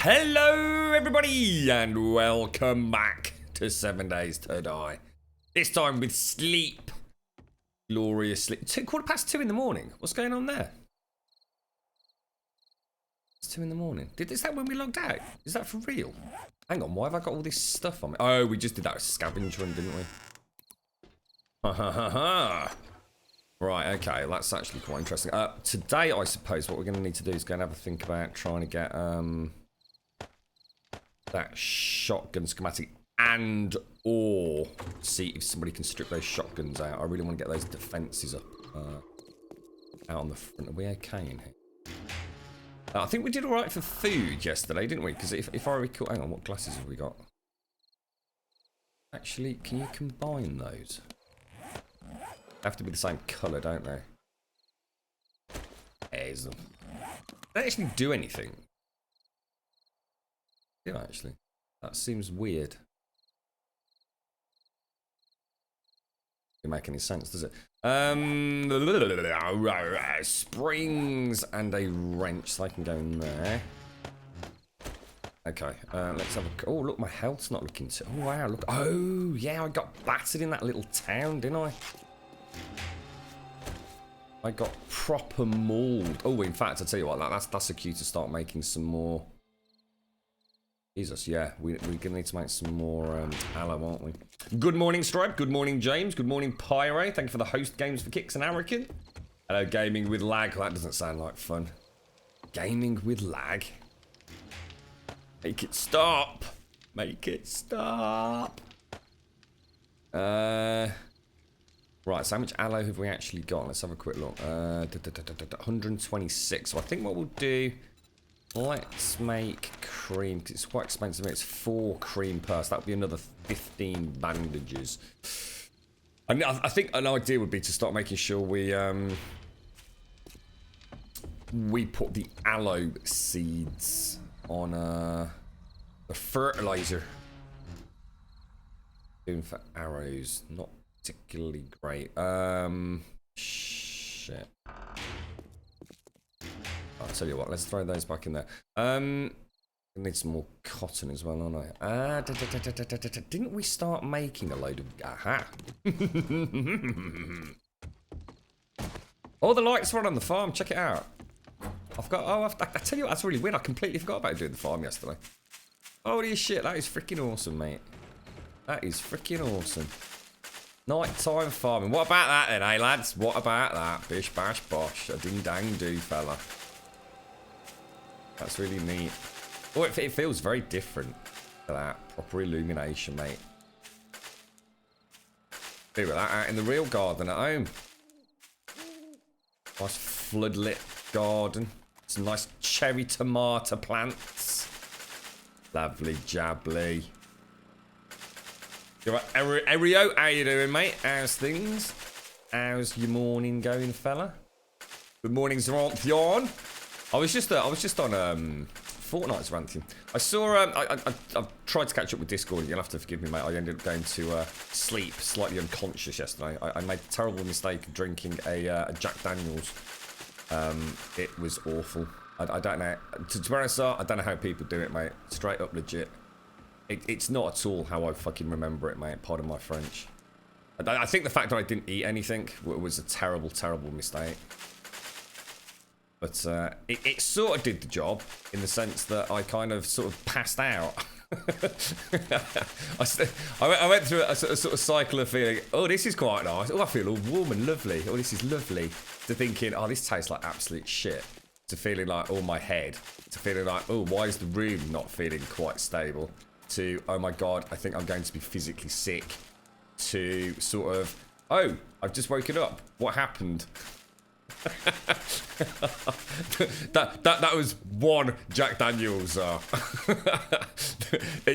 Hello everybody and welcome back to 7 Days to Die. This time with sleep. Glorious sleep. 2:15 in the morning. What's going on there? It's 2 in the morning. Is that when we logged out? Is that for real? Hang on, why have I got all this stuff on me? Oh, we just did that scavenger run, didn't we? Ha ha ha ha. Right, okay, that's actually quite interesting. Today, I suppose, what we're going to need to do is go and have a think about trying to get that shotgun schematic and or see if somebody can strip those shotguns out. I really want to get those defences up out on the front. Are we okay in here? I think we did all right for food yesterday, didn't we? Because if I recall... Hang on, what glasses have we got? Actually, can you combine those? They have to be the same colour, don't they? There's them. They don't actually do anything. Yeah, actually. That seems weird. Doesn't make any sense, does it? Springs and a wrench, so I can go in there. Okay, let's have a... Oh, look, my health's not looking so... Oh, wow, look. Oh, yeah, I got battered in that little town, didn't I? I got proper mauled. Oh, in fact, I tell you what, that's a cue to start making some more... Jesus, yeah, we're gonna need to make some more aloe, aren't we? Good morning, Stripe. Good morning, James. Good morning, Pyro. Thank you for the host games for kicks and American. Hello, gaming with lag. That doesn't sound like fun. Gaming with lag. Make it stop. Make it stop. Right, so how much aloe have we actually got? Let's have a quick look. 126. So I think what we'll do... Let's make cream, because it's quite expensive. It's 4 cream purse. That would be another 15 bandages. I think an idea would be to start making sure we put the aloe seeds on the fertilizer. Doing for arrows, not particularly great. Shit. I'll tell you what, let's throw those back in there. I need some more cotton as well, don't I? Didn't we start making a load of... Aha! Oh, the lights are on the farm, check it out. I've got... Oh, I tell you what, that's really weird. I completely forgot about doing the farm yesterday. Holy shit, that is freaking awesome, mate. That is freaking awesome. Nighttime farming. What about that then, eh, lads? What about that? Bish, bash, bosh. A ding-dang-do, fella. That's really neat. Oh, it feels very different to that. Proper illumination, mate. Do with that out in the real garden at home. Nice floodlit garden. Some nice cherry tomato plants. Lovely jabbly. Right, Erio, how you doing, mate? How's things? How's your morning going, fella? Good morning, Zeranthion. I was just on Fortnite's ranting. I saw I tried to catch up with Discord. You'll have to forgive me, mate. I ended up going to sleep slightly unconscious yesterday. I made a terrible mistake of drinking a Jack Daniels. It was awful. I don't know. To be honest, I don't know how people do it, mate. Straight up legit. It's not at all how I fucking remember it, mate. Pardon my French. I think the fact that I didn't eat anything was a terrible, terrible mistake. But it sort of did the job in the sense that I kind of sort of passed out. I went through a sort of cycle of feeling, oh, this is quite nice. Oh, I feel all warm and lovely. Oh, this is lovely. To thinking, oh, this tastes like absolute shit. To feeling like, oh, my head. To feeling like, oh, why is the room not feeling quite stable? To, oh my God, I think I'm going to be physically sick. To sort of, oh, I've just woken up. What happened? that was one Jack Daniels. And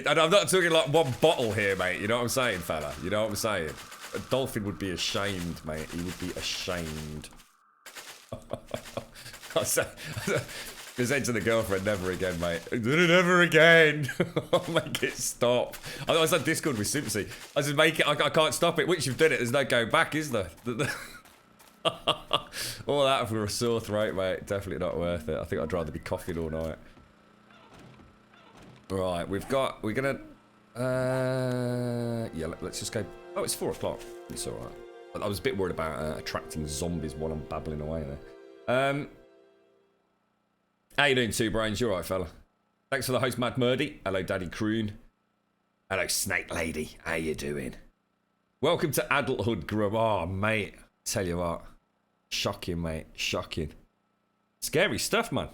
I'm not talking like one bottle here, mate. You know what I'm saying, fella? You know what I'm saying? A dolphin would be ashamed, mate. He would be ashamed. I said to the girlfriend, never again, mate. Never again. I'll make it stop. I was on Discord with Simpsy. I said, make it. I can't stop it. Once you've done it, there's no going back, is there? All that for a sore throat, mate. Definitely not worth it. I think I'd rather be coughing all night. Right, we're gonna, yeah, let's just go. Oh, it's 4 o'clock. It's all right. I was a bit worried about attracting zombies while I'm babbling away there. How you doing, Two Brains? You all right, fella? Thanks for the host, Mad Murdy. Hello, Daddy Croon. Hello, Snake Lady. How you doing? Welcome to adulthood, Grub. Oh, mate, tell you what, shocking, mate, shocking. Scary stuff, man.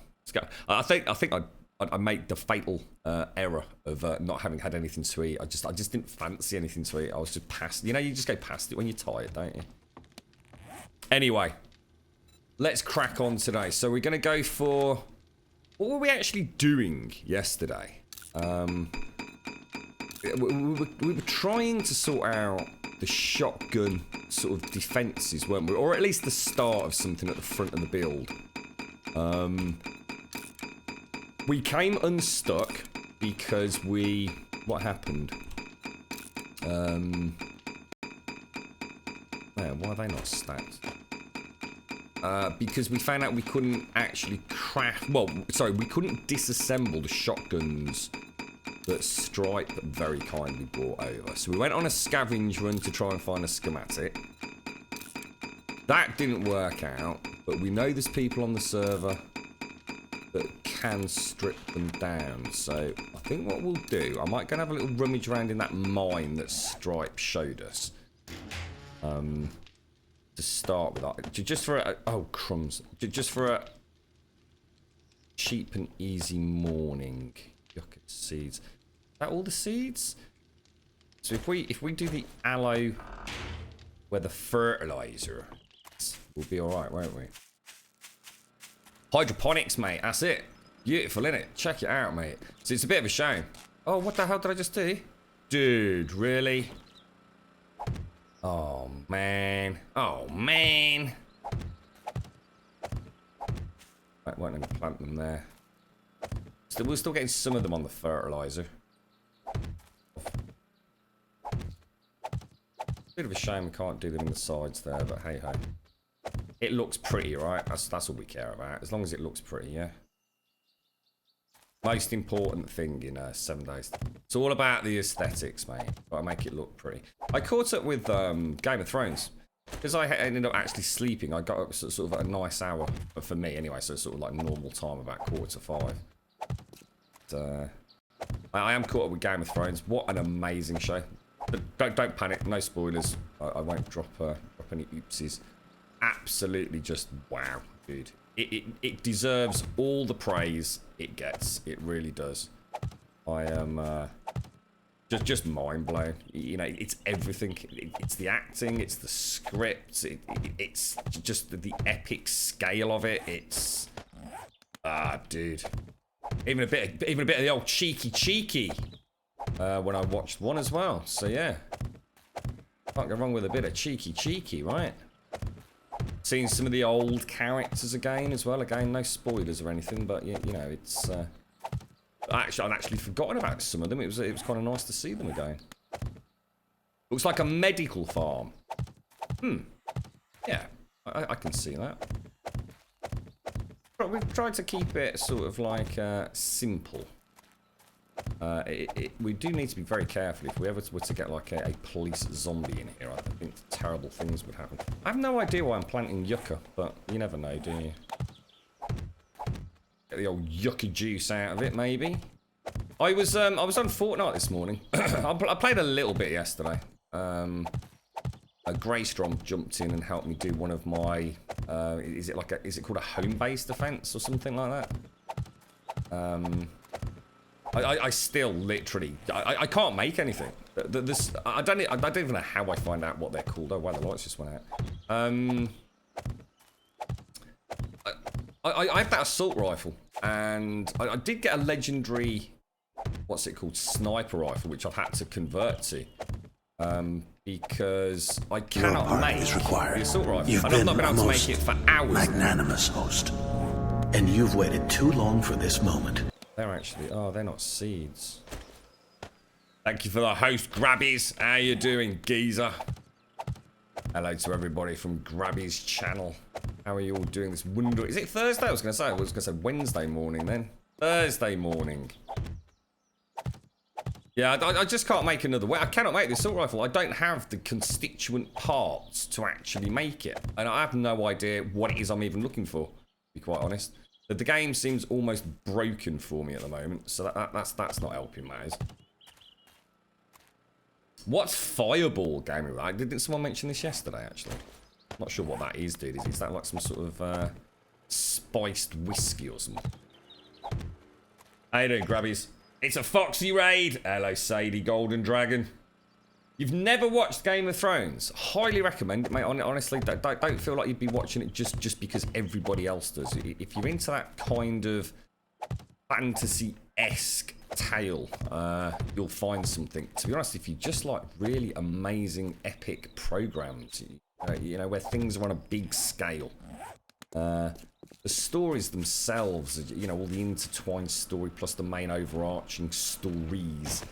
I think I made the fatal error of not having had anything to eat. I just didn't fancy anything to eat. I was just past. You know, you just go past it when you're tired, don't you? Anyway, let's crack on today. So we're gonna go for. What were we actually doing yesterday? We were trying to sort out the shotgun sort of defences, weren't we? Or at least the start of something at the front of the build. We came unstuck because what happened? Man, why are they not stacked? Because we found out we couldn't actually craft. Well, sorry, we couldn't disassemble the shotguns that Stripe very kindly brought over. So we went on a scavenge run to try and find a schematic. That didn't work out, but we know there's people on the server that can strip them down. So I think what we'll do, I might go and have a little rummage around in that mine that Stripe showed us. To start with, just for a, oh crumbs, just for a cheap and easy morning. Yucca seeds. Is that all the seeds? So if we do the aloe where the fertilizer is, we'll be alright, won't we? Hydroponics, mate, that's it. Beautiful, innit? Check it out, mate. So it's a bit of a shame. Oh, what the hell did I just do? Dude, really? Oh, man. Oh, man. Right, won't let me plant them there. We're still getting some of them on the fertilizer. Bit of a shame we can't do them in the sides there, but hey ho. It looks pretty, right? That's all we care about. As long as it looks pretty, yeah. Most important thing in 7 days. It's all about the aesthetics, mate. Gotta make it look pretty. I caught up with Game of Thrones. Because I ended up actually sleeping, I got up sort of at a nice hour. But for me, anyway, so it's sort of like normal time, about 4:45. But, I am caught up with Game of Thrones. What an amazing show. But don't panic, no spoilers. I won't drop any oopsies. Absolutely just wow, dude. It deserves all the praise it gets. It really does. I am just mind blown. You know, it's everything. It's the acting. It's the script. It's just the epic scale of it. It's dude. Even a bit of the old cheeky when I watched one as well. So yeah, can't go wrong with a bit of cheeky, right? Seeing some of the old characters again as well. Again, no spoilers or anything, but you know, it's. I'd actually forgotten about some of them. It was kind of nice to see them again. Looks like a medical farm. Yeah, I can see that. But we've tried to keep it sort of like simple. We do need to be very careful if we ever were to get like a police zombie in here. I think terrible things would happen. I have no idea why I'm planting yucca, but you never know, do you? Get the old yucca juice out of it, maybe. I was on Fortnite this morning. I played a little bit yesterday. Greystrom jumped in and helped me do one of my. Is it called a home-based defense or something like that? I still literally I can't make anything. I don't even know how I find out what they're called. Oh wow, the lights just went out. I have that assault rifle, and I did get a legendary, what's it called, sniper rifle, which I've had to convert to, because I cannot make the assault rifle. I've not been able to make it for hours. Magnanimous host, and you've waited too long for this moment. They're actually, they're not seeds. Thank you for the host, Grabbies. How you doing, geezer? Hello to everybody from Grabby's channel. How are you all doing this wonder? Is it Thursday? I was going to say Wednesday morning then. Thursday morning. Yeah, I just can't make another way. I cannot make this assault rifle. I don't have the constituent parts to actually make it. And I have no idea what it is I'm even looking for, to be quite honest. The game seems almost broken for me at the moment, so that's not helping matters. What's Fireball gaming? Didn't someone mention this yesterday, actually? Not sure what that is, dude. Is that like some sort of spiced whiskey or something? How you doing, grabbies? It's a Foxy raid. Hello, Sadie Golden Dragon. You've never watched Game of Thrones? Highly recommend it, mate. Honestly, don't feel like you'd be watching it just because everybody else does. If you're into that kind of fantasy-esque tale, you'll find something. To be honest, if you just like really amazing, epic programs, you know, where things are on a big scale. The stories themselves, you know, all the intertwined story plus the main overarching stories,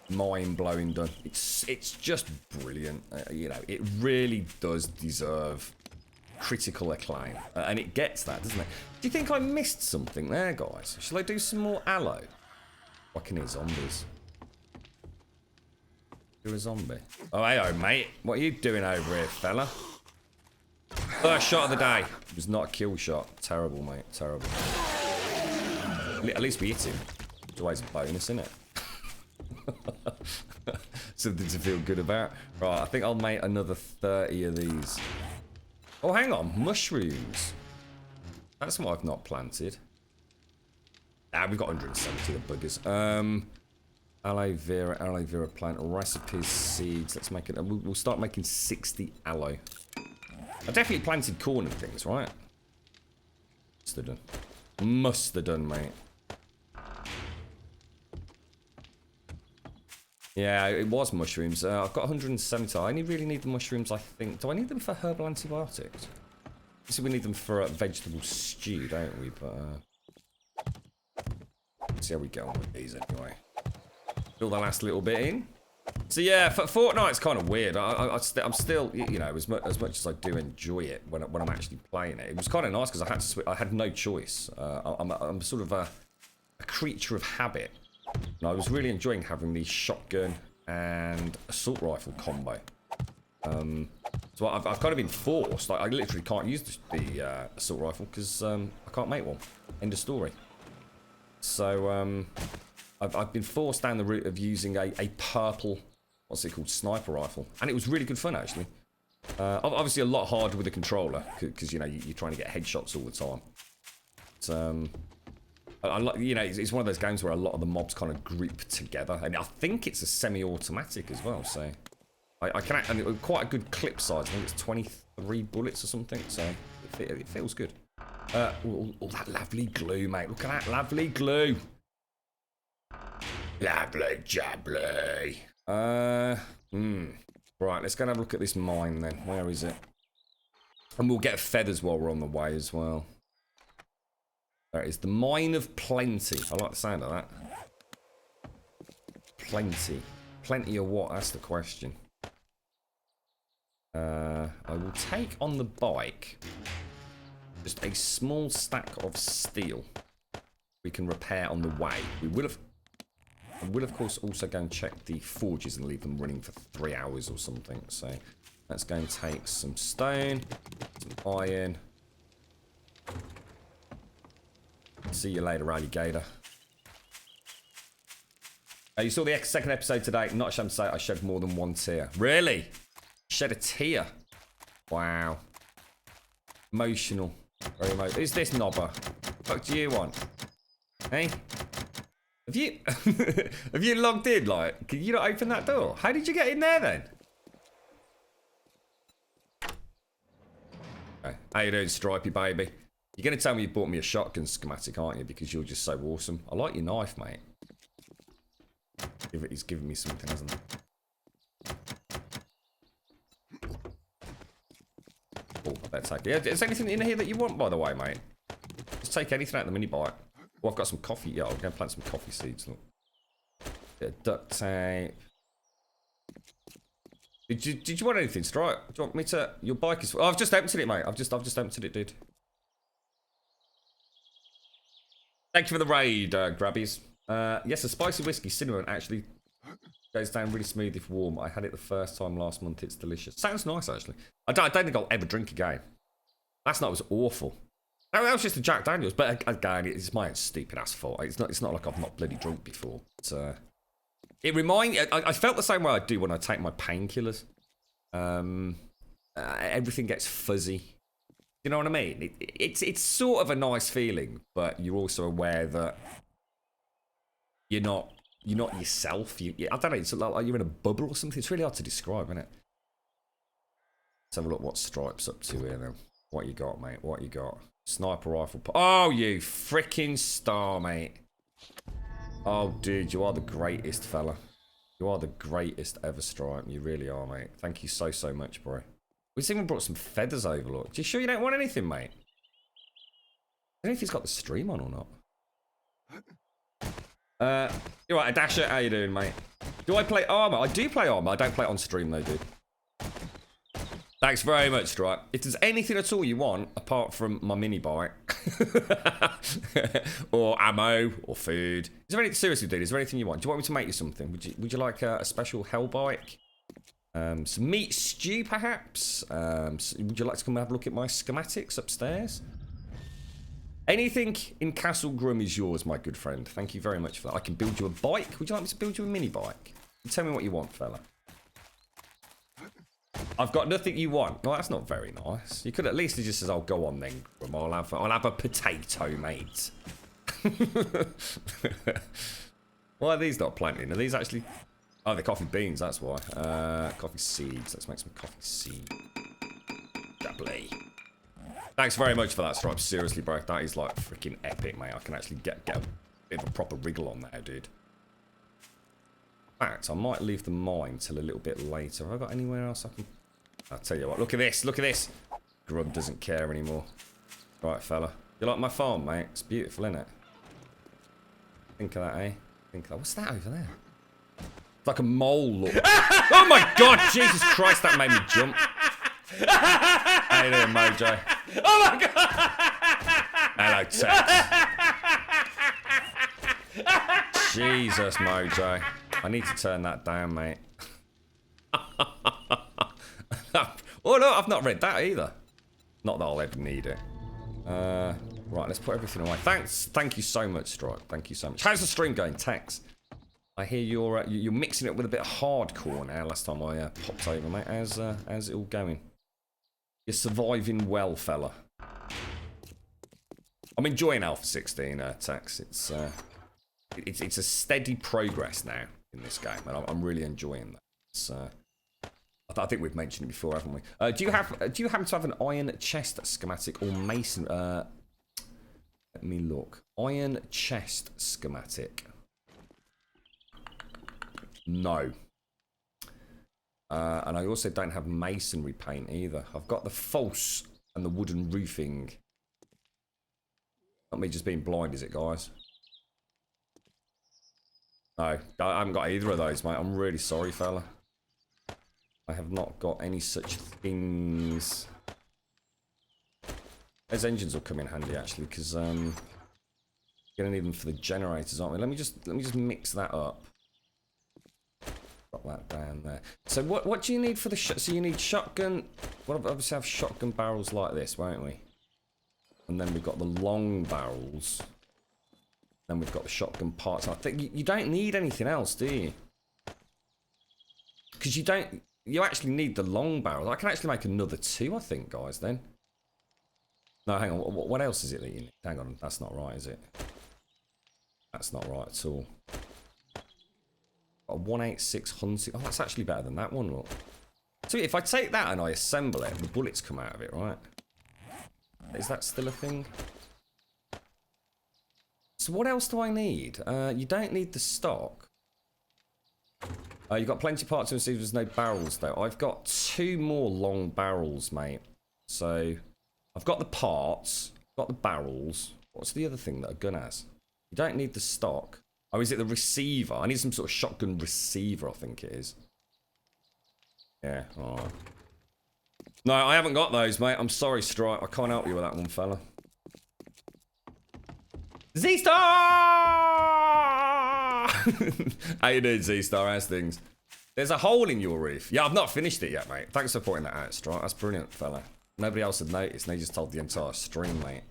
mind-blowing done. It's just brilliant. You know, it really does deserve critical acclaim, and it gets that, doesn't it? Do you think I missed something there, guys? Shall I do some more aloe? I can hear zombies. You're a zombie. Oh, hey, mate. What are you doing over here, fella? First shot of the day. It was not a kill shot. Terrible, mate. Terrible. At least we hit him. It's always a bonus, isn't it? Something to feel good about. Right, I think I'll make another 30 of these. Oh, hang on. Mushrooms. That's what I've not planted. Ah, we've got 170 of buggers. Aloe vera plant, recipes, seeds. Let's make it. We'll start making 60 aloe. I definitely planted corn and things, right? Must have done. Must have done, mate. Yeah, it was mushrooms. I've got 170. I only really need the mushrooms, I think. Do I need them for herbal antibiotics? Obviously, we need them for vegetable stew, don't we? But let's see how we go on with these anyway. Fill the last little bit in. So yeah, Fortnite's kind of weird. I'm still, you know, as much as I do enjoy it when I'm actually playing it, it was kind of nice because I had no choice. I'm sort of a creature of habit, and I was really enjoying having the shotgun and assault rifle combo. So I've kind of been forced. Like, I literally can't use the assault rifle because I can't make one. End of story. So I've been forced down the route of using a purple, what's it called, sniper rifle, and it was really good fun actually. Obviously a lot harder with a controller because you know you're trying to get headshots all the time. But you know, it's one of those games where a lot of the mobs kind of group together, and I think it's a semi-automatic as well. So I can, and quite a good clip size. I think it's 23 bullets or something. So it feels good. All that lovely glue, mate. Look at that lovely glue. Lovely jubbly. Right, let's go and have a look at this mine then. Where is it? And we'll get feathers while we're on the way as well. There it is. The Mine of Plenty. I like the sound of that. Plenty. Plenty of what? That's the question. I will take on the bike just a small stack of steel we can repair on the way. I will, of course, also go and check the forges and leave them running for 3 hours or something. So let's go and take some stone, some iron. See you later, alligator. You saw the second episode today. Not ashamed to say I shed more than one tear. Really? Shed a tear? Wow. Emotional. Very emotional. Who's this knobber? What do you want? Hey? Have you have you logged in? Like, can you not open that door? How did you get in there then? Okay. How you doing, Stripey baby? You're gonna tell me you bought me a shotgun schematic, aren't you? Because you're just so awesome. I like your knife, mate. He's giving me something, hasn't he? Oh, I better take it. Yeah, is there anything in here that you want, by the way, mate? Just take anything out of the mini bike. Oh, I've got some coffee. Yeah, I'm going to plant some coffee seeds. Look. Bit of duct tape. Did you want anything, Stripe? Do you want me to... Your bike is... Oh, I've just emptied it, mate. I've just emptied it, dude. Thank you for the raid, grabbies. Yes, a spicy whiskey cinnamon actually Goes down really smooth if warm. I had it the first time last month. It's delicious. Sounds nice, actually. I don't think I'll ever drink again. Last night was awful. That was just a Jack Daniels, but again, it's my stupid ass fault. It's not like I've not bloody drunk before. It I felt the same way I do when I take my painkillers. Everything gets fuzzy. You know what I mean? It's sort of a nice feeling, but you're also aware that you're not yourself. I don't know. It's like you're in a bubble or something. It's really hard to describe, isn't it? Let's have a look what Stripe's up to here then. What you got, mate? What you got? Sniper rifle. Oh, you freaking star, mate. Oh, dude, you are the greatest, fella. You are the greatest ever, Stripe. You really are, mate. Thank you so much, bro. We've even brought some feathers over, look. You sure you don't want anything, mate? I don't know if he's got the stream on or not. You're right, Dasher. How you doing, mate? Do I play armor? I do play armor. I don't play it on stream, though, dude. Thanks very much, Stripe. If there's anything at all you want, apart from my mini bike, or ammo, or food, is there anything, seriously, dude, is there anything you want? Do you want me to make you something? Would you like a special hell bike? Some meat stew, perhaps? Would you like to come have a look at my schematics upstairs? Anything in Castle Grum is yours, my good friend. Thank you very much for that. I can build you a bike. Would you like me to build you a mini bike? Tell me what you want, fella. I've got nothing you want. Well, that's not very nice. You could at least have just said, "Oh, go on then, Grum. I'll have a potato, mate." Why are these not planting? Are these actually... Oh, they're coffee beans, that's why. Coffee seeds. Let's make some coffee seed. Doubly. Thanks very much for that, Stripe. Seriously, bro. That is like freaking epic, mate. I can actually get a bit of a proper wriggle on there, dude. In fact, I might leave the mine till a little bit later. Have I got anywhere else I can... I'll tell you what. Look at this. Look at this. Grub doesn't care anymore. Right, fella. You like my farm, mate? It's beautiful, isn't it? Think of that, eh? Think of that. What's that over there? It's like a mole, look. Oh my god, Jesus Christ, that made me jump. How you doing, Mojo? Oh my god! Hello, Tex. Jesus, Mojo. I need to turn that down, mate. Oh no, I've not read that either. Not that I'll ever need it. Right, let's put everything away. Thank you so much, Stripe. Thank you so much. How's the stream going, Tex? I hear you're mixing it with a bit of hardcore now. Last time I popped over, mate. How's it all going? You're surviving well, fella. I'm enjoying Alpha 16, Tex. It's a steady progress now in this game, and I'm really enjoying that. I think we've mentioned it before, haven't we? Do you happen to have an iron chest schematic or mason? Let me look. Iron chest schematic. No. And I also don't have masonry paint either. I've got the false and the wooden roofing. Not me just being blind, is it, guys? No, I haven't got either of those, mate. I'm really sorry, fella. I have not got any such things. Those engines will come in handy, actually, because gonna need them for the generators, aren't we? Let me just mix that up. Got that down there. So what do you need for the so you need shotgun? We'll obviously have shotgun barrels like this, won't we? And then we've got the long barrels. Then we've got the shotgun parts. I think you don't need anything else, do you? Because you actually need the long barrels. I can actually make another 2, I think, guys, then. No, hang on. What else is it that you need? Hang on. That's not right, is it? That's not right at all. A 186 hunting. Oh, that's actually better than that one, look. So if I take that and I assemble it, the bullets come out of it, right? Is that still a thing? So what else do I need? You don't need the stock. You've got plenty of parts to receive, there's no barrels though. I've got 2 more long barrels, mate. So, I've got the parts, got the barrels. What's the other thing that a gun has? You don't need the stock. Oh, is it the receiver? I need some sort of shotgun receiver, I think it is. Yeah, alright. No, I haven't got those, mate. I'm sorry, Stripe. I can't help you with that one, fella. Z-Star! How you doing, Z-Star? How's things? There's a hole in your roof. Yeah, I've not finished it yet, mate. Thanks for pointing that out, Strike. That's brilliant, fella. Nobody else had noticed, and they just told the entire stream, mate.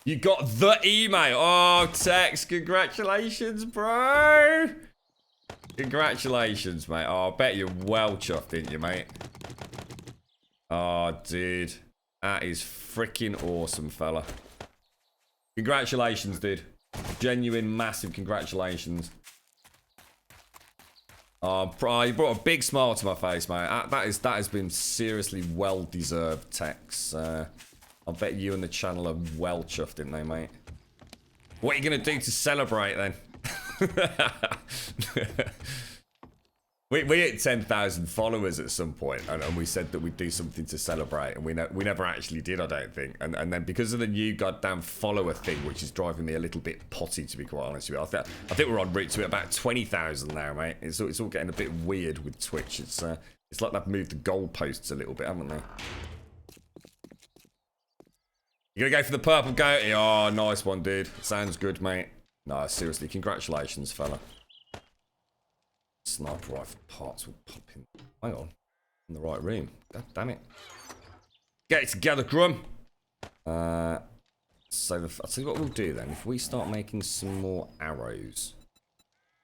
You got the email. Oh, Tex, congratulations, bro. Congratulations, mate. Oh, I bet you're well chuffed, didn't you, mate? Oh, dude. That is freaking awesome, fella. Congratulations, dude. Genuine, massive congratulations. Oh, you brought a big smile to my face, mate. That has been seriously well-deserved, Tex. I bet you and the channel are well chuffed, didn't they, mate? What are you going to do to celebrate, then? We hit 10,000 followers at some point, and we said that we'd do something to celebrate, and we never actually did, I don't think. And then because of the new goddamn follower thing, which is driving me a little bit potty, to be quite honest with you, I think we're en route to about 20,000 now, mate. It's all getting a bit weird with Twitch. It's like they've moved the goalposts a little bit, haven't they? You gonna go for the purple goatee? Oh, nice one, dude. Sounds good, mate. No, seriously, congratulations, fella. Sniper rifle parts will pop in. Hang on. In the right room. God damn it. Get it together, Grum. So I'll tell you what we'll do then. If we start making some more arrows.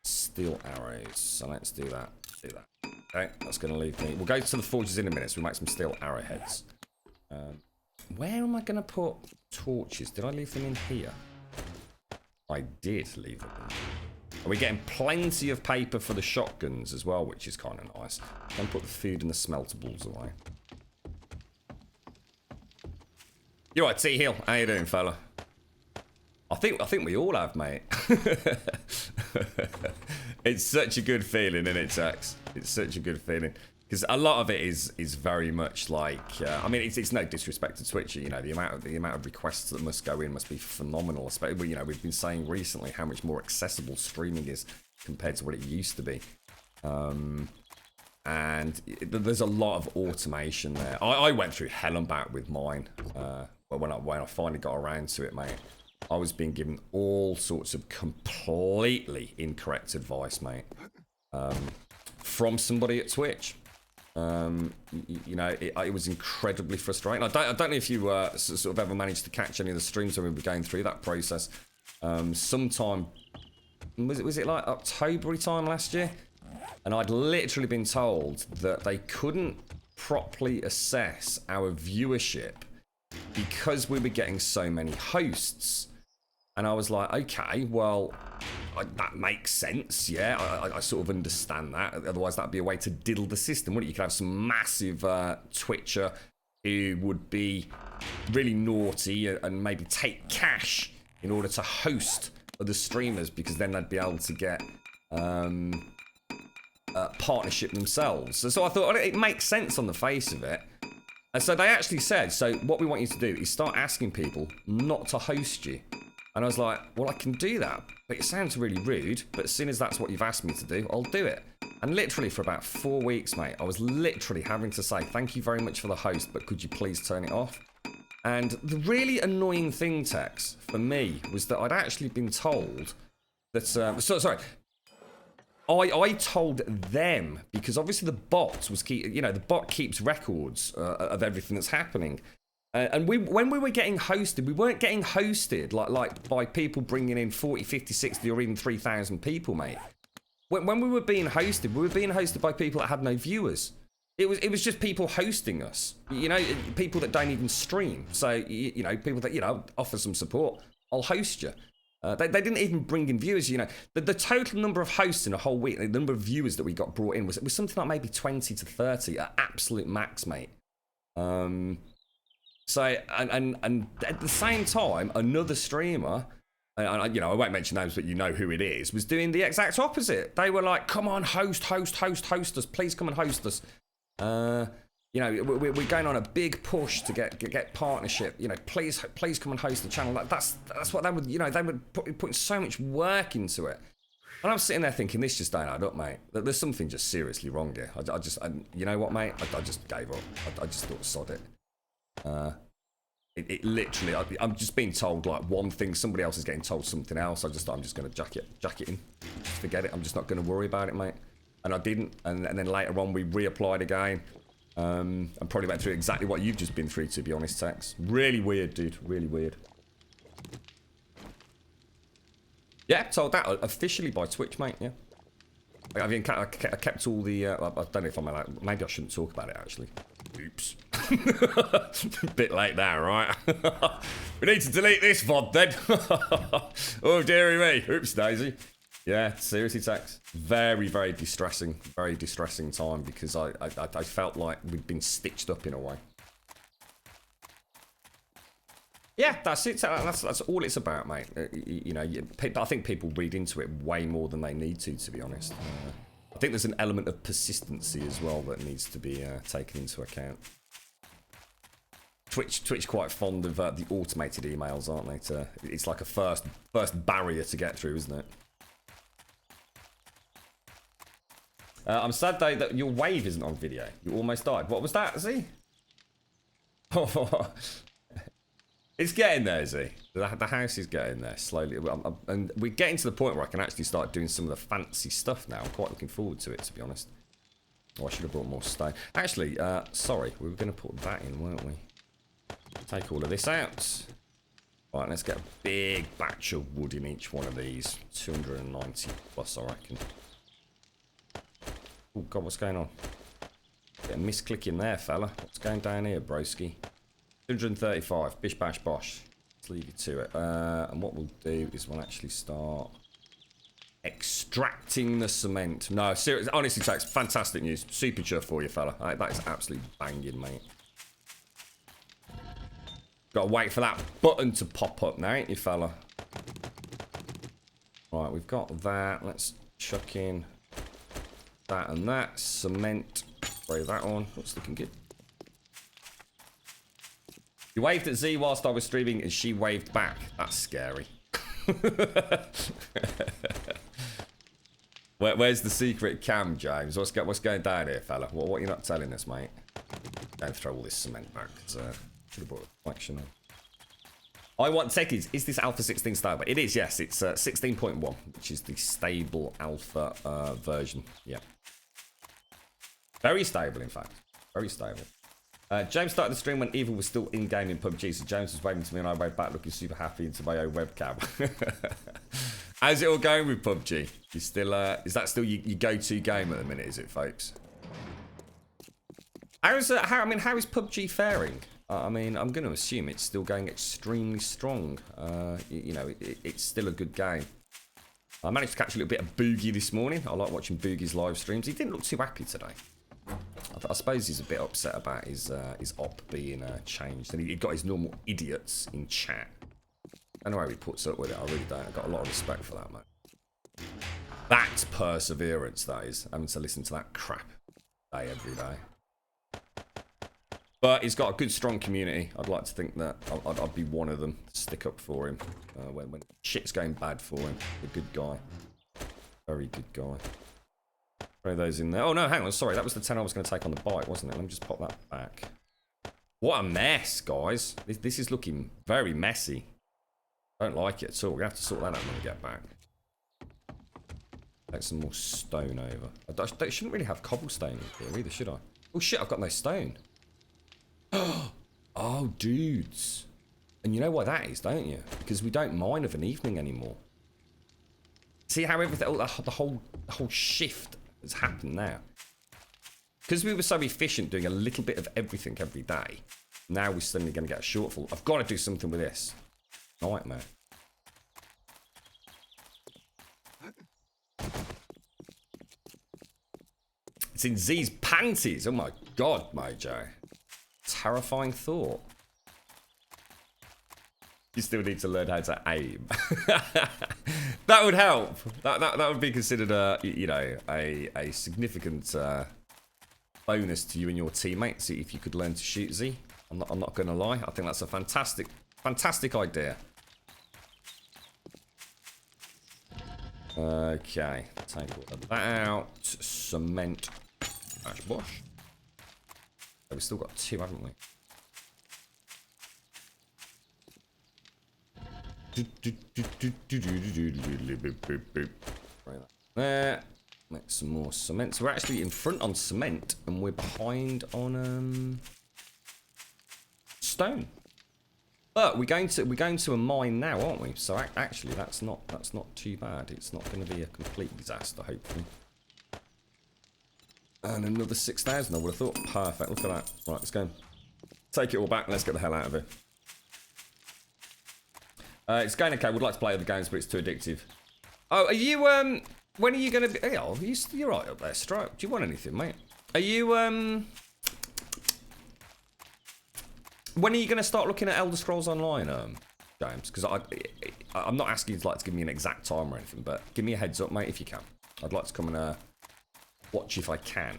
Steel arrows. So let's do that. Okay, that's going to leave me. We'll go to the forges in a minute, so we'll make some steel arrowheads. Where am I going to put torches? Did I leave them in here? I did leave them in. And we're getting plenty of paper for the shotguns as well, which is kind of nice. Then put the food and the smeltables away. You alright, T-Hill? How you doing, fella? I think we all have, mate. It's such a good feeling, isn't it, Tex? It's such a good feeling. Because a lot of it is very much like, I mean, it's no disrespect to Twitch, you know, the amount of requests that must go in must be phenomenal. Especially, you know, we've been saying recently how much more accessible streaming is compared to what it used to be, and there's a lot of automation there. I went through hell and back with mine, but when I finally got around to it, mate, I was being given all sorts of completely incorrect advice, mate, from somebody at Twitch. You know, it was incredibly frustrating. I don't know if you sort of ever managed to catch any of the streams when we were going through that process. Sometime was it like October time last year, and I'd literally been told that they couldn't properly assess our viewership because we were getting so many hosts. And I was like, okay, well, that makes sense, yeah. I sort of understand that. Otherwise, that'd be a way to diddle the system, wouldn't it? You could have some massive Twitcher who would be really naughty and maybe take cash in order to host other streamers, because then they'd be able to get partnership themselves. So I thought, it makes sense on the face of it. And so they actually said, so what we want you to do is start asking people not to host you. And I was like, well, I can do that, but it sounds really rude, but as soon as that's what you've asked me to do, I'll do it. And literally for about 4 weeks, mate, I was literally having to say, thank you very much for the host, but could you please turn it off? And the really annoying thing, Tex, for me, was that I'd actually been told that, I told them, because obviously the bot was the bot keeps records of everything that's happening. And when we were getting hosted, we weren't getting hosted like by people bringing in 40, 50, 60 or even 3,000 people, mate. When we were being hosted, we were being hosted by people that had no viewers. It was just people hosting us, you know, people that don't even stream. So, you know, people that, you know, offer some support, I'll host you. They didn't even bring in viewers, you know. The total number of hosts in a whole week, the number of viewers that we got brought in was something like maybe 20 to 30 at absolute max, mate. So, and at the same time, another streamer, and you know, I won't mention names, but you know who it is, was doing the exact opposite. They were like, come on, host us. Please come and host us. You know, we're going on a big push to get partnership. You know, please come and host the channel. That's what they would, you know, they were putting so much work into it. And I'm sitting there thinking, this just don't add up, mate. There's something just seriously wrong here. You know what, mate? I just gave up. I just thought, sod it. It literally, I'm just being told like one thing, somebody else is getting told something else. I'm just going to jack it in. Forget it. I'm just not going to worry about it, mate. And I didn't. And then later on, we reapplied again. And probably went through exactly what you've just been through, to be honest, Tex. Really weird, dude. Really weird. Yeah, told that officially by Twitch, mate. Yeah. I mean, I kept all the. I don't know if I'm allowed. Maybe I shouldn't talk about it actually. Oops. Bit late there, right? We need to delete this VOD then. Oh dearie me. Oops, Daisy. Yeah, seriously, Tex. Very, very distressing time because I felt like we'd been stitched up in a way. Yeah, that's it. That's all it's about, mate. You know, I think people read into it way more than they need to be honest. I think there's an element of persistency as well that needs to be taken into account. Twitch quite fond of the automated emails, aren't they? It's like a first barrier to get through, isn't it? I'm sad though that your wave isn't on video. You almost died. What was that, Z? It's getting there, Z. The house is getting there slowly. And we're getting to the point where I can actually start doing some of the fancy stuff now. I'm quite looking forward to it, to be honest. Oh, I should have brought more stone. Actually, sorry, we were going to put that in, weren't we? Take all of this out. Right, let's get a big batch of wood in each one of these. 290 plus, I reckon. Oh, God, what's going on? Get a misclicking there, fella. What's going down here, broski? 235. Bish, bash, bosh. Let's leave you to it. And what we'll do is we'll actually start extracting the cement. No, seriously, honestly, Tex, fantastic news. Super chuff for you, fella. That is absolutely banging, mate. Got to wait for that button to pop up now, ain't you, fella? Right, we've got that. Let's chuck in that and that. Cement. Spray that on. Looks looking good. You waved at Z whilst I was streaming and she waved back. That's scary. Where's the secret cam, James? What's going down here, fella? What are you not telling us, mate? Don't throw all this cement back. Should have brought a collection in. I want techies. Is this Alpha 16 stable? It is, yes. It's 16.1, which is the stable Alpha version. Yeah. Very stable, in fact. Very stable. James started the stream when Evil was still in-game in PUBG, so James was waving to me and I waved back looking super happy into my own webcam. How's it all going with PUBG? You still, is that still your go-to game at the minute, is it, folks? How is PUBG faring? I mean, I'm going to assume it's still going extremely strong. You know, it's still a good game. I managed to catch a little bit of Boogie this morning. I like watching Boogie's live streams. He didn't look too happy today. I suppose he's a bit upset about his op being changed. And he got his normal idiots in chat. I don't know how he puts up with it. I really don't. I've got a lot of respect for that, mate. That's perseverance, that is. Having to listen to that crap day every day. But he's got a good, strong community. I'd like to think that I'd be one of them to stick up for him when shit's going bad for him. A good guy. Very good guy. Throw those in there. Oh, no, hang on. Sorry, that was the 10 I was going to take on the bike, wasn't it? Let me just pop that back. What a mess, guys. This is looking very messy. I don't like it at all. We're going to have to sort that out when we get back. Take some more stone over. I shouldn't really have cobblestone in here either, should I? Oh, shit, I've got no stone. Oh, dudes. And you know why that is, don't you? Because we don't mine of an evening anymore. See how everything, the whole shift has happened now. Because we were so efficient doing a little bit of everything every day, now we're suddenly going to get a shortfall. I've got to do something with this. Nightmare. It's in Z's panties. Oh my god, Mojo. Terrifying thought. You still need to learn how to aim. That would help. That would be considered a significant bonus to you and your teammates if you could learn to shoot Z. I'm not gonna lie. I think that's a fantastic idea. Okay, take all of that out. Cement. Bash bosh. Oh, we've still got two, haven't we? There. Make some more cement. So we're actually in front on cement, and we're behind on stone. But we're going to a mine now, aren't we? So actually, that's not too bad. It's not going to be a complete disaster, hopefully. And another 6,000, I would have thought. Perfect. Look at that. Right, let's go. Take it all back. Let's get the hell out of here. It's going okay. Would like to play other games, but it's too addictive. Oh, are you when are you going to be? Hey, you're right up there, Stripe. Do you want anything, mate? Are you when are you going to start looking at Elder Scrolls Online, James? Because I'm not asking you to give me an exact time or anything, but give me a heads up, mate, if you can. I'd like to come and watch if I can.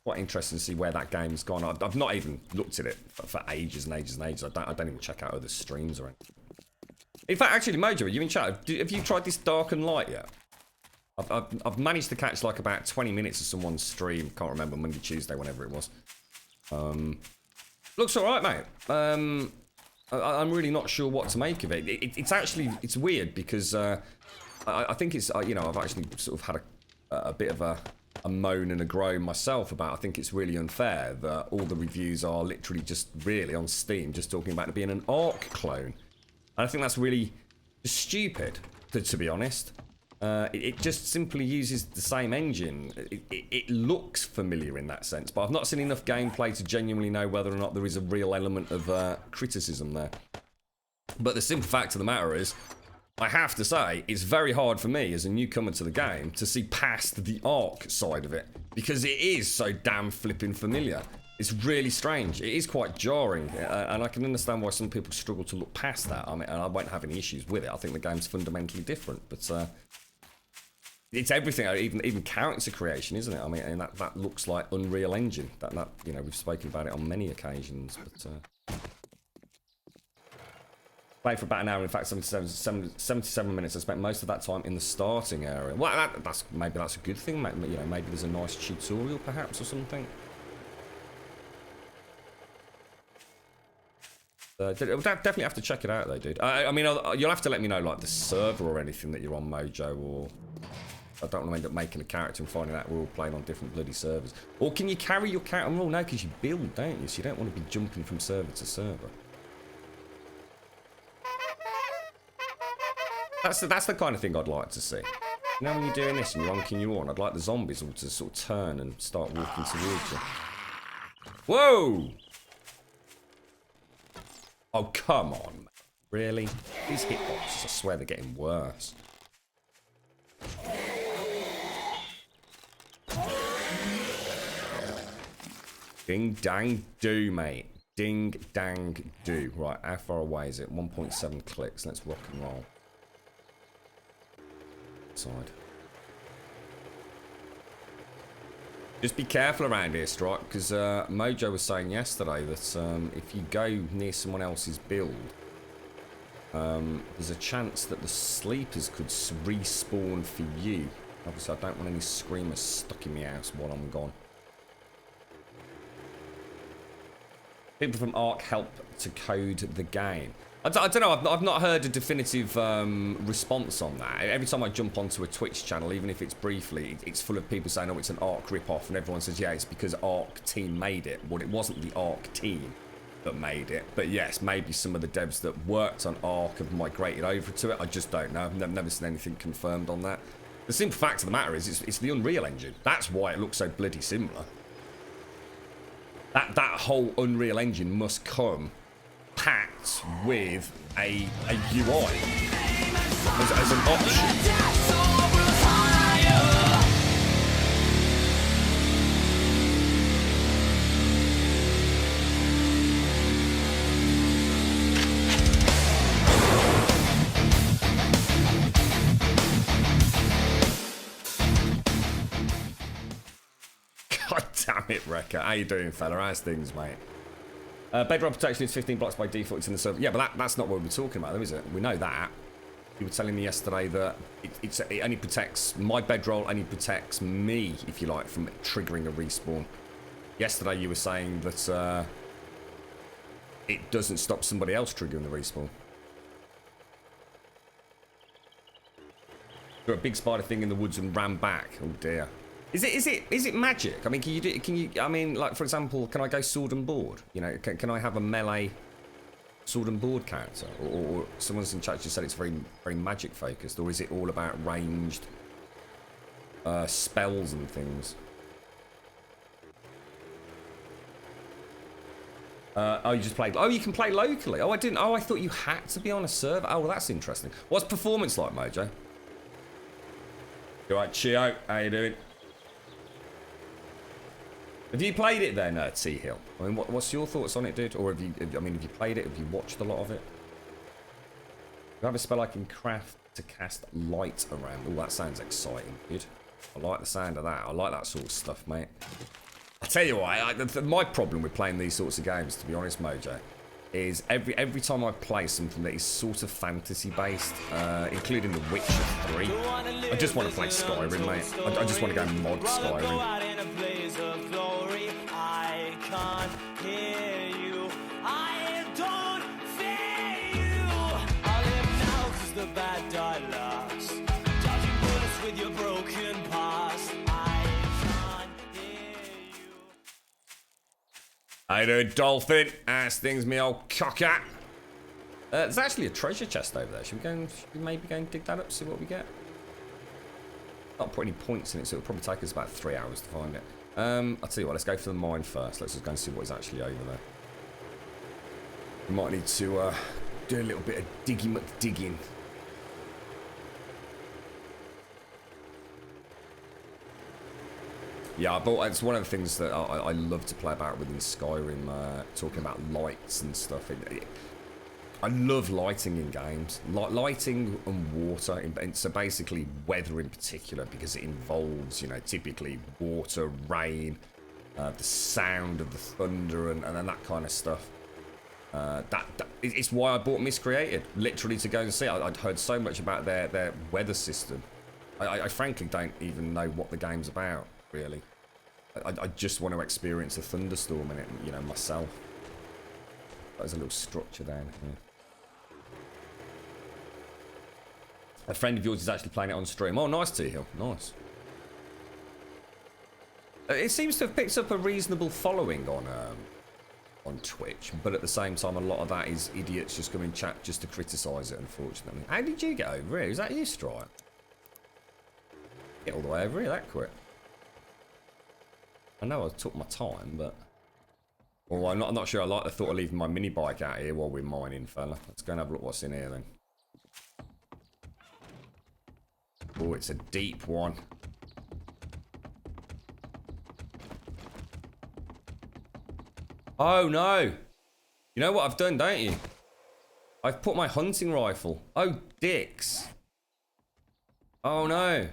Quite interesting to see where that game's gone. I've not even looked at it for ages and ages and ages. I don't even check out other streams or anything. In fact, actually, Mojo, are you in chat? Have you tried this Dark and Light yet? I've managed to catch about 20 minutes of someone's stream. Can't remember, Monday, Tuesday, whenever it was. Looks all right, mate. I'm really not sure what to make of it. It's weird because I think it's I've actually sort of had a bit of a moan and a groan myself about. I think it's really unfair that all the reviews are literally just really on Steam, just talking about it being an Ark clone. And I think that's really stupid, to be honest. It just simply uses the same engine. It looks familiar in that sense, but I've not seen enough gameplay to genuinely know whether or not there is a real element of criticism there. But the simple fact of the matter is, I have to say, it's very hard for me as a newcomer to the game to see past the Ark side of it, because it is so damn flipping familiar. It's really strange. It is quite jarring, and I can understand why some people struggle to look past that. I mean, and I won't have any issues with it. I think the game's fundamentally different, but it's everything. Even character creation, isn't it? I mean, and that looks like Unreal Engine. That we've spoken about it on many occasions, but played for about an hour. In fact, 77 minutes. I spent most of that time in the starting area. Well, maybe that's a good thing. Maybe there's a nice tutorial, perhaps, or something. Definitely have to check it out, though, dude. I mean, you'll have to let me know, the server or anything that you're on, Mojo, or I don't want to end up making a character and finding out we're all playing on different bloody servers. Or can you carry your character? Oh, no, because you build, don't you? So you don't want to be jumping from server to server. That's the kind of thing I'd like to see. You know, when you're doing this and you're onking your horn, I'd like the zombies all to sort of turn and start walking towards you. Whoa! Oh, come on. Really? These hitboxes, I swear they're getting worse. Ding, dang, do, mate. Ding, dang, do. Right, how far away is it? 1.7 clicks. Let's rock and roll. Side. Just be careful around here, Strike, because Mojo was saying yesterday that if you go near someone else's build, there's a chance that the sleepers could respawn for you. Obviously, I don't want any screamers stuck in my house while I'm gone. People from Ark help to code the game. I don't know, I've not heard a definitive response on that. Every time I jump onto a Twitch channel, even if it's briefly, it's full of people saying, oh, it's an Ark rip-off, and everyone says, yeah, it's because Ark team made it. Well, it wasn't the Ark team that made it, but yes, maybe some of the devs that worked on Ark have migrated over to it. I just don't know. I've never seen anything confirmed on that. The simple fact of the matter is, it's the Unreal Engine. That's why it looks so bloody similar. That whole Unreal Engine must come packed with a UI as an option. God damn it, Wrecker. How you doing, fella? How's things, mate? Bedrock protection is 15 blocks by default. It's in the server. Yeah, but that's not what we're talking about, though, is it? We know that. You were telling me yesterday that it only protects my bedroll, only protects me, if you like, from triggering a respawn. Yesterday you were saying that it doesn't stop somebody else triggering the respawn. Got a big spider thing in the woods and ran back. Oh dear. Is it magic? I mean, I mean, like for example, can I go sword and board? You know, can I have a melee sword and board character? Or someone's in chat just said it's very magic focused, or is it all about ranged spells and things? Oh, you just played. Oh, you can play locally. Oh, I didn't. Oh, I thought you had to be on a server. Oh, well, that's interesting. What's performance like, Mojo? You alright, Chio? How you doing? Have you played it then, T Hill? I mean, what's your thoughts on it, dude? Or have you played it? Have you watched a lot of it? You have a spell I can craft to cast light around. Oh, that sounds exciting, dude. I like the sound of that. I like that sort of stuff, mate. I tell you what, my problem with playing these sorts of games, to be honest, Mojo, is every time I play something that is sort of fantasy based, including The Witcher 3, I just want to play Skyrim, mate. I just want to go mod Skyrim. How you doing, Dolphin? As things, me old cocker. There's actually a treasure chest over there. Should we maybe go and dig that up, see what we get? Not put any points in it, so it'll probably take us about 3 hours to find it. I'll tell you what, let's go for the mine first. Let's just go and see what is actually over there. We might need to do a little bit of digging. Yeah, but it's one of the things that I love to play about within Skyrim, talking about lights and stuff. I love lighting in games. Lighting and water, so basically weather in particular, because it involves, you know, typically water, rain, the sound of the thunder and that kind of stuff. It's why I bought Miscreated, literally to go and see it. I'd heard so much about their weather system. I frankly don't even know what the game's about, really. I just want to experience a thunderstorm in it, you know, myself. There's a little structure down here. A friend of yours is actually playing it on stream. Oh, nice, T-Hill. Nice. It seems to have picked up a reasonable following on Twitch, but at the same time, a lot of that is idiots just coming in chat just to criticise it, unfortunately. How did you get over here? Is that you, Stripe? Get all the way over here that quick. I know I took my time, but... Well, I'm not sure I like the thought of leaving my mini bike out here while we're mining, fella. Let's go and have a look what's in here, then. Oh, it's a deep one. Oh, no. You know what I've done, don't you? I've put my hunting rifle. Oh, dicks. Oh, no.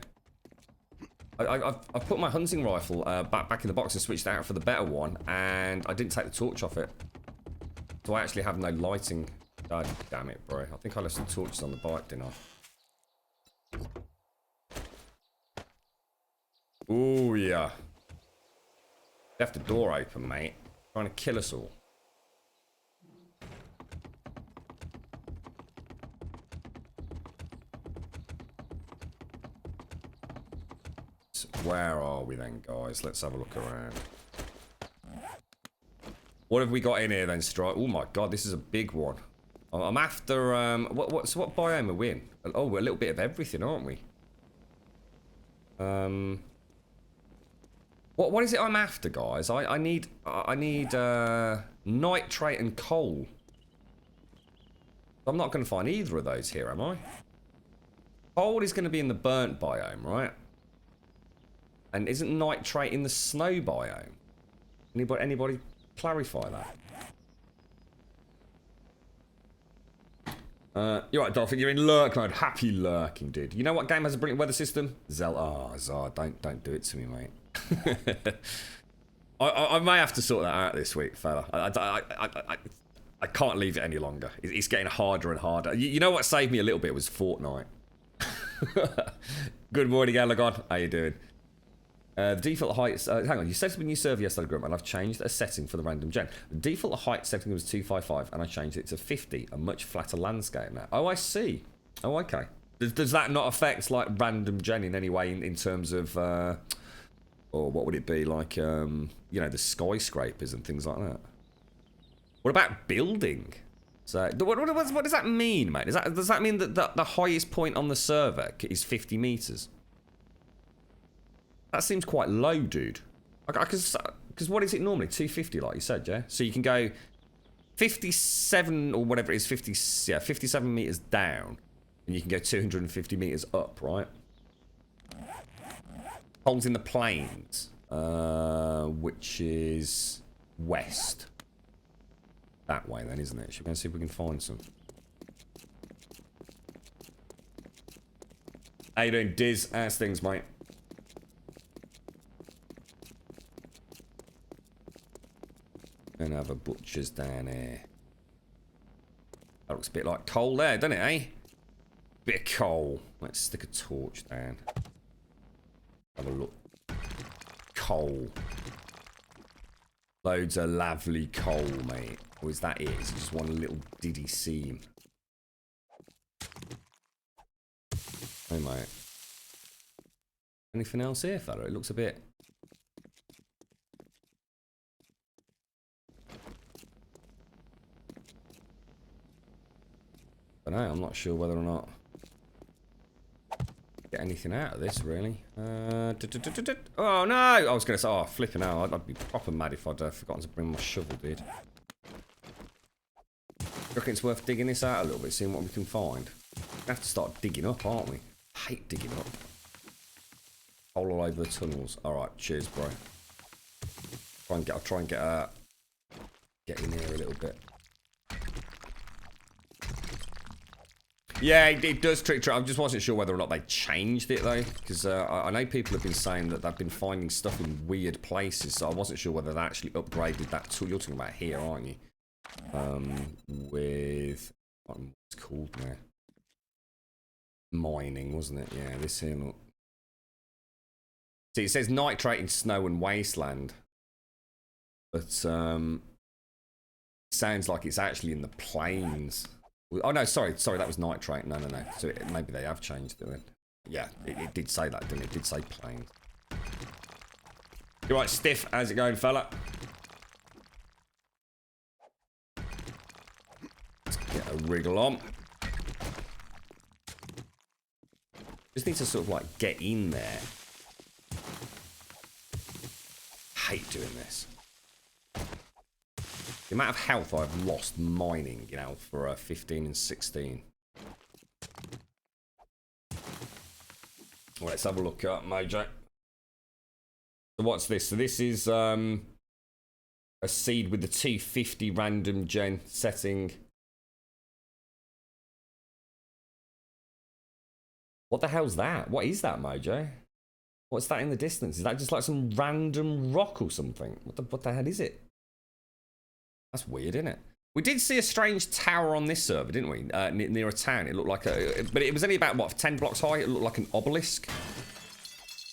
I've put my hunting rifle back in the box and switched it out for the better one, and I didn't take the torch off it. So I actually have no lighting. God damn it, bro. I think I left some torches on the bike, didn't I? Oh, yeah. Left the door open, mate. Trying to kill us all. Where are we then, guys? Let's have a look around. What have we got in here then, Strike? Oh my god, this is a big one. I'm after what biome are we in? Oh, we're a little bit of everything, aren't we? What is it I'm after, guys? I need nitrate and coal. I'm not going to find either of those here, am I? Coal is going to be in the burnt biome, right? And isn't nitrate in the snow biome? Anybody clarify that? You're right, Dolphin. You're in lurk mode. Happy lurking, dude. You know what game has a brilliant weather system? Zelda. Oh, Zar, don't do it to me, mate. I may have to sort that out this week, fella. I can't leave it any longer. It's getting harder and harder. You know what saved me a little bit was Fortnite. Good morning, Alagon. How you doing? The default height... hang on, you set up a new server yesterday, Grumbul, and I've changed a setting for the random gen. The default height setting was 255, and I changed it to 50, a much flatter landscape now. Oh, I see. Oh, okay. Does that not affect like random gen in any way in terms of, or what would it be like? You know, the skyscrapers and things like that. What about building? So what does that mean, mate? Does that mean that the highest point on the server is 50 meters? That seems quite low, dude. Because what is it normally? 250, like you said, yeah. So you can go 57 or whatever it is, 57 meters down. And you can go 250 meters up, right? Holes in the plains, which is west. That way then, isn't it? Should we go and see if we can find some? How you doing, Diz? How's things, mate? Gonna have a butcher's down here. That looks a bit like coal there, doesn't it, eh? Bit of coal. Let's stick a torch down. Have a look. Coal. Loads of lovely coal, mate. Or is that it? Is it just one little diddy seam? Hey, mate. Anything else here, fella? It looks a bit... I don't know, I'm not sure whether or not... get anything out of this, really. Oh, no! I was going to say, oh, flipping out. I'd be proper mad if I'd forgotten to bring my shovel, dude. I reckon it's worth digging this out a little bit, seeing what we can find. We have to start digging up, aren't we? I hate digging up. Hole all over the tunnels. Alright, cheers, bro. I'll try and get in here a little bit. Yeah, it does trick. I just wasn't sure whether or not they changed it though, because I know people have been saying that they've been finding stuff in weird places, so I wasn't sure whether they actually upgraded that tool. You're talking about here, aren't you? With what's it called now? Mining, wasn't it? Yeah, this here. Look. See, it says nitrate in snow and wasteland, but sounds like it's actually in the plains. Oh no, sorry, that was nitrate. No. So maybe they have changed it then. Yeah, it did say that, didn't it? It did say plains. You right, Stiff? How's it going, fella? Let's get a wriggle on. Just need to sort of like get in there. Hate doing this. The amount of health I've lost mining, you know, for 15 and 16. Well, let's have a look at Mojo. So what's this? So this is a seed with the 250 random gen setting. What the hell's that? What is that, Mojo? What's that in the distance? Is that just like some random rock or something? What the hell is it? That's weird, isn't it? We did see a strange tower on this server, didn't we? Near a town. It looked like a... But it was only about, what, 10 blocks high? It looked like an obelisk.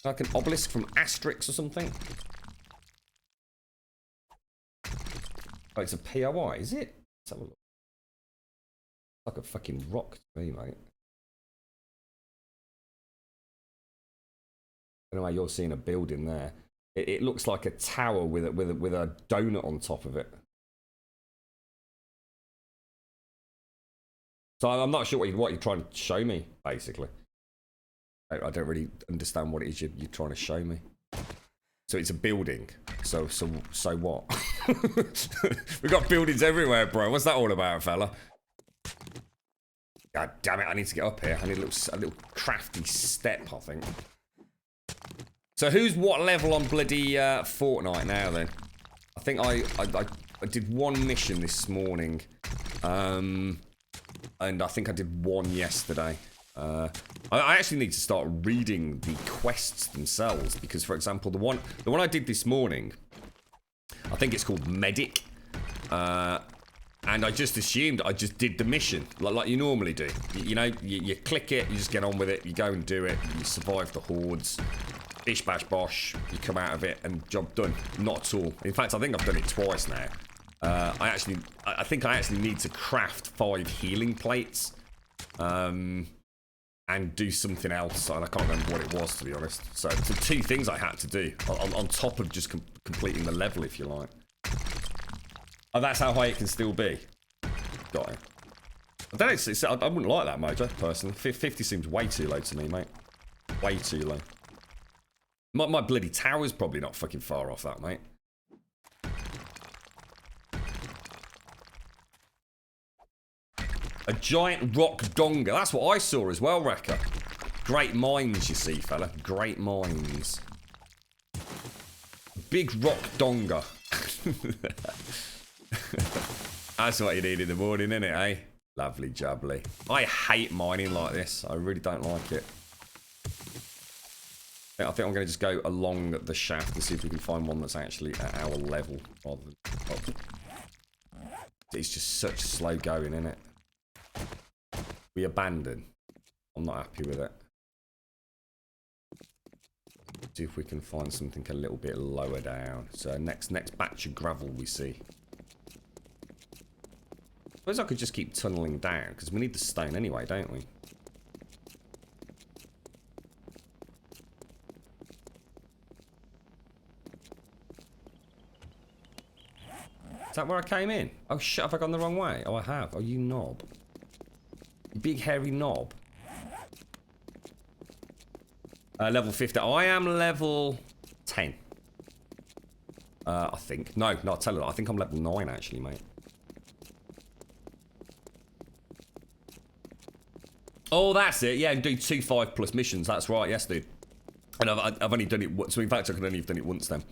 Like an obelisk from Asterix or something. Oh, it's a POI, is it? Let's have a look. Like a fucking rock to me, mate. I don't know how you're seeing a building there. It looks like a tower with a donut on top of it. So I'm not sure what you're trying to show me, basically. I don't really understand what it is you're trying to show me. So it's a building. So what? We've got buildings everywhere, bro. What's that all about, fella? God damn it! I need to get up here. I need a little crafty step, I think. So who's what level on bloody Fortnite now then? I think I did one mission this morning. And I think I did one yesterday. I actually need to start reading the quests themselves because, for example, the one I did this morning, I think it's called Medic, and I just assumed I just did the mission like you normally do. You know, you click it, you just get on with it, you go and do it, you survive the hordes, bish bash bosh, you come out of it, and job done. Not at all. In fact, I think I've done it twice now. I think I actually need to craft 5 healing plates. and do something else, and I can't remember what it was, to be honest. So, the 2 things I had to do, on top of just completing the level, if you like. Oh, that's how high it can still be. Got it. I don't know, I wouldn't like that, Mojo, personally. 50 seems way too low to me, mate. Way too low. My bloody tower's probably not fucking far off that, mate. A giant rock donga. That's what I saw as well, Wrecker. Great minds, you see, fella. Great minds. Big rock donga. That's what you need in the morning, innit, eh? Lovely jubbly. I hate mining like this. I really don't like it. I think I'm going to just go along the shaft and see if we can find one that's actually at our level rather than up. It's just such slow going, isn't it? We abandon. I'm not happy with it. See if we can find something a little bit lower down. So next batch of gravel we see. I suppose I could just keep tunneling down because we need the stone anyway, don't we? Is that where I came in? Oh shit, have I gone the wrong way? Oh, I have. Oh, you knob. You big hairy knob. Level 50. I am level 10. I think. No, I'll tell you that. I think I'm level 9 actually, mate. Oh, that's it. Yeah, and do 2 5+ missions. That's right. Yes, dude. And I've only done it once. So in fact, I could only have done it once then.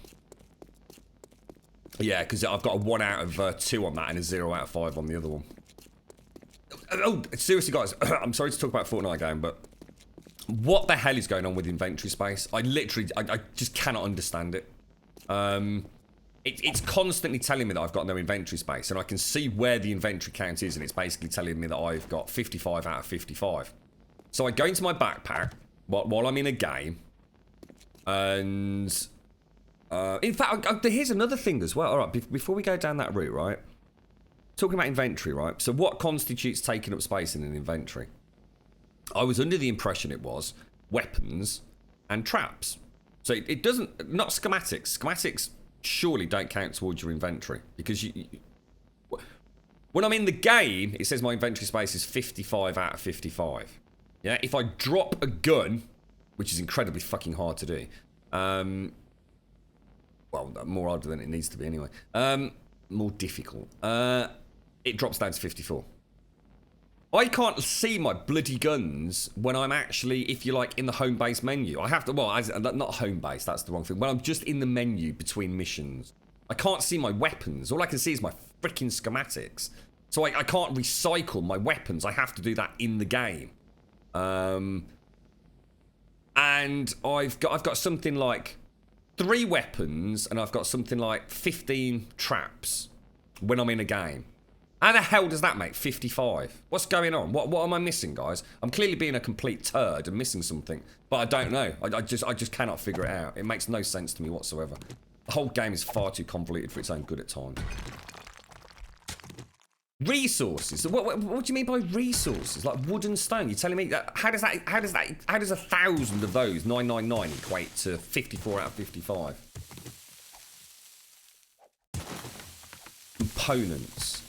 Yeah, because I've got a 1 out of 2 on that and a 0 out of 5 on the other one. Oh, seriously, guys. I'm sorry to talk about Fortnite again, but what the hell is going on with inventory space? I just cannot understand it. It's constantly telling me that I've got no inventory space, and I can see where the inventory count is, and it's basically telling me that I've got 55 out of 55. So I go into my backpack while I'm in a game, and in fact, here's another thing as well. All right, before we go down that route, right? Talking about inventory, right? So what constitutes taking up space in an inventory? I was under the impression it was weapons and traps. So it doesn't, not schematics. Schematics surely don't count towards your inventory because when I'm in the game, it says my inventory space is 55 out of 55. Yeah, if I drop a gun, which is incredibly fucking hard to do, well, more harder than it needs to be anyway, more difficult, it drops down to 54. I can't see my bloody guns when I'm actually, if you like, in the home base menu. I have to, well, not home base, that's the wrong thing. When I'm just in the menu between missions, I can't see my weapons. All I can see is my freaking schematics. So I can't recycle my weapons. I have to do that in the game. And I've got something like 3 weapons, and I've got something like 15 traps when I'm in a game. How the hell does that make 55? What's going on? What am I missing, guys? I'm clearly being a complete turd and missing something, but I don't know. I just cannot figure it out. It makes no sense to me whatsoever. The whole game is far too convoluted for its own good at times. Resources. What do you mean by resources? Like wood and stone? You're telling me that how does 1,000 of those 999 equate to 54 out of 55? Components.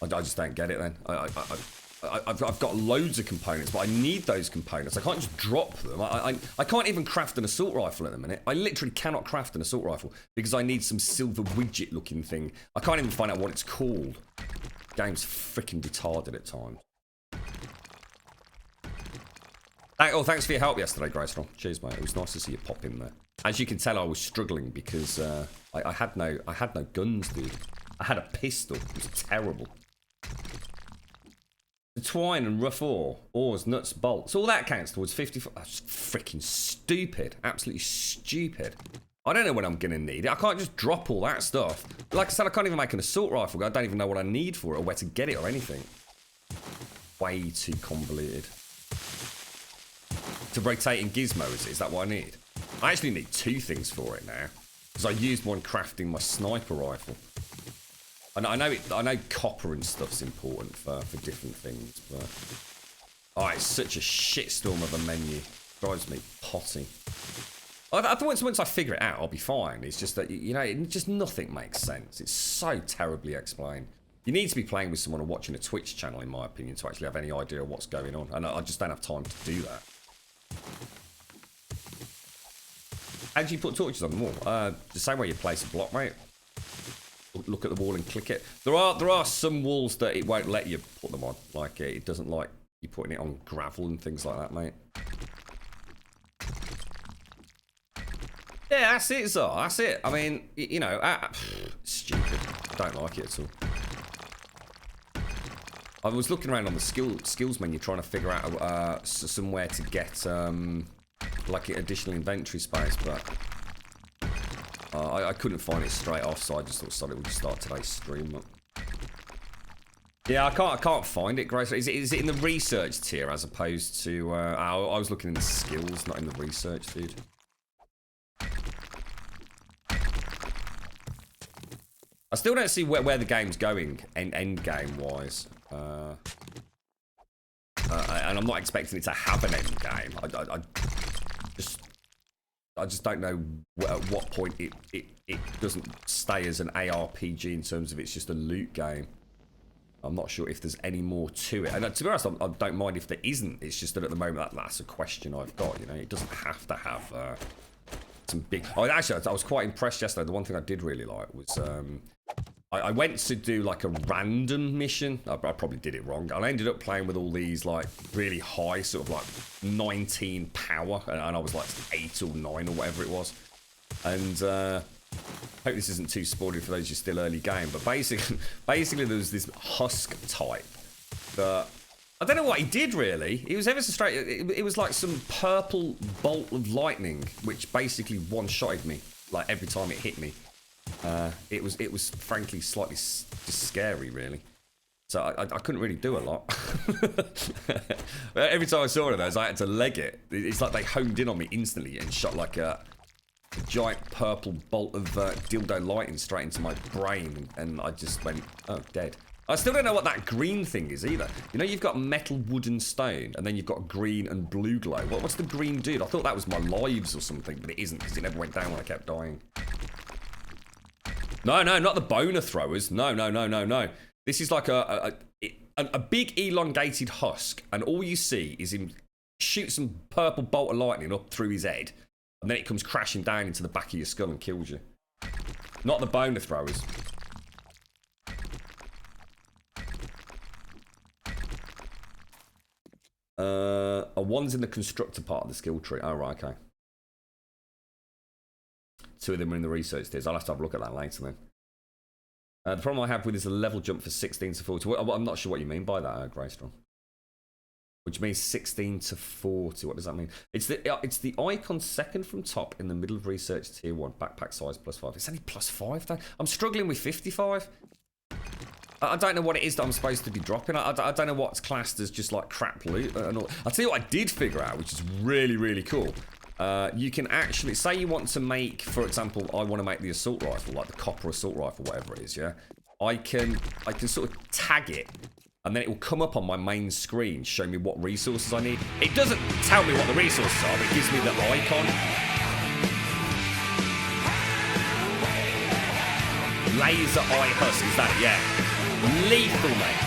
I just don't get it then. I've got loads of components, but I need those components. I can't just drop them. I can't even craft an assault rifle at the minute. I literally cannot craft an assault rifle because I need some silver widget looking thing. I can't even find out what it's called. Game's freaking retarded at times. Oh, thanks for your help yesterday, Grayson. Cheers, mate. It was nice to see you pop in there. As you can tell, I was struggling because I had no guns, dude. I had a pistol. It was terrible. The twine and rough ores, nuts, bolts, all that counts towards 54. That's freaking stupid. Absolutely stupid. I don't know what I'm going to need. I can't just drop all that stuff. Like I said, I can't even make an assault rifle. I don't even know what I need for it or where to get it or anything. Way too convoluted. To rotating gizmo, is that what I need? I actually need 2 things for it now. Because I used one crafting my sniper rifle. I know copper and stuff's important for different things, but Oh, it's such a shitstorm of a menu. Drives me potty. I thought once I figure it out, I'll be fine. It's just that, you know, just nothing makes sense. It's so terribly explained. You need to be playing with someone or watching a Twitch channel, in my opinion, to actually have any idea of what's going on. And I just don't have time to do that. How do you put torches on the wall? The same way you place a block, mate. Look at the wall and click it. There are some walls that it won't let you put them on. Like, it doesn't like you putting it on gravel and things like that, mate. Yeah, that's it, Zar. That's it. I mean, you know, stupid. I don't like it at all. I was looking around on the skills menu trying to figure out somewhere to get like additional inventory space, but I couldn't find it straight off, so I just thought, sorry, we'll just start today's stream. Yeah, I can't find it, Grace. Is it in the research tier as opposed to? I was looking in the skills, not in the research, dude. I still don't see where the game's going, end game wise. And I'm not expecting it to have an end game. I just don't know at what point it doesn't stay as an ARPG in terms of it's just a loot game. I'm not sure if there's any more to it. And to be honest, I don't mind if there isn't. It's just that at the moment that's a question I've got. You know, it doesn't have to have some big. Oh, actually, I was quite impressed yesterday. The one thing I did really like was I went to do like a random mission. I probably did it wrong. I ended up playing with all these like really high, sort of like 19 power, and I was like 8 or 9 or whatever it was. And hope this isn't too spoilery for those who are still early game, but basically there was this husk type that I don't know what he did really. It was ever so straight. It was like some purple bolt of lightning, which basically one-shotted me like every time it hit me. It was frankly slightly just scary, really. So I couldn't really do a lot. Every time I saw one of those, I had to leg it. It's like they honed in on me instantly and shot like a giant purple bolt of dildo lightning straight into my brain, and I just went, oh, dead. I still don't know what that green thing is either. You know, you've got metal, wood, and stone, and then you've got green and blue glow. What's the green dude? I thought that was my lives or something, but it isn't because it never went down when I kept dying. No, not the boner throwers. No. This is like a big elongated husk, and all you see is him shoot some purple bolt of lightning up through his head, and then it comes crashing down into the back of your skull and kills you. Not the boner throwers. One's in the constructor part of the skill tree. Oh, right, okay. 2 of them are in the research tiers. I'll have to have a look at that later then. The problem I have with is a level jump for 16 to 40. I'm not sure what you mean by that, Greystrom. What do you mean 16 to 40? What does that mean? It's the icon second from top in the middle of research tier 1. Backpack size +5. It's only +5 though. I'm struggling with 55. I don't know what it is that I'm supposed to be dropping. I don't know what's classed as just like crap loot and all. I'll tell you what I did figure out, which is really, really cool. You can actually, say you want to make, for example, I want to make the assault rifle, like the copper assault rifle, whatever it is, yeah? I can sort of tag it, and then it will come up on my main screen, show me what resources I need. It doesn't tell me what the resources are, but it gives me the icon. Laser eye husk, is that it? Yeah. Lethal, mate.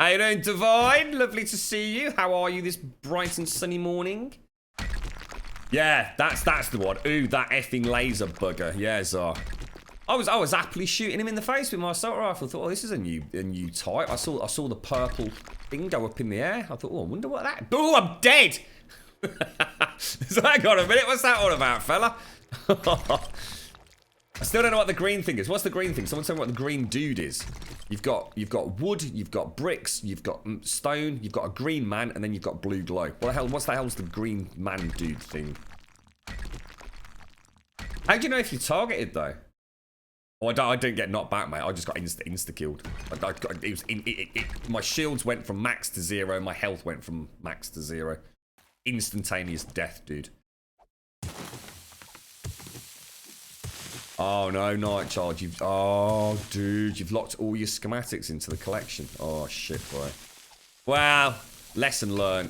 How you doing, Divine? Lovely to see you. How are you this bright and sunny morning? Yeah, that's the one. Ooh, that effing laser bugger. Yeah, Zar. I was happily shooting him in the face with my assault rifle. I thought, oh, this is a new type. I saw the purple thing go up in the air. I thought, oh, I wonder what that. Boom, I'm dead. So hang on a minute. What's that all about, fella? I still don't know what the green thing is. What's the green thing? Someone tell me what the green dude is. You've got wood, you've got bricks, you've got stone, you've got a green man, and then you've got blue glow. What's the hell's the green man dude thing? How do you know if you're targeted though? Oh, I didn't get knocked back, mate. I just got insta killed. My shields went from max to 0. My health went from max to 0. instantaneous death, dude. Oh no, Nightchild, oh dude, you've locked all your schematics into the collection. Oh shit, boy. Well, lesson learned.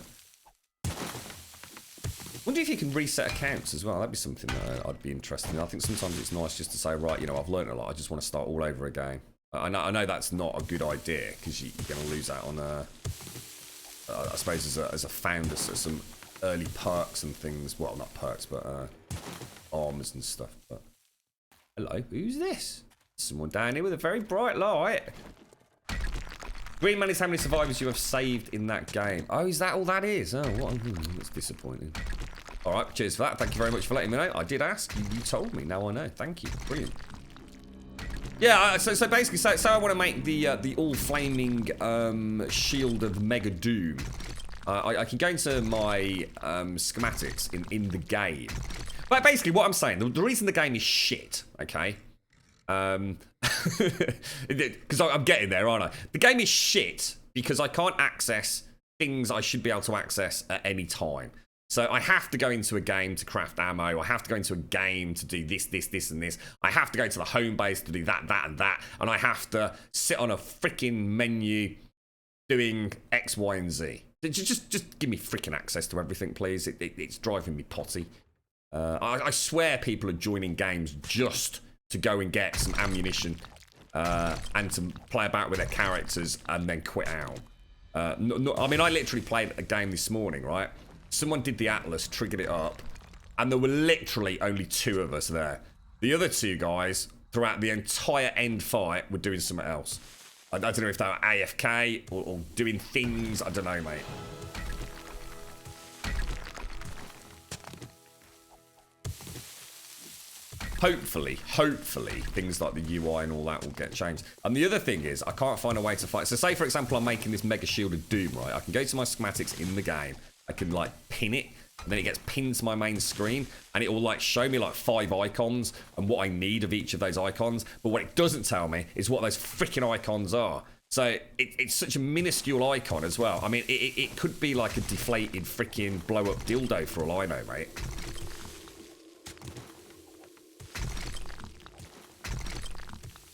Wonder if you can reset accounts as well. That'd be something that I'd be interested in. I think sometimes it's nice just to say, right, you know, I've learned a lot. I just want to start all over again. I know that's not a good idea because you're going to lose out on, I suppose, as a founder, so some early perks and things. Well, not perks, but armors and stuff. But hello, who's this? Someone down here with a very bright light. Green man is how many survivors you have saved in that game. Oh, is that all that is? Oh, what? That's disappointing. All right, cheers for that. Thank you very much for letting me know. I did ask. You told me. Now I know. Thank you. Brilliant. Yeah, so basically, so I want to make the all-flaming shield of Mega Doom. I can go into my schematics in the game. But basically, what I'm saying, the reason the game is shit, okay? Because I'm getting there, aren't I? The game is shit because I can't access things I should be able to access at any time. So I have to go into a game to craft ammo. I have to go into a game to do this, and this. I have to go to the home base to do that, and that. And I have to sit on a freaking menu doing X, Y, and Z. Just give me freaking access to everything, please. It's driving me potty. I swear people are joining games just to go and get some ammunition and to play about with their characters and then quit out. I mean, I literally played a game this morning, right? Someone did the Atlas, triggered it up, and there were literally only 2 of us there. The other 2 guys, throughout the entire end fight, were doing something else. I don't know if they were AFK or doing things. I don't know, mate. Hopefully, things like the UI and all that will get changed. And the other thing is, I can't find a way to fight. So say, for example, I'm making this Mega Shield of Doom, right? I can go to my schematics in the game. I can, like, pin it. And then it gets pinned to my main screen. And it will, like, show me, like, 5 icons and what I need of each of those icons. But what it doesn't tell me is what those freaking icons are. So it's such a minuscule icon as well. I mean, it could be, like, a deflated freaking blow-up dildo for all I know, mate.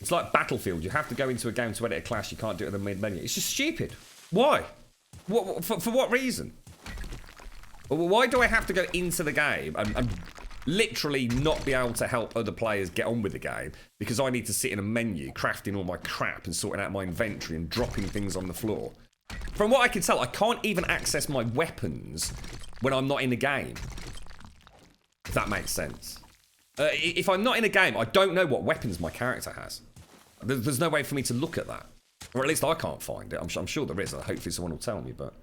It's like Battlefield. You have to go into a game to edit a clash. You can't do it in the mid-menu. It's just stupid. Why? For what reason? Why do I have to go into the game and literally not be able to help other players get on with the game because I need to sit in a menu crafting all my crap and sorting out my inventory and dropping things on the floor? From what I can tell, I can't even access my weapons when I'm not in the game. If that makes sense. If I'm not in a game, I don't know what weapons my character has. There's no way for me to look at that. Or at least I can't find it. I'm sure there is. Hopefully someone will tell me, but...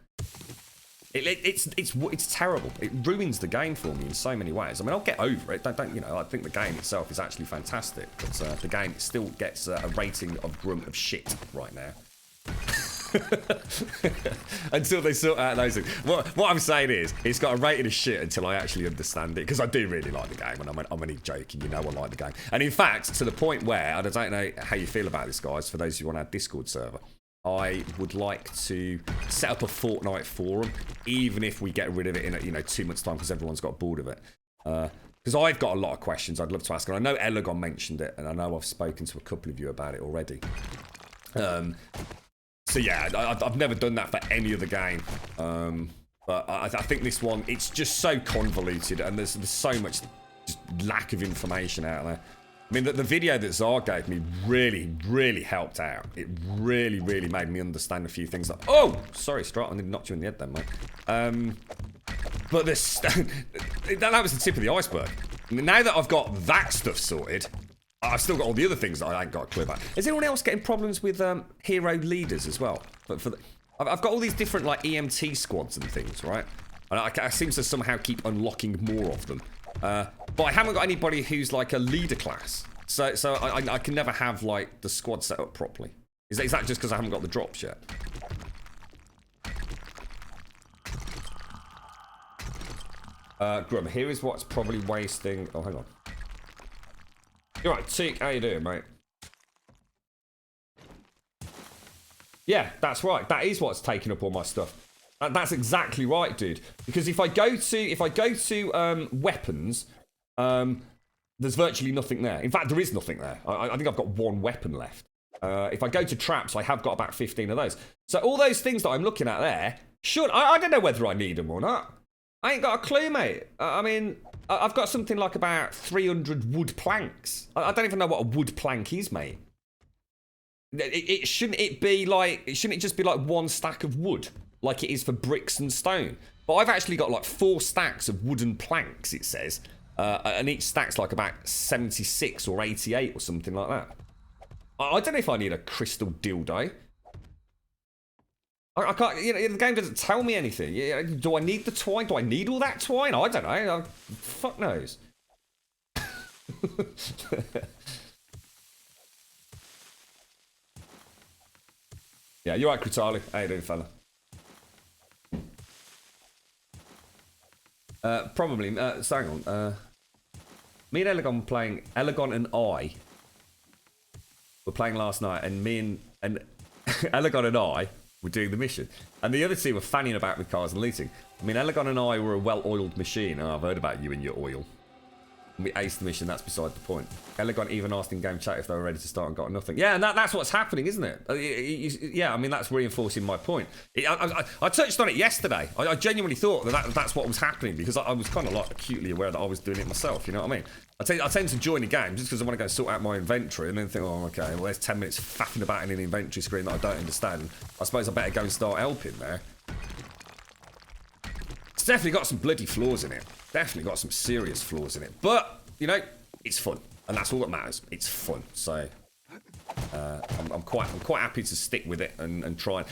It's terrible. It ruins the game for me in so many ways. I mean, I'll get over it. Don't you know? I think the game itself is actually fantastic, but the game still gets a rating of grunt of shit right now. Until they sort out those things. What I'm saying is, it's got a rating of shit until I actually understand it, because I do really like the game, and I'm only joking. You know, I like the game, and in fact, to the point where I don't know how you feel about this, guys. For those of you on our Discord server, I would like to set up a Fortnite forum, even if we get rid of it in 2 months' time, because everyone's got bored of it. Because I've got a lot of questions I'd love to ask, and I know Elagon mentioned it, and I know I've spoken to a couple of you about it already. So yeah, I've never done that for any other game, but I think this one, it's just so convoluted, and there's so much just lack of information out there. I mean, the video that Zar gave me really helped out. It really made me understand a few things. Like, oh, sorry, Strat, I nearly knocked you in the head then, mate. But this, that was the tip of the iceberg. Now that I've got that stuff sorted, I've still got all the other things that I ain't got a clue about. Is anyone else getting problems with hero leaders as well? But I've got all these different like EMT squads and things, right? And I seem to somehow keep unlocking more of them. But I haven't got anybody who's like a leader class. So I can never have like the squad set up properly. Is that just because I haven't got the drops yet? Grum, here is what's probably wasting... Oh, hang on. You're right, Teak, how you doing, mate? Yeah, that's right. That is what's taking up all my stuff. That's exactly right, dude. Because if I go to weapons, there's virtually nothing there. In fact, there is nothing there. I think I've got one weapon left. If I go to traps, I have got about 15 of those. So all those things that I'm looking at there, I don't know whether I need them or not. I ain't got a clue, mate. I mean, I've got something like about 300 wood planks. I don't even know what a wood plank is, mate. Shouldn't it just be like one stack of wood, like it is for bricks and stone? But I've actually got like 4 stacks of wooden planks, it says. And each stack's like about 76 or 88 or something like that. I don't know if I need a crystal dildo. I can't, the game doesn't tell me anything. Do I need the twine? Do I need all that twine? I don't know. Fuck knows. Yeah, you're right, Kritali. How you doing, fella? Probably. So hang on. Me and Elegon and I were playing last night, and me and Elegon and I were doing the mission. And the other two were fanning about with cars and looting. I mean, Elegon and I were a well-oiled machine. Oh, I've heard about you and your oil. And we aced the mission, that's beside the point. Elegon even asked in game chat if they were ready to start and got nothing. Yeah, and that's what's happening, isn't it? Yeah, I mean, that's reinforcing my point. I touched on it yesterday. I genuinely thought that's what was happening, because I was kind of like acutely aware that I was doing it myself, you know what I mean? I tend to join a game just because I want to go sort out my inventory and then think, oh, okay, well, there's 10 minutes faffing about in an inventory screen that I don't understand. I suppose I better go and start helping there. It's definitely got some bloody flaws in it. Definitely got some serious flaws in it. But, it's fun. And that's all that matters. It's fun. So, I'm quite happy to stick with it and try.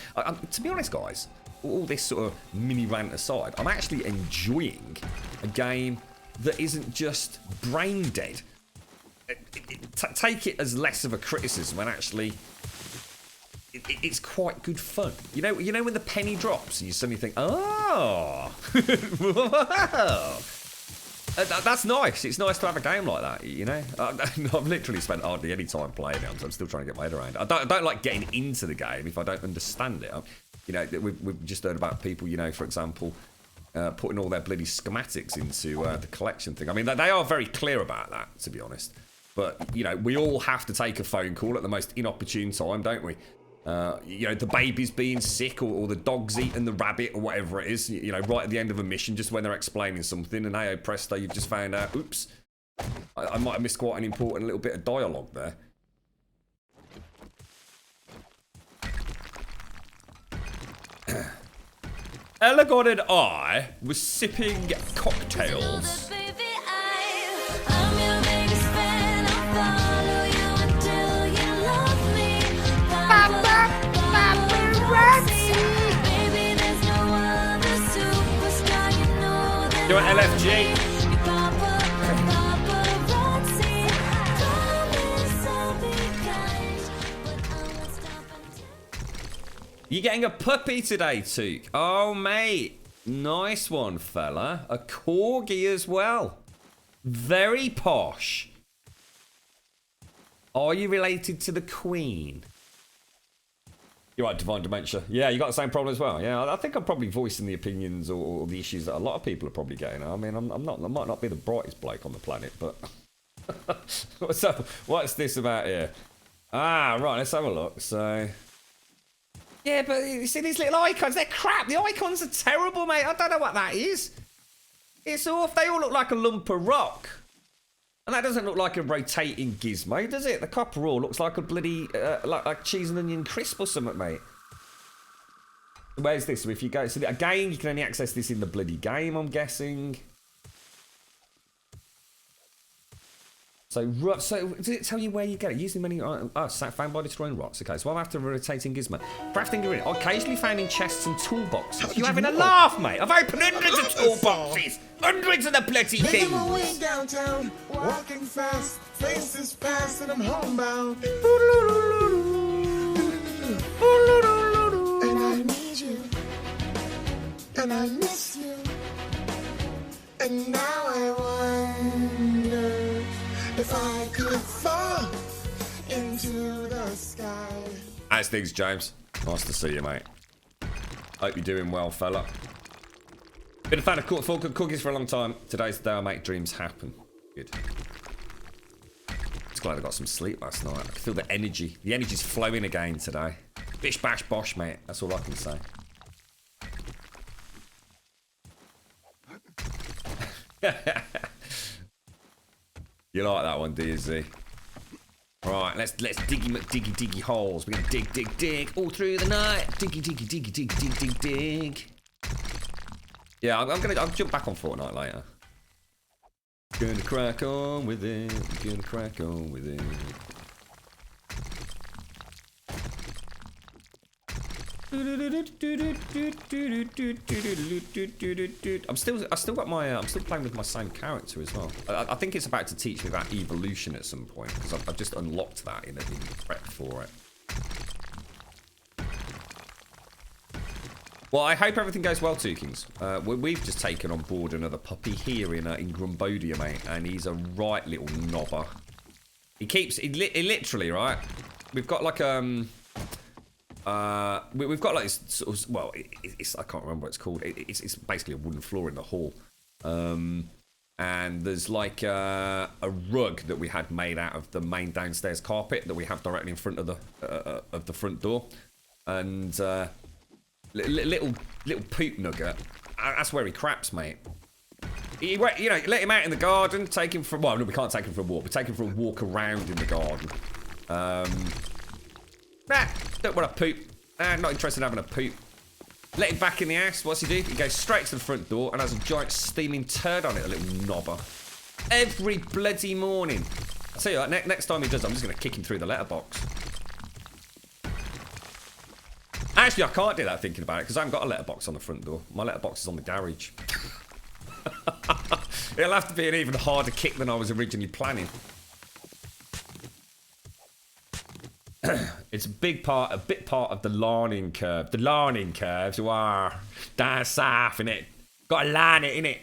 To be honest, guys, all this sort of mini rant aside, I'm actually enjoying a game that isn't just brain dead. Take it as less of a criticism, and actually, it's quite good fun. You know when the penny drops and you suddenly think, oh, wow. That's nice. It's nice to have a game like that, I've literally spent hardly any time playing it. I'm still trying to get my head around it. I don't like getting into the game if I don't understand it. We've just heard about people, for example, putting all their bloody schematics into the collection thing. I mean, they are very clear about that, to be honest. But, we all have to take a phone call at the most inopportune time, don't we? The baby's being sick, or the dog's eating the rabbit, or whatever it is, right at the end of a mission, just when they're explaining something, and hey, presto, you've just found out, oops, I might have missed quite an important little bit of dialogue there. Elegon and I were sipping cocktails. You want LFG? You getting a puppy today, Took? Oh, mate. Nice one, fella. A corgi as well. Very posh. Are you related to the Queen? You're right, Divine Dementia. Yeah, you got the same problem as well. Yeah, I think I'm probably voicing the opinions or the issues that a lot of people are probably getting. I mean, I might not be the brightest bloke on the planet, but... So, what's this about here? Ah, right, let's have a look. So... Yeah, but you see these little icons? They're crap. The icons are terrible, mate. I don't know what that is. It's off. They all look like a lump of rock. And that doesn't look like a rotating gizmo, does it? The copper ore looks like a bloody, like cheese and onion crisp or something, mate. Where's this? So if you go, so again, you can only access this in the bloody game, I'm guessing. So does it tell you where you get it? Using many, found by destroying rocks. Okay, so I'm after a rotating gizmo. Crafting gear, occasionally found in chests and toolboxes. You having a laugh, mate? I've opened hundreds of toolboxes. Hundreds of the bloody things. Making my way downtown, walking fast, faces fast, and I'm homebound. And I need you, and I miss you, and now I wonder if I could fall into the sky. How's things, James? Nice to see you, mate. Hope you're doing well, fella. Been a fan of cookies for a long time. Today's the day I make dreams happen. Good. Just glad I got some sleep last night. I can feel the energy. The energy's flowing again today. Bish bash bosh, mate. That's all I can say. You like that one, do you, Z? Right, let's diggy holes. We're gonna dig all through the night. Dig. Yeah, I'll jump back on Fortnite later. Gonna crack on with it. I still got my I'm still playing with my same character as well. I think it's about to teach me about evolution at some point because I've just unlocked that in prep for it. Well, I hope everything goes well, Tukings. We've just taken on board another puppy here in Grumbodia, mate, and he's a right little knobber. He literally, right? We've got like we've got like this sort of, well, it's I can't remember what it's called. It's basically a wooden floor in the hall, and there's like a rug that we had made out of the main downstairs carpet that we have directly in front of the front door, and little poop nugget. That's where he craps, mate. You know, let him out in the garden, take him for, well, no, we can't take him for a walk, but take him for a walk around in the garden. Nah, don't want to poop. Not interested in having a poop. Let him back in the house. What's he do? He goes straight to the front door and has a giant steaming turd on it, a little knobber. Every bloody morning. I'll tell you what, next time he does, I'm just going to kick him through the letterbox. Actually, I can't do that thinking about it because I haven't got a letterbox on the front door. My letterbox is on the garage. It'll have to be an even harder kick than I was originally planning. It's a bit part of the learning curve. The learning curve, you are down south, innit? Gotta learn it, innit?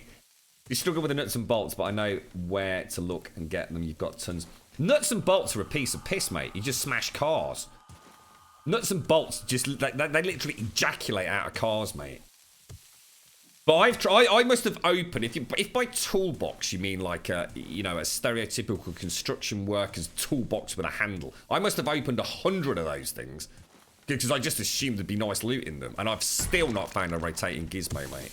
You struggle with the nuts and bolts, but I know where to look and get them. You've got tons. Nuts and bolts are a piece of piss, mate. You just smash cars. Nuts and bolts just, like, they literally ejaculate out of cars, mate. But I must have opened, if by toolbox you mean like a, you know, a stereotypical construction worker's toolbox with a handle, I must have opened 100 of those things because I just assumed there'd be nice loot in them, and I've still not found a rotating gizmo, mate.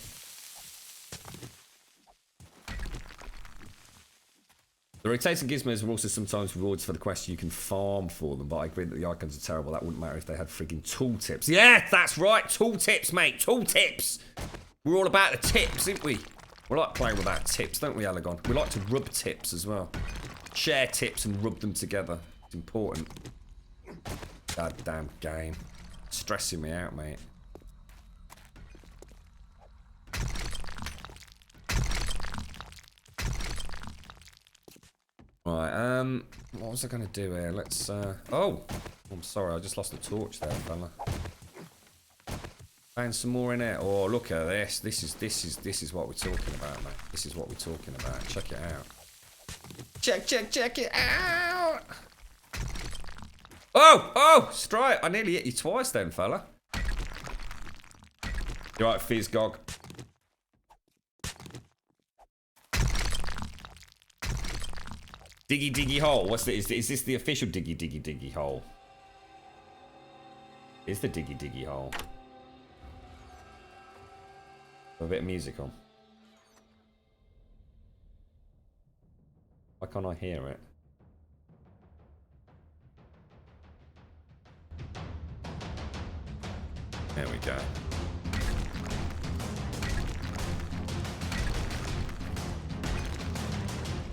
The rotating gizmos are also sometimes rewards for the quest you can farm for them, but I agree that the icons are terrible. That wouldn't matter if they had frigging tool tips. Yeah, that's right, tool tips, mate, tool tips. We're all about the tips, ain't we? We like playing with our tips, don't we, Alagon? We like to rub tips as well. Share tips and rub them together. It's important. Goddamn game. Stressing me out, mate. Right, what was I going to do here? Let's, oh! I'm sorry, I just lost the torch there, fella. Found some more in there. Oh, look at this. This is what we're talking about, mate. This is what we're talking about. Check it out. Check it out. Oh, strike. I nearly hit you twice then, fella. You right, Fizzgog? Diggy hole. What's the, is this the official diggy hole? Is the diggy hole? A bit of music on. Why can't I hear it? There we go.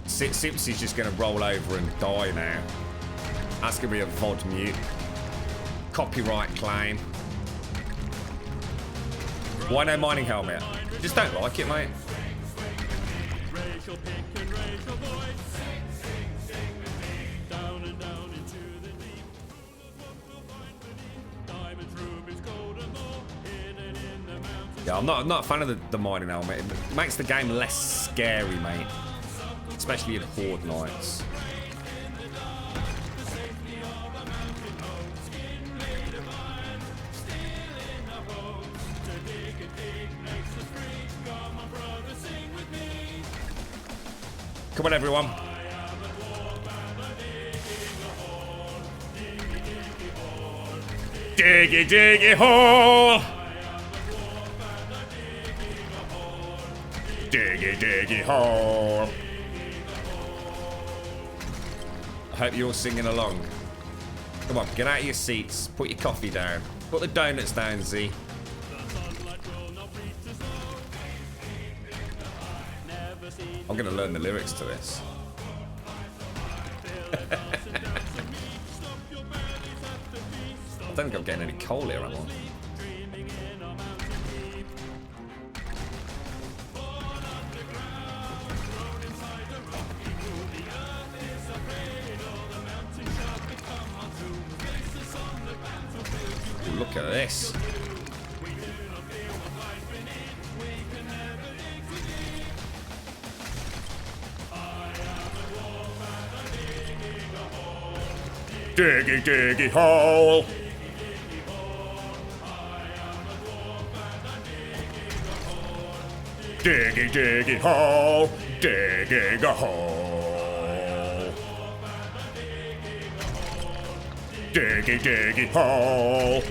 Simpsy's just gonna roll over and die now. That's gonna be a VOD mute. Copyright claim. Why no mining helmet? Just don't like it, mate. Yeah, I'm not a fan of the mining helmet. It makes the game less scary, mate. Especially in horde nights. Come on, everyone. Diggy, diggy hole. Diggy, diggy hole. I hope you're all singing along. Come on, get out of your seats. Put your coffee down. Put the donuts down, Z. I'm going to learn the lyrics to this. I don't think I'm getting any coal here, am I? Ooh, look at this. Diggy, diggy hole. Diggy, diggy hole. Digging a hole. Diggy, diggy hole.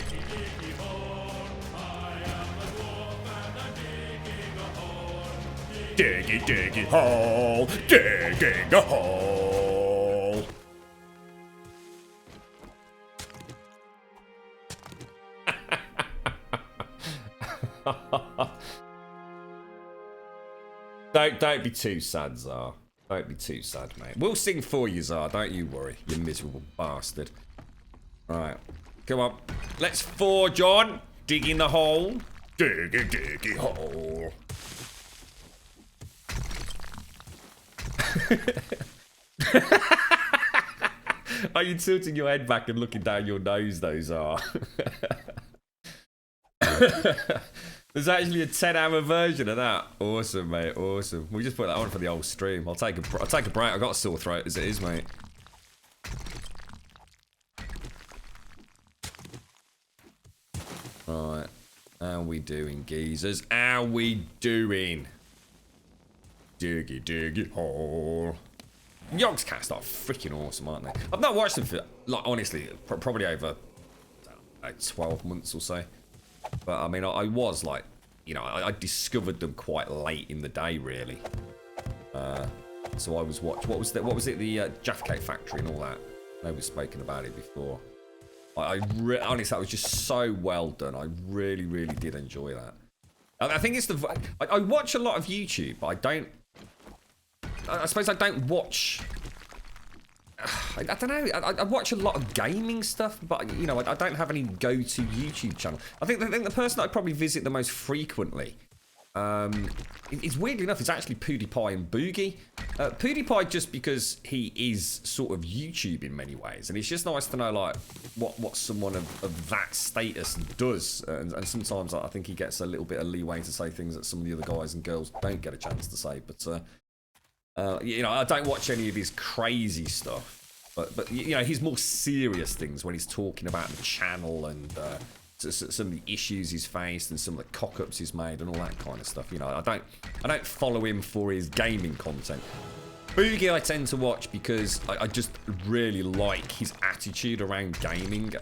Diggy, diggy hole. Digging a hole. Don't be too sad, Zar. Don't be too sad, mate. We'll sing for you, Zar. Don't you worry, you miserable bastard. Right, come on. Let's forge on. Dig in the hole. Diggy, diggy hole. Are you tilting your head back and looking down your nose, though, Zar? There's actually a 10-hour version of that. Awesome, mate. Awesome. We just put that on for the old stream. I'll take a break. I've got a sore throat as it is, mate. Right. How we doing, geezers? How we doing? Diggy, diggy hole. Yogscast are freaking awesome, aren't they? I've not watched them for, like, honestly, probably over like 12 months or so. But I mean, I was like, you know, I discovered them quite late in the day, really. So I was watching. What was it? The Jaffa Cake Factory and all that. Nobody's spoken about it before. Honestly, that was just so well done. I really, really did enjoy that. I think it's the. I watch a lot of YouTube, but I don't. I suppose I don't watch. I don't know. I watch a lot of gaming stuff, but you know, I don't have any go-to YouTube channel. I think the person that I probably visit the most frequently, it's weirdly enough, it's actually PewDiePie and Boogie. PewDiePie just because he is sort of YouTube in many ways, and it's just nice to know like what someone of that status does. And sometimes I think he gets a little bit of leeway to say things that some of the other guys and girls don't get a chance to say, but. You know, I don't watch any of his crazy stuff, but you know, his more serious things when he's talking about the channel and some of the issues he's faced and some of the cock-ups he's made and all that kind of stuff. You know, I don't follow him for his gaming content. Boogie I tend to watch because I just really like his attitude around gaming.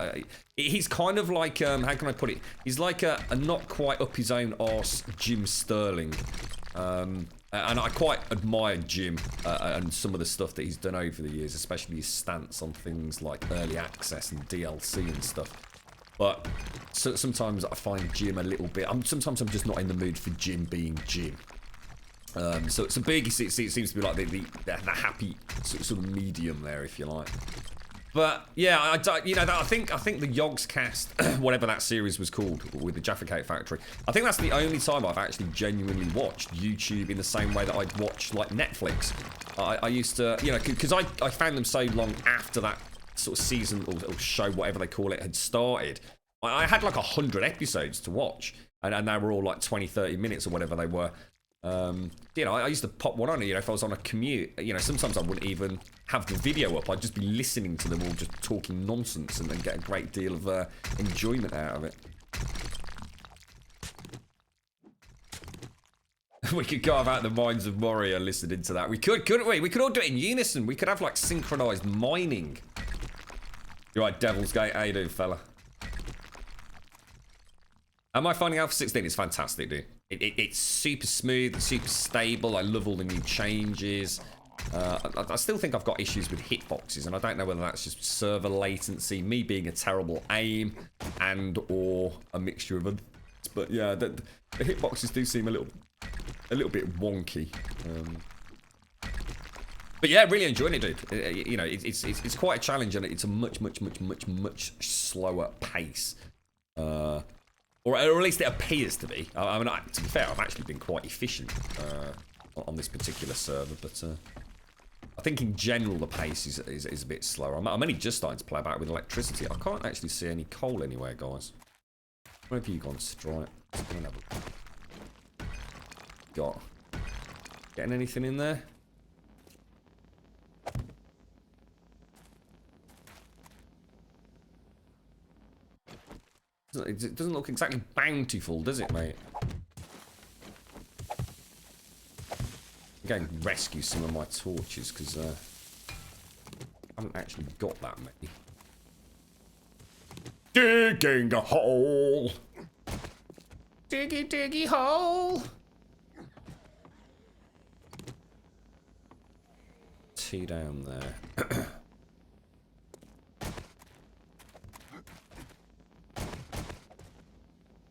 He's kind of like, how can I put it? He's like a not quite up his own arse Jim Sterling. And I quite admire Jim and some of the stuff that he's done over the years, especially his stance on things like early access and DLC and stuff. But sometimes I find Jim a little bit. Sometimes I'm just not in the mood for Jim being Jim. So Biggie seems to be like the happy sort of medium there, if you like. But yeah, I think the Yogscast, whatever that series was called, with the Jaffa Cake Factory, I think that's the only time I've actually genuinely watched YouTube in the same way that I'd watch like Netflix. I used to, you know, because I found them so long after that sort of season or show, whatever they call it, had started. I had like 100 episodes to watch, and they were all like 20-30 minutes or whatever they were. You know, I used to pop one on, you know, if I was on a commute. You know, sometimes I wouldn't even have the video up. I'd just be listening to them all just talking nonsense and get a great deal of enjoyment out of it. We could go about the mines of Moria listening to that. We could, couldn't we? We could all do it in unison. We could have like synchronized mining. You're right, Devil's Gate. How you doing, fella? Am I finding Alpha 16? It's fantastic, dude. It's super smooth, it's super stable. I love all the new changes. I still think I've got issues with hitboxes, and I don't know whether that's just server latency, me being a terrible aim, and or a mixture of others. But yeah, the hitboxes do seem a little bit wonky. But yeah, really enjoying it, dude. You know, it's quite a challenge, and it's a much slower pace. Or at least it appears to be. I mean, to be fair, I've actually been quite efficient on this particular server, but I think in general the pace is a bit slower. I'm only just starting to play about with electricity. I can't actually see any coal anywhere, guys. Where have you gone, Stripe? Got getting anything in there? It doesn't look exactly bountiful, does it, mate? I'm going to rescue some of my torches, because I haven't actually got that many. Digging a hole! Diggy, diggy hole! Two down there.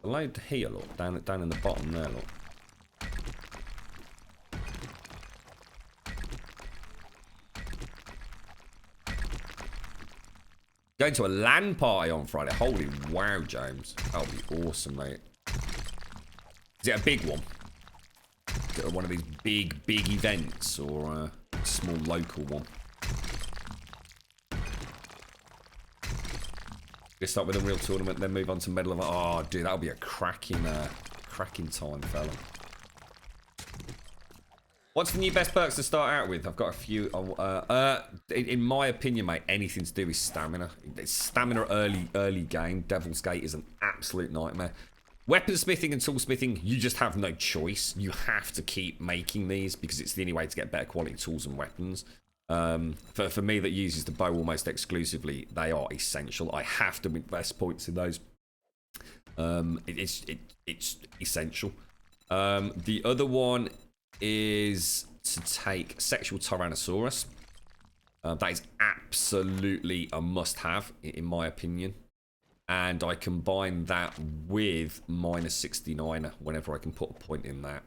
A load here, look, down in the bottom there, look. Going to a LAN party on Friday. Holy wow, James. That'll be awesome, mate. Is it a big one? Is it one of these big events, or a small local one? We start with a real tournament, then move on to Medal of... Oh, dude, that'll be a cracking time, fella. What's the new best perks to start out with? I've got a few. In my opinion, mate, anything to do with stamina. It's stamina early game. Devil's Gate is an absolute nightmare. Weaponsmithing and toolsmithing, you just have no choice. You have to keep making these because it's the only way to get better quality tools and weapons. For me that uses the bow almost exclusively, they are essential. I have to invest points in those. It's essential. The other one is to take Sexual Tyrannosaurus. That is absolutely a must-have, in my opinion. And I combine that with -69 whenever I can put a point in that.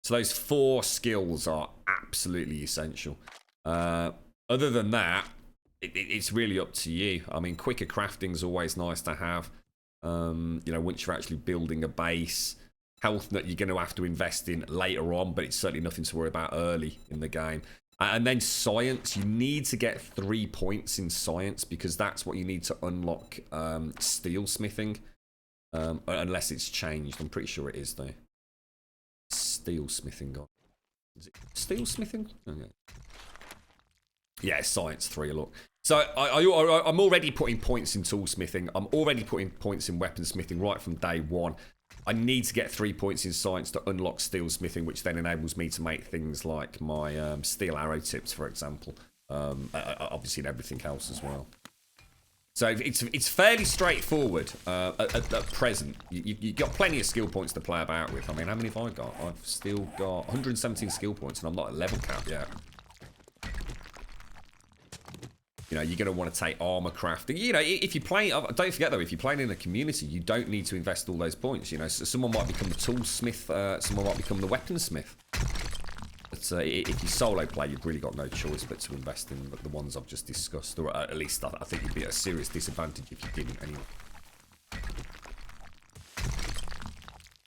So those 4 skills are absolutely essential. Other than that, it's really up to you. I mean, quicker crafting is always nice to have. You know, once you're actually building a base, health that you're going to have to invest in later on, but it's certainly nothing to worry about early in the game. And then science, you need to get 3 points in science because that's what you need to unlock steel smithing. Unless it's changed. I'm pretty sure it is, though. Steel smithing. Is it steel smithing? Okay. Yeah, science 3, look. So I'm already putting points in toolsmithing. I'm already putting points in weaponsmithing right from day one. I need to get 3 points in science to unlock steel smithing, which then enables me to make things like my steel arrow tips, for example. Obviously, and everything else as well. So it's fairly straightforward at present. You've got plenty of skill points to play about with. I mean, how many have I got? I've still got 117 skill points, and I'm not at level cap yet. You know, you're going to want to take armor crafting. You know, if you play, don't forget though, if you're playing in a community, you don't need to invest all those points. You know, so someone might become the toolsmith, someone might become the weaponsmith. But if you solo play, you've really got no choice but to invest in the ones I've just discussed. Or at least I think you'd be at a serious disadvantage if you didn't anyway.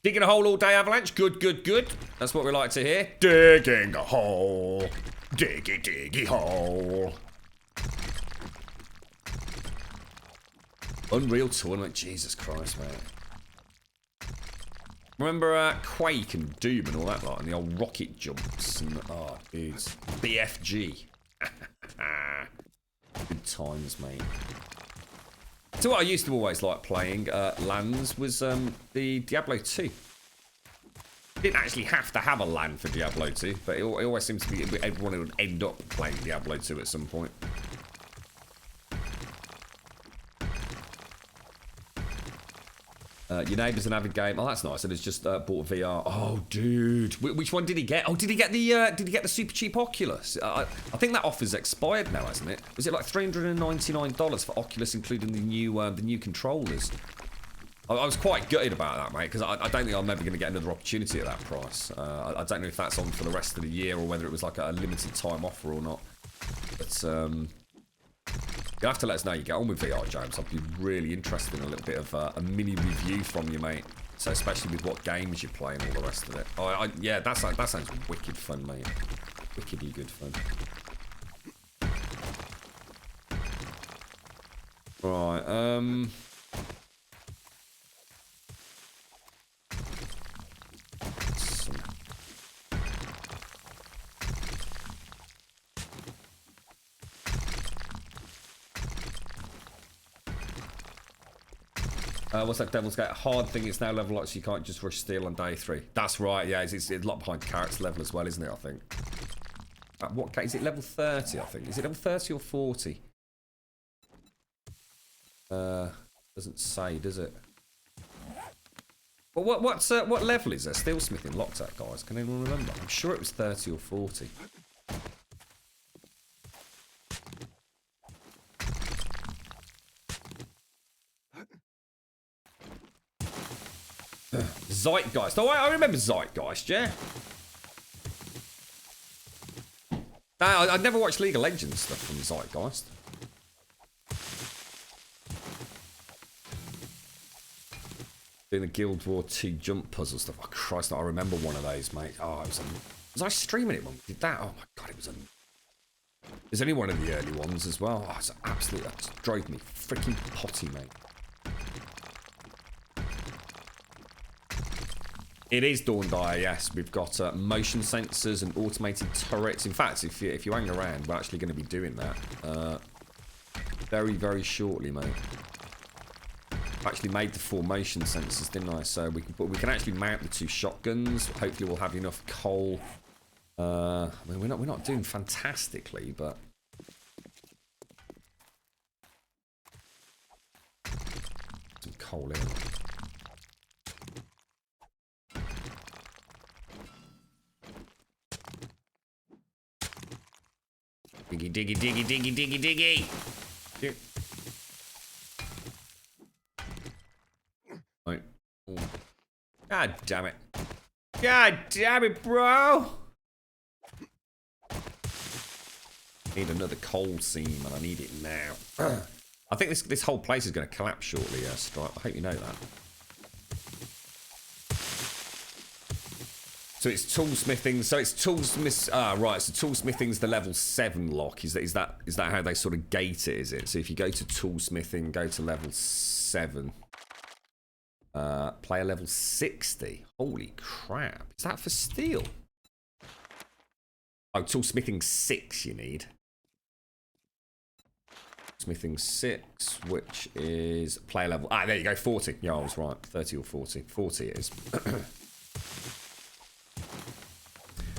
Digging a hole all day, Avalanche. Good, good, good. That's what we like to hear. Digging a hole. Diggy, diggy hole. Unreal Tournament, Jesus Christ, mate. Remember Quake and Doom and all that lot, and the old rocket jumps and oh, dudes, BFG. Good times, mate. So what I used to always like playing LANs was the Diablo 2. Didn't actually have to have a LAN for Diablo 2, but it always seems to be everyone who would end up playing Diablo 2 at some point. Your neighbour's an avid game. Oh, that's nice. And has just bought VR. Oh, dude, which one did he get? Oh, did he get the super cheap Oculus? I think that offer's expired now, hasn't it? Was it like $399 for Oculus, including the new controllers? I was quite gutted about that, mate, because I don't think I'm ever going to get another opportunity at that price. I don't know if that's on for the rest of the year or whether it was like a limited time offer or not. But you'll have to let us know how you get on with VR, James. I'd be really interested in a little bit of a mini review from you, mate. So especially with what games you play and all the rest of it. Yeah, that sounds wicked fun, mate. Wickedly good fun. Right, what's that Devil's Gate? Hard thing, it's now level up, so you can't just rush steel on day 3. That's right, yeah, it's a lot behind Carrot's level as well, isn't it, I think? What is it, level 30, I think? Is it level 30 or 40? Doesn't say, does it? Well, what level is there? Steelsmith in Locked guys? Can anyone remember? I'm sure it was 30 or 40. Zeitgeist. Oh, I remember Zeitgeist, yeah. I'd never watched League of Legends stuff from Zeitgeist. Doing the Guild War 2 jump puzzle stuff. Oh, Christ, I remember one of those, mate. Oh, it was I streaming it when we did that? Oh, my God, it was There's only one of the early ones as well. Oh, it's absolutely... That drove me freaking potty, mate. It is Dawn Dire, yes. We've got motion sensors and automated turrets. In fact, if you hang around, we're actually going to be doing that very, very shortly, mate. I actually made the 4 motion sensors, didn't I? So we can actually mount the 2 shotguns. Hopefully, we'll have enough coal. I mean, we're not doing fantastically, but some coal in. Diggy, diggy, diggy, diggy, diggy, diggy. Here. Right. Ooh. God damn it. God damn it, bro. Need another coal seam, and I need it now. I think this whole place is going to collapse shortly, Stripe. I hope you know that. So it's toolsmithing. So it's toolsmith. Right. So toolsmithing's the level 7 lock. Is that how they sort of gate it? Is it? So if you go to toolsmithing, go to level 7. Player level 60. Holy crap! Is that for steel? Oh, toolsmithing 6. You need. Smithing 6, which is player level. There you go. 40. Yeah, I was right. 30 or 40. 40 it is.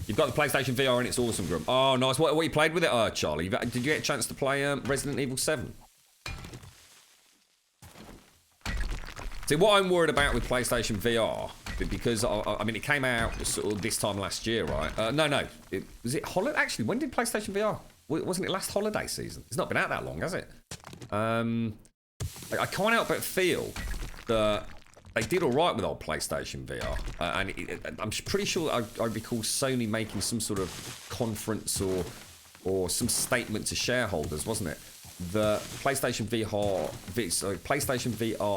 You've got the PlayStation VR and it's awesome, Grum. Oh, nice. What you played with it, Charlie? Did you get a chance to play Resident Evil 7? See, what I'm worried about with PlayStation VR, because, I mean, it came out sort of this time last year, right? No. Was it holiday? Actually, when did PlayStation VR? Wasn't it last holiday season? It's not been out that long, has it? I can't help but feel that they did all right with old PlayStation VR, and I'm pretty sure I recall Sony making some sort of conference or some statement to shareholders, wasn't it? The PlayStation VR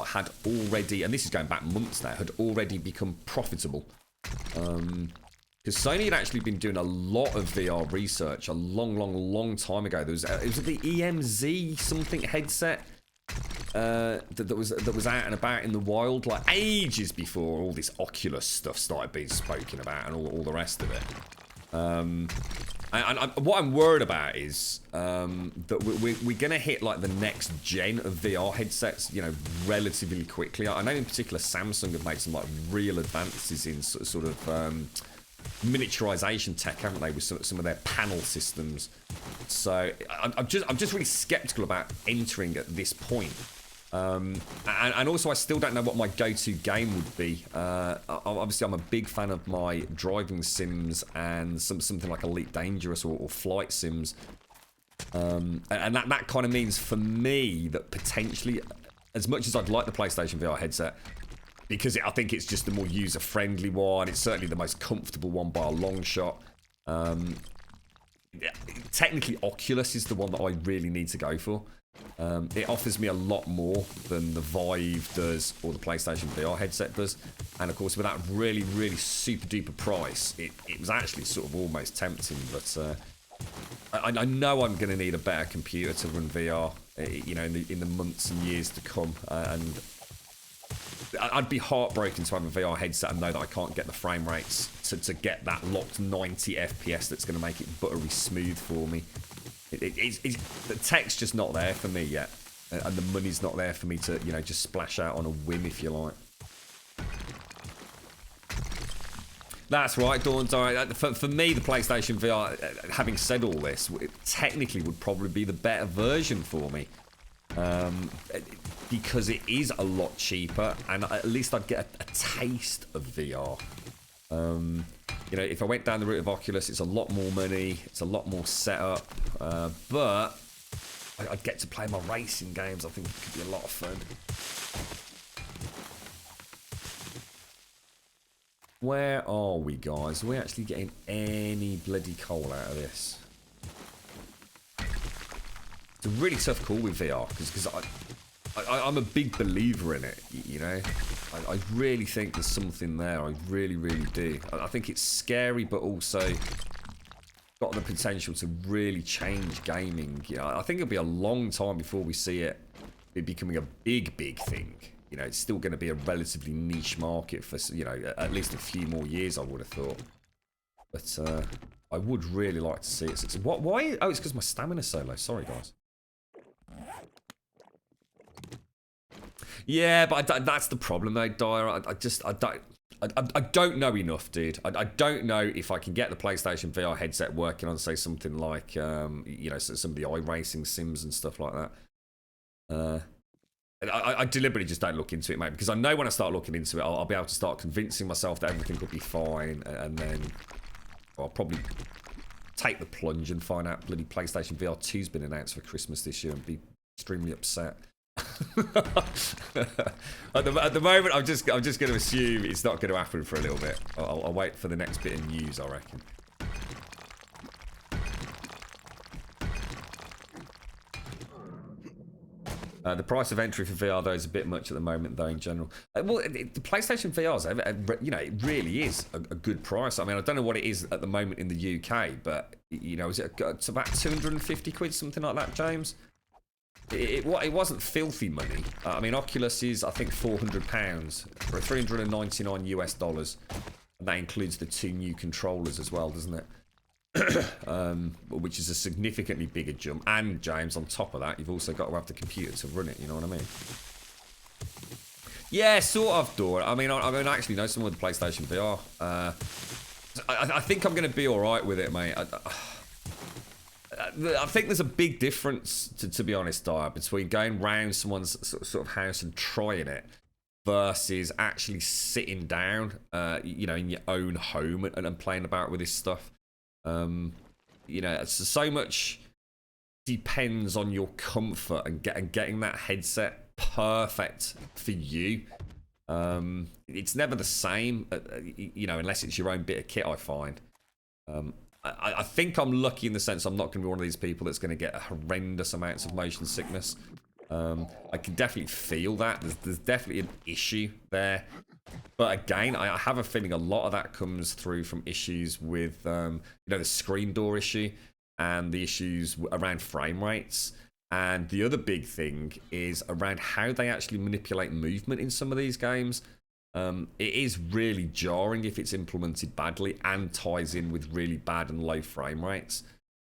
had already, and this is going back months now, had already become profitable. Because Sony had actually been doing a lot of VR research a long time ago. It was the EMZ something headset. That was out and about in the wild, like ages before all this Oculus stuff started being spoken about and all the rest of it. What I'm worried about is that we're going to hit like the next gen of VR headsets, you know, relatively quickly. I know in particular Samsung have made some like real advances in sort of miniaturization tech, haven't they, with some of their panel systems. So I'm just really skeptical about entering at this point. And also, I still don't know what my go-to game would be. Obviously, I'm a big fan of my driving sims and something like Elite Dangerous or flight sims. And that kind of means for me that potentially, as much as I'd like the PlayStation VR headset, because I think it's just the more user-friendly one, it's certainly the most comfortable one by a long shot. Technically, Oculus is the one that I really need to go for. It offers me a lot more than the Vive does or the PlayStation VR headset does, and of course with that really super duper price, it was actually sort of almost tempting. But I know I'm going to need a better computer to run VR, you know, in the months and years to come, and I'd be heartbroken to have a VR headset and know that I can't get the frame rates to get that locked 90 FPS that's going to make it buttery smooth for me. The tech's just not there for me yet, and the money's not there for me to, you know, just splash out on a whim, if you like. That's right, Dawn. For me, the PlayStation VR, having said all this, it technically would probably be the better version for me, because it is a lot cheaper, and at least I'd get a taste of VR. You know, if I went down the route of Oculus, it's a lot more money, it's a lot more setup, but I'd get to play my racing games. I think it could be a lot of fun. Where are we, guys? Are we actually getting any bloody coal out of this? It's a really tough call with VR, because I'm a big believer in it, you know. I really think there's something there. I really do. I think it's scary, but also got the potential to really change gaming. You know, I think it'll be a long time before we see it becoming a big thing. You know, it's still going to be a relatively niche market for, you know, at least a few more years, I would have thought. But I would really like to see it. Why? Oh, it's because my stamina's so low. Sorry, guys. Yeah, but that's the problem though, Dyer. I don't know enough, dude. I don't know if I can get the PlayStation VR headset working on, say, something like, you know, some of the iRacing sims and stuff like that. I deliberately just don't look into it, mate, because I know when I start looking into it, I'll be able to start convincing myself that everything will be fine, and then I'll probably take the plunge and find out bloody PlayStation VR 2's been announced for Christmas this year and be extremely upset. At the moment, I'm just going to assume it's not going to happen for a little bit. I'll wait for the next bit of news, I reckon. The price of entry for VR though is a bit much at the moment, though. In general, well, the PlayStation VR's, you know, it really is a good price. I mean, I don't know what it is at the moment in the UK, but you know, it's about 250 quid, something like that, James. It wasn't filthy money. I mean, Oculus is, I think, £400 for $399 US, and that includes the 2 new controllers as well, doesn't it? Which is a significantly bigger jump. And James, on top of that, you've also got to have the computer to run it. You know what I mean? Yeah, sort of, Dora. I mean, actually, know someone with the PlayStation VR. I think I'm going to be all right with it, mate. I think there's a big difference, to be honest, Dyer, between going round someone's sort of house and trying it versus actually sitting down, you know, in your own home and playing about with this stuff. You know, so much depends on your comfort and getting that headset perfect for you. It's never the same, you know, unless it's your own bit of kit, I find. I think I'm lucky in the sense I'm not going to be one of these people that's going to get horrendous amounts of motion sickness. I can definitely feel that. There's definitely an issue there. But again, I have a feeling a lot of that comes through from issues with, you know, the screen door issue and the issues around frame rates. And the other big thing is around how they actually manipulate movement in some of these games. It is really jarring if it's implemented badly and ties in with really bad and low frame rates.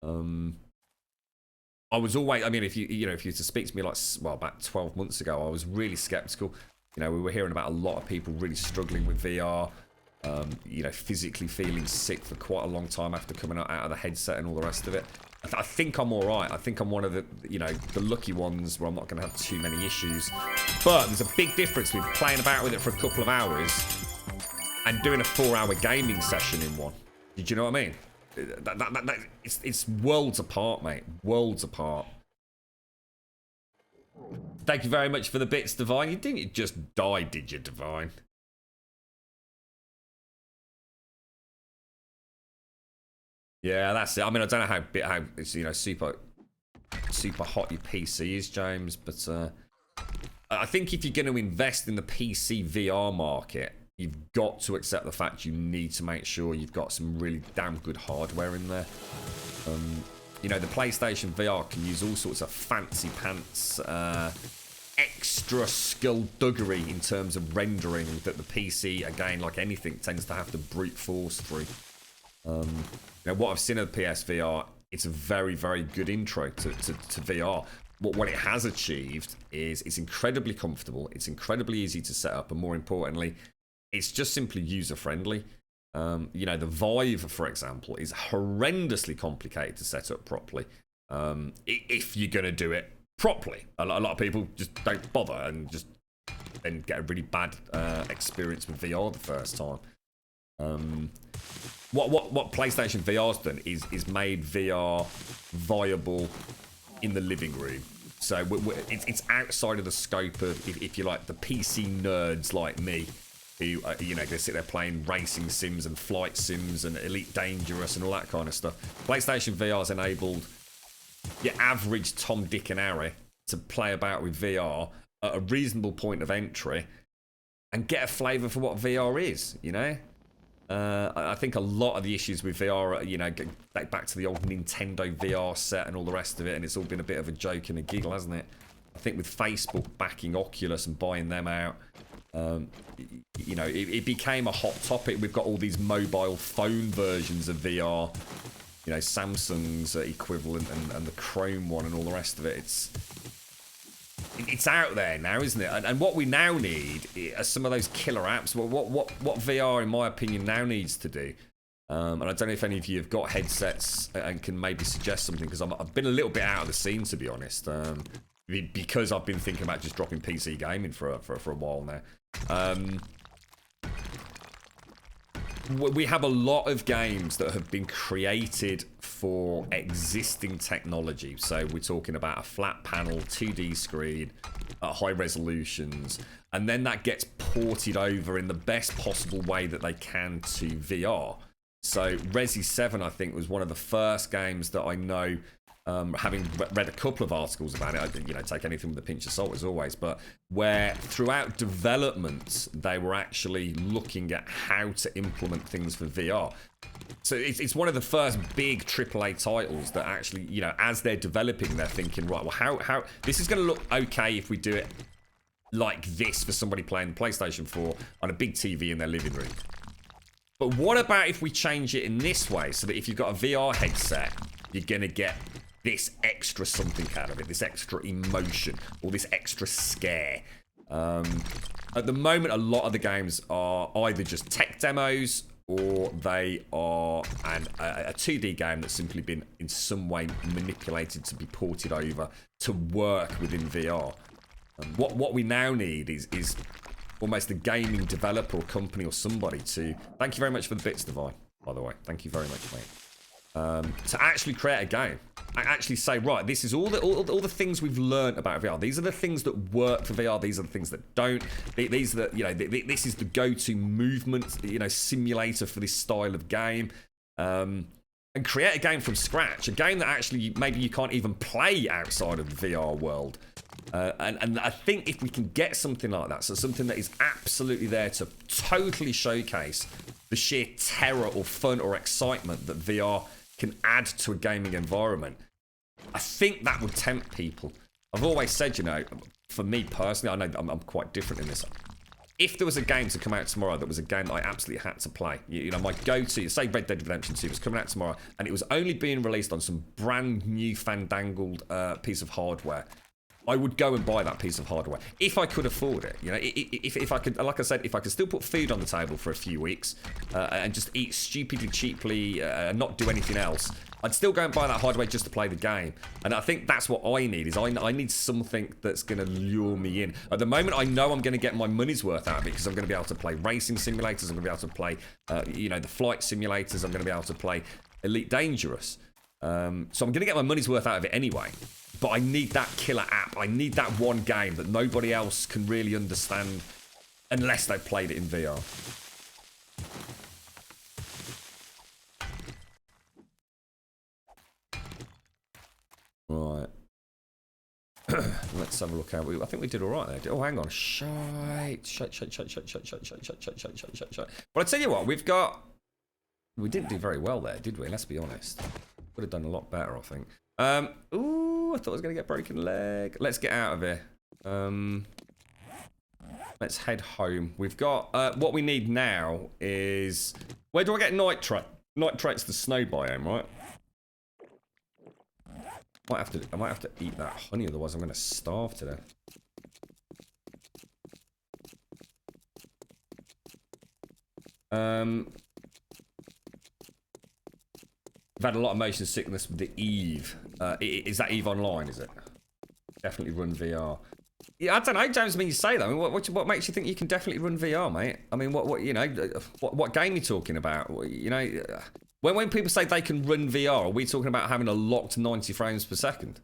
I was always, I mean, if you were to speak to me like, well, about 12 months ago, I was really skeptical. You know, we were hearing about a lot of people really struggling with VR, you know, physically feeling sick for quite a long time after coming out of the headset and all the rest of it. I think I'm all right. I think I'm one of the, you know, the lucky ones where I'm not going to have too many issues. But there's a big difference with playing about with it for a couple of hours and doing a 4-hour gaming session in one. Did you know what I mean? It's worlds apart, mate. Worlds apart. Thank you very much for the bits, Divine. You didn't just die, did you, Divine? Yeah, that's it. I mean, I don't know how it's, you know, super hot your PC is, James, but I think if you're going to invest in the PC VR market, you've got to accept the fact you need to make sure you've got some really damn good hardware in there. You know, the PlayStation VR can use all sorts of fancy pants, extra skullduggery in terms of rendering that the PC, again, like anything, tends to have to brute force through. You know, what I've seen of the PSVR, it's a very, very good intro to VR. What it has achieved is it's incredibly comfortable, it's incredibly easy to set up, and more importantly, it's just simply user-friendly. You know, the Vive, for example, is horrendously complicated to set up properly. If you're going to do it properly. A lot of people just don't bother and just then get a really bad experience with VR the first time. What PlayStation VR's done is made VR viable in the living room. So it's outside of the scope of, if you like, the PC nerds like me, who you know, they sit there playing racing sims and flight sims and Elite Dangerous and all that kind of stuff. PlayStation VR's enabled your average Tom, Dick and Harry to play about with VR at a reasonable point of entry and get a flavour for what VR is, you know? I think a lot of the issues with VR, you know, date back to the old Nintendo VR set and all the rest of it, and it's all been a bit of a joke and a giggle, hasn't it? I think with Facebook backing Oculus and buying them out, you know, it became a hot topic. We've got all these mobile phone versions of VR, you know, Samsung's equivalent and the Chrome one and all the rest of it. It's out there now, isn't it? And what we now need are some of those killer apps. What VR, in my opinion, now needs to do. And I don't know if any of you have got headsets and can maybe suggest something, because I've been a little bit out of the scene, to be honest. Because I've been thinking about just dropping PC gaming for a while now. We have a lot of games that have been created for existing technology. So we're talking about a flat panel, 2D screen, at high resolutions, and then that gets ported over in the best possible way that they can to VR. So Resi 7, I think, was one of the first games that I know, having read a couple of articles about it, I, you know, take anything with a pinch of salt as always, but where throughout development they were actually looking at how to implement things for VR. So it's one of the first big AAA titles that actually, you know, as they're developing, they're thinking, right, well, how this is going to look okay if we do it like this for somebody playing the PlayStation 4 on a big TV in their living room. But what about if we change it in this way, so that if you've got a VR headset, you're going to get this extra something out of it, this extra emotion, or this extra scare. At the moment, a lot of the games are either just tech demos, or they are a 2D game that's simply been in some way manipulated to be ported over to work within VR. What we now need is almost a gaming developer or company or somebody to... Thank you very much for the bits, Divine, by the way. Thank you very much, mate. To actually create a game, and actually say, right, this is all the things we've learned about VR. These are the things that work for VR. These are the things that don't. These are the, you know, this is the go-to movement, you know, simulator for this style of game. And create a game from scratch, a game that actually maybe you can't even play outside of the VR world. And I think if we can get something like that, so something that is absolutely there to totally showcase the sheer terror or fun or excitement that VR can add to a gaming environment, I think that would tempt people. I've always said, you know, for me personally, I know I'm quite different in this. if there was a game to come out tomorrow that was a game that I absolutely had to play, you know, my go-to, say Red Dead Redemption 2 was coming out tomorrow, and it was only being released on some brand new fandangled piece of hardware, I would go and buy that piece of hardware if I could afford it. You know, if I could, like I said, if I could still put food on the table for a few weeks and just eat stupidly cheaply and not do anything else, I'd still go and buy that hardware just to play the game. And I think that's what I need, is I need something that's going to lure me in. At the moment, I know I'm going to get my money's worth out of it, because I'm going to be able to play racing simulators, I'm going to be able to play, you know, the flight simulators, I'm going to be able to play Elite Dangerous. So I'm going to get my money's worth out of it anyway. But I need that killer app. I need that one game that nobody else can really understand unless they've played it in VR. Right. Let's have a look how I think we did all right there. Oh, hang on. Shite. But I tell you what, we didn't do very well there, did we? Let's be honest. Would have done a lot better, I think. Ooh, I thought I was going to get broken leg. Let's get out of here. Let's head home. We've got, what we need now is, where do I get nitrate? Nitrate's the snow biome, right? I might have to eat that honey, otherwise I'm going to starve to death. I've had a lot of motion sickness with the Eve. Is that Eve online, is it? Definitely run VR. Yeah, I don't know, James, I mean, you say that. I mean, what makes you think you can definitely run VR, mate? I mean, what you know, what game are you talking about? You know, when people say they can run VR, are we talking about having a locked 90 frames per second?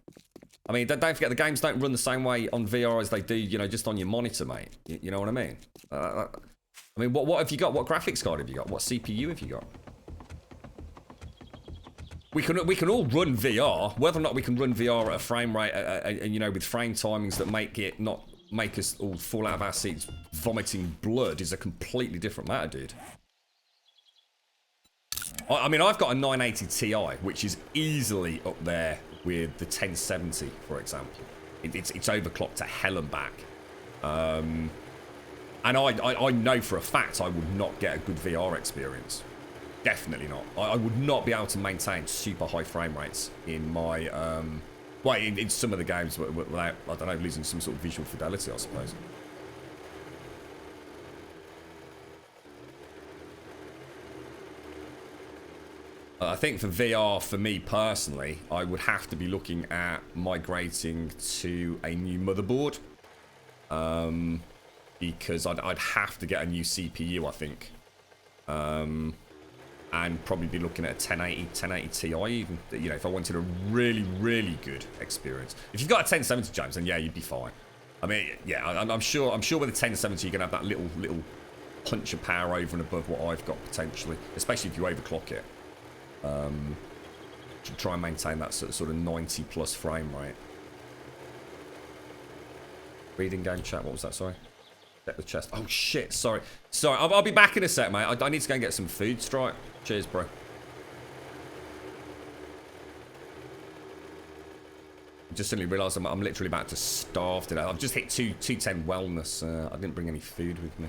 I mean, don't forget, the games don't run the same way on VR as they do, you know, just on your monitor, mate. You know what I mean? I mean, what have you got? What graphics card have you got? What CPU have you got? We can all run VR. Whether or not we can run VR at a frame rate, and you know, with frame timings that make us all fall out of our seats vomiting blood, is a completely different matter, dude. I mean, I've got a 980 Ti, which is easily up there with the 1070, for example. It's overclocked to hell and back. And I know for a fact I would not get a good VR experience. Definitely not. I would not be able to maintain super high frame rates in my, well, in some of the games without, I don't know, losing some sort of visual fidelity, I suppose. I think for VR, for me personally, I would have to be looking at migrating to a new motherboard. Because I'd have to get a new CPU, I think. And probably be looking at a 1080 Ti even, you know, if I wanted a really, really good experience. If you've got a 1070, James, then yeah, you'd be fine. I mean, yeah, I'm sure with a 1070 you're gonna have that little punch of power over and above what I've got potentially, especially if you overclock it. To try and maintain that sort of 90 plus frame rate. Reading game chat, what was that, sorry? Get the chest. Oh shit, sorry. I'll be back in a sec, mate. I need to go and get some food, Strike. Cheers, bro. Just suddenly realised I'm literally about to starve today. I've just hit 210 wellness. I didn't bring any food with me.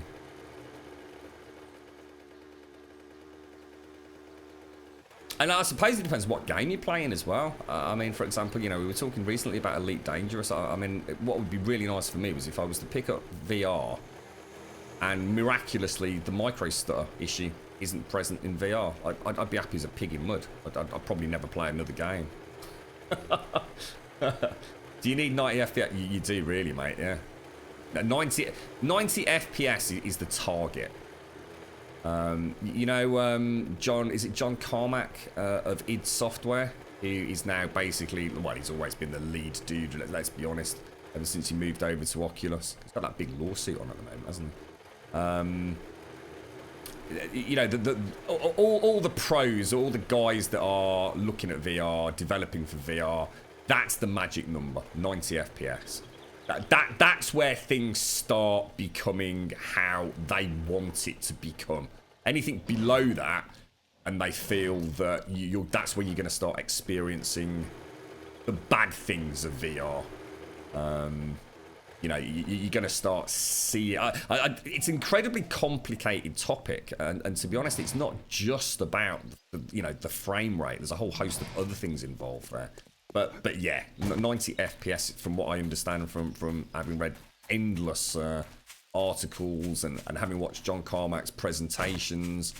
And I suppose it depends what game you're playing as well. I mean, for example, you know, we were talking recently about Elite Dangerous. I mean, what would be really nice for me was if I was to pick up VR and miraculously the micro stutter issue isn't present in VR. I'd be happy as a pig in mud. I'd probably never play another game. Do you need 90 FPS? You do really, mate, yeah. 90 FPS is the target. You know, John, is it John Carmack of id Software, who is now basically, well, he's always been the lead dude, let's be honest, ever since he moved over to Oculus. He's got that big lawsuit on at the moment, hasn't he? You know, all the pros, all the guys that are looking at VR, developing for VR, that's the magic number, 90 FPS. That's where things start becoming how they want it to become. Anything below that, and they feel that that's when you're going to start experiencing the bad things of VR. you're going to start seeing. It's an incredibly complicated topic, and to be honest, it's not just about the frame rate. There's a whole host of other things involved there. But yeah, 90 FPS from what I understand from having read endless articles and having watched John Carmack's presentations.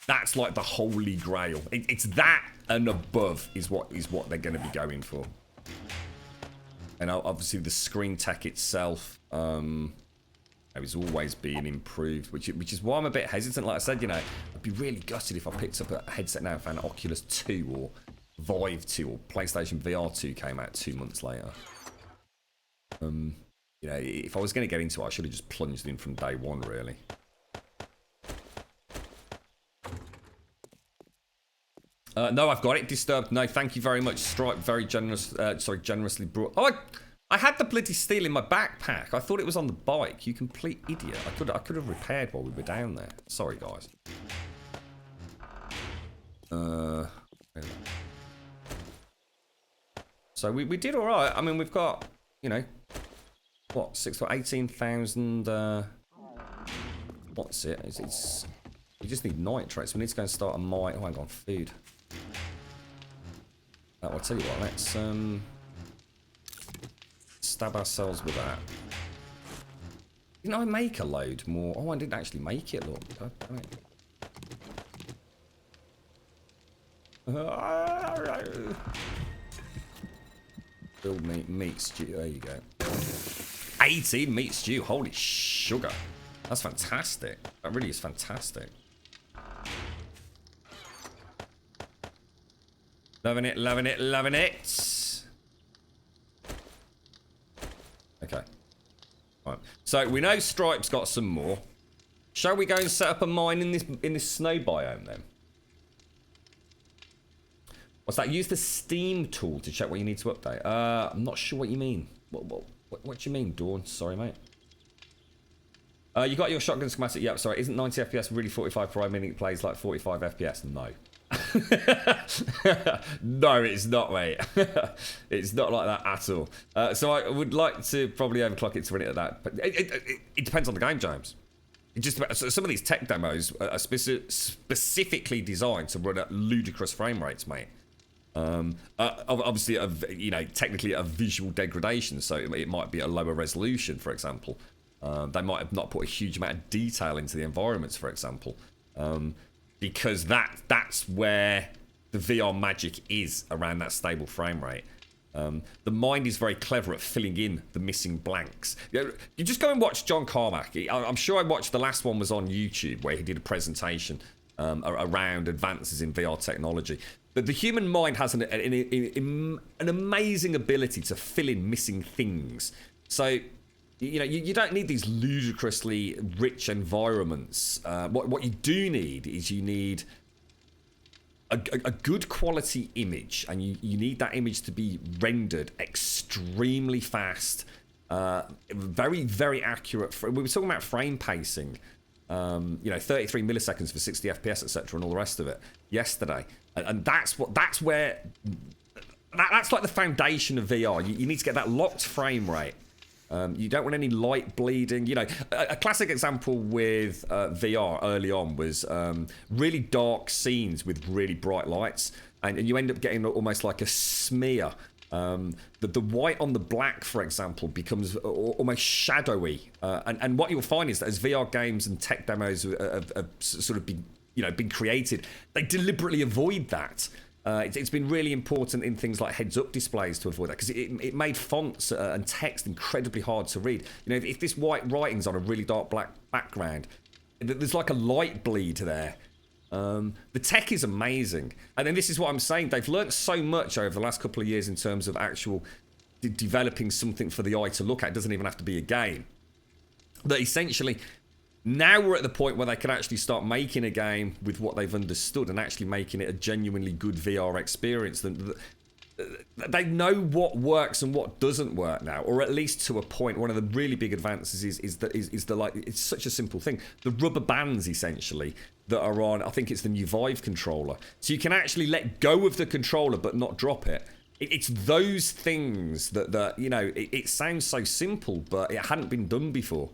That's like the holy grail. It's that and above is what they're going to be going for. And obviously the screen tech itself is always being improved, which is why I'm a bit hesitant. Like I said, I'd be really gutted if I picked up a headset now and found Oculus 2 or Vive 2 or PlayStation VR 2 came out 2 months later. If I was going to get into it, I should have just plunged in from day one, really. No, I've got it. Disturbed. No, thank you very much. Stripe, very generous. Generously brought. Oh, I had the bloody steel in my backpack. I thought it was on the bike. You complete idiot. I could have repaired while we were down there. Sorry, guys. So we did all right. I mean, we've got what 18,000. What's it? It's. We just need nitrates. We need to go and start a mine. Oh, hang on, food. I'll tell you what, let's stab ourselves with that. Didn't I make a load more? Oh, I didn't actually make it, look. Build meat stew, there you go. 18 meat stew, holy sugar. That's fantastic. That really is fantastic. Loving it, loving it, loving it. Okay. Right. So we know Stripe's got some more. Shall we go and set up a mine in this snow biome then? What's that? Use the Steam tool to check what you need to update. I'm not sure what you mean. What do you mean, Dawn? Sorry, mate. You got your shotgun schematic. Yep, sorry. Isn't 90 FPS really 45 per minute? It plays like 45 FPS? No. No, it's not, mate. It's not like that at all. So I would like to probably overclock it to run it at that. But it depends on the game, James. It just so some of these tech demos are specifically designed to run at ludicrous frame rates, mate. Obviously, technically a visual degradation, so it might be a lower resolution, for example. They might have not put a huge amount of detail into the environments, for example. Because that's where the VR magic is, around that stable frame rate. The mind is very clever at filling in the missing blanks. You just go and watch John Carmack. I'm sure I watched the last one was on YouTube where he did a presentation around advances in VR technology. But the human mind has an amazing ability to fill in missing things. So you don't need these ludicrously rich environments. What you do need is you need a good quality image, and you need that image to be rendered extremely fast, very, very accurate. We were talking about frame pacing, 33 milliseconds for 60 FPS, etc., and all the rest of it yesterday, and that's like the foundation of VR. You need to get that locked frame rate. You don't want any light bleeding. A classic example with VR early on was really dark scenes with really bright lights, and you end up getting almost like a smear. The white on the black, for example, becomes almost shadowy. And what you'll find is that as VR games and tech demos have sort of been created, they deliberately avoid that. It's been really important in things like heads-up displays to avoid that, because it made fonts and text incredibly hard to read. If this white writing's on a really dark black background, there's like a light bleed there. The tech is amazing. And then this is what I'm saying. They've learnt so much over the last couple of years in terms of actual developing something for the eye to look at. It doesn't even have to be a game. That essentially, now we're at the point where they can actually start making a game with what they've understood and actually making it a genuinely good VR experience. They know what works and what doesn't work now, or at least to a point. One of the really big advances is it's such a simple thing. The rubber bands, essentially, that are on, I think it's the new Vive controller. So you can actually let go of the controller but not drop it. it's those things that you know, it sounds so simple, but it hadn't been done before.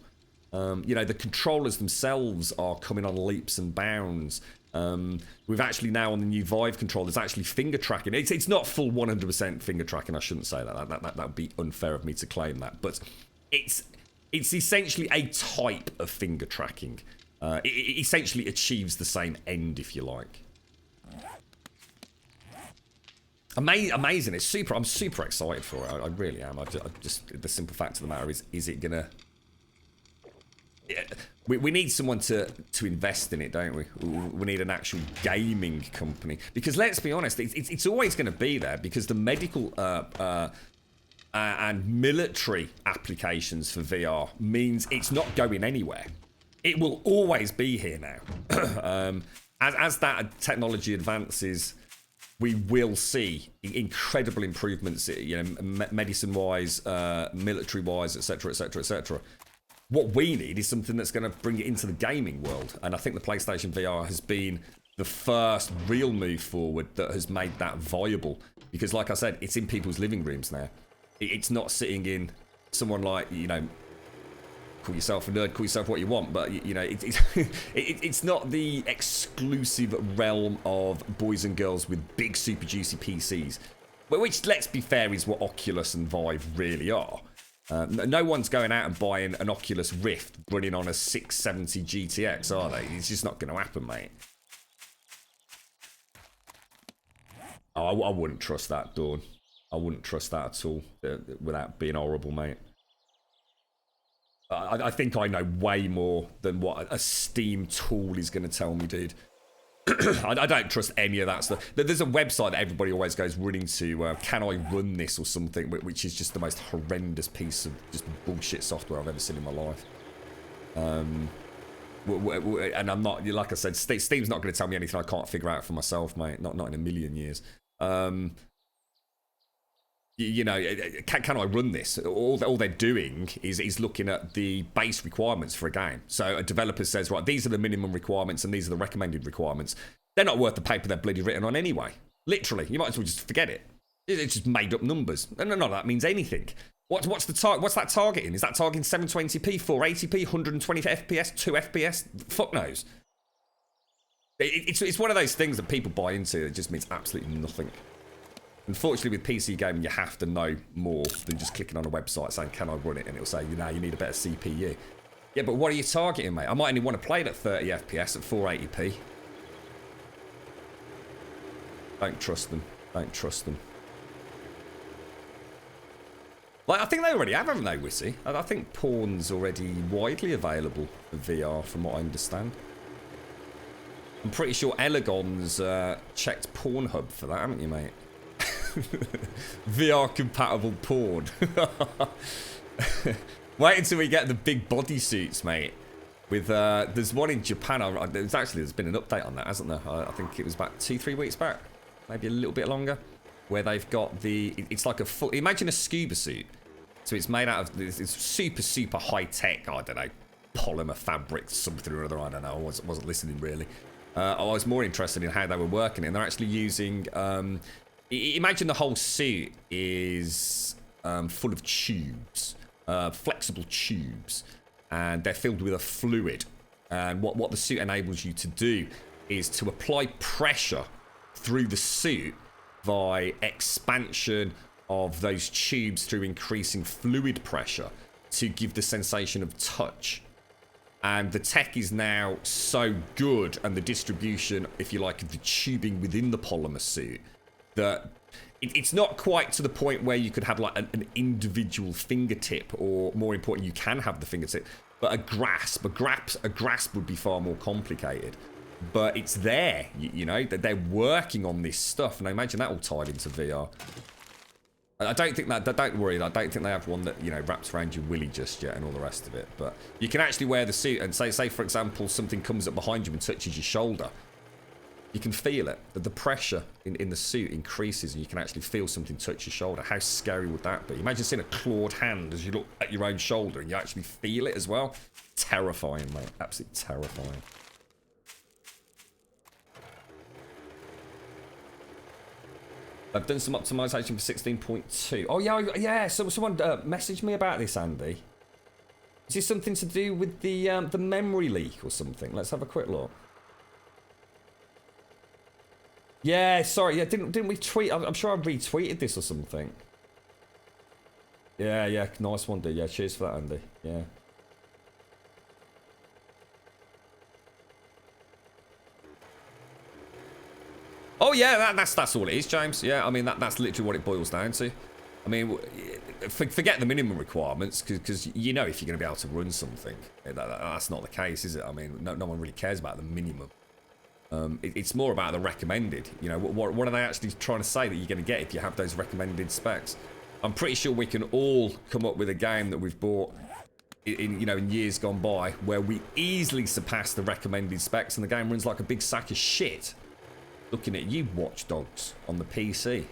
You know, the controllers themselves are coming on leaps and bounds. We've actually now on the new Vive controllers actually finger tracking. It's not full 100% finger tracking. I shouldn't say that. That would be unfair of me to claim that. But it's essentially a type of finger tracking. It essentially achieves the same end, if you like. Amazing. It's super. I'm super excited for it. I really am. I just the simple fact of the matter is it gonna? Yeah, we need someone to invest in it, don't we? We need an actual gaming company, because let's be honest, it's always going to be there, because the medical and military applications for VR means it's not going anywhere. It will always be here now. As that technology advances, we will see incredible improvements, you know, medicine-wise, military-wise, etc., etc., etc. What we need is something that's going to bring it into the gaming world. And I think the PlayStation VR has been the first real move forward that has made that viable. Because like I said, it's in people's living rooms now. It's not sitting in someone like, you know, call yourself a nerd, call yourself what you want. But, you know, it's not the exclusive realm of boys and girls with big super juicy PCs. Which, let's be fair, is what Oculus and Vive really are. No one's going out and buying an Oculus Rift running on a 670 GTX, are they? It's just not going to happen, mate. Oh, I wouldn't trust that, Dawn. I wouldn't trust that at all, without being horrible, mate. I think I know way more than what a Steam tool is going to tell me, dude. I don't trust any of that stuff. There's a website that everybody always goes running to, can I run this or something, which is just the most horrendous piece of just bullshit software I've ever seen in my life. And I'm not, like I said, Steam's not going to tell me anything I can't figure out for myself, mate. Not in a million years. You know, can I run this? All they're doing is looking at the base requirements for a game. So a developer says, right, these are the minimum requirements and these are the recommended requirements. They're not worth the paper they're bloody written on anyway. Literally, you might as well just forget it. It's just made up numbers. None of that means anything. What's that targeting? Is that targeting 720p, 480p, 120 FPS, 2 FPS? Fuck knows. It's one of those things that people buy into. It just means absolutely nothing. Unfortunately, with PC gaming, you have to know more than just clicking on a website saying, can I run it? And it'll say, you know, you need a better CPU. Yeah, but what are you targeting, mate? I might only want to play it at 30 FPS at 480p. Don't trust them. Don't trust them. Like, I think they already have, haven't they, Wissy? I think porn's already widely available for VR, from what I understand. I'm pretty sure Elegon's checked Pornhub for that, haven't you, mate? VR compatible porn. Wait until we get the big bodysuits, mate. With there's one in Japan. There's been an update on that, hasn't there? I think it was about 2-3 weeks back, maybe a little bit longer, where they've got it's like a full. Imagine a scuba suit. So it's made out of this super high tech. I don't know, polymer fabric, something or other. I don't know. I wasn't listening really. I was more interested in how they were working, and they're actually using. Imagine the whole suit is full of tubes, flexible tubes, and they're filled with a fluid. And what the suit enables you to do is to apply pressure through the suit by expansion of those tubes through increasing fluid pressure to give the sensation of touch. And the tech is now so good, and the distribution, if you like, of the tubing within the polymer suit, that it's not quite to the point where you could have like an individual fingertip, or more important, you can have the fingertip, but a grasp would be far more complicated. But it's there, you know, that they're working on this stuff, and I imagine that all tied into VR. I don't think that, don't worry, I don't think they have one that, you know, wraps around your willy just yet and all the rest of it. But you can actually wear the suit and say for example, something comes up behind you and touches your shoulder. You can feel it, that the pressure in the suit increases and you can actually feel something touch your shoulder. How scary would that be? Imagine seeing a clawed hand as you look at your own shoulder and you actually feel it as well. Terrifying, mate. Absolutely terrifying. I've done some optimization for 16.2. Oh yeah. So someone messaged me about this, Andy. Is this something to do with the memory leak or something? Let's have a quick look. Yeah, sorry. Yeah, didn't we tweet? I'm sure I retweeted this or something. Yeah. Nice one, dude. Yeah, cheers for that, Andy. Yeah. Oh yeah, that's all it is, James. Yeah, I mean that's literally what it boils down to. I mean, forget the minimum requirements because you know if you're going to be able to run something, that's not the case, is it? I mean, no one really cares about the minimum. It's more about the recommended. You know, what are they actually trying to say that you're going to get if you have those recommended specs? I'm pretty sure we can all come up with a game that we've bought in years gone by where we easily surpass the recommended specs and the game runs like a big sack of shit. Looking at you, Watch Dogs, on the PC.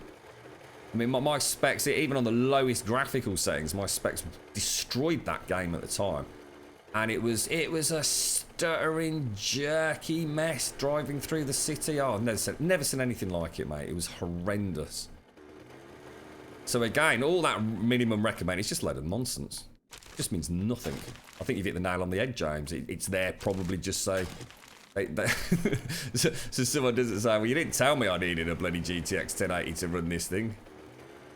I mean, my specs, even on the lowest graphical settings, my specs destroyed that game at the time. And it was a stuttering, jerky mess driving through the city. Oh, I've never seen anything like it, mate. It was horrendous. So again, all that minimum recommend, it's just a load of nonsense. It just means nothing. I think you've hit the nail on the head, James. It's there probably just so... so someone doesn't say, well, you didn't tell me I needed a bloody GTX 1080 to run this thing.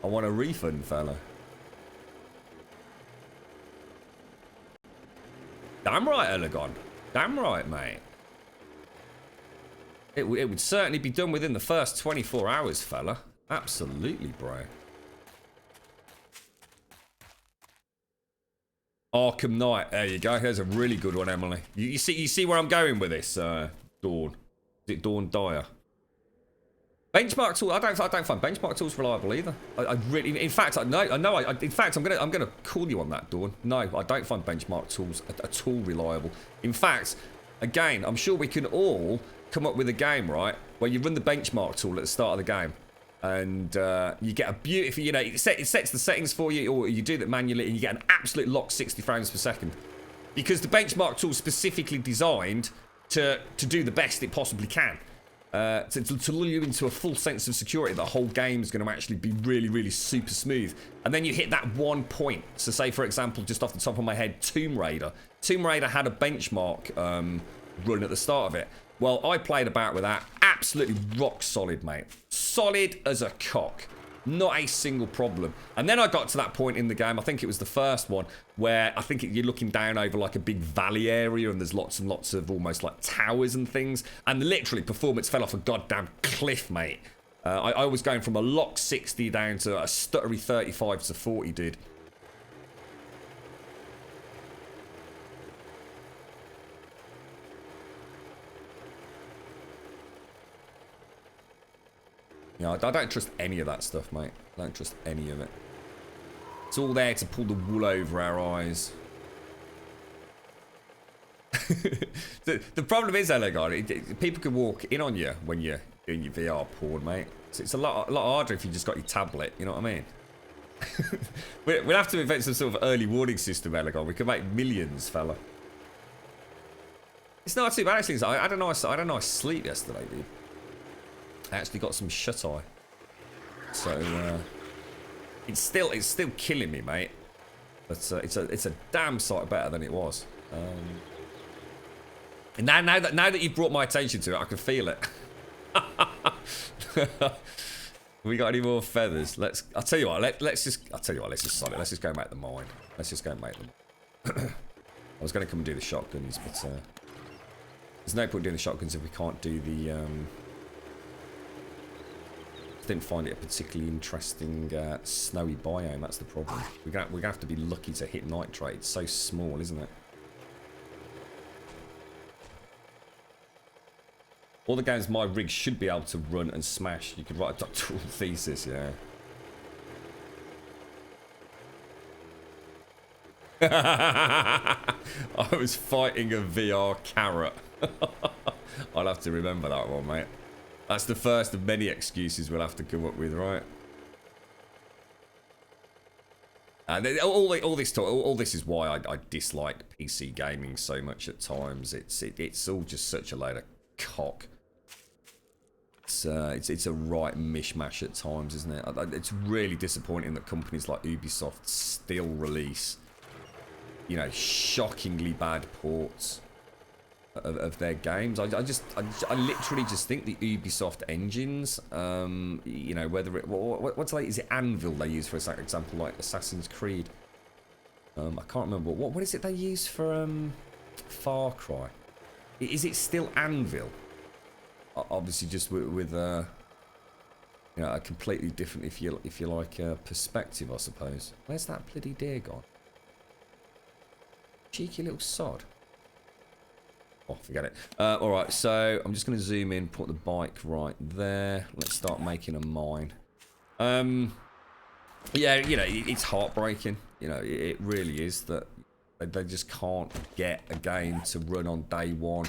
I want a refund, fella. Damn right, Elegon. Damn right, mate. It would certainly be done within the first 24 hours, fella. Absolutely, bro. Arkham Knight. There you go. There's a really good one, Emily. You see where I'm going with this, Dawn? Is it Dawn Dyer? Benchmark tool. I don't find benchmark tools reliable either. I really, in fact, I'm gonna call you on that, Dawn. No, I don't find benchmark tools at all reliable. In fact, again, I'm sure we can all come up with a game, right, where you run the benchmark tool at the start of the game, and you get a beautiful, you know, it sets the settings for you, or you do that manually, and you get an absolute lock 60 frames per second, because the benchmark tool is specifically designed to do the best it possibly can. To lull you into a full sense of security, the whole game is going to actually be really, really super smooth. And then you hit that one point. So say, for example, just off the top of my head, Tomb Raider. Tomb Raider had a benchmark run at the start of it. Well, I played about with that. Absolutely rock solid, mate. Solid as a cock. Not a single problem. And then I got to that point in the game, I think it was the first one, where I think you're looking down over like a big valley area and there's lots and lots of almost like towers and things. And literally performance fell off a goddamn cliff, mate. I was going from a lock 60 down to a stuttery 35 to 40, dude. You know, I don't trust any of that stuff, mate. I don't trust any of it. It's all there to pull the wool over our eyes. the problem is, Elegon, people can walk in on you when you're doing your VR porn, mate. So it's a lot harder if you just got your tablet, you know what I mean? We'll have to invent some sort of early warning system, Elegon. We could make millions, fella. It's not too bad, actually. I had a nice sleep yesterday, dude. I actually got some shut-eye. So, it's still killing me, mate. But it's a damn sight better than it was. And now that you've brought my attention to it, I can feel it. We got any more feathers? I'll tell you what, let's just sod it. Let's just go and make the mine. Let's just go and make them. I was going to come and do the shotguns, but there's no point doing the shotguns if we can't do the didn't find it a particularly interesting snowy biome. That's the problem. We're gonna have to be lucky to hit nitrate. It's so small, isn't it? All the games my rig should be able to run and smash. You could write a doctoral thesis, yeah. I was fighting a VR carrot. I'll have to remember that one, mate. That's the first of many excuses we'll have to come up with, right? And all this is why I dislike PC gaming so much at times. It's all just such a load of cock. It's a right mishmash at times, isn't it? It's really disappointing that companies like Ubisoft still release, you know, shockingly bad ports of their games. I literally just think the Ubisoft engines, you know, whether it what's like, is it Anvil they use for example, like Assassin's Creed? I can't remember what is it they use for Far Cry. Is it still Anvil? Obviously, just with you know, a completely different, if you like, perspective, I suppose. Where's that bloody deer gone? Cheeky little sod. Oh, forget it. All right, so I'm just going to zoom in, put the bike right there. Let's start making a mine. Yeah, you know, it's heartbreaking. You know, it really is that they just can't get a game to run on day one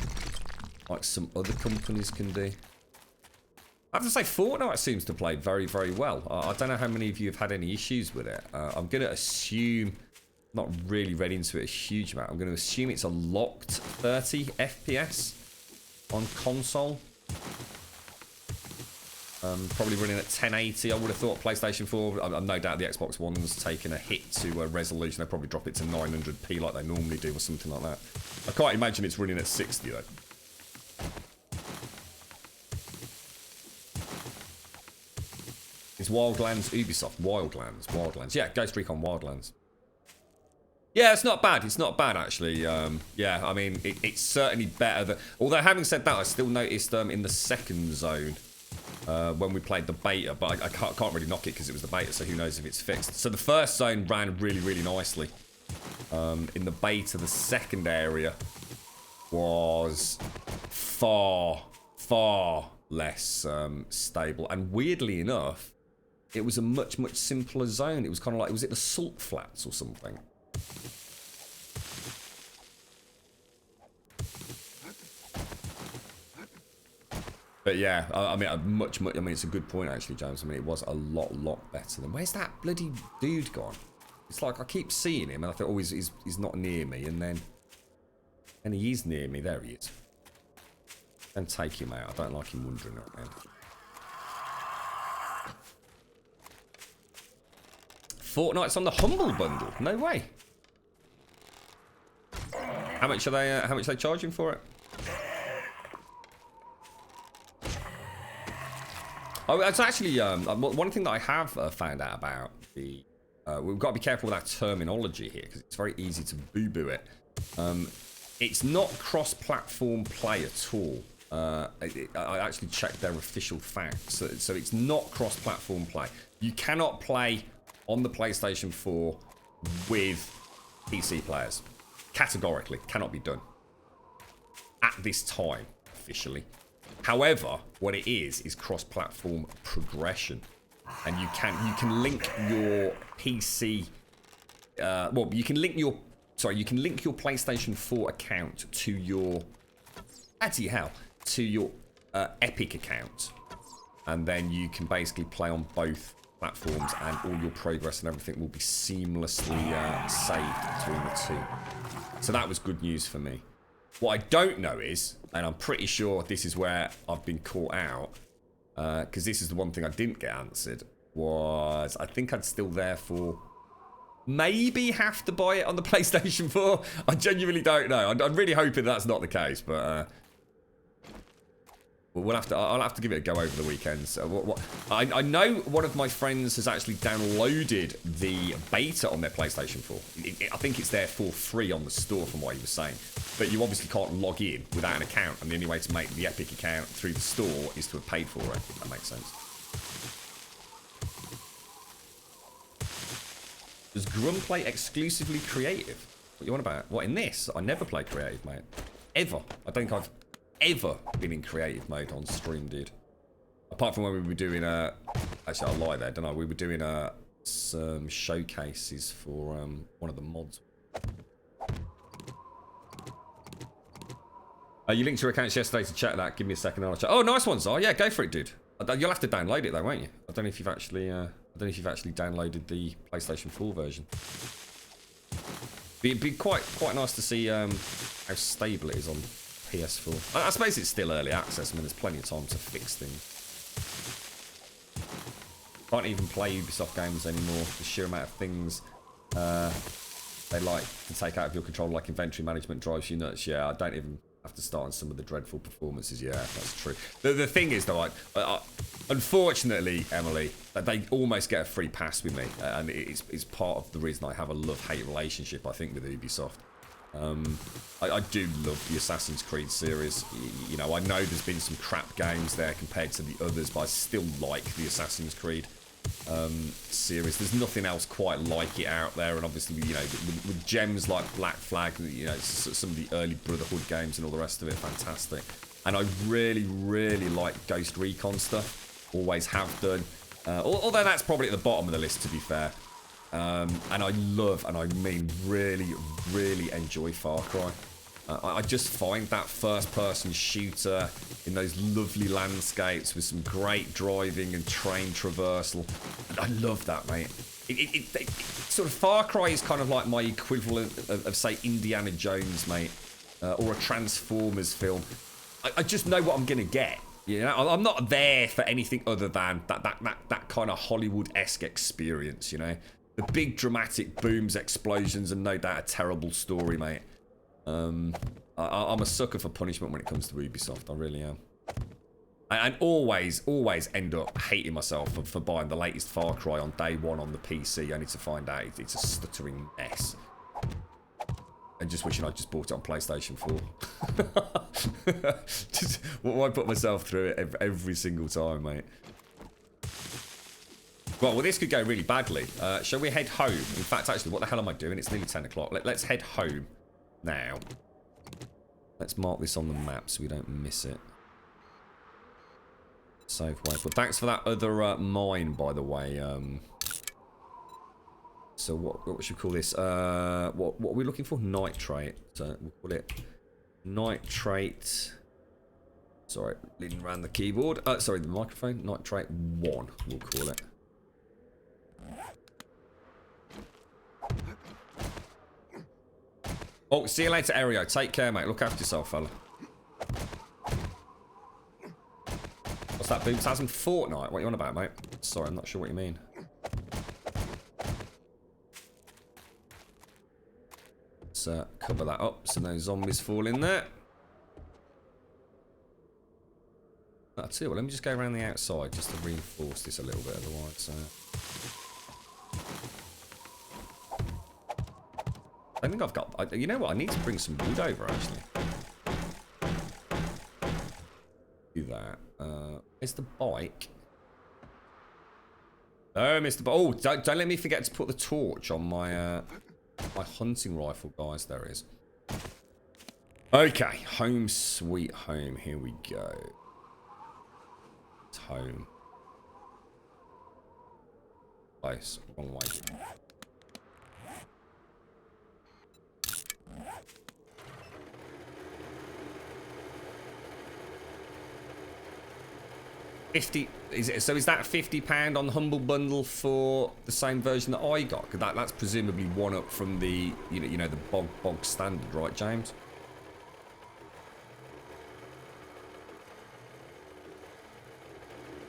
like some other companies can do. I have to say, Fortnite seems to play very, very well. I don't know how many of you have had any issues with it. I'm going to assume, not really read into it a huge amount, I'm going to assume it's a locked 30 FPS on console. Probably running at 1080, I would have thought. PlayStation 4, I'm no doubt the Xbox One's taken a hit to resolution. They'll probably drop it to 900p like they normally do or something like that. I can't imagine it's running at 60 though. It's Wildlands, Ubisoft, Wildlands. Yeah, Ghost Recon Wildlands. Yeah, it's not bad. It's not bad, actually. Yeah, I mean, it's certainly better than... Although, having said that, I still noticed in the second zone, when we played the beta, but I can't really knock it because it was the beta, so who knows if it's fixed. So the first zone ran really, really nicely. In the beta, the second area was far, far less stable. And weirdly enough, it was a much, much simpler zone. It was kind of like, was it the Salt Flats or something? But yeah, I mean, I mean, it's a good point actually, James. I mean, it was a lot better than. Where's that bloody dude gone? It's like I keep seeing him, and I thought, oh, he's not near me, and then he is near me. There he is. Don't take him out. I don't like him wandering around. Fortnite's on the Humble bundle. No way. How much are they? How much are they charging for it? Oh, it's actually one thing that I have found out about the. We've got to be careful with our terminology here because it's very easy to boo-boo it. It's not cross-platform play at all. I actually checked their official facts, so it's not cross-platform play. You cannot play on the PlayStation 4 with PC players. Categorically, cannot be done at this time officially. However, what it is cross-platform progression, and you can link your PC. Well, you can link your PlayStation 4 account to your Epic account, and then you can basically play on both platforms, and all your progress and everything will be seamlessly saved between the two. So that was good news for me. What I don't know is, and I'm pretty sure this is where I've been caught out, because this is the one thing I didn't get answered, was I think I'd still therefore maybe have to buy it on the PlayStation 4. I genuinely don't know. I'm really hoping that's not the case, but I'll have to give it a go over the weekend. So I know one of my friends has actually downloaded the beta on their PlayStation 4. I think it's there for free on the store from what he was saying. But you obviously can't log in without an account, and the only way to make the Epic account through the store is to have paid for it, if that makes sense. Does Grum play exclusively creative? What you want about? What, in this? I never play creative, mate. Ever. I don't think I've ever been in creative mode on stream, dude. Apart from when we were doing actually I'll lie there, don't I? We were doing some showcases for one of the mods. You linked your accounts yesterday to check that. Give me a second, I'll check. Oh, nice one, Zar. Yeah, go for it, dude. You'll have to download it though, won't you? I don't know if you've actually downloaded the PlayStation 4 version. It'd be quite nice to see how stable it is on PS4. I suppose it's still early access. I mean, there's plenty of time to fix things. Can't even play Ubisoft games anymore. The sheer amount of things they like to take out of your control, like inventory management, drives you nuts. Yeah, I don't even have to start on some of the dreadful performances. Yeah, that's true. The thing is, though, unfortunately, Emily, they almost get a free pass with me, and it's part of the reason I have a love-hate relationship, I think, with Ubisoft. I do love the Assassin's Creed series. You know, I know there's been some crap games there compared to the others, but I still like the Assassin's Creed series. There's nothing else quite like it out there, and obviously, you know, with gems like Black Flag, you know, some of the early Brotherhood games and all the rest of it, fantastic. And I really, really like Ghost Recon stuff. Always have done. Although that's probably at the bottom of the list, to be fair. And I love, and I mean really, really enjoy Far Cry. I just find that first-person shooter in those lovely landscapes with some great driving and train traversal. I love that, mate. Sort of Far Cry is kind of like my equivalent of say, Indiana Jones, mate, or a Transformers film. I just know what I'm gonna get. You know, I'm not there for anything other than that kind of Hollywood-esque experience. You know, the big dramatic booms, explosions, and no doubt a terrible story, mate. I'm a sucker for punishment when it comes to Ubisoft. I really am. And always end up hating myself for buying the latest Far Cry on day one on the PC, only to find out it's a stuttering mess. And just wishing I'd just bought it on PlayStation 4. Just, why put myself through it every single time, mate? Well, this could go really badly. Shall we head home? In fact, actually, what the hell am I doing? It's nearly 10 o'clock. Let's head home now. Let's mark this on the map so we don't miss it. Save way. But thanks for that other mine, by the way. So what should we call this? What are we looking for? Nitrate. So we'll call it nitrate. Sorry, leaning around the keyboard. Sorry, the microphone. Nitrate 1. We'll call it. Oh, see you later, Aereo. Take care, mate. Look after yourself, fella. What's that, Boomtasm? Fortnite? What are you on about, mate? Sorry, I'm not sure what you mean. Let's cover that up so no zombies fall in there. I'll tell you what, let me just go around the outside just to reinforce this a little bit otherwise. I think I've got... you know what? I need to bring some wood over, actually. Do that. Is the bike... Oh, Mr. Oh, don't let me forget to put the torch on my my hunting rifle, guys. There it is. Okay, home sweet home. Here we go. It's home. Place. Wrong way. Is that £50 on the Humble Bundle for the same version that I got? Because that's presumably one up from the you know the bog standard, right, James?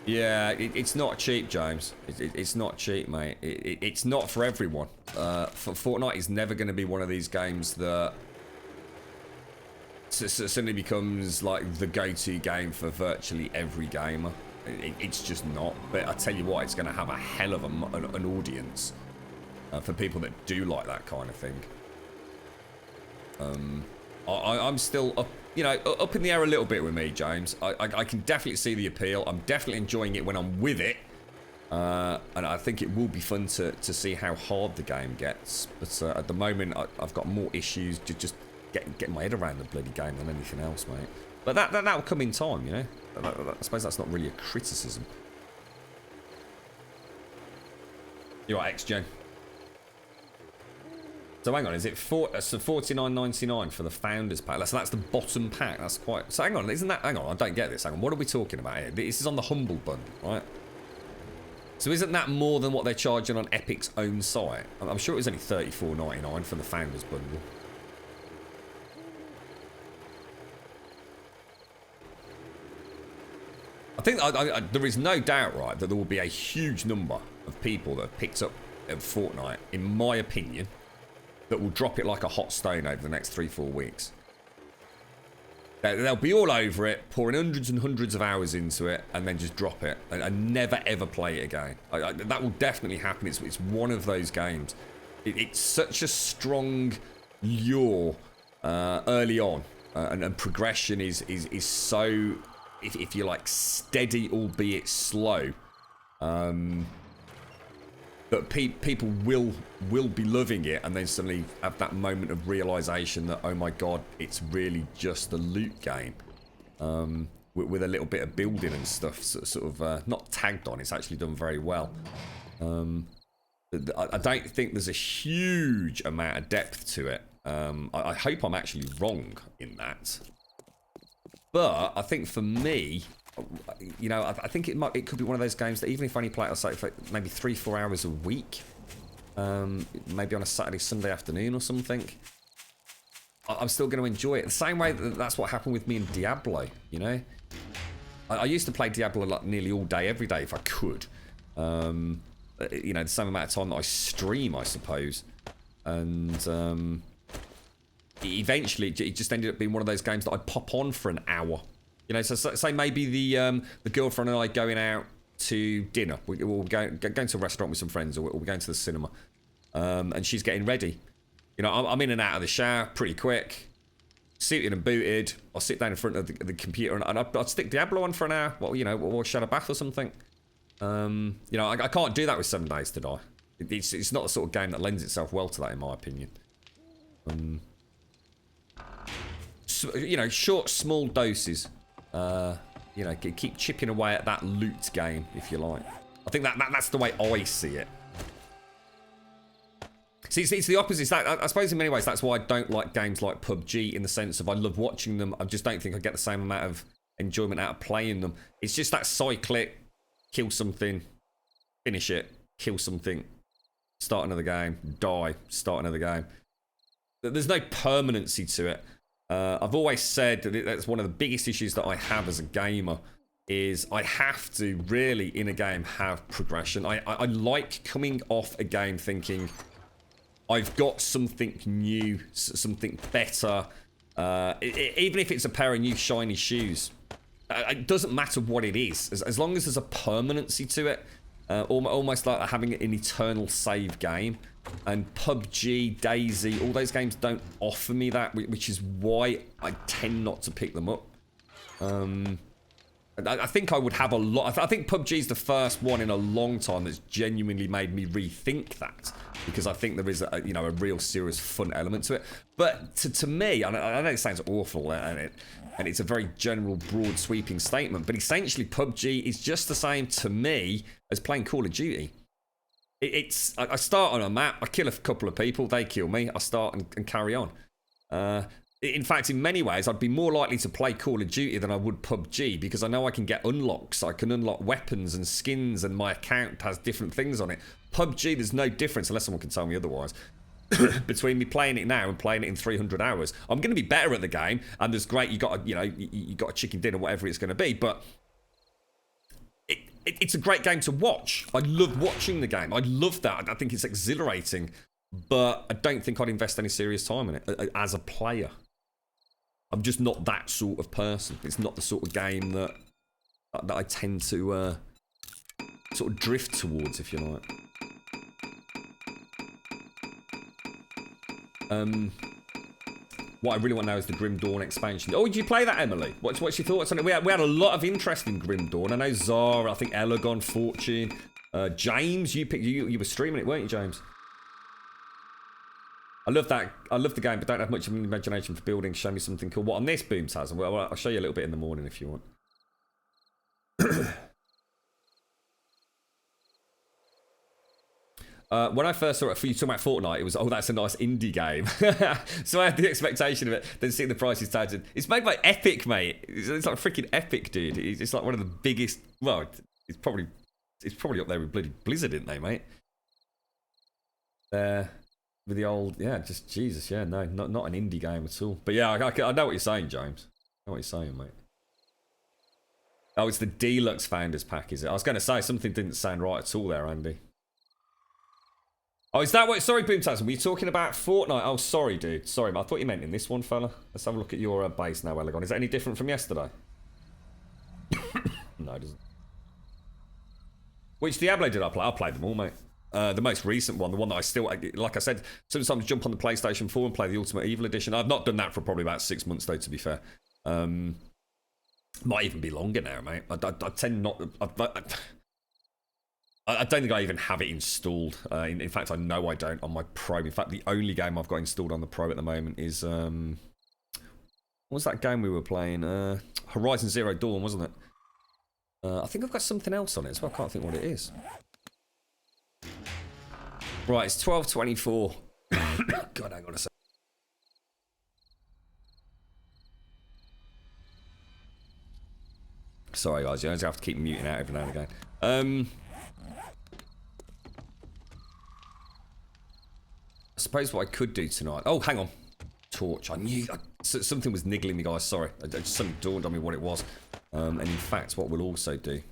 Yeah, it's not cheap, James. It's not cheap, mate. It's not for everyone. For Fortnite is never going to be one of these games that suddenly becomes like the go-to game for virtually every gamer. It's just not. But I tell you what, it's going to have a hell of an audience for people that do like that kind of thing. I'm still up, up in the air a little bit with me, James. I can definitely see the appeal. I'm definitely enjoying it when I'm with it. And I think it will be fun to see how hard the game gets. But at the moment, I've got more issues just getting my head around the bloody game than anything else, mate. But that'll come in time, you know. I suppose that's not really a criticism. You're right, X-Gen. So hang on, is it $49.99 for the Founders Pack? So that's the bottom pack. That's quite... So hang on, isn't that... Hang on, I don't get this. Hang on, what are we talking about here? This is on the Humble Bundle, right? So isn't that more than what they're charging on Epic's own site? I'm sure it was only $34.99 for the Founders Bundle. I think there is no doubt, right, that there will be a huge number of people that have picked up Fortnite, in my opinion, that will drop it like a hot stone over the next 3-4 weeks. They'll be all over it, pouring hundreds and hundreds of hours into it, and then just drop it and never ever play it again. That will definitely happen. It's one of those games. It's such a strong lure early on, and progression is so, if you like, steady albeit slow. But people will be loving it, and then suddenly have that moment of realization that, oh my god, it's really just a loot game, with a little bit of building and stuff, sort of not tagged on. It's actually done very well. I don't think there's a huge amount of depth to it. I hope I'm actually wrong in that, but I think for me, you know, I think it could be one of those games that even if I only play it, say, for maybe 3-4 hours a week, maybe on a Saturday, Sunday afternoon or something, I'm still going to enjoy it. The same way that's what happened with me in Diablo, you know? I used to play Diablo like nearly all day, every day if I could. You know, the same amount of time that I stream, I suppose. And eventually it just ended up being one of those games that I'd pop on for an hour. You know, so say maybe the girlfriend and I going out to dinner. We'll going to a restaurant with some friends, or we're going to the cinema. And she's getting ready. You know, I'm in and out of the shower pretty quick. Suited and booted. I'll sit down in front of the computer and I'd stick Diablo on for an hour. Well, you know, or shut a bath or something. You know, I can't do that with 7 Days to Die. It's not the sort of game that lends itself well to that, in my opinion. So, you know, short, small doses. You know, keep chipping away at that loot game, if you like. I think that's the way I see it. See, it's the opposite. I suppose in many ways that's why I don't like games like PUBG, in the sense of I love watching them. I just don't think I get the same amount of enjoyment out of playing them. It's just that cyclic, kill something, finish it, kill something, start another game, die, start another game. There's no permanency to it. I've always said that that's one of the biggest issues that I have as a gamer, is I have to really, in a game, have progression. I like coming off a game thinking, I've got something new, something better, even if it's a pair of new shiny shoes. It doesn't matter what it is, as long as there's a permanency to it, almost like having an eternal save game. And PUBG, DayZ, all those games don't offer me that, which is why I tend not to pick them up. I think I would have a lot. I think PUBG is the first one in a long time that's genuinely made me rethink that, because I think there is a real serious fun element to it. But to me, I know it sounds awful, and it's a very general, broad, sweeping statement, but essentially PUBG is just the same to me as playing Call of Duty. I start on a map, I kill a couple of people, they kill me, I start and carry on. In fact, in many ways, I'd be more likely to play Call of Duty than I would PUBG, because I know I can get unlocks. I can unlock weapons and skins, and my account has different things on it. PUBG, there's no difference, unless someone can tell me otherwise, between me playing it now and playing it in 300 hours. I'm going to be better at the game, and there's great, you got a chicken dinner, whatever it's going to be, but it's a great game to watch. I love watching the game. I love that. I think it's exhilarating, but I don't think I'd invest any serious time in it as a player. I'm just not that sort of person. It's not the sort of game that I tend to sort of drift towards, if you like. What I really want now is the Grim Dawn expansion. Oh, did you play that, Emily? What's your thoughts on it? We had a lot of interest in Grim Dawn. I know Zara, I think Elagon, Fortune, James. You were streaming it, weren't you, James? I love that. I love the game, but don't have much of an imagination for building. Show me something cool. What on this Booms has? Well, I'll show you a little bit in the morning if you want. When I first saw it, for you talking about Fortnite, it was, oh, that's a nice indie game. So I had the expectation of it, then seeing the prices tagged. It's made by Epic, mate. It's like freaking Epic, dude. It's like one of the biggest. Well, it's probably up there with bloody Blizzard, isn't they, mate? With the old, yeah, just Jesus, yeah, no, not an indie game at all. But yeah, I know what you're saying, James. I know what you're saying, mate. Oh, it's the deluxe founders pack, is it? I was going to say something didn't sound right at all there, Andy. Oh, is that what? Sorry, Boomtasm. Were you talking about Fortnite? Oh, sorry, dude. Sorry, I thought you meant in this one, fella. Let's have a look at your base now, Elegon. Is that any different from yesterday? No, it doesn't. Which Diablo did I play? I played them all, mate. The most recent one, the one that I still, like I said, sometimes jump on the PlayStation 4 and play the Ultimate Evil Edition. I've not done that for probably about 6 months, though, to be fair. Might even be longer now, mate. I tend not... I don't think I even have it installed. In fact, I know I don't on my Pro. In fact, the only game I've got installed on the Pro at the moment is... what was that game we were playing? Horizon Zero Dawn, wasn't it? I think I've got something else on it, so I can't think what it is. Right, it's 12:24. God, hang on a sec. Sorry, guys. You have to keep muting out every now and again. I suppose what I could do tonight... Oh, hang on. Torch. I knew... something was niggling me, guys. Sorry. It just suddenly dawned on me what it was. And in fact, what we'll also do...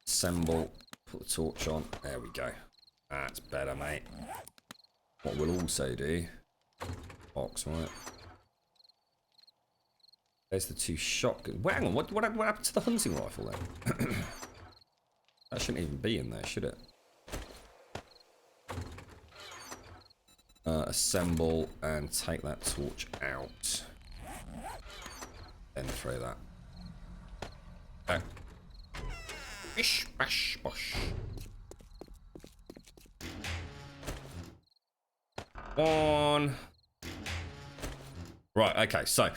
assemble. Put the torch on. There we go. That's better, mate. What we'll also do... Box, right? There's the 2 shotguns. Wait, hang on. What happened to the hunting rifle, then? That shouldn't even be in there, should it? Assemble and take that torch out. Then throw that. Okay. Bish, bash, bosh. One. Right, okay, so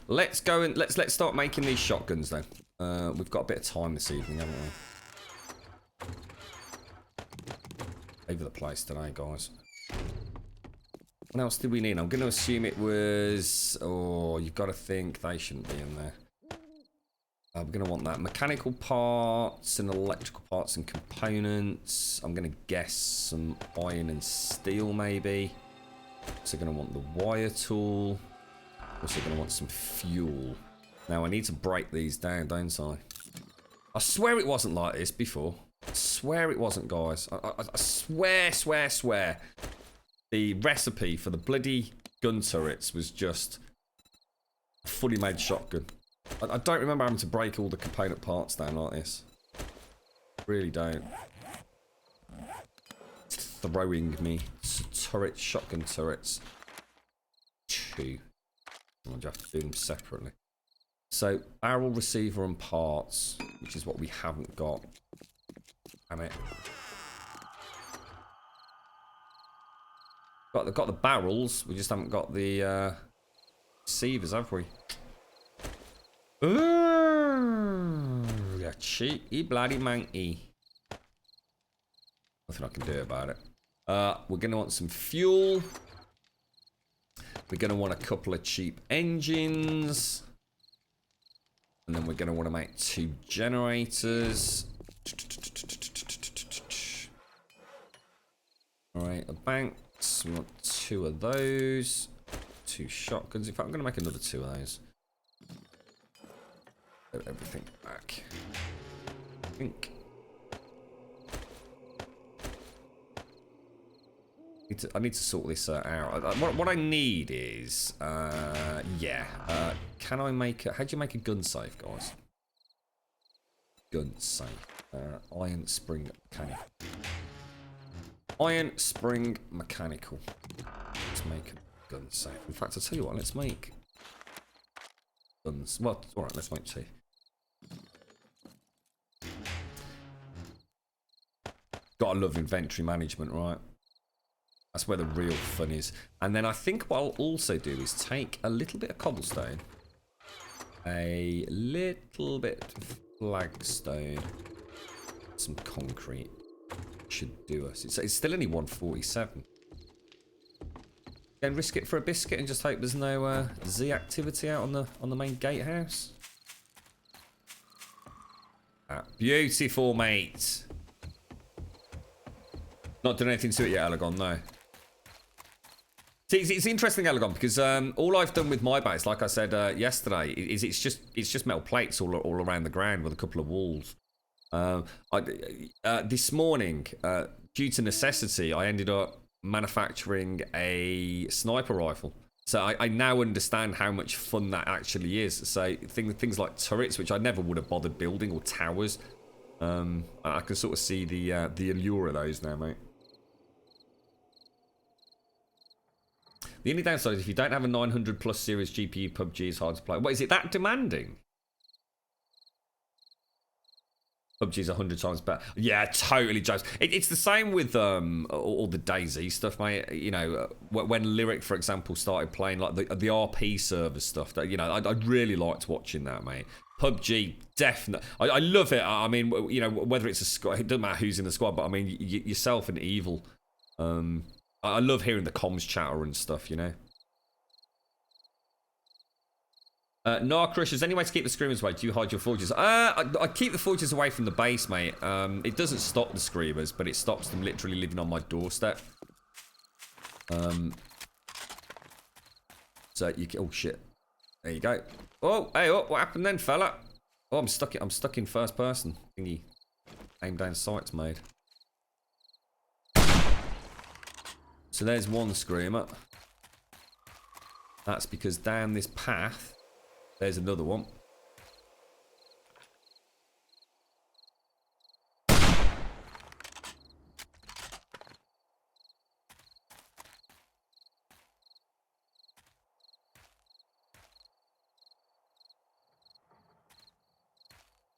let's go and let's start making these shotguns then. We've got a bit of time this evening, haven't we? Over the place today, guys. What else did we need? I'm going to assume it was... Oh, you've got to think they shouldn't be in there. We're going to want that. Mechanical parts and electrical parts and components. I'm going to guess some iron and steel, maybe. Also going to want the wire tool. Also going to want some fuel. Now, I need to break these down, don't I? I swear it wasn't like this before. I swear it wasn't, guys. I swear. The recipe for the bloody gun turrets was just a fully made shotgun. I don't remember having to break all the component parts down like this. Really don't. It's throwing me. Turret, shotgun turrets. 2. I'll have to do them separately. So, barrel, receiver, and parts, which is what we haven't got. Damn it. Got the barrels, we just haven't got the receivers, have we? Ooh, you cheeky bloody monkey. Nothing I can do about it. We're going to want some fuel. We're going to want a couple of cheap engines. And then we're going to want to make 2 generators. Alright, a banks. We want 2 of those. 2 shotguns. In fact, I'm going to make another 2 of those. Get everything back. I think. I need to sort this out. What I need is, can I make a, how do you make a gun safe, guys? Gun safe. Iron spring mechanical. Iron spring mechanical. Let's make a gun safe. In fact, I'll tell you what, let's make guns. Well, alright, let's make 2. Gotta love inventory management, right? That's where the real fun is. And then I think what I'll also do is take a little bit of cobblestone, a little bit of flagstone, some concrete. Should do us. It's still only 147. Go and risk it for a biscuit and just hope there's no Z activity out on the main gatehouse. Beautiful, mate. Not done anything to it yet, Elegon, no. See, it's interesting, Elegon, because all I've done with my base, like I said yesterday, is it's just metal plates all around the ground with a couple of walls. This morning, due to necessity, I ended up manufacturing a sniper rifle. So I now understand how much fun that actually is. So things like turrets, which I never would have bothered building, or towers. I can sort of see the allure of those now, mate. The only downside is if you don't have a 900 plus series GPU, PUBG is hard to play. What, is it that demanding? PUBG is 100 times better. Yeah, totally, James. It's the same with all the DayZ stuff, mate. You know, when Lyric, for example, started playing like the RP server stuff, that, you know, I really liked watching that, mate. PUBG, definitely. I love it. I mean, you know, whether it's a squad, it doesn't matter who's in the squad, but I mean, yourself and Evil. I love hearing the comms chatter and stuff, you know. Narcrush, is there any way to keep the screamers away? Do you hide your forges? I keep the forges away from the base, mate. It doesn't stop the screamers, but it stops them literally living on my doorstep. So you can, oh shit. There you go. Oh, hey, oh, what happened then, fella? Oh, I'm stuck in first person. Thingy. Aim down sights made. So there's one screamer. That's because down this path, there's another one.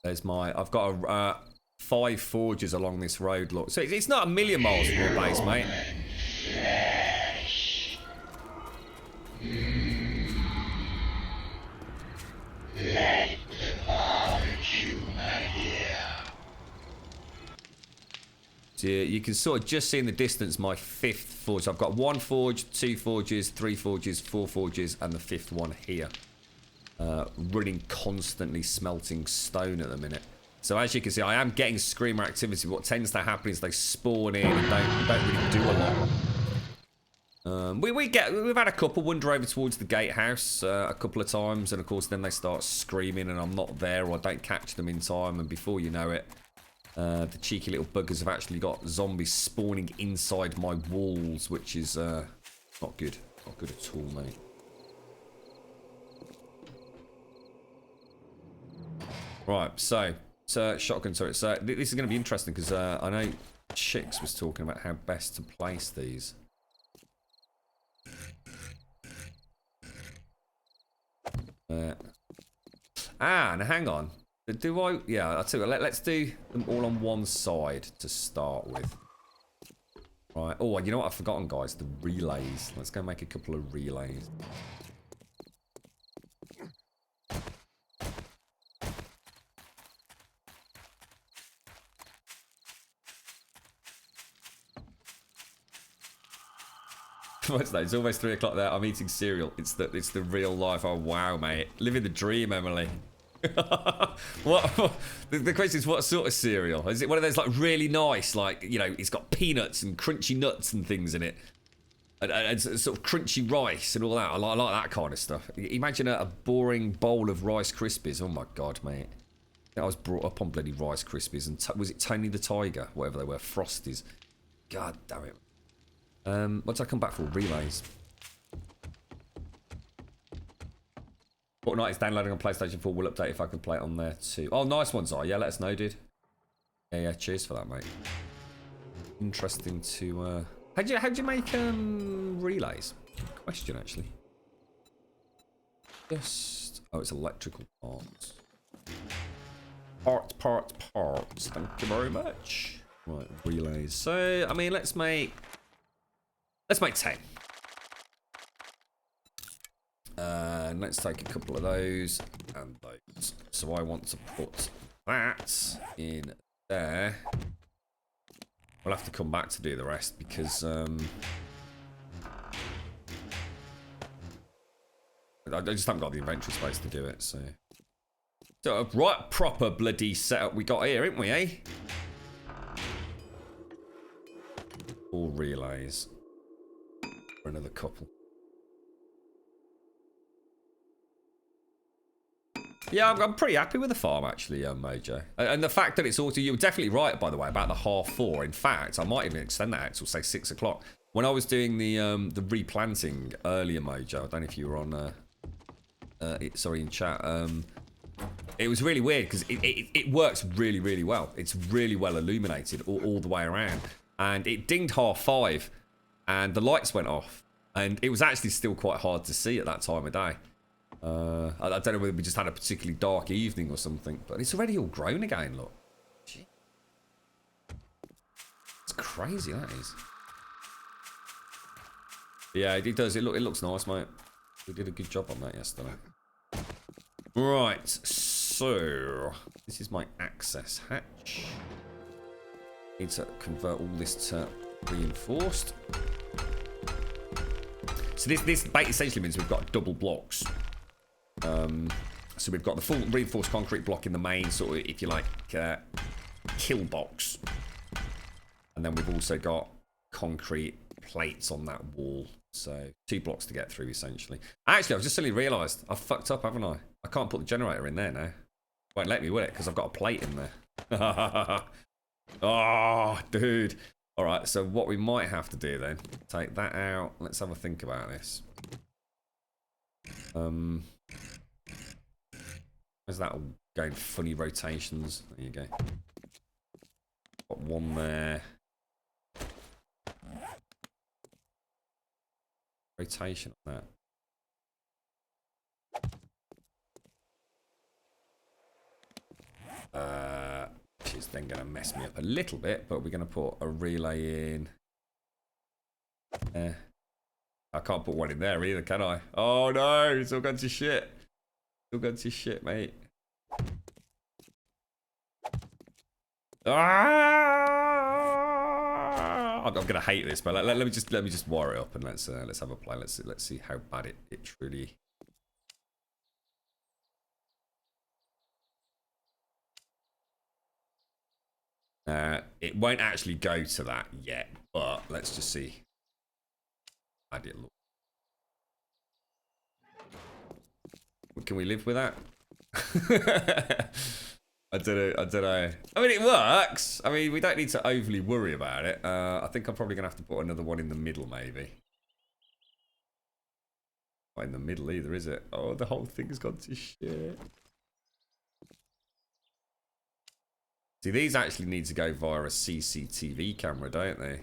There's I've got 5 forges along this road, look. So it's not a million miles from your base, mate. So you can sort of just see in the distance my 5th forge. I've got 1 forge, 2 forges, 3 forges, 4 forges, and the 5th one here. Running constantly smelting stone at the minute. So as you can see, I am getting screamer activity. What tends to happen is they spawn in and don't really do a lot. We've had a couple wander over towards the gatehouse a couple of times, and of course then they start screaming and I'm not there, or I don't catch them in time, and before you know it, the cheeky little buggers have actually got zombies spawning inside my walls, which is not good. Not good at all, mate. Right, so shotgun turrets. So this is going to be interesting because I know Chicks was talking about how best to place these. Now hang on. Do I? Yeah, I'll tell you what, let's do them all on one side to start with. Right. Oh, you know what I've forgotten, guys? The relays. Let's go make a couple of relays. What's that? It's almost 3 o'clock there. I'm eating cereal. It's the real life. Oh wow, mate, living the dream, Emily. What? The question is, what sort of cereal? Is it one of those like really nice, like, you know, it's got peanuts and crunchy nuts and things in it, and sort of crunchy rice and all that. I like that kind of stuff. Imagine a boring bowl of Rice Krispies. Oh my god, mate. I was brought up on bloody Rice Krispies, and was it Tony the Tiger, whatever they were, Frosties. God damn it. Once I come back for relays. Fortnite is downloading on PlayStation 4. Will update if I can play it on there too. Oh, nice ones are. Yeah, let us know, dude. Yeah, cheers for that, mate. Interesting to... How'd you make relays? Good question, actually. Just... Oh, it's electrical parts. Parts. Thank you very much. Right, relays. So, I mean, let's make 10. And let's take a couple of those and those. So I want to put that in there. We'll have to come back to do the rest because I just haven't got the inventory space to do it. So a right proper bloody setup we got here, ain't we, eh? 4 relays for another couple. Yeah, I'm pretty happy with the farm, actually, Mojo. And the fact that it's also... You were definitely right, by the way, about the 4:30. In fact, I might even extend that out till, say, 6 o'clock. When I was doing the replanting earlier, Mojo, I don't know if you were on... sorry, in chat. It was really weird, because it works really, really well. It's really well illuminated all the way around. And it dinged 5:30, and the lights went off. And it was actually still quite hard to see at that time of day. I don't know whether we just had a particularly dark evening or something, but it's already all grown again, look. Gee. It's crazy, that is. Yeah, it does. It looks nice, mate. We did a good job on that yesterday. Right, so this is my access hatch. Need to convert all this to reinforced. So this essentially means we've got double blocks. So we've got the full reinforced concrete block in the main sort of, if you like, kill box. And then we've also got concrete plates on that wall. So 2 blocks to get through, essentially. Actually, I've just suddenly realised I've fucked up, haven't I? I can't put the generator in there now. Won't let me, will it? Because I've got a plate in there. Oh, dude. All right, so what we might have to do then, take that out. Let's have a think about this. Is that all going funny rotations? There you go. Got one there. Rotation on that. Which is then going to mess me up a little bit, but we're going to put a relay in. I can't put one in there either, can I? Oh no, it's all gone to shit. It's all gone to shit, mate. I'm gonna hate this, but let me just wire it up and let's have a play. Let's see how bad it truly. It won't actually go to that yet, but let's just see how it look. Can we live with that? I don't know. I mean, it works. I mean, we don't need to overly worry about it. I think I'm probably going to have to put another one in the middle, maybe. Not in the middle either, is it? Oh, the whole thing's gone to shit. See, these actually need to go via a CCTV camera, don't they?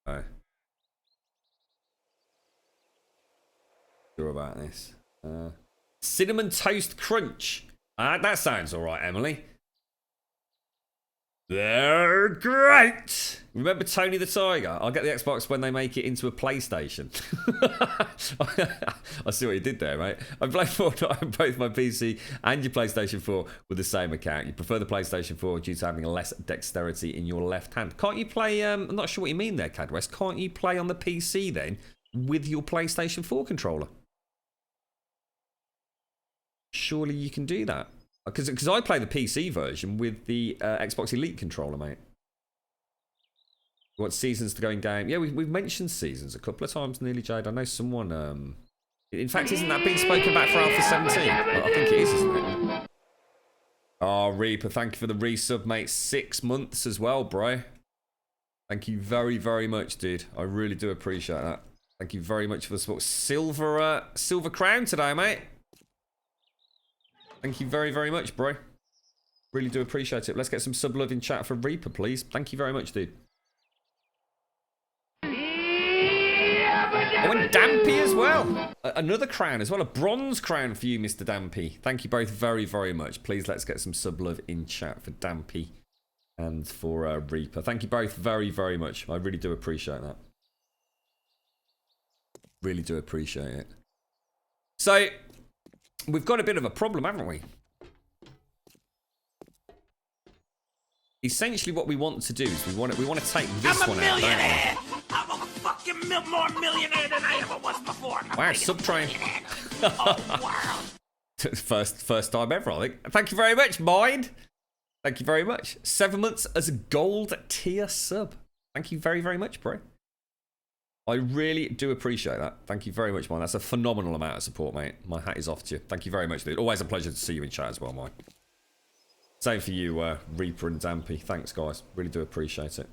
Oh. Sure about this. Cinnamon Toast Crunch. That sounds alright, Emily. They're great. Remember Tony the Tiger? I'll get the Xbox when they make it into a PlayStation. I see what you did there, mate. I play Fortnite on both my PC and your PlayStation 4 with the same account. You prefer the PlayStation 4 due to having less dexterity in your left hand. Can't you play, I'm not sure what you mean there, Cadwest. Can't you play on the PC then with your PlayStation 4 controller? Surely you can do that. Because I play the PC version with the Xbox Elite controller, mate. You want seasons to go in game? Yeah, we've mentioned seasons a couple of times, nearly, Jade. I know someone... in fact, isn't that being spoken about for Alpha 17? I think it is, isn't it? Oh, Reaper, thank you for the resub, mate. 6 months as well, bro. Thank you very, very much, dude. I really do appreciate that. Thank you very much for the support. Silver crown today, mate. Thank you very, very much, bro. Really do appreciate it. Let's get some sub love in chat for Reaper, please. Thank you very much, dude. Oh, and Dampy as well. Another crown as well. A bronze crown for you, Mr. Dampy. Thank you both very, very much. Please, let's get some sub love in chat for Dampy and for Reaper. Thank you both very, very much. I really do appreciate that. Really do appreciate it. So... we've got a bit of a problem, haven't we? Essentially, what we want to do is we want to take this one out. I'm a fucking more millionaire than I ever was before. Wow, subtrain. Oh, wow. First time ever, I think. Thank you very much, Mind. Thank you very much. 7 months as a gold tier sub. Thank you very, very much, bro. I really do appreciate that. Thank you very much, man. That's a phenomenal amount of support, mate. My hat is off to you. Thank you very much, dude. Always a pleasure to see you in chat as well, mate. Same for you, Reaper and Dampy. Thanks, guys. Really do appreciate it.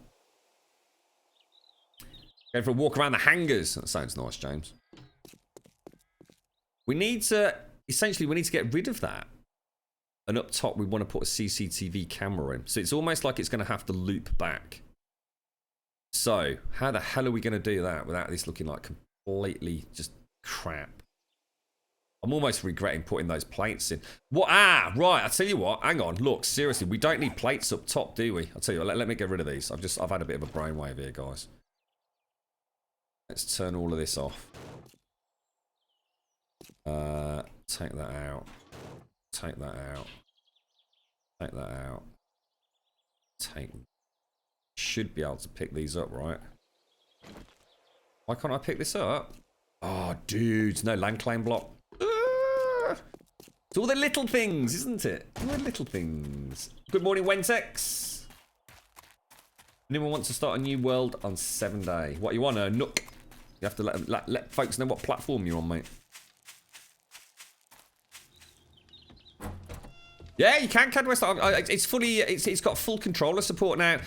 Going for a walk around the hangars. That sounds nice, James. We need to... Essentially, we need to get rid of that. And up top, we want to put a CCTV camera in. So it's almost like it's going to have to loop back. So, how the hell are we going to do that without this looking like completely just crap? I'm almost regretting putting those plates in. What? Ah, right. I tell you what. Hang on. Look, seriously, we don't need plates up top, do we? I'll tell you what. Let me get rid of these. I've had a bit of a brainwave here, guys. Let's turn all of this off. Take that out. Take that out. Take that out. Should be able to pick these up, right? Why can't I pick this up? Oh, dudes, no land claim block. It's all the little things, isn't it? All the little things. Good morning, Wentex. Anyone wants to start a new world on 7 day? What, you want a Nook? You have to let folks know what platform you're on, mate. Yeah, you can, Cadwest. It's fully. It's got full controller support now.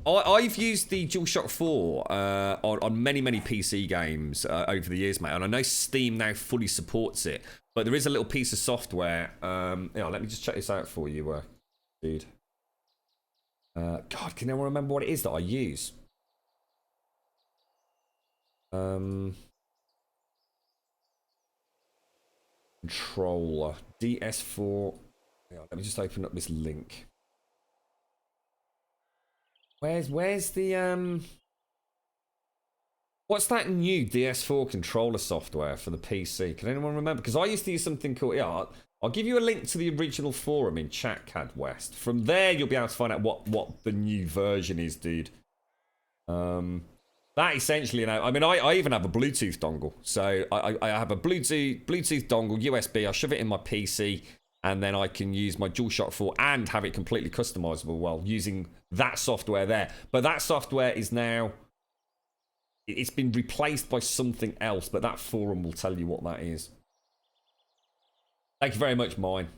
I've used the DualShock 4 on many PC games over the years, mate, and I know Steam now fully supports it. But there is a little piece of software. Yeah, let me just check this out for you, dude. God, can anyone remember what it is that I use? Controller DS4. Yeah, let me just open up this link. Where's the what's that new DS4 controller software for the PC? Can anyone remember? Because I used to use something called... Yeah, I'll give you a link to the original forum in chat, Cadwest. From there, you'll be able to find out what the new version is, dude. That essentially, you know... I mean, I even have a Bluetooth dongle. So I have a Bluetooth dongle, USB. I shove it in my PC, and then I can use my DualShock 4 and have it completely customizable while using that software there. But that software is now... It's been replaced by something else, but that forum will tell you what that is. Thank you very much, mine.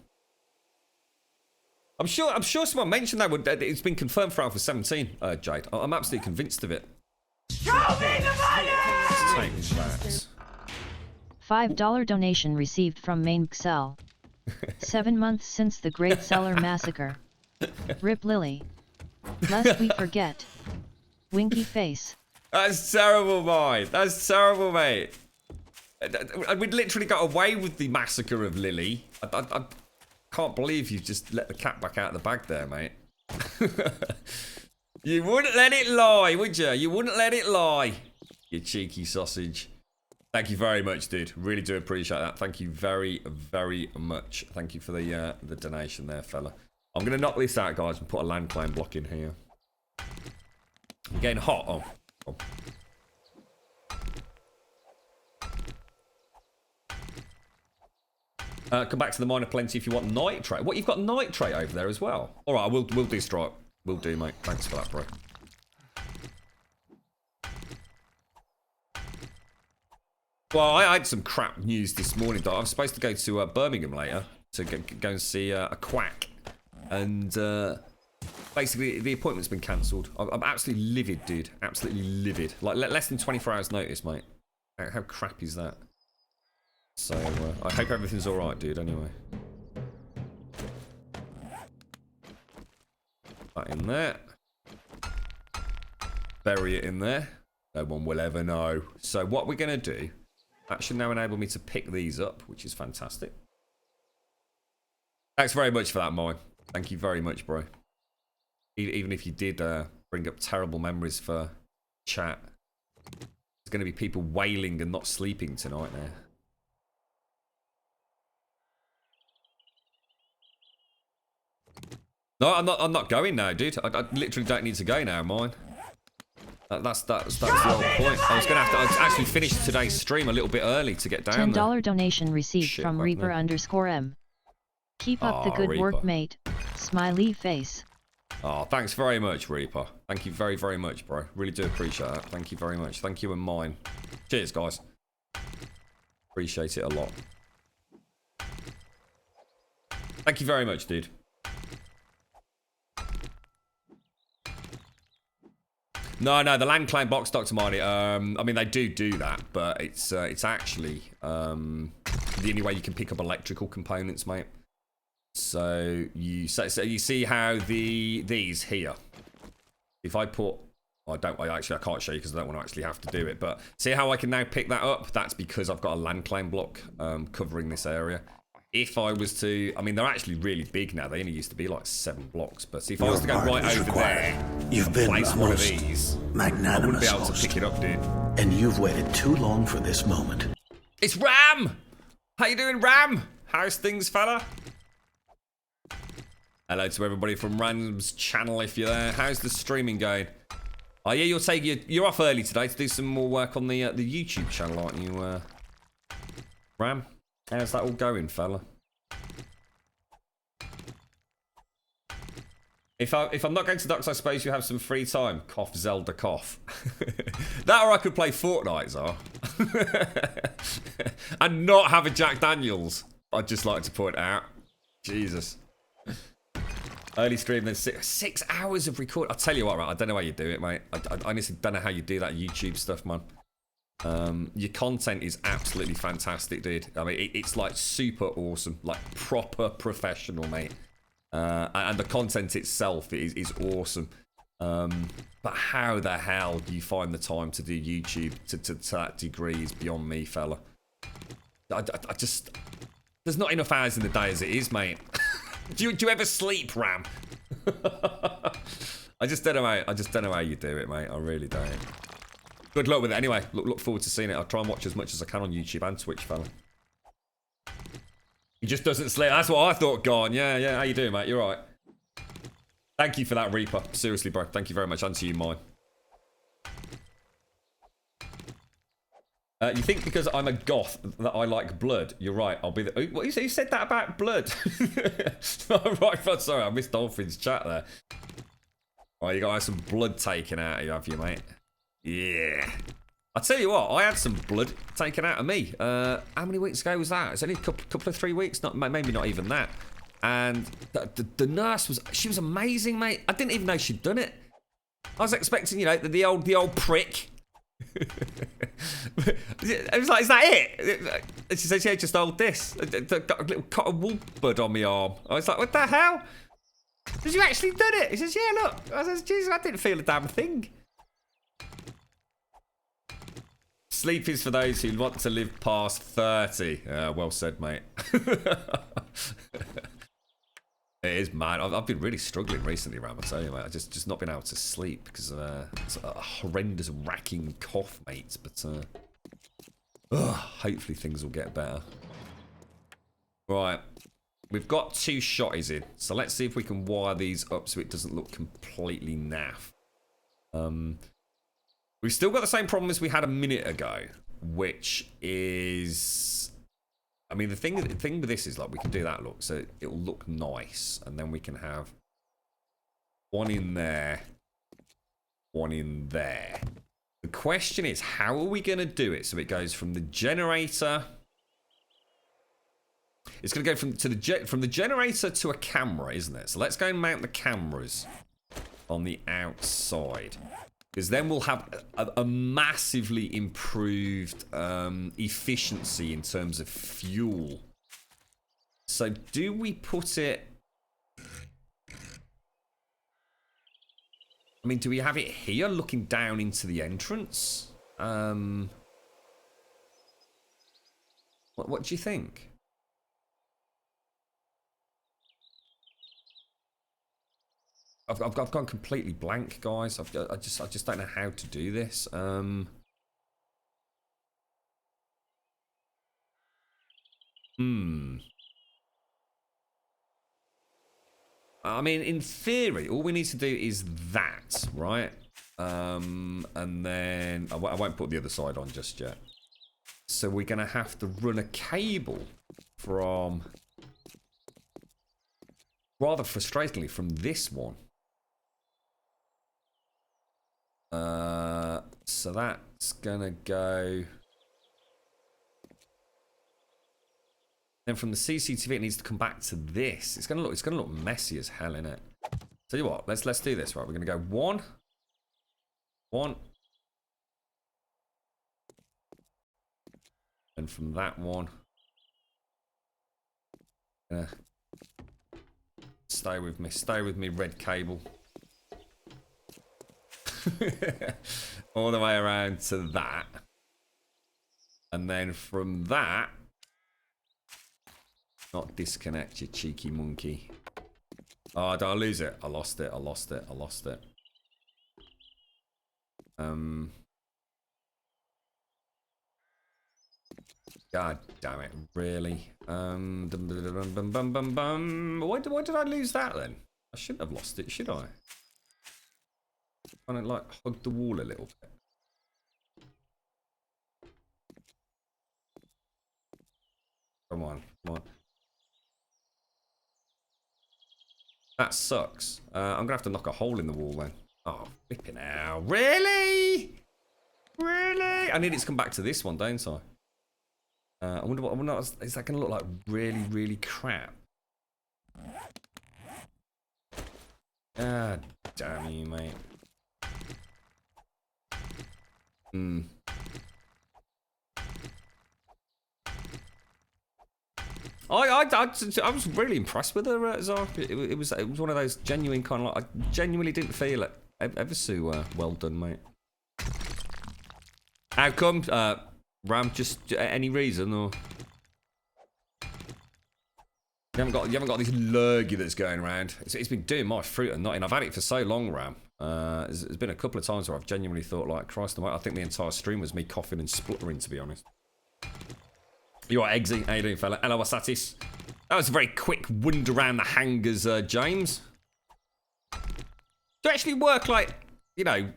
I'm sure someone mentioned that it's been confirmed for Alpha 17, Jade. I'm absolutely convinced of it. Show me the money! Let's take that. $5 donation received from Main Xel. 7 months since the Great Cellar Massacre. Rip Lily. Lest we forget. Winky face. That's terrible, mate. That's terrible, mate. We'd literally got away with the massacre of Lily. I can't believe you just let the cat back out of the bag there, mate. You wouldn't let it lie, would you? You wouldn't let it lie. You cheeky sausage. Thank you very much, dude. Really do appreciate that. Thank you very, very much. Thank you for the donation there, fella. I'm going to knock this out, guys, and put a land claim block in here. I'm getting hot. Oh. Come back to the mine of plenty if you want nitrate. What, you've got nitrate over there as well? All right, we'll do strike. We'll do, mate. Thanks for that, bro. Well, I had some crap news this morning, though. I was supposed to go to Birmingham later to go and see a quack. And basically, the appointment's been cancelled. I'm absolutely livid, dude. Absolutely livid. Like, less than 24 hours notice, mate. How crap is that? So, I hope everything's alright, dude, anyway. That in there. Bury it in there. No one will ever know. So, what we're going to do... That should now enable me to pick these up, which is fantastic. Thanks very much for that, Mine. Thank you very much, bro. Even if you did bring up terrible memories for chat. There's going to be people wailing and not sleeping tonight now. No, I'm not going now, dude. I literally don't need to go now, mine. That's the whole point. I was going to have to actually finish today's stream a little bit early to get down $10 there. donation received Shit, from right Reaper_M. Keep up the good Reaper. work, mate. Smiley face. Oh, thanks very much, Reaper. Thank you very, very much, bro. Really do appreciate that. Thank you very much. Thank you and mine. Cheers, guys. Appreciate it a lot. Thank you very much, dude. No, the land claim box, Dr. Marty. I mean, they do that, but it's actually the only way you can pick up electrical components, mate. So you see how these here. If I put, I can't show you because I don't want to actually have to do it. But see how I can now pick that up? That's because I've got a land claim block covering this area. If I was to, I mean, they're actually really big now. They only used to be like 7 blocks. But see, if I was to go right over there, You've been place the one of most these, I magnanimous wouldn't be able to host, pick it up, dude. and you've waited too long for this moment. It's Ram! How you doing, Ram? How's things, fella? Hello to everybody from Ram's channel if you're there. How's the streaming going? Oh yeah, you're off early today to do some more work on the YouTube channel, aren't you, Ram? How's that all going, fella? If I'm not going to Ducks, I suppose you have some free time. Cough, Zelda, cough. That or I could play Fortnite, Zar. And not have a Jack Daniels. I'd just like to point out. Jesus. Early stream, then 6 hours of record. I'll tell you what, right? I don't know how you do it, mate. I honestly don't know how you do that YouTube stuff, man. Your content is absolutely fantastic, dude. I mean, it's like super awesome, like proper professional, mate. And the content itself is awesome. But how the hell do you find the time to do YouTube to that degree is beyond me, fella. I just, there's not enough hours in the day as it is, mate. Do you ever sleep, Ram? I just don't know how you do it, mate. I really don't. Good luck with it. Anyway, look forward to seeing it. I'll try and watch as much as I can on YouTube and Twitch, fella. He just doesn't sleep. That's what I thought, Gone. Yeah. How you doing, mate? You're right. Thank you for that, Reaper. Seriously, bro. Thank you very much. And to you, mine. You think because I'm a goth that I like blood? You're right. I'll be the... Oh, what, you said that about blood? Right, sorry. I missed Dolphin's chat there. Oh, you got some blood taken out of you, have you, mate? Yeah. I'll tell you what. I had some blood taken out of me. How many weeks ago was that? It's only a couple of 3 weeks. Maybe not even that. And the nurse she was amazing, mate. I didn't even know she'd done it. I was expecting, you know, the old prick. I was like, is that it? And she said, yeah, just hold this. Got a little cotton wool bud on my arm. I was like, what the hell? Did you actually done it? He says, yeah, look. I says, Jesus, I didn't feel a damn thing. Sleep is for those who want to live past 30. Well said, mate. It is, man. I've been really struggling recently, Ram. I tell you, mate. I've just not been able to sleep because of it's a horrendous racking cough, mate. But hopefully things will get better. Right, we've got 2 shotties in, so let's see if we can wire these up so it doesn't look completely naff. We've still got the same problem as we had a minute ago, which is, I mean, the thing with this is, like, we can do that look, so it'll look nice, and then we can have one in there, one in there. The question is, how are we going to do it so it goes from the generator? It's going to go from the generator to a camera, isn't it? So let's go and mount the cameras on the outside. Because then we'll have a massively improved efficiency in terms of fuel. So do we put it... I mean, do we have it here looking down into the entrance? What do you think? I've gone completely blank, guys. I just don't know how to do this. I mean, in theory, all we need to do is that, right? And then I won't put the other side on just yet. So we're gonna have to run a cable from rather frustratingly from this one. So that's gonna go. Then from the CCTV, it needs to come back to this. It's gonna look messy as hell, innit? Tell you what, let's do this, right? We're gonna go one. And from that one, stay with me, red cable. All the way around to that. And then from that, not disconnect, you cheeky monkey. Oh, did I lose it? I lost it. God damn it, really? Why did I lose that then? I shouldn't have lost it, should I? Kind of like hug the wall a little bit. Come on. That sucks. I'm gonna have to knock a hole in the wall then. Oh, flipping out. Really? I need it to come back to this one, don't I? I wonder is that gonna look like really crap? Ah, damn you, mate. I was really impressed with her, Zark. It was one of those genuine kind of like, I genuinely didn't feel it. Ever so well done, mate. How come, Ram? Just any reason, or you haven't got this lurgy that's going around? It's been doing my fruit and nutting. I've had it for so long, Ram. There's been a couple of times where I've genuinely thought, like, Christ, I think the entire stream was me coughing and spluttering, to be honest. You are Eggsy. How you doing, fella? Hello, Wasatis. That was a very quick wander around the hangars, James. Do you actually work, like, you know,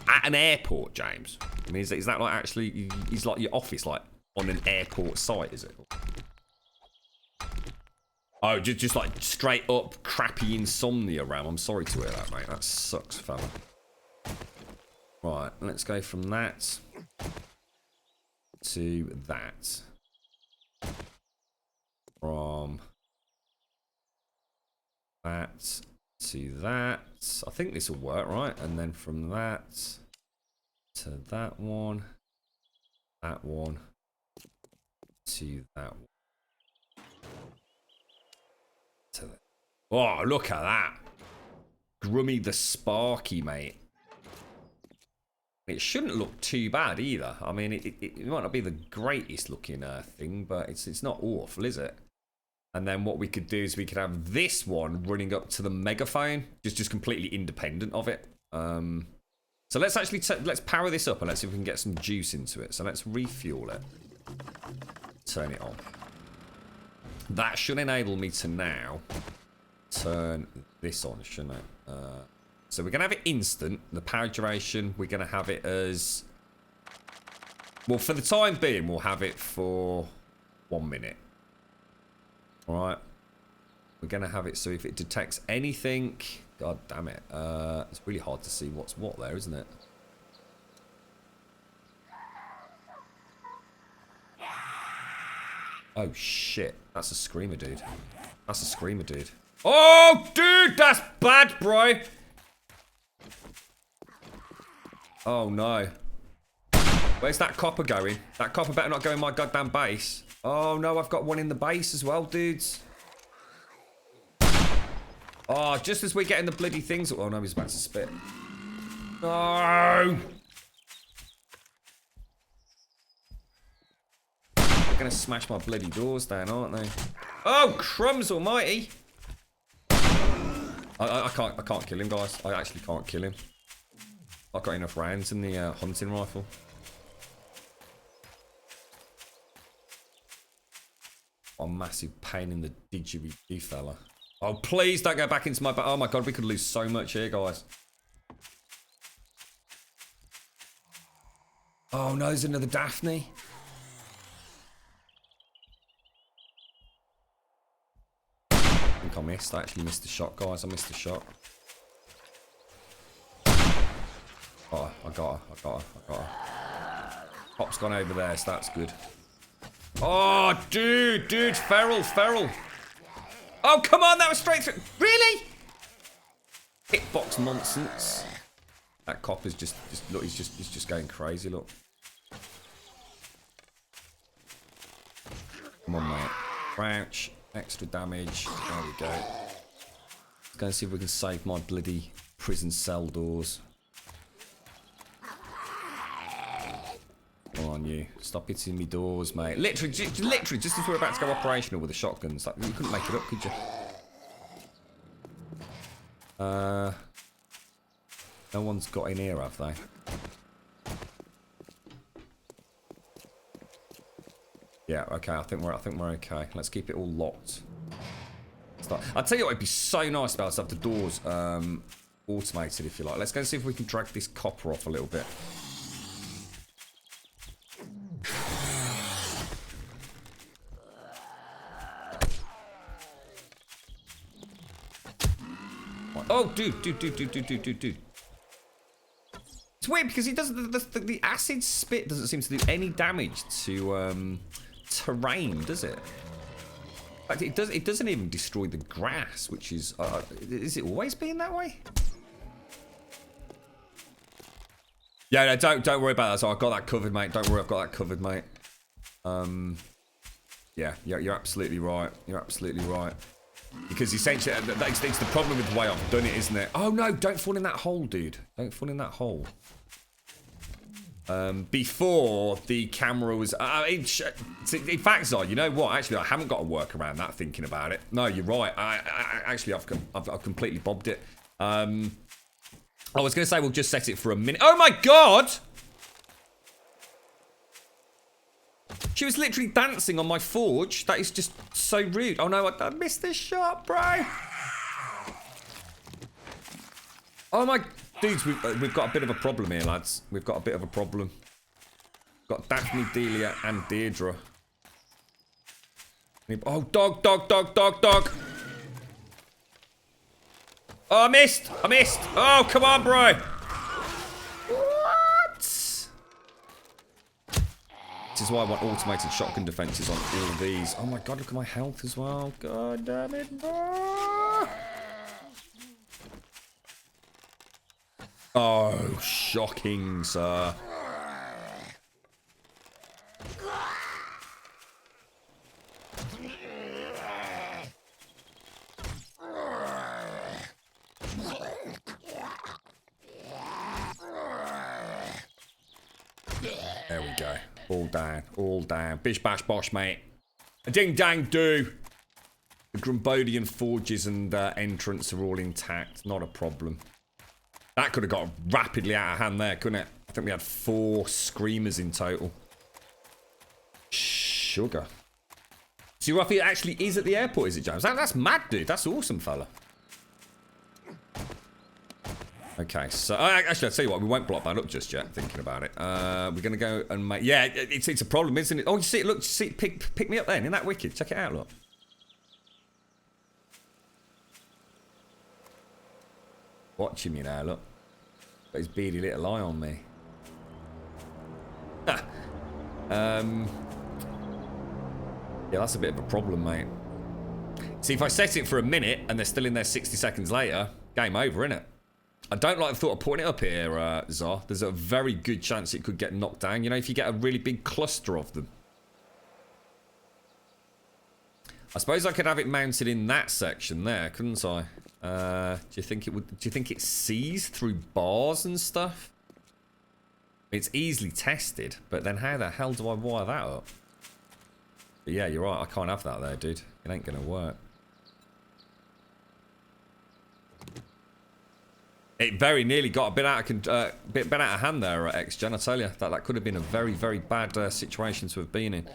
at an airport, James? I mean, is that like actually, is like your office, like, on an airport site, is it? Oh, just like straight up crappy insomnia, Ram. I'm sorry to hear that, mate. That sucks, fella. Right, let's go from that to that. From that to that. I think this will work, right? And then from that to that one to that one. To that. Oh, look at that. Grummy the Sparky, mate. It shouldn't look too bad either. I mean, it might not be the greatest looking thing, but it's not awful, is it? And then what we could do is we could have this one running up to the megaphone, just completely independent of it. So let's actually let's power this up and let's see if we can get some juice into it. So let's refuel it. Turn it on. That should enable me to now turn this on, shouldn't it? So we're going to have it instant. The power duration, we're going to have it as... Well, for the time being, we'll have it for 1 minute. Alright. We're going to have it so if it detects anything... God damn it. It's really hard to see what's what there, isn't it? Oh, shit. That's a screamer, dude. That's a screamer, dude. Oh, dude! That's bad, bro! Oh, no. Where's that copper going? That copper better not go in my goddamn base. Oh, no, I've got one in the base as well, dudes. Oh, just as we're getting the bloody things... Oh, no, he's about to spit. No! They're going to smash my bloody doors down, aren't they? Oh, crumbs almighty! I can't kill him, guys. I actually can't kill him. I've got enough rounds in the hunting rifle. Oh, a massive pain in the didgeridoo, fella. Oh, please don't go back into my... Oh, my God, we could lose so much here, guys. Oh, no, there's another Daphne. I think missed. I actually missed the shot, guys. I missed the shot. Oh, I got her. Pop's gone over there, so that's good. Oh, dude, feral. Oh, come on, that was straight through. Really? Hitbox nonsense. That cop is just look, he's just going crazy, look. Come on, mate. Crouch, extra damage. There we go. Let's go and see if we can save my bloody prison cell doors. Come on, you. Stop hitting me doors, mate. Literally, just as we're about to go operational with the shotguns. Like, you couldn't make it up, could you? No one's got in here, have they? Yeah, okay. I think we're okay. Let's keep it all locked. I'll tell you what, it'd be so nice about us to have the doors automated, if you like. Let's go and see if we can drag this copper off a little bit. Oh, dude. It's weird because he doesn't. The acid spit doesn't seem to do any damage to terrain, does it? In fact, it doesn't even destroy the grass, which is. Is it always been that way? Yeah, no, don't worry about that. So I've got that covered, mate. Don't worry, I've got that covered, mate. Yeah, you're absolutely right. You're absolutely right. Because essentially, it's the problem with the way I've done it, isn't it? Oh no, don't fall in that hole, dude. Don't fall in that hole. Before the camera was... in fact, Zai, you know what? Actually, I haven't got to work around that thinking about it. No, you're right. Actually, I've completely bobbed it. I was going to say we'll just set it for a minute. Oh my God! She was literally dancing on my forge. That is just so rude. Oh no, I missed this shot, bro. Oh my... Dudes, we've got a bit of a problem here, lads. We've got a bit of a problem. Got Daphne, Delia, and Deirdre. Oh, dog. Oh, I missed. Oh, come on, bro. What? This is why I want automated shotgun defenses on all of these. Oh my God, look at my health as well. God damn it, bro. Oh, shocking, sir. There we go. All down. Bish bash bosh, mate. A ding dang do. The Grumbodian forges and entrance are all intact. Not a problem. That could have got rapidly out of hand there, couldn't it? I think we had 4 screamers in total. Sugar. See, Ruffy actually is at the airport, is it, James? That's mad, dude. That's awesome, fella. Okay, so... actually, I'll tell you what. We won't block that up just yet, thinking about it. We're going to go and make... Yeah, it's a problem, isn't it? Oh, you see it? Look, see it? Pick me up then. Isn't that wicked? Check it out, look. Watching me now, look. Got his beady little eye on me. Yeah, that's a bit of a problem, mate. See, if I set it for a minute and they're still in there 60 seconds later, game over, innit? I don't like the thought of putting it up here, Zar. There's a very good chance it could get knocked down. You know, if you get a really big cluster of them. I suppose I could have it mounted in that section there, couldn't I? Do you think it would? Do you think it sees through bars and stuff? It's easily tested, but then how the hell do I wire that up? But yeah, you're right. I can't have that there, dude. It ain't gonna work. It very nearly got a bit out of hand there, X-Gen. I tell you that could have been a very, very bad situation to have been in.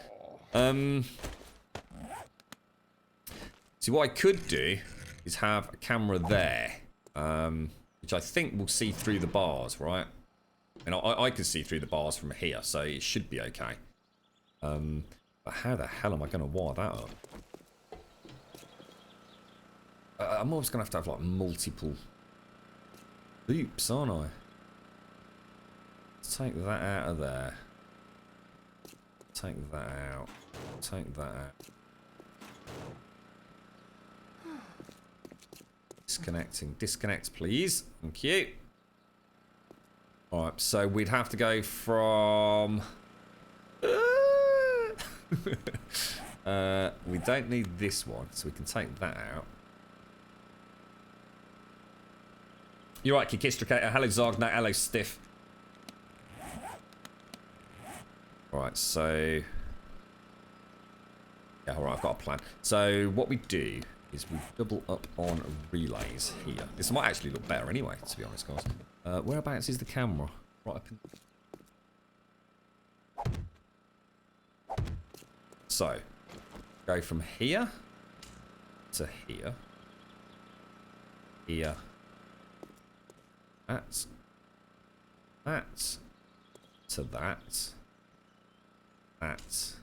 See, what I could do is have a camera there, which I think will see through the bars, right? And I can see through the bars from here, so it should be okay. But how the hell am I going to wire that up? I'm always gonna have to have like multiple loops, aren't I? Let's take that out of there. Take that out. Take that out. Disconnecting. Disconnect, please. Thank you. Alright, so we'd have to go from... we don't need this one, so we can take that out. You're right, Kikistracator. Hello, Zargna. Hello, Stiff. Alright, so... Yeah, alright, I've got a plan. So, what we do is we double up on relays here. This might actually look better anyway, to be honest, guys. Whereabouts is the camera? Right up in... So, go from here to here. Here. That. That. To that. That.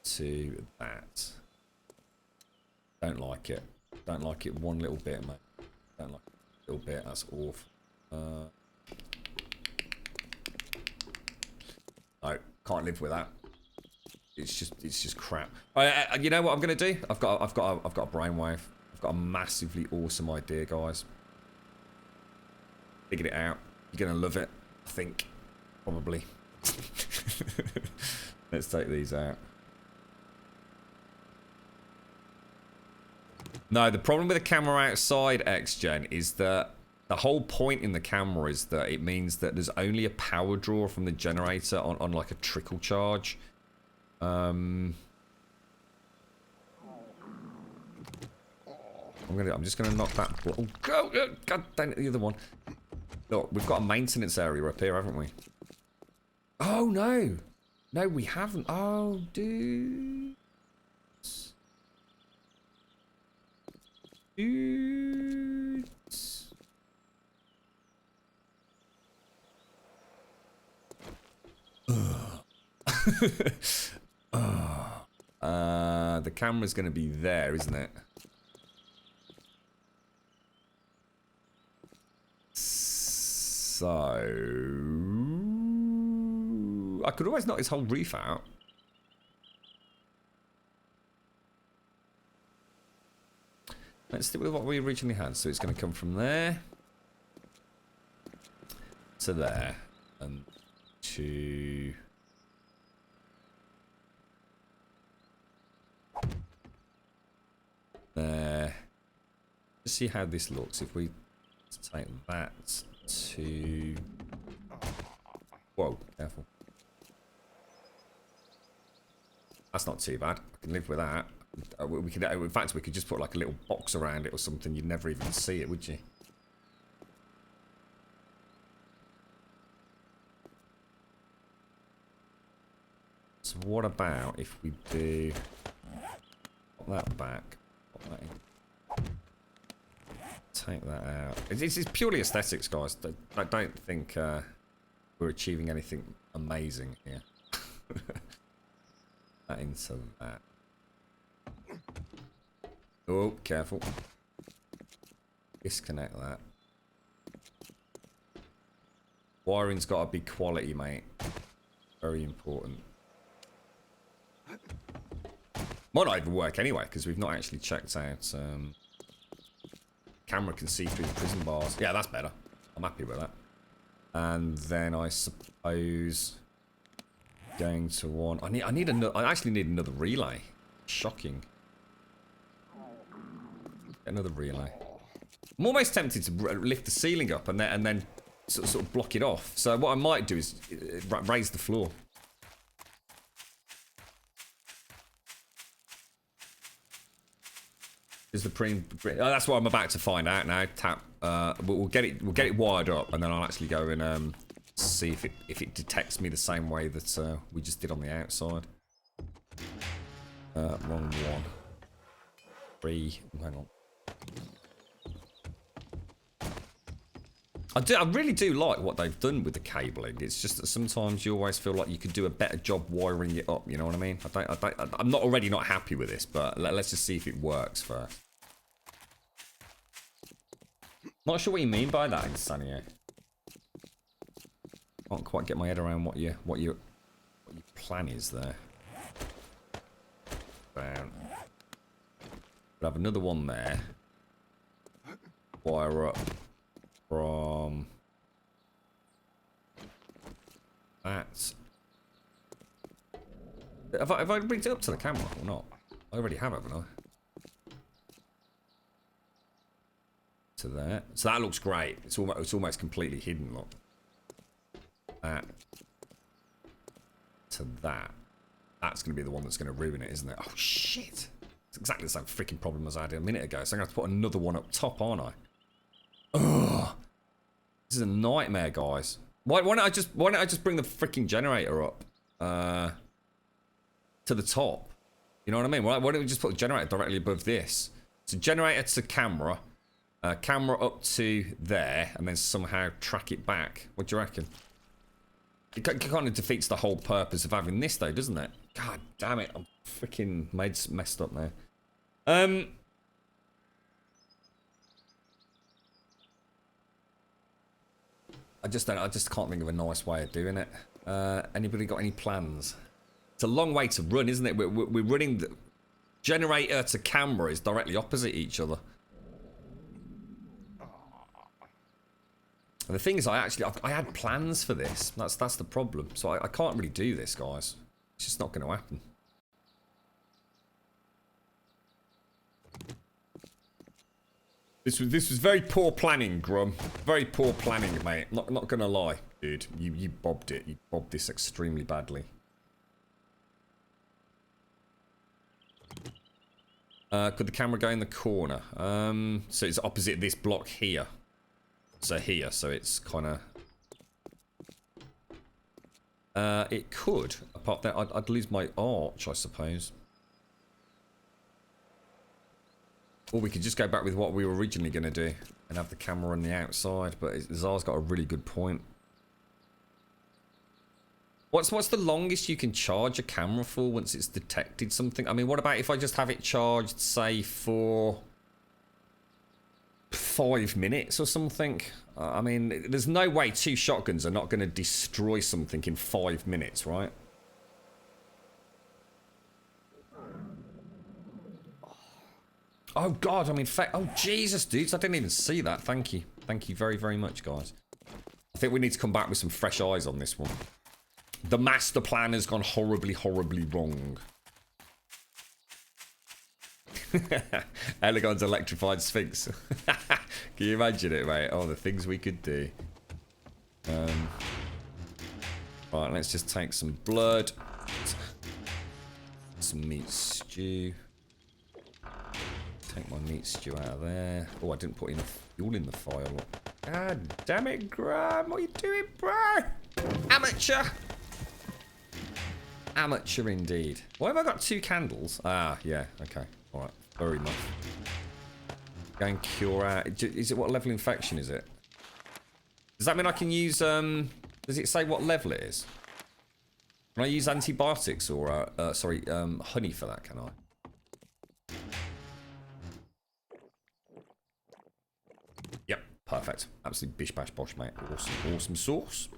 To that. Don't like it. Don't like it one little bit, mate. Don't like it a little bit. That's awful. No, can't live with that. It's just crap. You know what I'm gonna do? I've got a brainwave. I've got a massively awesome idea, guys. Figured it out. You're gonna love it. I think, probably. Let's take these out. No, the problem with the camera outside, XGen, is that the whole point in the camera is that it means that there's only a power draw from the generator on like a trickle charge. I'm just gonna knock that. Oh, God dang it, the other one. Look, we've got a maintenance area up here, haven't we? Oh no, no, we haven't. Oh, dude. Dudes. The camera's gonna be there, isn't it? So I could always knock this whole reef out. Let's stick with what we originally had. So it's going to come from there to there and to there. Let's see how this looks. If we take that to... Whoa, careful. That's not too bad. I can live with that. We could, in fact, we could just put like a little box around it or something. You'd never even see it, would you? So what about if we do pop that back, pop that in, take that out? It's purely aesthetics, guys. I don't think we're achieving anything amazing here. That into that. Oh, careful. Disconnect that. Wiring's got to be quality, mate. Very important. Might not even work anyway, because we've not actually checked out... camera can see through the prison bars. Yeah, that's better. I'm happy with that. And then I suppose... going to one... I actually need another relay. Shocking. Another relay. I'm almost tempted to lift the ceiling up and then sort of block it off. So what I might do is raise the floor. Is the that's what I'm about to find out now. Tap. We'll get it wired up, and then I'll actually go and see if it detects me the same way that we just did on the outside. Wrong one. 3. Hang on. I really do like what they've done with the cabling. It's just that sometimes you always feel like you could do a better job wiring it up. You know what I mean? I'm not already not happy with this, but let's just see if it works first. Not sure what you mean by that, Insanio. Can't quite get my head around what your plan is there. Bam. We'll have another one there. Wire up from that. Have I bring it up to the camera or not? I already have, haven't I? To there. So that looks great. It's almost completely hidden. Look. That to that. That's going to be the one that's going to ruin it, isn't it? Oh shit! It's exactly the same freaking problem as I had a minute ago. So I'm going to have to put another one up top, aren't I? Ugh. This is a nightmare, guys. Why don't I just bring the freaking generator up to the top? You know what I mean? Why don't we just put the generator directly above this? So generator to camera, camera up to there, and then somehow track it back. What do you reckon? It kind of defeats the whole purpose of having this, though, doesn't it? God damn it! I'm freaking messed up now. I just can't think of a nice way of doing it. Anybody got any plans? It's a long way to run, isn't it? We're running the generator to camera is directly opposite each other. And the thing is, I had plans for this. That's the problem. So I can't really do this, guys. It's just not going to happen. This was very poor planning, Grum. Very poor planning, mate. Not gonna lie, dude. You bobbed it. You bobbed this extremely badly. Could the camera go in the corner? So it's opposite this block here. So here, so it's kind of. It could. Apart from that, I'd lose my arch, I suppose. Or we could just go back with what we were originally going to do and have the camera on the outside. But Czar's got a really good point. What's the longest you can charge a camera for once it's detected something? I mean, what about if I just have it charged, say, for 5 minutes or something? I mean, there's no way 2 shotguns are not going to destroy something in 5 minutes, right? Oh god, I mean, oh Jesus, dudes, I didn't even see that. Thank you. Thank you very, very much, guys. I think we need to come back with some fresh eyes on this one. The master plan has gone horribly, horribly wrong. Elegon's electrified sphinx. Can you imagine it, mate? Oh, the things we could do. Right, let's just take some blood. Some meat stew. Take my meat stew out of there. Oh, I didn't put enough fuel in the fire. God damn it, Graham. What are you doing, bro? Amateur. Amateur indeed. Why have I got 2 candles? Ah, yeah. Okay. All right. Fair enough. Go and cure out. Is it what level infection is it? Does that mean I can use... Does it say what level it is? Can I use antibiotics or... sorry, honey for that, can I? Yep, perfect. Absolutely bish bash bosh, mate. Awesome, awesome sauce.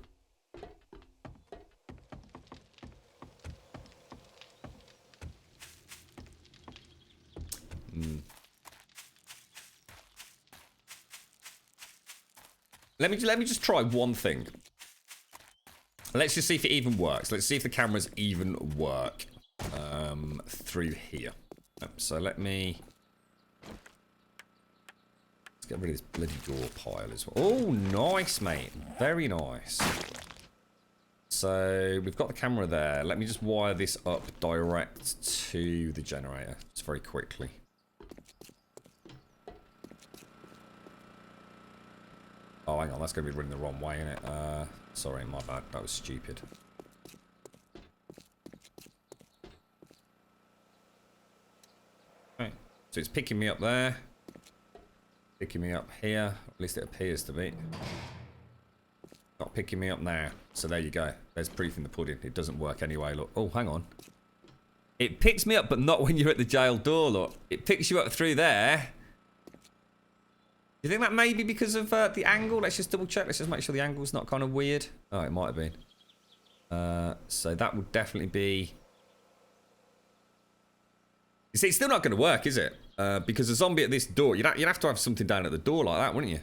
Let me just try one thing. Let's just see if it even works. Let's see if the cameras even work through here. So let me... Let's get rid of this bloody door pile as well. Oh, nice, mate. Very nice. So we've got the camera there. Let me just wire this up direct to the generator. Just very quickly. Oh, hang on. That's going to be running the wrong way, isn't it? Sorry, my bad. That was stupid. Okay. So it's picking me up there. Picking me up here. At least it appears to be. Not picking me up now. So there you go. There's proof in the pudding. It doesn't work anyway, look. Oh, hang on. It picks me up, but not when you're at the jail door, look. It picks you up through there. Do you think that may be because of the angle? Let's just double check. Let's just make sure the angle's not kind of weird. Oh, it might have been. So that would definitely be... You see, it's still not going to work, is it? Because a zombie at this door, you'd have to have something down at the door like that, wouldn't you?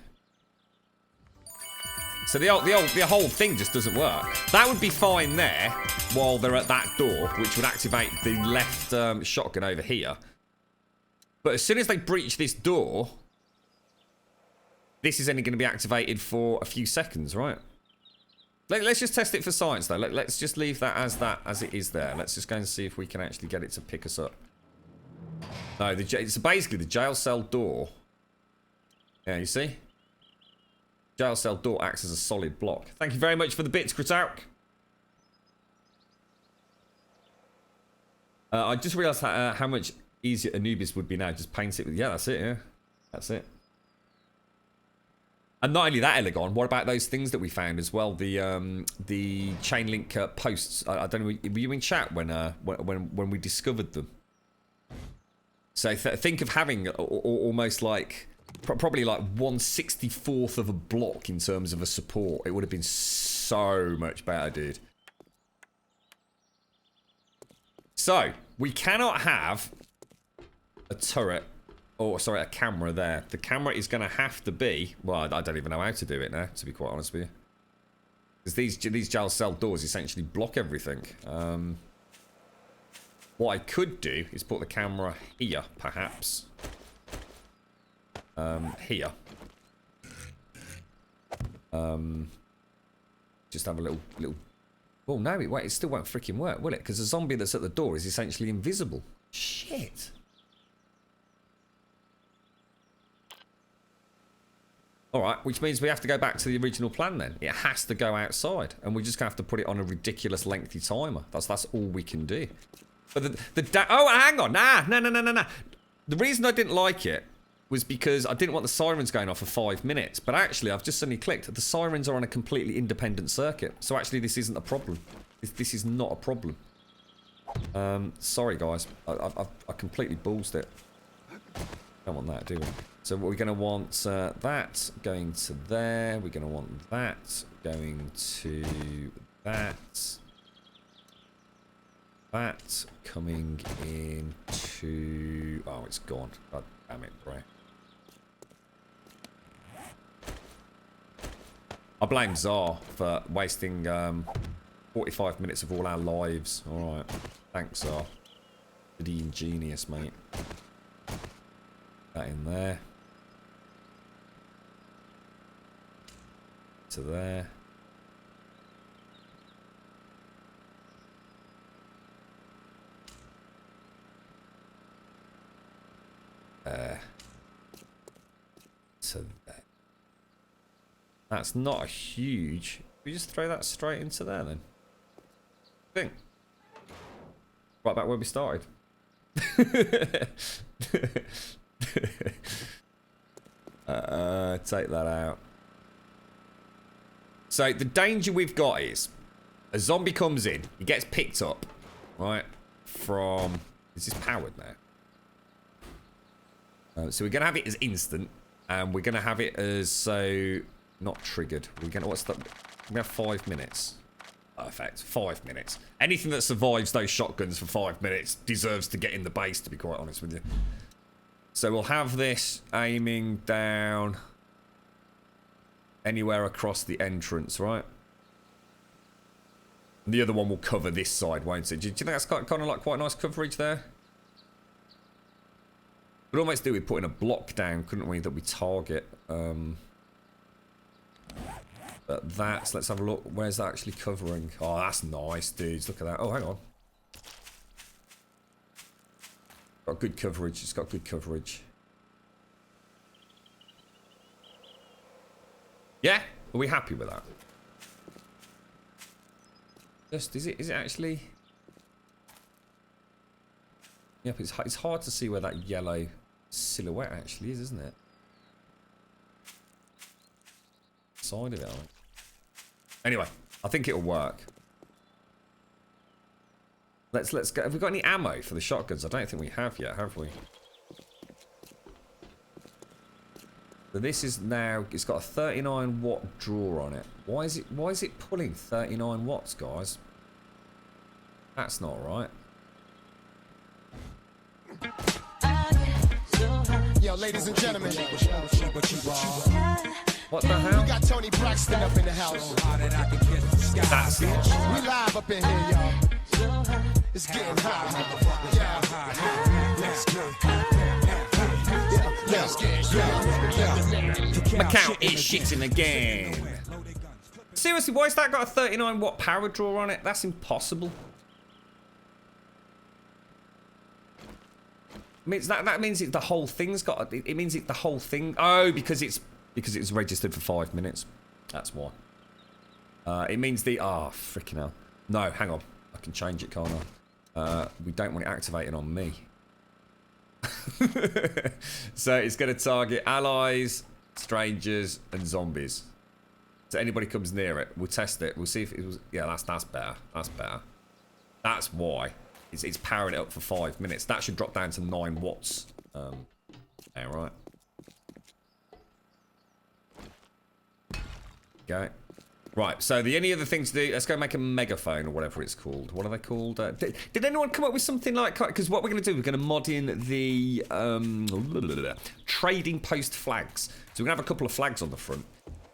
So the whole thing just doesn't work. That would be fine there while they're at that door, which would activate the left shotgun over here. But as soon as they breach this door, this is only going to be activated for a few seconds, right? Let's just test it for science, though. Let's just leave that as it is there. Let's just go and see if we can actually get it to pick us up. No, it's basically the jail cell door. Yeah, you see? Jail cell door acts as a solid block. Thank you very much for the bits, Kritark. I just realised how much easier Anubis would be now. Just paint it with... Yeah, that's it, yeah. That's it. And not only that, Elegon, what about those things that we found as well? The chain link posts. I don't know, were you in chat when we discovered them? So think of having almost like... Probably like 1/64th of a block in terms of a support. It would have been so much better, dude. So, we cannot have a turret, or sorry, a camera there. The camera is going to have to be, well, I don't even know how to do it now, to be quite honest with you. Because these jail cell doors essentially block everything. What I could do is put the camera here, perhaps. Here. Just have a little... Well, no, it still won't freaking work, will it? Because the zombie that's at the door is essentially invisible. Shit. Alright, which means we have to go back to the original plan then. It has to go outside. And we're just going to have to put it on a ridiculous lengthy timer. That's all we can do. But oh, hang on. Nah. The reason I didn't like it was because I didn't want the sirens going off for 5 minutes. But actually, I've just suddenly clicked. The sirens are on a completely independent circuit. So actually, this isn't a problem. This is not a problem. Sorry, guys. I completely ballsed it. Don't want that, do we? So we're going to want that going to there. We're going to want that going to that. That coming into... Oh, it's gone. God damn it, bro. I blame Czar for wasting 45 minutes of all our lives. Alright. Thanks, Czar. Pretty ingenious, mate. That in there. To there. To there. That's not a huge... We just throw that straight into there then. Thing. Right back where we started. Take that out. So the danger we've got is a zombie comes in, he gets picked up, right? From... Is this powered now? So we're gonna have it as instant, and we're gonna have it as not triggered. We're gonna what's that? We have 5 minutes. Perfect. 5 minutes. Anything that survives those shotguns for 5 minutes deserves to get in the base, to be quite honest with you. So we'll have this aiming down anywhere across the entrance, right? And the other one will cover this side, won't it? Do you think that's kind of like quite nice coverage there? We'd almost do with putting a block down, couldn't we, that we target. But that's, let's have a look. Where's that actually covering? Oh, that's nice, dudes. Look at that. Oh, hang on. Got good coverage. It's got good coverage. Yeah? Are we happy with that? Just, is it actually... Yep, it's hard to see where that yellow silhouette actually is, isn't it? Side of it, Anyway, I think it'll work. Let's go. Have we got any ammo for the shotguns? I don't think we have yet, have we? So this is now, it's got a 39 watt draw on it. Why is it pulling 39 watts, guys? That's not right. Yo, ladies and gentlemen. What the hell? We got Tony Braxton up in the house. That's not right. We live up in here, y'all. It's getting hot. Yeah. My count is shitting again. Seriously, why has that got a 39 watt power draw on it? That's impossible. That means the whole thing's got. It means the whole thing. Oh, because it's registered for 5 minutes. That's why. It means freaking hell. No, hang on. I can change it, can't I? We don't want it activated on me. So it's going to target allies, strangers, and zombies. So anybody comes near it, we'll test it. We'll see if it was. Yeah, that's better. That's better. That's why it's powering it up for 5 minutes. That should drop down to 9 watts. All right. Okay. Right, so the only other thing to do, let's go make a megaphone or whatever it's called. What are they called? Did anyone come up with something like, because what we're going to do, we're going to mod in the trading post flags. So we're going to have a couple of flags on the front.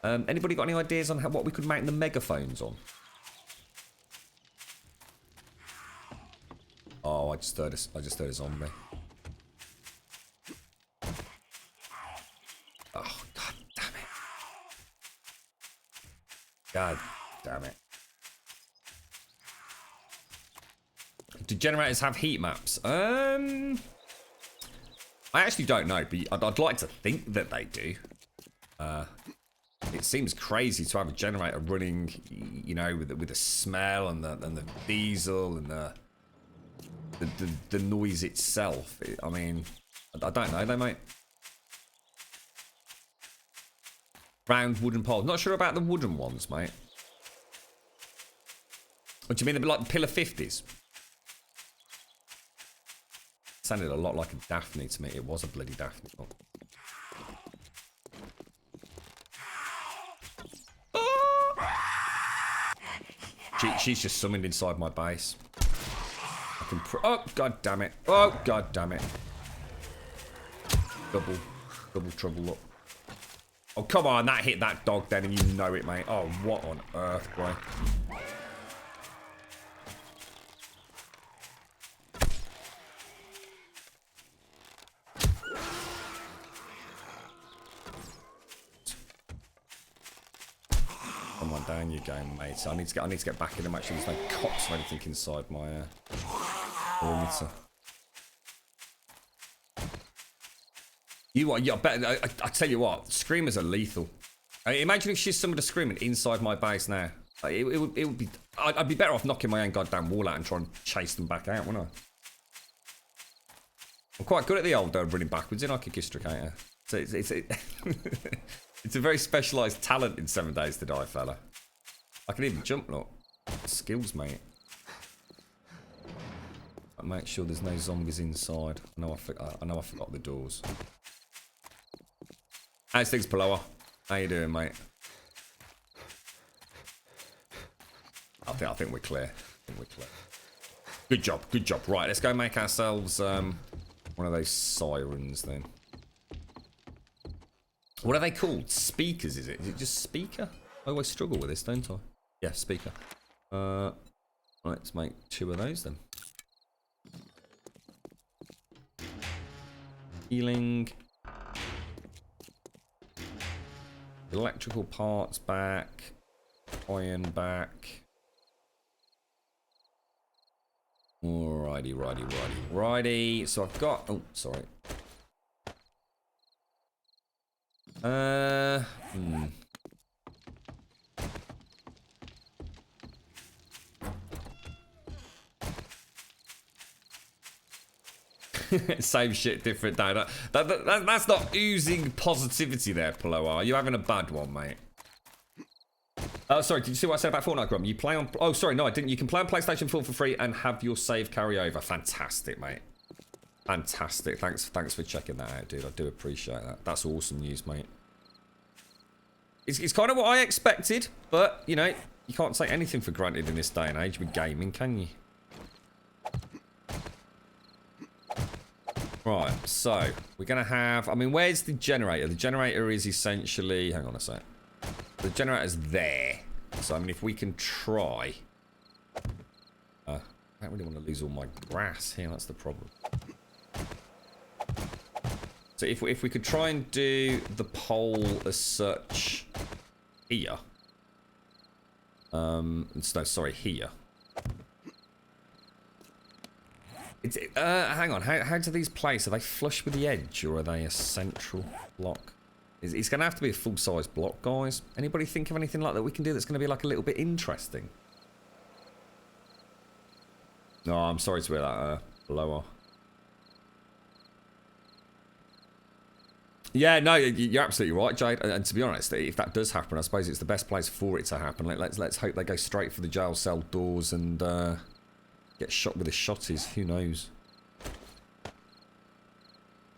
Anybody got any ideas on what we could make the megaphones on? Oh, I just heard a zombie. Oh, god damn it. God damn it. Do generators have heat maps? I actually don't know, but I'd like to think that they do. It seems crazy to have a generator running, you know, with the smell and the diesel and the noise itself. I mean, I don't know though, mate. Round wooden poles. Not sure about the wooden ones, mate. What do you mean? They're like the Pillar 50s? Sounded a lot like a Daphne to me. It was a bloody Daphne. Oh. She's just summoned inside my base. I can oh, god damn it. Oh, god damn it. Double trouble, look. Oh, come on, that hit that dog then, and you know it, mate. Oh, what on earth, bro? Come on, down you go, mate. So I need to get back in them. Actually, there's no cops or anything inside my perimeter. I tell you what, screamers are lethal. Imagine if she's somebody screaming inside my base now. It would be. I'd be better off knocking my own goddamn wall out and trying to chase them back out, wouldn't I? I'm quite good at the old running backwards in like a Gistricator. So it's a very specialised talent in 7 Days to Die, fella. I can even jump, look. Skills, mate. I make sure there's no zombies inside. I know I forgot the doors. How's things, Paloa? How you doing, mate? I think we're clear. Good job. Right, let's go make ourselves one of those sirens then. What are they called? Speakers, is it? Is it just speaker? I always struggle with this, don't I? Yeah, speaker. Right, let's make 2 of those then. Healing. Electrical parts back. Iron back. Alrighty. So I've got... Oh, sorry. Same shit, different day. That's not oozing positivity there, Palo. Are you having a bad one, mate? Oh, sorry, did you see what I said about Fortnite, Grum? You play on... Oh, sorry, no, I didn't. You can play on PlayStation 4 for free and have your save carry over. Fantastic, mate. Fantastic. Thanks for checking that out, dude. I do appreciate that. That's awesome news, mate. It's kind of what I expected, but, you know, you can't take anything for granted in this day and age with gaming, can you? Right, so, we're going to have... I mean, where's the generator? The generator is essentially... Hang on a sec. The generator's there. So, I mean, if we can try... I don't really want to lose all my grass here. That's the problem. So if we could try and do the pole as such here. No, sorry, here. Hang on. How do these place? Are they flush with the edge or are they a central block? It's going to have to be a full-size block, guys. Anybody think of anything like that we can do that's going to be like a little bit interesting? No, I'm sorry to hear that, lower. Yeah, no, you're absolutely right, Jade. And to be honest, if that does happen, I suppose it's the best place for it to happen. Let's hope they go straight for the jail cell doors and get shot with the shotties. Who knows?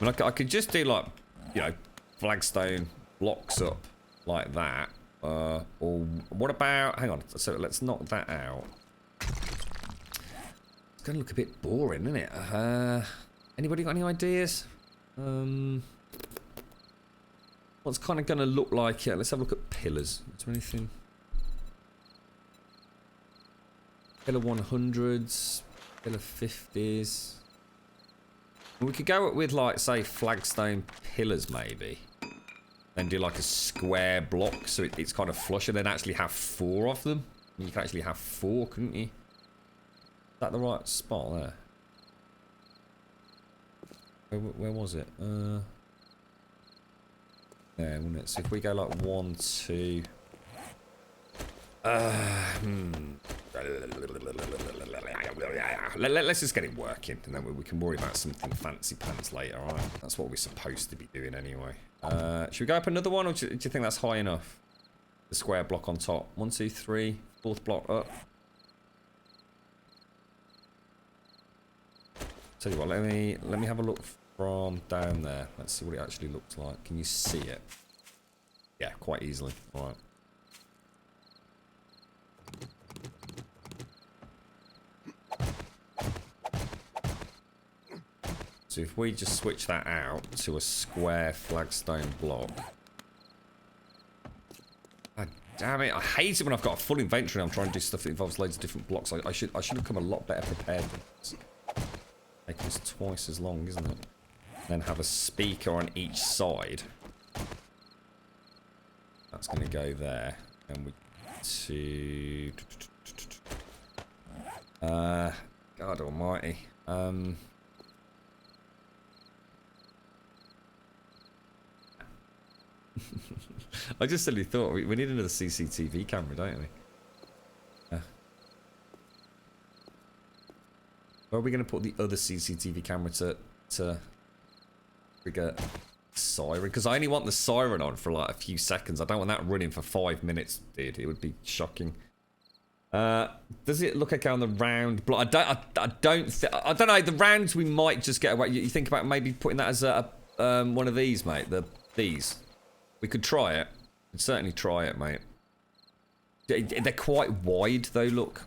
I mean, I could just do like, you know, flagstone blocks up like that. Or what about? Hang on. So let's knock that out. It's gonna look a bit boring, isn't it? Anybody got any ideas? What's kind of going to look like here? Let's have a look at pillars. Is there anything? Pillar 100s, pillar 50s. We could go with, like, say, flagstone pillars, maybe. Then do, like, a square block so it's kind of flush and then actually have 4 of them. You could actually have 4, couldn't you? Is that the right spot there? Where was it? There, wouldn't it? So if we go like 1, 2... Let's just get it working, and then we can worry about something fancy pants later, alright? That's what we're supposed to be doing anyway. Should we go up another one, or do you think that's high enough? The square block on top. 1, 2, 3, 4th block up. Tell you what, let me have a look from down there. Let's see what it actually looks like. Can you see it? Yeah, quite easily. Alright. So if we just switch that out to a square flagstone block. God damn it, I hate it when I've got a full inventory and I'm trying to do stuff that involves loads of different blocks. I should have come a lot better prepared than this. Make this twice as long, isn't it? Then have a speaker on each side. That's going to go there. And we to... God almighty. I just suddenly thought we need another CCTV camera, don't we? Where are we going to put the other CCTV camera to trigger siren? Because I only want the siren on for like a few seconds. I don't want that running for 5 minutes, dude. It would be shocking. Does it look okay on the round block? I don't know. The rounds we might just get away. You think about maybe putting that as a one of these, mate. These. We could try it. We'd certainly try it, mate. They're quite wide though. Look.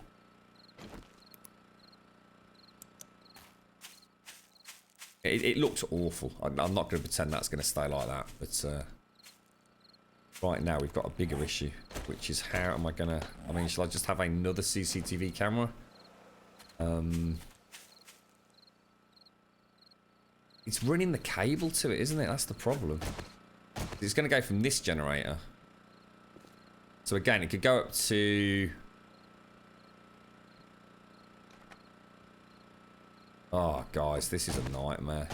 It looks awful. I'm not going to pretend that's going to stay like that. But right now we've got a bigger issue, which is how am I going to... I mean, shall I just have another CCTV camera? It's running the cable to it, isn't it? That's the problem. It's going to go from this generator. So again, it could go up to... Oh, guys, this is a nightmare.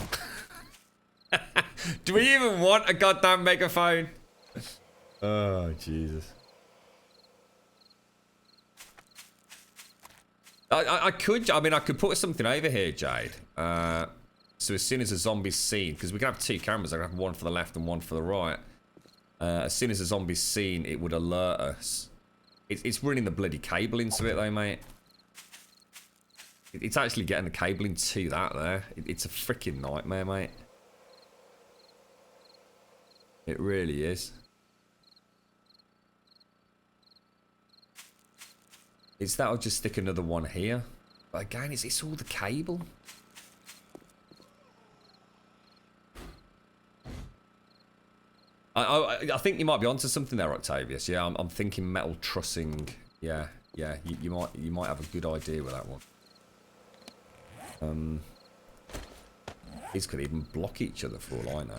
Do we even want a goddamn megaphone? Oh, Jesus. I could put something over here, Jade. So as soon as a zombie's seen, because we can have 2 cameras, I can have one for the left and one for the right. As soon as a zombie's seen, it would alert us. It's running the bloody cable into it though, mate. It's actually getting the cable into that there. It's a freaking nightmare, mate. It really is. It's that I'll just stick another one here. But again, it's all the cable. I think you might be onto something there, Octavius. Yeah, I'm thinking metal trussing. Yeah, you might have a good idea with that one. These could even block each other for all I know.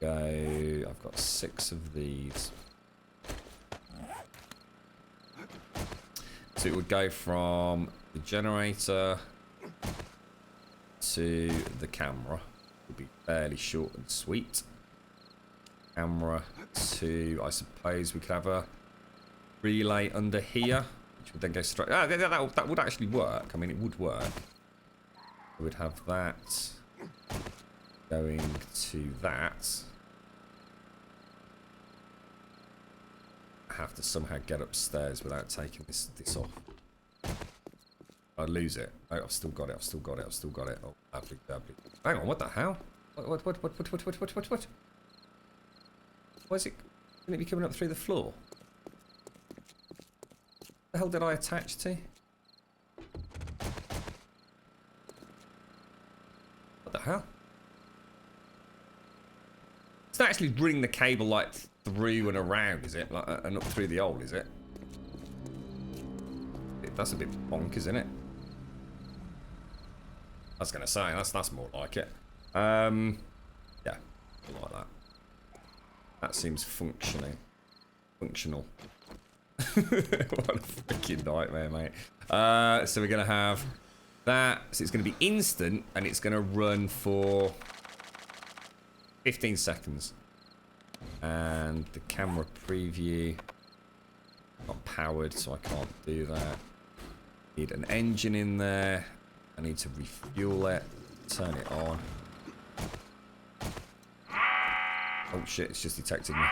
Go. I've got 6 of these. So it would go from the generator to the camera. It would be fairly short and sweet. Camera to, I suppose we could have a relay under here, which would then go straight. Ah, that would actually work. I mean, it would work. We would have that going to that. I have to somehow get upstairs without taking this off. I'd lose it. Oh, I've still got it. Oh, lovely. Hang on, what the hell? What? Why is it? Shouldn't it be coming up through the floor? The hell did I attach to? What the hell? It's not actually running the cable like through and around, is it? Like, and up through the hole, is it? That's a bit bonkers, isn't it? I was gonna say that's more like it. Yeah, like that. That seems functional. What a freaking nightmare, mate. So we're gonna have that. So it's gonna be instant, and it's gonna run for 15 seconds. And the camera preview not powered, so I can't do that. Need an engine in there. I need to refuel it. Turn it on. Oh shit, it's just detected me.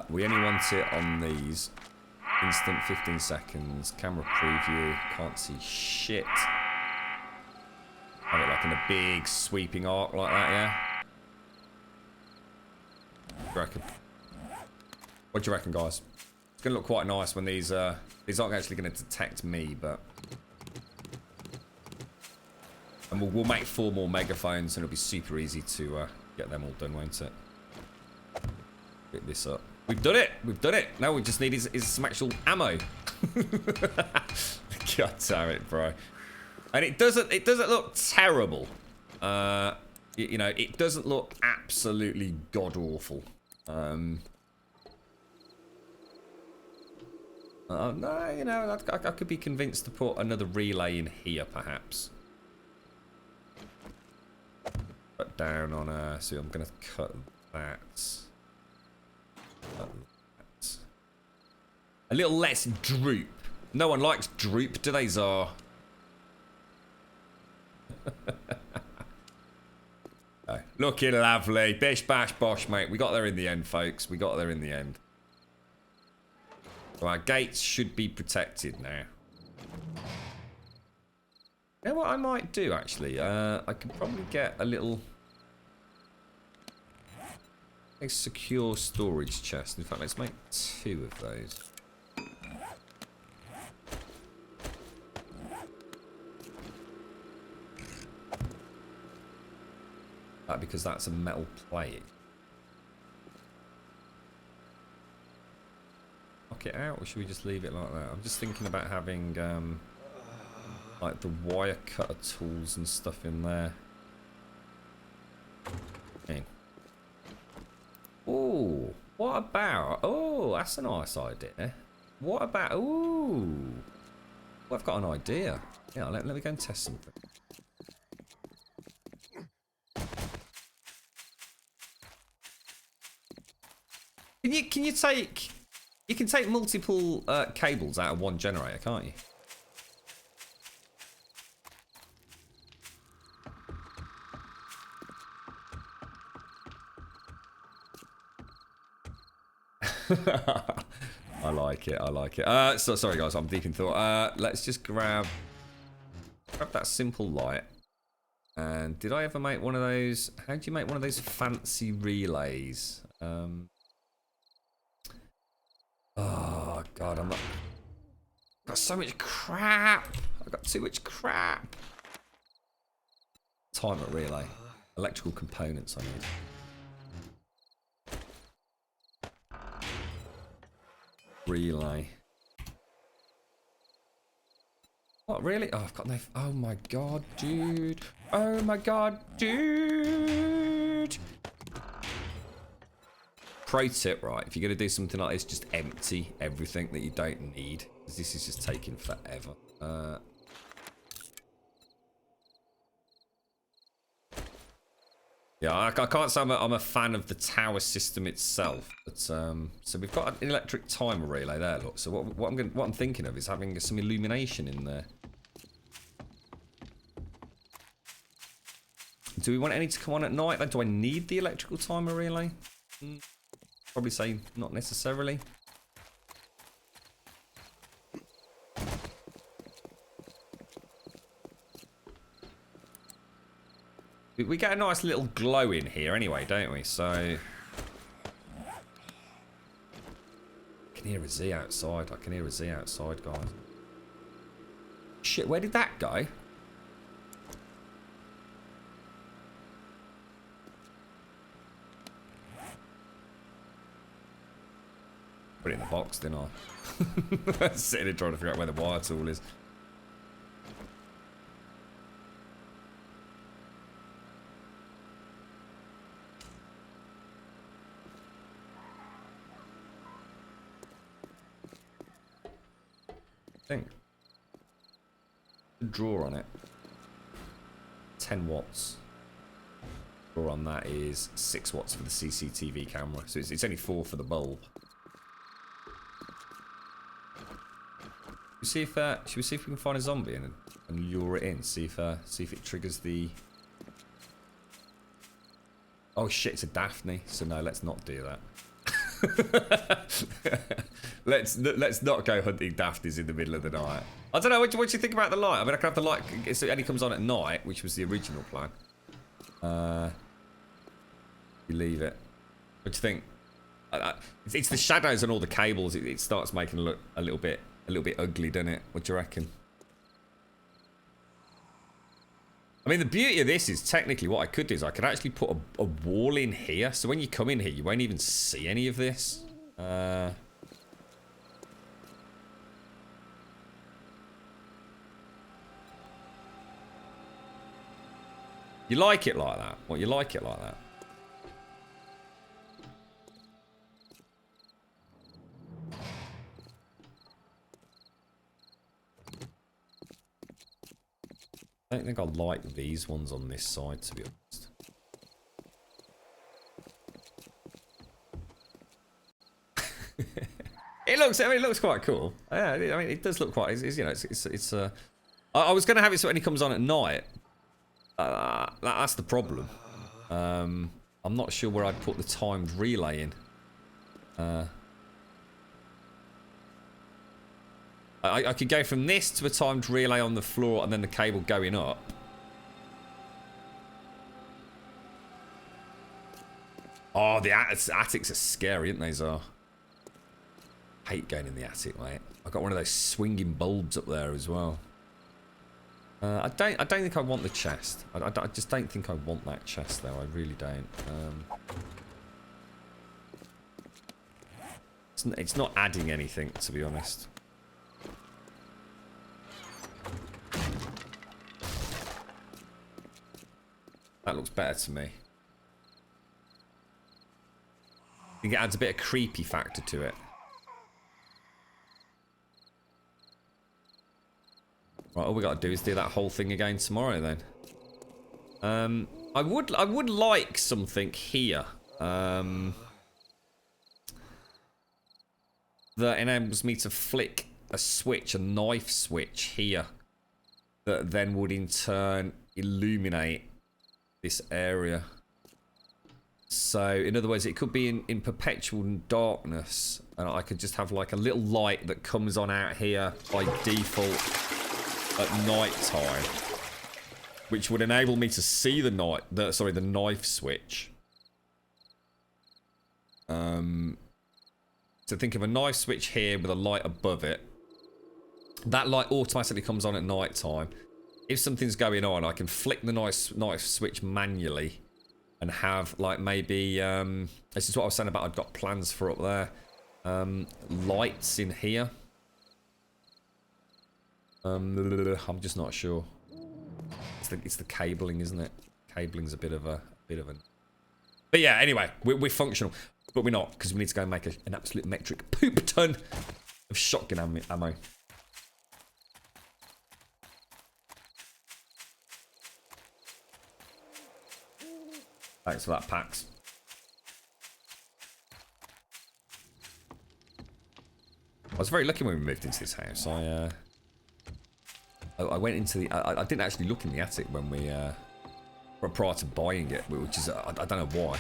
We only want it on these. Instant 15 seconds. Camera preview. Can't see shit. Have it like in a big sweeping arc like that, yeah? What do you reckon? What do you reckon, guys? It's going to look quite nice when these aren't actually going to detect me, but... And we'll make 4 more megaphones and it'll be super easy to get them all done, won't it? Pick this up. We've done it! We've done it! Now we just need is some actual ammo. God damn it, bro. And it doesn't look terrible. You know, it doesn't look absolutely god-awful. No, you know, I could be convinced to put another relay in here, perhaps. Put down on so I'm going to cut that. Cut that. A little less droop. No one likes droop, do they, Czar? Oh, looking lovely. Bish, bash, bosh, mate. We got there in the end, folks. We got there in the end. So our gates should be protected now. You know what I might do, actually? I could probably get a little... a secure storage chest. In fact, let's make 2 of those. Because that's a metal plate. Knock it out, or should we just leave it like that? I'm just thinking about having like the wire cutter tools and stuff in there. Okay. Oh, what about? Oh, that's a nice idea. What about? Ooh, well, I've got an idea. Yeah, let me go and test something. Can you take? You can take multiple cables out of one generator, can't you? I like it. I like it. So sorry guys, I'm deep in thought. Let's just grab that simple light. And did I ever make one of those? How do you make one of those fancy relays? Oh god, I'm not. I've got so much crap. I've got too much crap. Timer relay. Electrical components I need. Relay. What, really? Oh, I've got no... Oh my god, dude. Oh my god, dude. Pro tip, right? If you're going to do something like this, just empty everything that you don't need. Because this is just taking forever. Yeah, I can't say I'm a fan of the tower system itself, but so we've got an electric timer relay there. Look, so what I'm thinking of is having some illumination in there. Do we want any to come on at night? Like, do I need the electrical timer relay? Probably say not necessarily. We get a nice little glow in here anyway, don't we? So... I can hear a Z outside. I can hear a Z outside, guys. Shit, where did that go? Put it in the box, didn't I? Sitting there trying to figure out where the wire tool is. Thing. The draw on it. 10 watts. Draw on that is 6 watts for the CCTV camera. So it's only 4 for the bulb. Should we see if we can find a zombie and lure it in? See if it triggers the... Oh shit, it's a Daphne. So no, let's not do that. let's not go hunting Daphnes in the middle of the night. I don't know, what do you think about the light? I mean, I can have the light, it only comes on at night, which was the original plan. You leave it. What do you think? It's the shadows and all the cables. It starts making it look a little bit ugly, doesn't it? What do you reckon? I mean, the beauty of this is technically what I could do is I could actually put a wall in here. So when you come in here, you won't even see any of this. You like it like that? What, you like it like that? I don't think I like these ones on this side, to be honest. It looks quite cool. Yeah, I mean, it does look quite. It's I was gonna have it so when it comes on at night. That's the problem. I'm not sure where I'd put the timed relay in. I could go from this to a timed relay on the floor and then the cable going up. Oh, the attics are scary, aren't they, Zar? Hate going in the attic, mate. I've got one of those swinging bulbs up there as well. I don't think I want the chest. I just don't think I want that chest, though. I really don't. It's not adding anything, to be honest. That looks better to me. I think it adds a bit of creepy factor to it. Right, all we got to do is do that whole thing again tomorrow then. I would like something here. That enables me to flick a switch, a knife switch here. That then would in turn illuminate this area. So So, in other words, it could be in perpetual darkness, and I could just have like a little light that comes on out here by default at night time, which would enable me to see the knife switch. So think of a knife switch here with a light above it. That light automatically comes on at night time. If something's going on, I can flick the knife switch manually and have like maybe this is what I was saying about I've got plans for up there. Lights in here. I'm just not sure. It's the cabling, isn't it? Cabling's a bit of a But yeah, anyway, we're functional, but we're not because we need to go and make an absolute metric poop ton of shotgun ammo. Thanks for that, Pax. I was very lucky when we moved into this house. I went into the... I didn't actually look in the attic when we... prior to buying it, which is... I don't know why.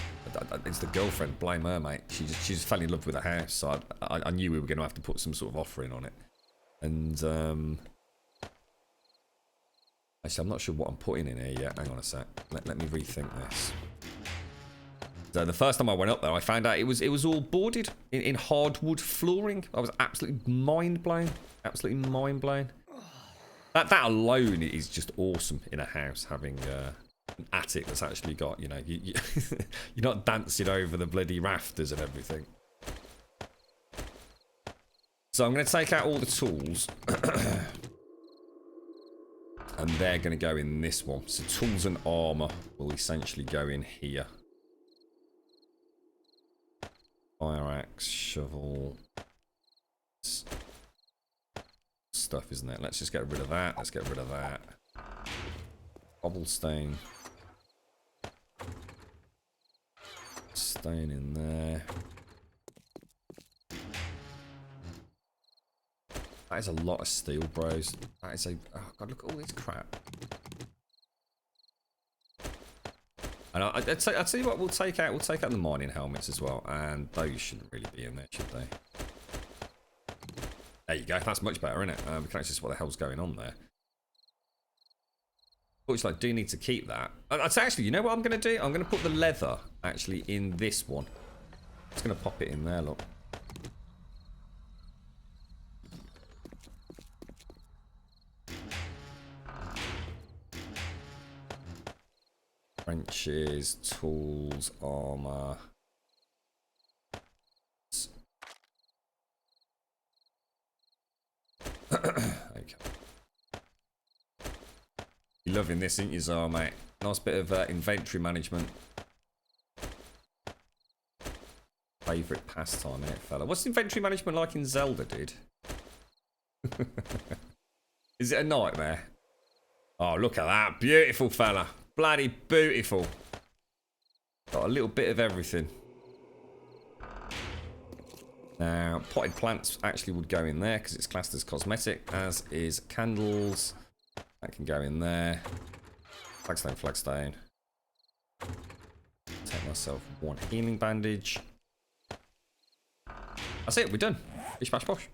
It's the girlfriend. Blame her, mate. She just fell in love with the house. So I knew we were going to have to put some sort of offering on it. And... Actually, I'm not sure what I'm putting in here yet. Hang on a sec. Let me rethink this. So the first time I went up there, I found out it was all boarded in hardwood flooring. I was absolutely mind blown. Absolutely mind blown. That alone is just awesome in a house, having an attic that's actually got, you know, you're not dancing over the bloody rafters and everything. So I'm going to take out all the tools. And they're going to go in this one. So tools and armor will essentially go in here. Fire axe, shovel. Stuff, isn't it? Let's just get rid of that. Let's get rid of that. Cobblestone. Stone in there. That is a lot of steel, bros. That is a... Oh, God, look at all this crap. And I'll tell you what, we'll take out the mining helmets as well. And those shouldn't really be in there, should they? There you go. That's much better, isn't it? We can actually see what the hell's going on there. Fortunately, I do need to keep that. Actually, you know what I'm going to do? I'm going to put the leather, actually, in this one. Just going to pop it in there, look. Wrenches, tools, armor. Okay. You're loving this, ain't you, Zar, mate? Nice bit of inventory management. Favourite pastime, innit, fella? What's inventory management like in Zelda, dude? Is it a nightmare? Oh, look at that. Beautiful, fella. Bloody beautiful. Got a little bit of everything. Now, potted plants actually would go in there because it's classed as cosmetic, as is candles. That can go in there. Flagstone, flagstone. Take myself one healing bandage. That's it, we're done. Bish bash bosh.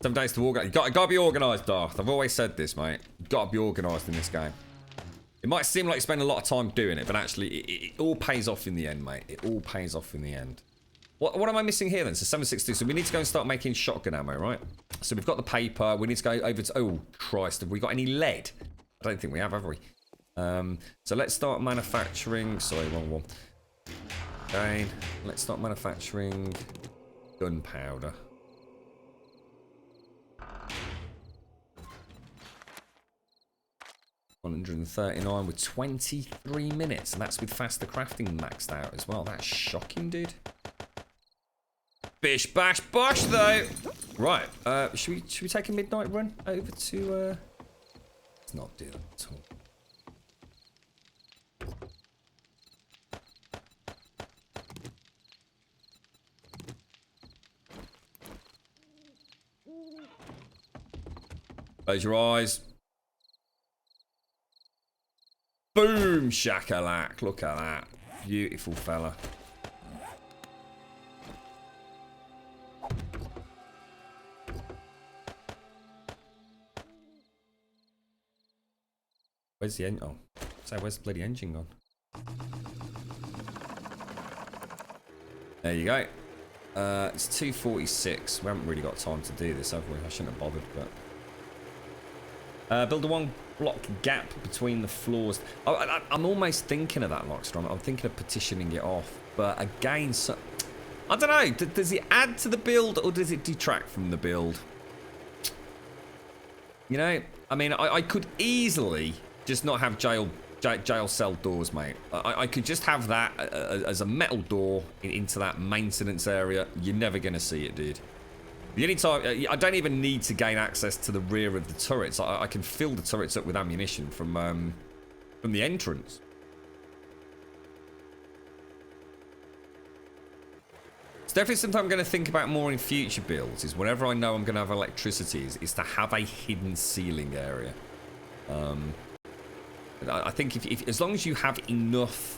7 days to organise. You gotta be organised, Darth. I've always said this, mate. You gotta be organised in this game. It might seem like you spend a lot of time doing it, but actually, it all pays off in the end, mate. It all pays off in the end. What am I missing here then? So 762. So we need to go and start making shotgun ammo, right? So we've got the paper. We need to go over to... Oh, Christ. Have we got any lead? I don't think we have we? So let's start manufacturing... Sorry, wrong one. Again. Let's start manufacturing gunpowder. $139 with 23 minutes, and that's with faster crafting maxed out as well. That's shocking, dude. Bish bash bosh though. Right, should we take a midnight run over to let's not do that at all. Close your eyes. Boom shakalak. Look at that. Beautiful fella. Where's the engine? Oh, so where's the bloody engine gone? There you go. It's 2:46. We haven't really got time to do this, have we? I shouldn't have bothered, but... build a one-block gap between the floors. I'm almost thinking of that, Lockstrom. I'm thinking of petitioning it off. But again, so... I don't know. Does it add to the build, or does it detract from the build? You know, I mean, I could easily just not have jail cell doors, mate. I could just have that as a metal door into that maintenance area. You're never going to see it, dude. The only time... I don't even need to gain access to the rear of the turrets. I can fill the turrets up with ammunition from the entrance. It's definitely something I'm going to think about more in future builds, is whenever I know I'm going to have electricity, is to have a hidden ceiling area. I think if as long as you have enough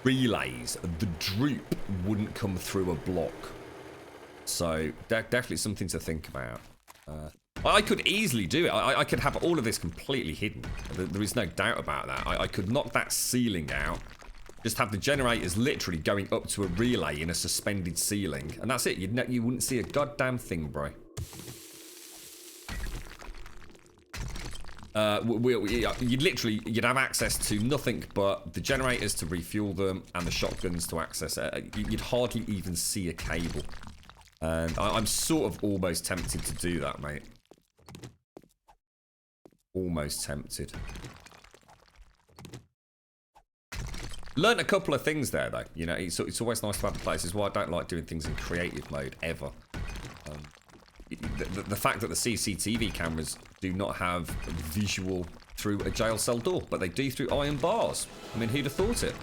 relays, the droop wouldn't come through a block. So definitely something to think about. I could easily do it. I could have all of this completely hidden. There is no doubt about that. I could knock that ceiling out. Just have the generators literally going up to a relay in a suspended ceiling. And that's it. You wouldn't see a goddamn thing, bro. You'd have access to nothing but the generators to refuel them and the shotguns to access it. You'd hardly even see a cable. And I'm sort of almost tempted to do that, mate. Almost tempted. Learned a couple of things there, though. You know, it's always nice to have the places. Well, I don't like doing things in creative mode, ever. The fact that the CCTV cameras do not have visual through a jail cell door, but they do through iron bars. I mean, who'd have thought it?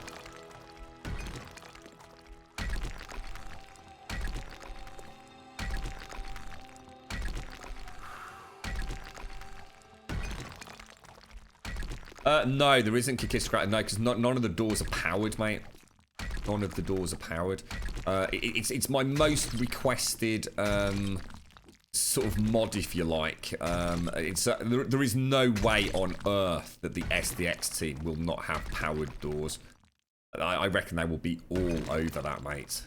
No, there isn't Kikiscrat. No, because none of the doors are powered, mate. None of the doors are powered. It's my most requested sort of mod, if you like. There is no way on earth that the SDX team will not have powered doors. I reckon they will be all over that, mate.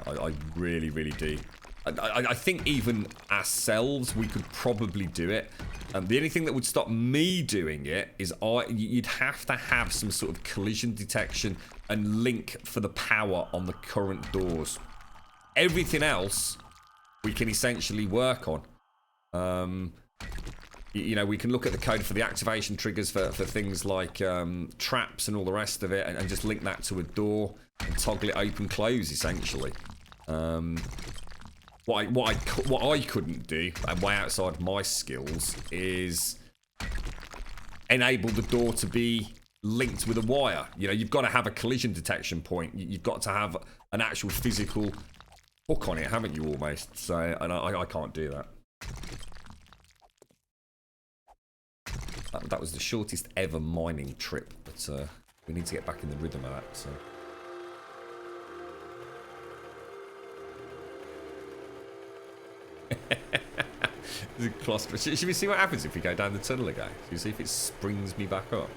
I really, really do. I think even ourselves, we could probably do it. The only thing that would stop me doing it is you'd have to have some sort of collision detection and link for the power on the current doors. Everything else we can essentially work on. You know, we can look at the code for the activation triggers for things like traps and all the rest of it, and just link that to a door and toggle it open close essentially. What I couldn't do, and way outside my skills, is enable the door to be linked with a wire. You know, you've got to have a collision detection point. You've got to have an actual physical hook on it, haven't you, almost? So, and I can't do that. That was the shortest ever mining trip, but we need to get back in the rhythm of that, so... Should we see what happens if we go down the tunnel again? Should we see if it springs me back up?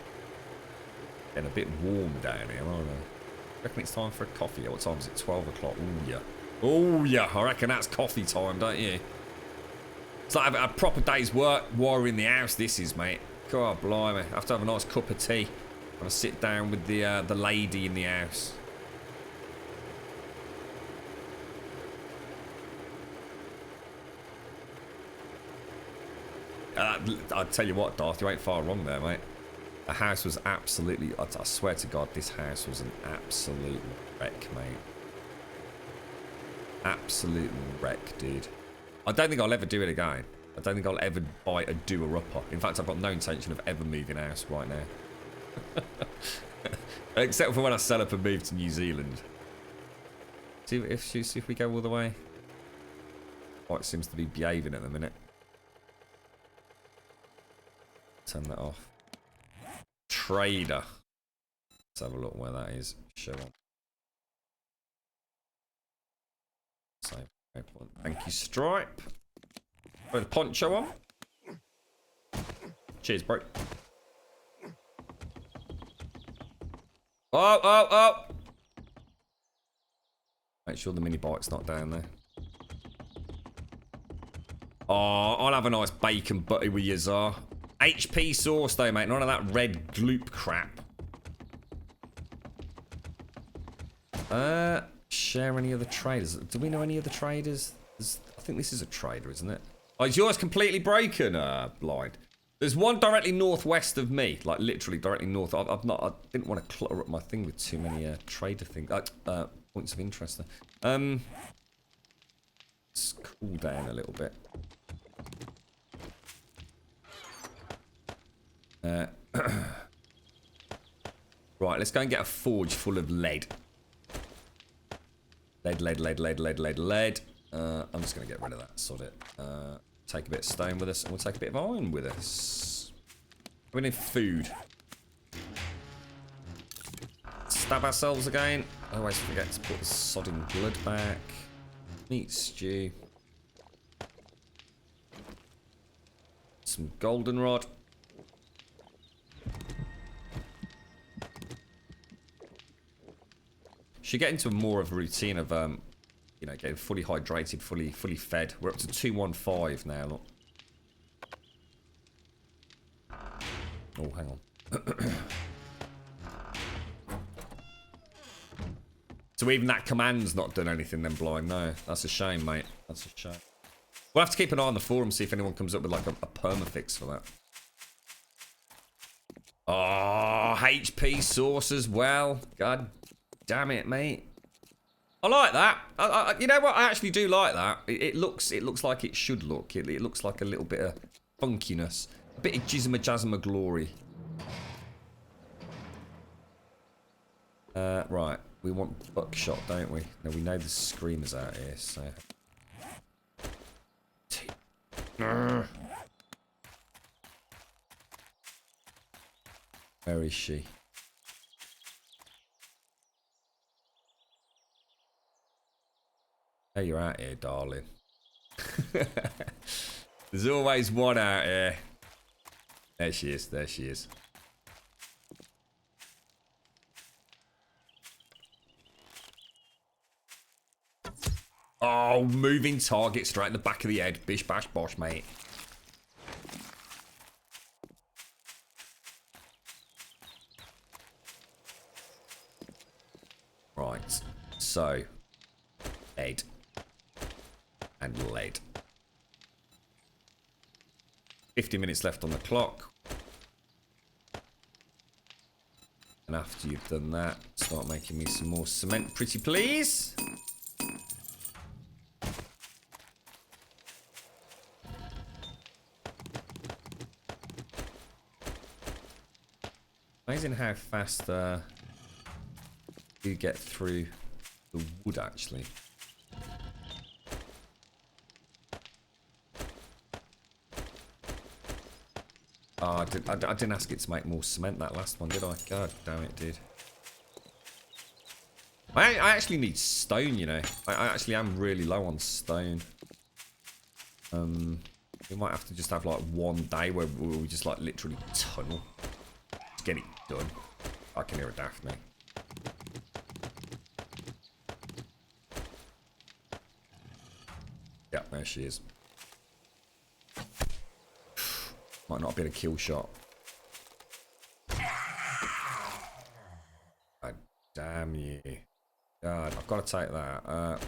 Getting a bit warm down here, aren't I? Reckon it's time for a coffee. What time is it? 12 o'clock. Oh yeah. Oh yeah. I reckon that's coffee time, don't you? It's like a proper day's work wiring the house. This is, mate. God blimey. I have to have a nice cup of tea. And I sit down with the lady in the house. I'll tell you what, Darth, you ain't far wrong there, mate. The house was absolutely... I swear to God, this house was an absolute wreck, mate. Absolute wreck, dude. I don't think I'll ever do it again. I don't think I'll ever buy a doer-upper. In fact, I've got no intention of ever moving house right now. Except for when I sell up and move to New Zealand. See if we go all the way. Oh, it seems to be behaving at the minute. Turn that off. Trader. Let's have a look where that is. Show on. Save. Thank you, Stripe. Put the poncho on. Cheers, bro. Oh. Make sure the mini bike's not down there. Oh, I'll have a nice bacon butty with you, Zar. HP sauce, though, mate. None of that red gloop crap. Share any other traders. Do we know any other traders? I think this is a trader, isn't it? Oh, is yours completely broken, Blind? There's one directly northwest of me, like literally directly north. I didn't want to clutter up my thing with too many trader things, points of interest there. Let's cool down a little bit. Right, let's go and get a forge full of lead. Lead. I'm just going to get rid of that, sod it. Take a bit of stone with us, and we'll take a bit of iron with us. We need food. Stab ourselves again. I always forget to put the sodding blood back. Meat stew. Some goldenrod. Should get into more of a routine of you know, getting fully hydrated, fully fed. We're up to 215 now, look. Oh, hang on. So even that command's not done anything then, Blind. No, that's a shame, mate. That's a shame. We'll have to keep an eye on the forum, see if anyone comes up with like a permafix for that. Oh, HP sauce as well. God damn it, mate. I like that. You know what? I actually do like that. It looks like it should look. It looks like a little bit of funkiness, a bit of jazma glory. Right, we want buckshot, don't we? Now we know the screamer's out here, so. Where is she? Hey, you're out here, darling. There's always one out here. There she is, there she is. Oh, moving target straight in the back of the head. Bish, bash, bosh, mate. Right, so, head. And lead. 50 minutes left on the clock. And after you've done that, start making me some more cement, pretty please. Amazing how fast you get through the wood, actually. Oh, I didn't ask it to make more cement, that last one, did I? God damn it, dude. I actually need stone, you know. I actually am really low on stone. We might have to just have like one day where we just like literally tunnel to get it done. I can hear a Daphne. Yeah, there she is. Might not have been a kill shot. God damn you. God, I've got to take that.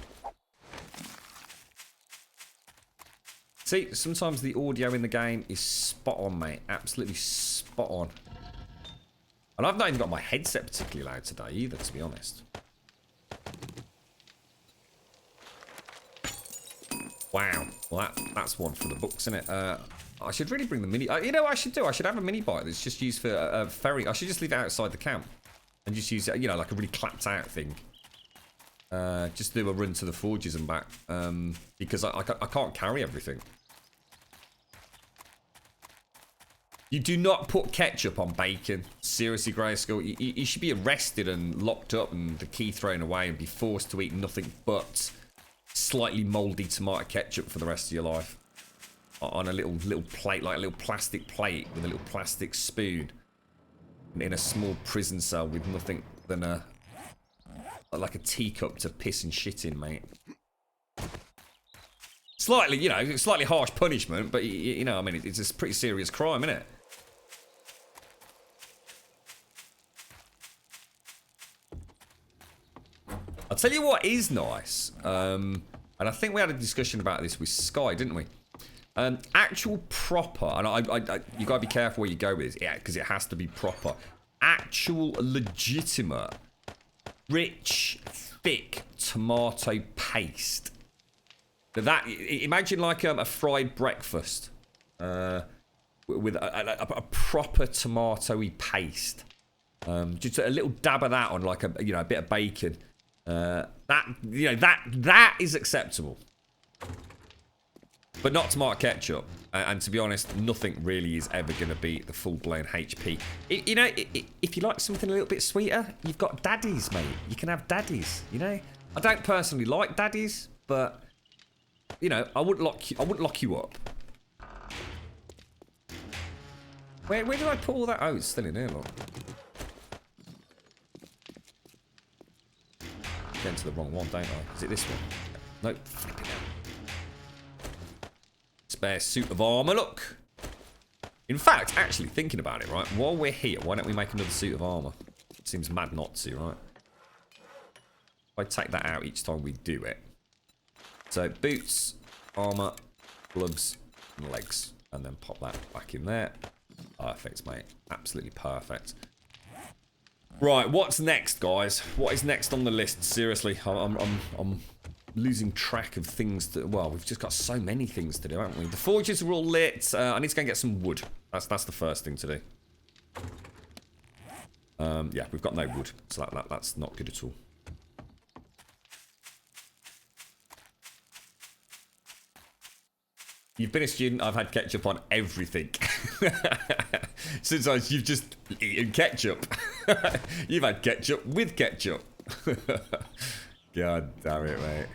See, sometimes the audio in the game is spot on, mate. Absolutely spot on. And I've not even got my headset particularly loud today either, to be honest. Wow. Well, that's one for the books, isn't it? I should really bring the mini... you know what I should do? I should have a mini bike that's just used for ferry. I should just leave it outside the camp. And just use it, you know, like a really clapped out thing. Just do a run to the forges and back. Because I can't carry everything. You do not put ketchup on bacon. Seriously, Grayskull. You should be arrested and locked up and the key thrown away and be forced to eat nothing but slightly mouldy tomato ketchup for the rest of your life. On a little plate, like a little plastic plate with a little plastic spoon. In a small prison cell with nothing than like a teacup to piss and shit in, mate. Slightly, you know, slightly harsh punishment, but you know, I mean, it's a pretty serious crime, isn't it? I'll tell you what is nice, and I think we had a discussion about this with Sky, didn't we? Actual proper, and you gotta be careful where you go with this, yeah, because it has to be proper. Actual legitimate, rich, thick tomato paste. That imagine like a fried breakfast with a proper tomatoey paste. Just a little dab of that on like a bit of bacon. That is acceptable, but not tomato ketchup. And to be honest, nothing really is ever going to beat the full-blown HP. If you like something a little bit sweeter, you've got daddies, mate. You can have daddies. You know, I don't personally like daddies, but you know, I wouldn't lock you up. Where did I put all that? Oh, it's still in here, look. Getting to the wrong one, don't I? Is it this one? Nope. Flipping out. Spare suit of armor, look. In fact, actually thinking about it, right? While we're here, why don't we make another suit of armor? Seems mad not to, right? If I take that out each time we do it. So boots, armor, gloves, and legs, and then pop that back in there. Perfect, mate. Absolutely perfect. Right, what's next, guys? What is next on the list? Seriously, I'm losing track of things that. Well, we've just got so many things to do, haven't we? The forges are all lit. I need to go and get some wood. That's the first thing to do. Yeah, we've got no wood, so that's not good at all. You've been a student, I've had ketchup on everything. Sometimes you've just eaten ketchup. You've had ketchup with ketchup. God damn it,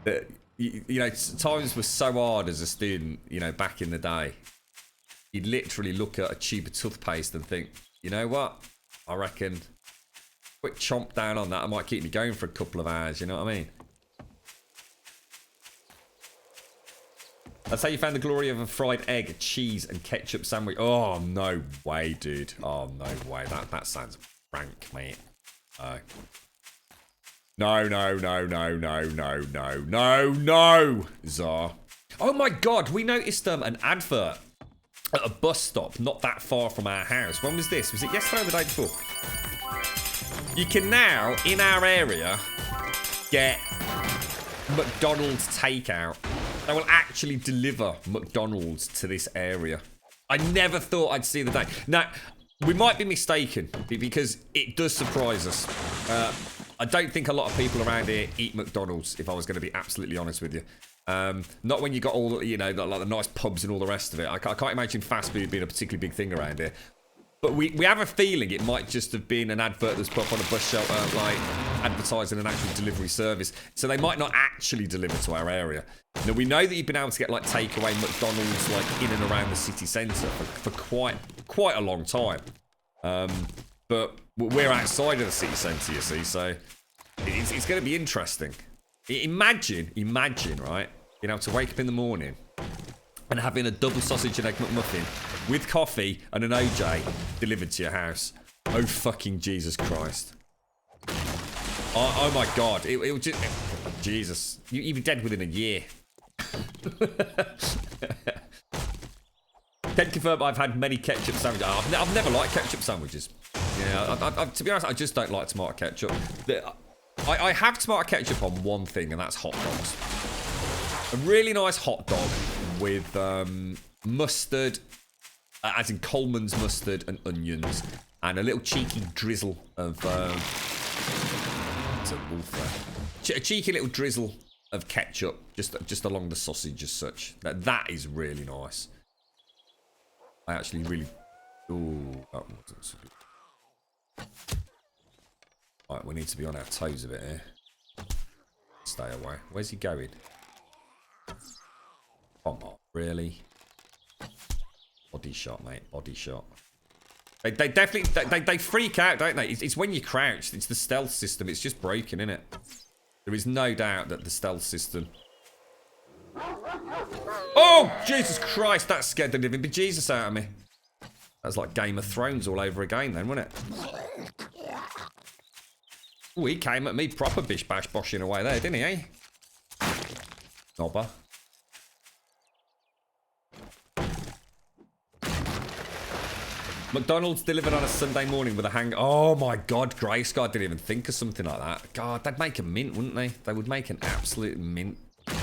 mate. You know, times were so hard as a student, you know, back in the day. You'd literally look at a tube of toothpaste and think, you know what? I reckon quick chomp down on that. I might keep me going for a couple of hours, you know what I mean? That's how you found the glory of a fried egg, cheese, and ketchup sandwich. Oh, no way, dude. Oh, no way. That sounds rank, mate. No, Czar. Oh, my God. We noticed an advert at a bus stop not that far from our house. When was this? Was it yesterday or the day before? You can now, in our area, get McDonald's takeout. They will actually deliver McDonald's to this area. I never thought I'd see the day. Now, we might be mistaken because it does surprise us. I don't think a lot of people around here eat McDonald's, if I was going to be absolutely honest with you. Not when you got all the, you know, like the nice pubs and all the rest of it. I can't imagine fast food being a particularly big thing around here. But we have a feeling it might just have been an advert that's put up on a bus shelter, like advertising an actual delivery service. So they might not actually deliver to our area. Now, we know that you've been able to get like takeaway McDonald's like in and around the city centre for quite a long time. But we're outside of the city centre, you see, so it's going to be interesting. Imagine, right, being able to wake up in the morning and having a double sausage and egg McMuffin with coffee and an OJ delivered to your house. Oh, fucking Jesus Christ. Oh my God. It would just... Jesus. You'd be dead within a year. Can confirm I've had many ketchup sandwiches. I've never liked ketchup sandwiches. Yeah, to be honest, I just don't like tomato ketchup. I have tomato ketchup on one thing, and that's hot dogs. A really nice hot dog with mustard, as in Coleman's mustard and onions, and a little cheeky drizzle of it's a wolf there. A cheeky little drizzle of ketchup just along the sausage as such. That is really nice. I actually really... Ooh, that wasn't so good. Right, we need to be on our toes a bit here. Stay away. Where's he going? Come on, really? Body shot, mate. Body shot. They definitely... They freak out, don't they? It's when you crouch. It's the stealth system. It's just broken, isn't it? There is no doubt that the stealth system... Oh, Jesus Christ. That scared the living bejesus out of me. That's like Game of Thrones all over again then, wasn't it? Oh, he came at me proper bish bash boshing away there, didn't he, eh? Knobber. McDonald's delivered on a Sunday morning with a hang... Oh my God, Grace God didn't even think of something like that. God, they'd make a mint, wouldn't they? They would make an absolute mint. I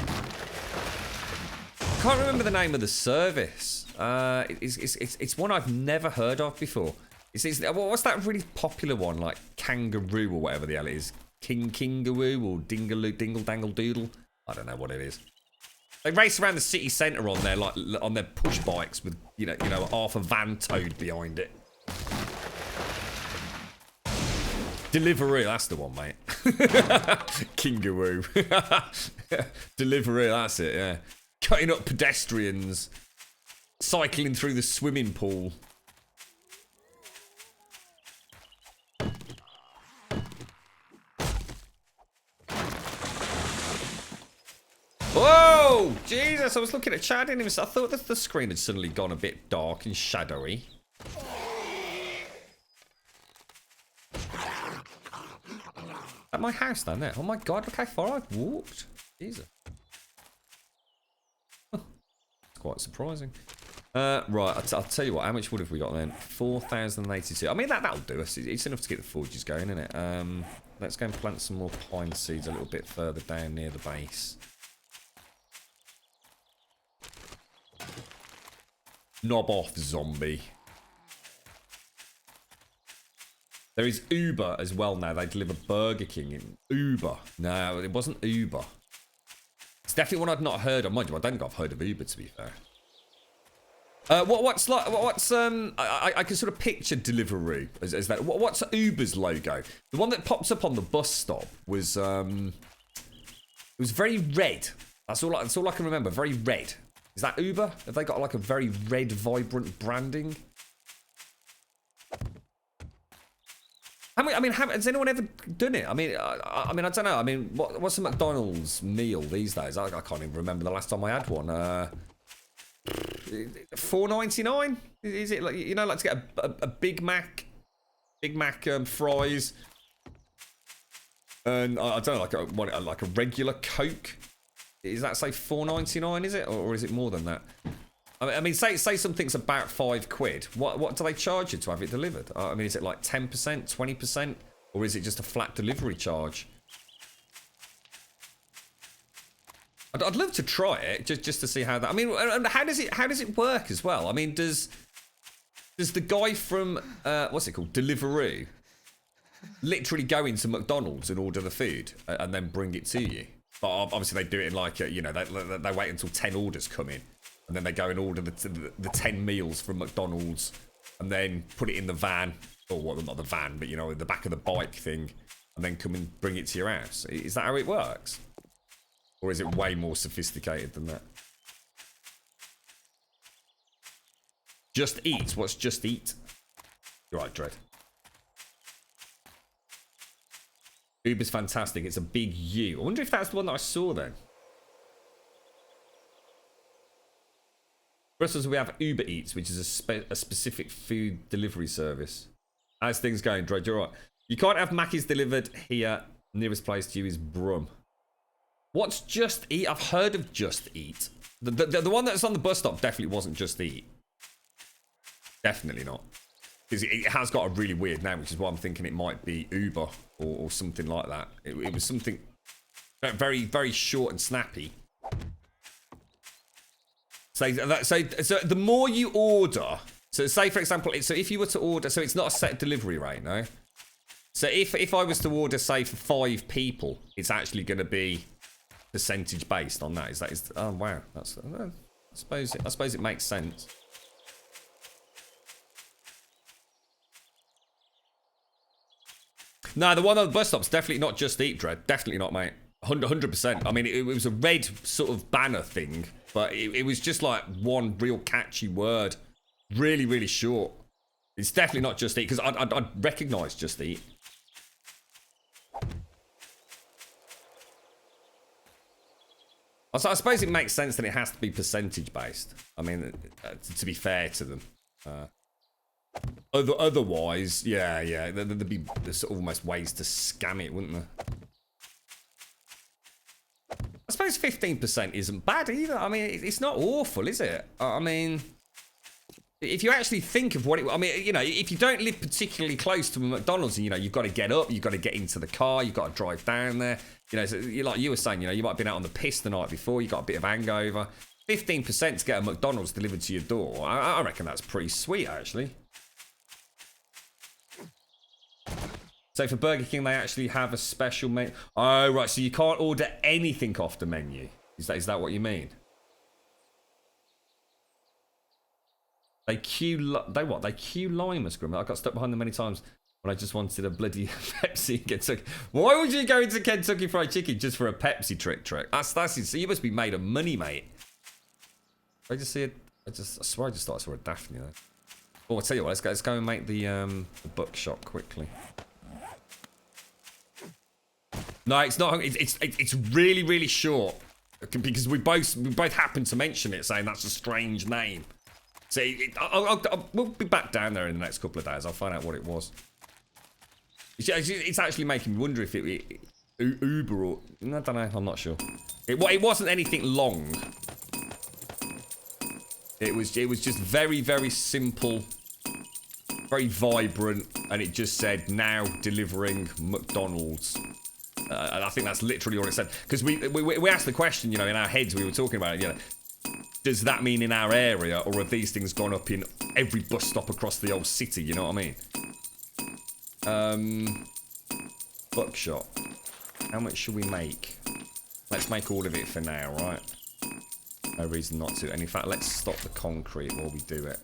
can't remember the name of the service. It's one I've never heard of before. What's that really popular one, like Kangaroo or whatever the hell it is? Kingaroo or Dingle Dangle Doodle? I don't know what it is. They race around the city centre on their push bikes with you know half a van towed behind it. Deliveroo, that's the one, mate. Kingaroo. Deliveroo, that's it, yeah. Cutting up pedestrians. Cycling through the swimming pool. Whoa! Jesus, I was looking at Chad and I thought that the screen had suddenly gone a bit dark and shadowy. At my house down there. Oh my God, look how far I've walked. Jesus. It's quite surprising. Right, I'll tell you what, how much wood have we got then? 4,082. I mean, that'll do us. It's enough to get the forges going, isn't it? Let's go and plant some more pine seeds a little bit further down near the base. Knob off, zombie. There is Uber as well now. They deliver Burger King in Uber. No, it wasn't Uber. It's definitely one I've not heard of. Mind you, I don't think I've heard of Uber, to be fair. I can sort of picture Deliveroo as that. What's Uber's logo? The one that pops up on the bus stop was it was very red. That's all I can remember. Very red. Is that Uber? Have they got like a very red, vibrant branding? Has anyone ever done it? I mean, I don't know. I mean, what's a McDonald's meal these days? I can't even remember the last time I had one. $4.99? Is it like like to get a Big Mac, fries, and I don't know, like a regular Coke. Is that say $4.99? Is it, or is it more than that? I mean, say something's about £5. What do they charge you to have it delivered? I mean, is it like 10%, 20%, or is it just a flat delivery charge? I'd love to try it just to see how that. I mean, how does it work as well? I mean, does the guy from what's it called, Deliveroo, literally go into McDonald's and order the food and then bring it to you? But obviously they do it in like they wait until 10 orders come in. And then they go and order the 10 meals from McDonald's and then put it in the van, or what, not the van, but in the back of the bike thing, and then come and bring it to your house. Is that how it works? Or is it way more sophisticated than that? Just Eat? What's Just Eat? You're right, Dread. Uber's fantastic. It's a big U. I wonder if that's the one that I saw then. Brussels, we have Uber Eats, which is a specific food delivery service. How's things going, Dread? You're right. You can't have Mackey's delivered here. Nearest place to you is Brum. What's Just Eat? I've heard of Just Eat. The one that's on the bus stop definitely wasn't Just Eat. Definitely not. Because it has got a really weird name, which is why I'm thinking it might be Uber or something like that. It was something very, very short and snappy. So the more you order, so say for example, so if you were to order, so it's not a set delivery rate, no? So if I was to order, say for 5 people, it's actually going to be percentage based on that. Oh wow, I suppose it makes sense. No, the one on the bus stop's definitely not Just Eat Dread. Definitely not, mate. 100%. I mean, it was a red sort of banner thing, but it was just like one real catchy word. Really, really short. It's definitely not Just Eat, because I'd recognise Just Eat. I suppose it makes sense that it has to be percentage based. I mean, to be fair to them. Otherwise, yeah, there'd be sort of almost ways to scam it, wouldn't there? I suppose 15% isn't bad either. I mean, it's not awful, is it? I mean, if you actually think of what it... I mean, you know, if you don't live particularly close to a McDonald's, you know, you've got to get up, you've got to get into the car, you've got to drive down there. You know, so like you were saying, you know, you might have been out on the piss the night before, you got a bit of hangover. 15% to get a McDonald's delivered to your door. I reckon that's pretty sweet, actually. So for Burger King, they actually have a special menu. Oh, right, so you can't order anything off the menu. Is that what you mean? They queue limers, Grumbul. I got stuck behind them many times when I just wanted a bloody Pepsi in Kentucky. Why would you go into Kentucky Fried Chicken just for a Pepsi trick? That's so you must be made of money, mate. I just see it. I swear I just thought I saw a Daphne there. Oh, I'll tell you what. Let's go and make the buckshot quickly. No, it's not. It's really, really short because we both happened to mention it, saying that's a strange name. So we'll be back down there in the next couple of days. I'll find out what it was. It's actually making me wonder if it Uber or I don't know. I'm not sure. It wasn't anything long. It was just very, very simple, very vibrant, and it just said now delivering McDonald's. And I think that's literally all it said. Because we asked the question, you know, in our heads we were talking about it, you know, does that mean in our area, or have these things gone up in every bus stop across the old city, you know what I mean? Buckshot. How much should we make? Let's make all of it for now, right? No reason not to. And in fact, let's stop the concrete while we do it.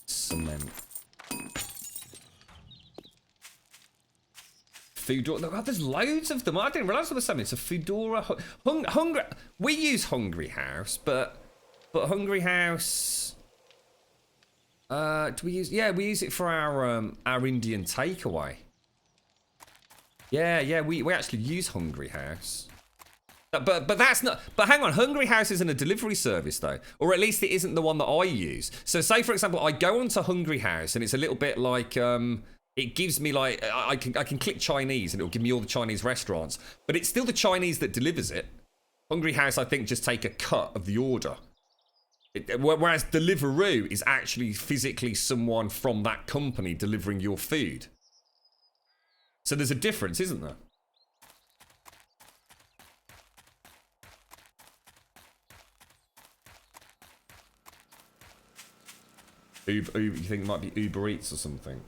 Cement. Foodora. Oh, there's loads of them. I didn't realise there was something. It's a Foodora. Hungry. We use Hungry House, but Hungry House. Do we use? Yeah, we use it for our Indian takeaway. Yeah. We actually use Hungry House. But that's not. But hang on, Hungry House isn't a delivery service though, or at least it isn't the one that I use. So say for example, I go onto Hungry House and it's a little bit like it gives me like I can click Chinese and it'll give me all the Chinese restaurants, but it's still the Chinese that delivers it. Hungry House, I think, just take a cut of the order. Whereas Deliveroo is actually physically someone from that company delivering your food. So there's a difference, isn't there? Uber, you think it might be Uber Eats or something?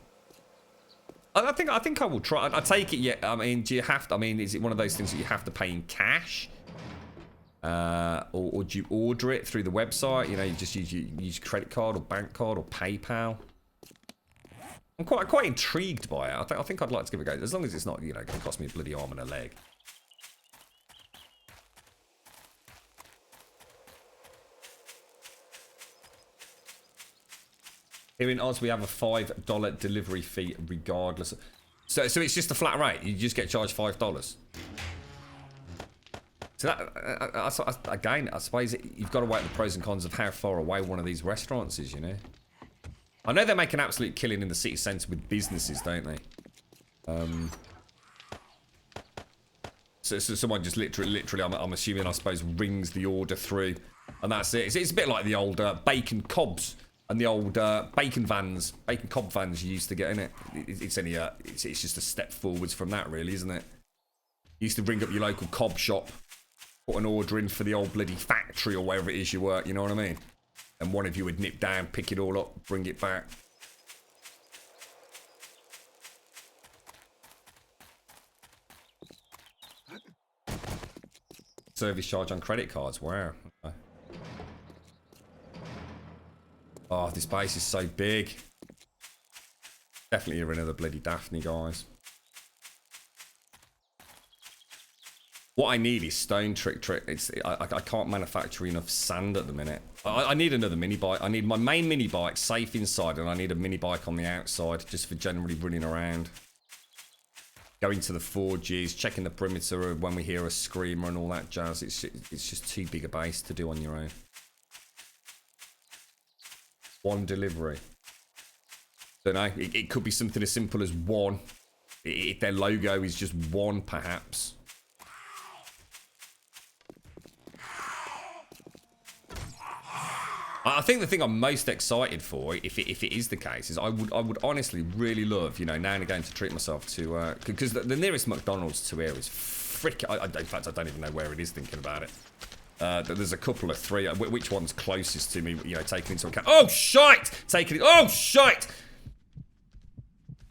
I think I will try. I take it. Yeah. I mean, do you have to? I mean, is it one of those things that you have to pay in cash, or do you order it through the website? You know, you just use credit card or bank card or PayPal. I'm quite intrigued by it. I think I'd like to give it a go, as long as it's not, you know, going to cost me a bloody arm and a leg. Here in Oz, we have a $5 delivery fee regardless. So it's just a flat rate. You just get charged $5. So that, again, I suppose you've got to weigh the pros and cons of how far away one of these restaurants is, you know. I know they make an absolute killing in the city centre with businesses, don't they? So someone just literally, I'm assuming, I suppose, rings the order through, and that's it. It's a bit like the old bacon cobs. And the old bacon cob vans you used to get in it. It's just a step forwards from that, really, isn't it? You used to ring up your local cob shop, put an order in for the old bloody factory or wherever it is you work, you know what I mean? And one of you would nip down, pick it all up, bring it back. Service charge on credit cards, wow. Okay. Oh, this base is so big. Definitely hear another bloody Daphne, guys. What I need is stone trick. I can't manufacture enough sand at the minute. I need another mini bike. I need my main mini bike safe inside, and I need a mini bike on the outside just for generally running around. Going to the forges, checking the perimeter when we hear a screamer and all that jazz. It's just too big a base to do on your own. One delivery. Don't know. It could be something as simple as one. If their logo is just one, perhaps. I think the thing I'm most excited for, if it is the case, is I would honestly really love, you know, now and again to treat myself to, because the nearest McDonald's to here is in fact, I don't even know where it is thinking about it. There's a couple of three. Which one's closest to me, you know, taking into account. Oh, shite! Oh, shite!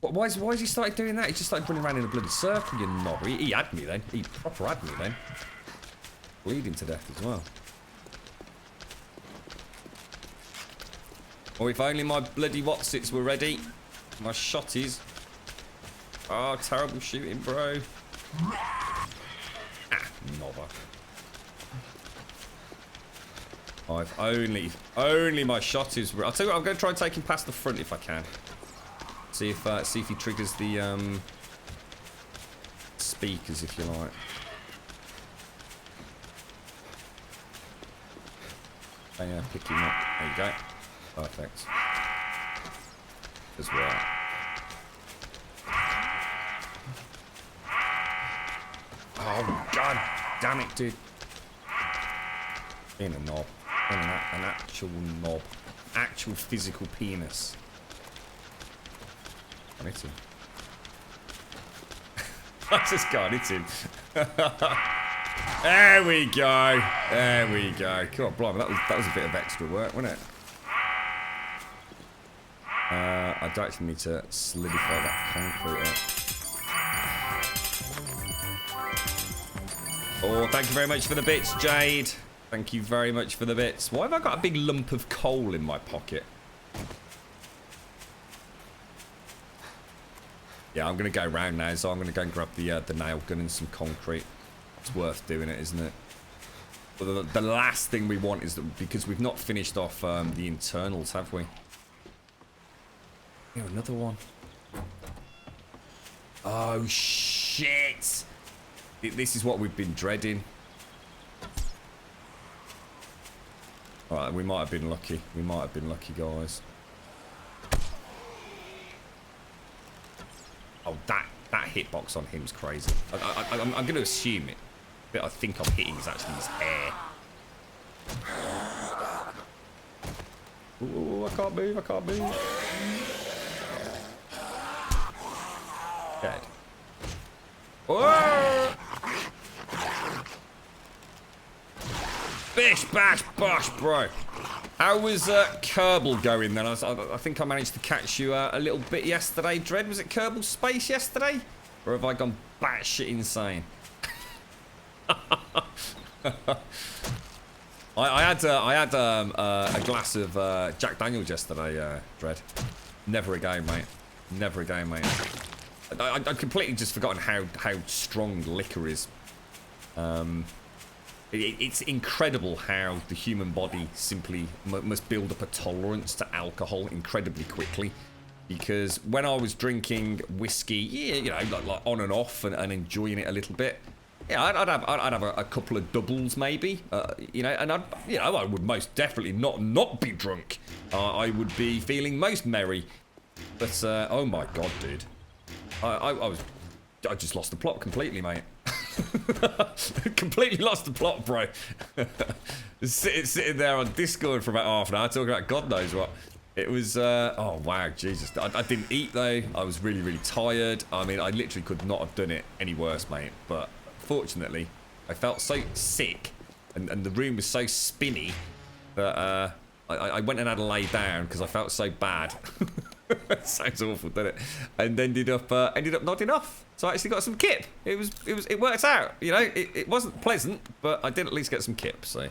Why has he started doing that? He just started running around in a bloody circle, you knob. He had me then. He proper had me then. Bleeding to death as well. Or if only my bloody Watsits were ready. My shotties. Oh, terrible shooting, bro. Ah, knobber. I've only my shotties were... I'll tell you what, I'm going to try and take him past the front if I can. See if he triggers the speakers, if you like. Yeah, pick him up. There you go. Perfect. As well. Oh, god damn it, dude. Being a knob. Being an actual knob. Actual physical penis. I hit him. I just can't hit him. There we go. There we go. Come on, blimey, that was a bit of extra work, wasn't it? I do actually need to solidify that concrete up. Oh, thank you very much for the bits, Jade. Thank you very much for the bits. Why have I got a big lump of coal in my pocket? Yeah, I'm going to go round now, so I'm going to go and grab the nail gun and some concrete. It's worth doing it, isn't it? But the last thing we want is that, because we've not finished off the internals, have we? Here, another one. Oh, shit. This is what we've been dreading. Alright, we might have been lucky. We might have been lucky, guys. Oh, that hitbox on him's crazy. I'm going to assume it. But I think I'm hitting is actually his hair. Ooh, I can't move, I can't move. Dead. Whoa! Bish, bash, bosh, bro. How was Kerbal going then? I think I managed to catch you a little bit yesterday, Dread. Was it Kerbal Space yesterday? Or have I gone batshit insane? I had a glass of Jack Daniels yesterday, Dread. Never again, mate. Never again, mate. I'd completely just forgotten how strong liquor is. It's incredible how the human body simply must build up a tolerance to alcohol incredibly quickly. Because when I was drinking whiskey, yeah, you know, like on and off and enjoying it a little bit, yeah, I'd have a couple of doubles maybe, you know, and I would most definitely not be drunk. I would be feeling most merry. But oh my god, dude, I just lost the plot completely, mate. Completely lost the plot, bro. sitting there on Discord for about half an hour talking about God knows what. It was, oh wow, Jesus. I didn't eat though. I was really, really tired. I mean, I literally could not have done it any worse, mate. But fortunately, I felt so sick and the room was so spinny that I went and had a lay down because I felt so bad. Sounds awful, doesn't it? And ended up nodding off. So I actually got some kip. It worked out. You know, it wasn't pleasant, but I did at least get some kip. So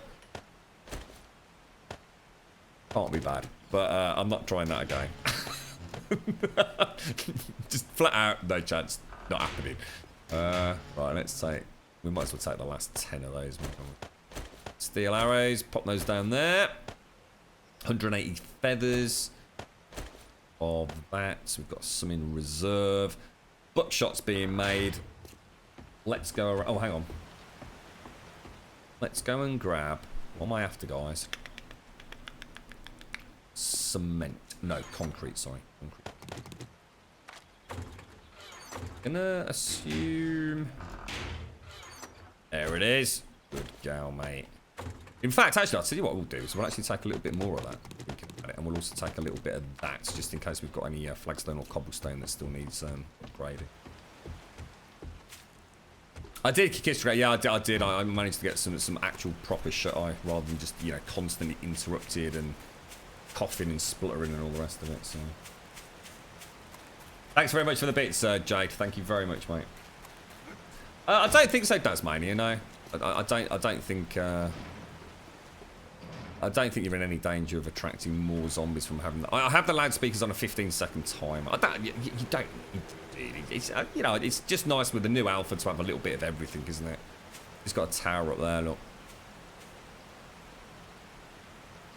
can't be bad. But I'm not trying that again. Just flat out, no chance. Not happening. Right, let's take... We might as well take the last 10 of those. Steel arrows. Pop those down there. 180 feathers of that. So we've got some in reserve. Buckshot's being made. Let's go around. Oh, hang on. Let's go and grab... What am I after, guys? Cement. No, concrete, sorry. Concrete. Gonna assume... There it is. Good gal, mate. In fact, actually, I'll tell you what we'll do is we'll actually take a little bit more of that. And we'll also take a little bit of that, just in case we've got any flagstone or cobblestone that still needs upgrading. I did kick it straight. Yeah, I did. I managed to get some actual proper shut-eye rather than just, you know, constantly interrupted and coughing and spluttering and all the rest of it. So, thanks very much for the bits, Jade. Thank you very much, mate. I don't think so, Tasmania. No, I don't think. I don't think you're in any danger of attracting more zombies from having. I have the loudspeakers on a 15-second timer. I don't. You don't. It's you know, it's just nice with the new alpha to have a little bit of everything, isn't it? It's got a tower up there. Look.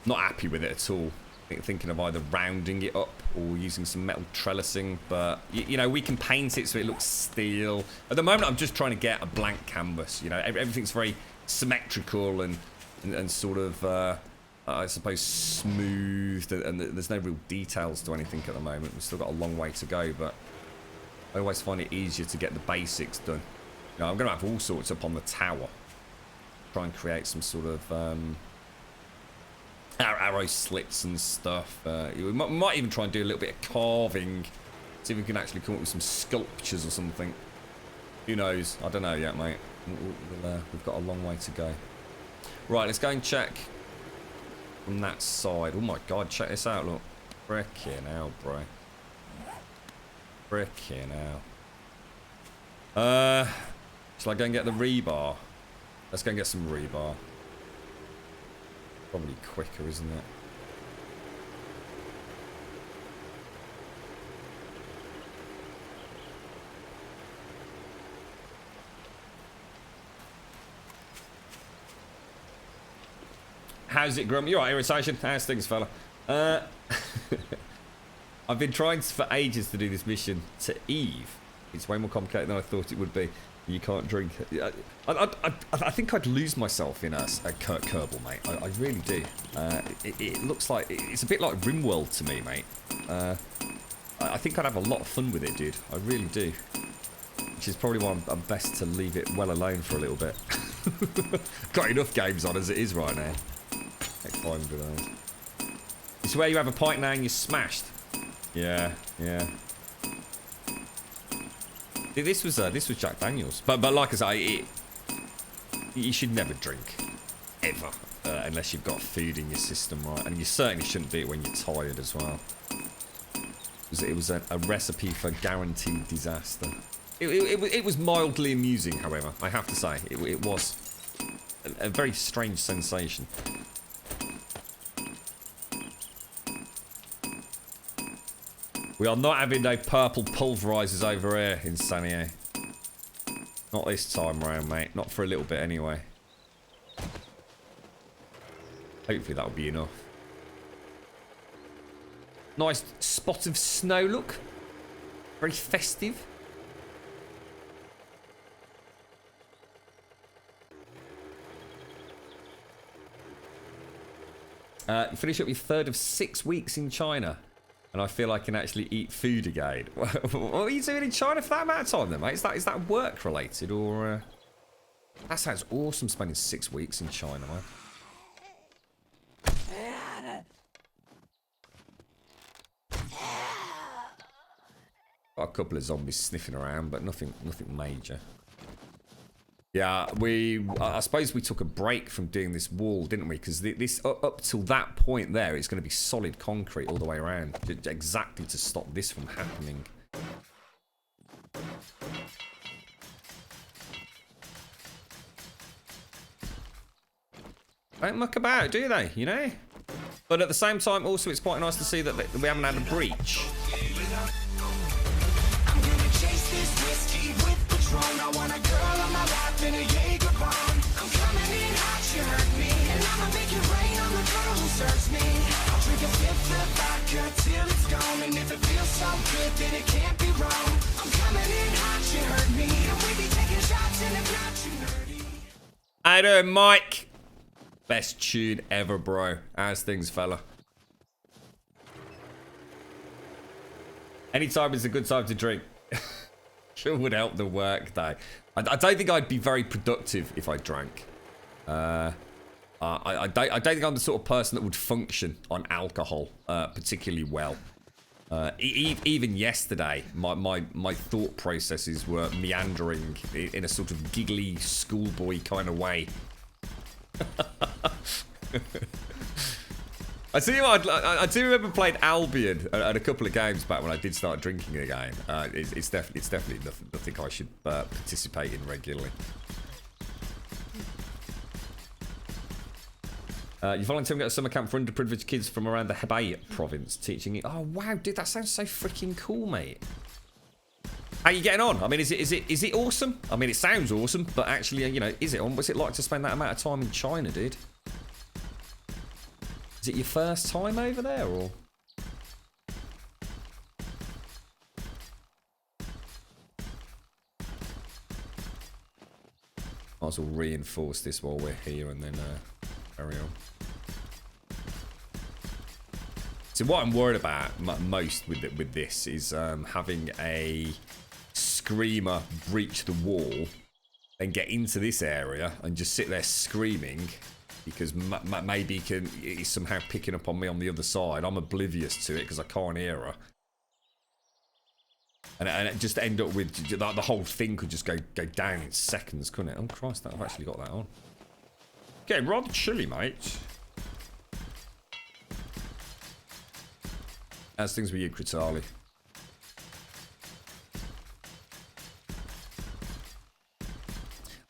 Not happy with it at all. Thinking of either rounding it up or using some metal trellising, but you know, we can paint it so it looks steel. At the moment, I'm just trying to get a blank canvas. You know, everything's very symmetrical and sort of, I suppose, smoothed, and there's no real details to anything at the moment. We've still got a long way to go, but I always find it easier to get the basics done. You know, I'm going to have all sorts up on the tower. Try and create some sort of arrow slits and stuff. We might even try and do a little bit of carving. See if we can actually come up with some sculptures or something. Who knows? I don't know yet, mate. We've got a long way to go. Right, let's go and check from that side. Oh my god, check this out, look. Frickin' hell, bro. Frickin' hell. Shall I go and get the rebar? Let's go and get some rebar. Probably quicker, isn't it? How's it, Grum? You alright, Irritation? How's things, fella? I've been trying for ages to do this mission to Eve. It's way more complicated than I thought it would be. You can't drink it. I think I'd lose myself in a Kerbal, mate. I really do. It looks like... It's a bit like RimWorld to me, mate. I think I'd have a lot of fun with it, dude. I really do. Which is probably why I'm best to leave it well alone for a little bit. Got enough games on as it is right now. Take 500 of those. It's where you have a pint now and you're smashed. Yeah, yeah. This was Jack Daniels, but like I say, you should never drink ever unless you've got food in your system, right? And you certainly shouldn't do it when you're tired as well. It was a recipe for guaranteed disaster. It was mildly amusing, however, I have to say. It was a very strange sensation. We are not having no purple pulverizers over here in Sanier. Not this time around, mate. Not for a little bit, anyway. Hopefully that'll be enough. Nice spot of snow, look. Very festive. Finish up your 3rd of 6 weeks in China. And I feel I can actually eat food again. What are you doing in China for that amount of time then, mate? Is that work related or... That sounds awesome, spending 6 weeks in China, man. Got a couple of zombies sniffing around, but nothing major. Yeah, I suppose we took a break from doing this wall, didn't we? Because this up till that point there, it's going to be solid concrete all the way around, exactly to stop this from happening. Don't muck about, do they? You know, But at the same time, also, it's quite nice to see that we haven't had a breach. I'm gonna chase this whiskey with Patron. I want a girl on my lap in a Jaeger bomb. I'm coming in hot, you heard me. And I'ma make it rain on the girl who serves me. I'll drink a fifth of vodka till it's gone. And if it feels so good, then it can't be wrong. I'm coming in hot, you heard me. And we be taking shots and if not too nerdy. How you doing, Mike? Best tune ever, bro. How's things, fella? Anytime is a good time to drink. Sure would help the work day. I don't think I'd be very productive if I drank. I don't think I'm the sort of person that would function on alcohol particularly well. Even yesterday, my thought processes were meandering in a sort of giggly schoolboy kind of way. I do remember playing Albion at a couple of games back when I did start drinking again. It's definitely nothing I should participate in regularly. You volunteering at a summer camp for underprivileged kids from around the Hebei province, teaching it. Oh wow, dude, that sounds so freaking cool, mate. How you getting on? I mean, is it awesome? I mean, it sounds awesome, but actually, you know, is it on? What's it like to spend that amount of time in China, dude? Is it your first time over there, or? Might as well reinforce this while we're here and then carry on. So what I'm worried about most with this is having a screamer breach the wall and get into this area and just sit there screaming because maybe he's somehow picking up on me on the other side. I'm oblivious to it because I can't hear her. And it just end up with the whole thing could just go down in seconds, couldn't it? Oh Christ, I've actually got that on. Getting rather chilly, mate. How's things with you, Critali?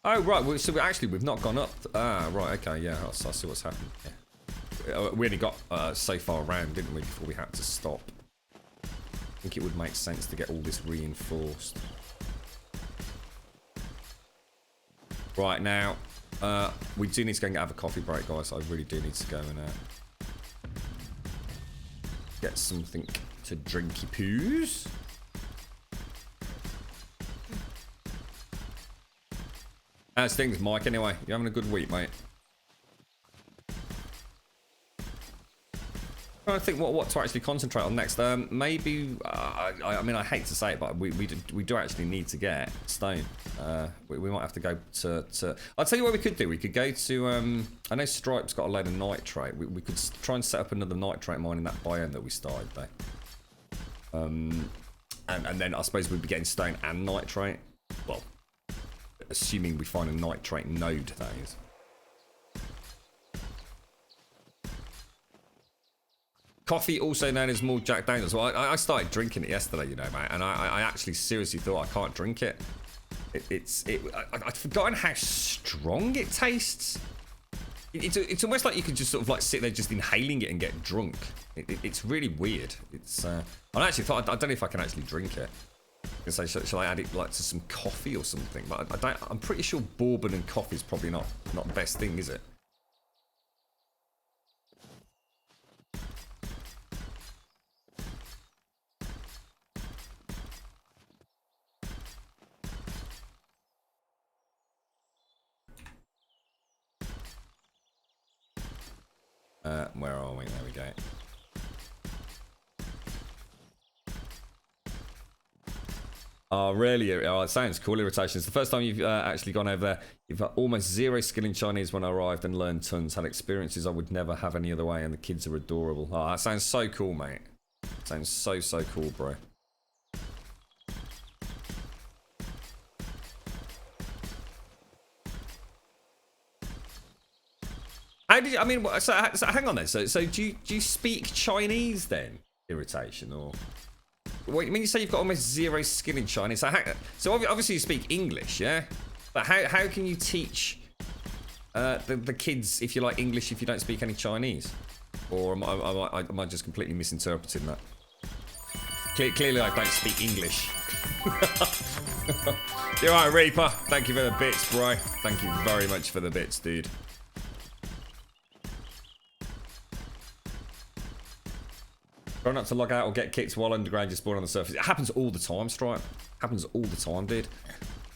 Oh, right. So we've not gone up. Ah, right. Okay, yeah. I see what's happened. Yeah. We only got so far around, didn't we, before we had to stop. I think it would make sense to get all this reinforced. Right, now, we do need to go and have a coffee break, guys. I really do need to go and get something to drinky poos. How's things, Mike? Anyway, you having a good week, mate? Trying to think what to actually concentrate on next. Maybe I mean I hate to say it, but we do actually need to get stone. We might have to go to. I'll tell you what we could do. We could go to. I know Stripe's got a load of nitrate. We could try and set up another nitrate mine in that biome that we started there. And then I suppose we'd be getting stone and nitrate. Well, assuming we find a nitrate node, that is. Coffee, also known as mulled Jack Daniels. Well, I started drinking it yesterday, you know, mate, and I actually seriously thought I can't drink it. I'd forgotten how strong it tastes. It's almost like you could just sort of like sit there just inhaling it and get drunk. It's really weird. I actually thought I don't know if I can actually drink it. I say, shall I add it like to some coffee or something? But I'm pretty sure bourbon and coffee is probably not the best thing, is it? Where are we? There we go. Oh, really? Oh, it sounds cool. Irritation. It's the first time you've actually gone over there. You've had almost zero skill in Chinese when I arrived and learned tons. Had experiences I would never have any other way, and the kids are adorable. Oh, that sounds so cool, mate. Sounds so cool, bro. How did you, I mean, so hang on then. So do you speak Chinese then? Irritation, or what? You mean you say you've got almost zero skill in Chinese? So obviously you speak English, yeah. But how can you teach the kids if you like English if you don't speak any Chinese? Or am I just completely misinterpreting that? Clearly I don't speak English. You're right, Reaper. Thank you for the bits, bro. Thank you very much for the bits, dude. Try not to log out or get kicked while underground you spawn on the surface. It happens all the time, Stripe. Happens all the time, dude.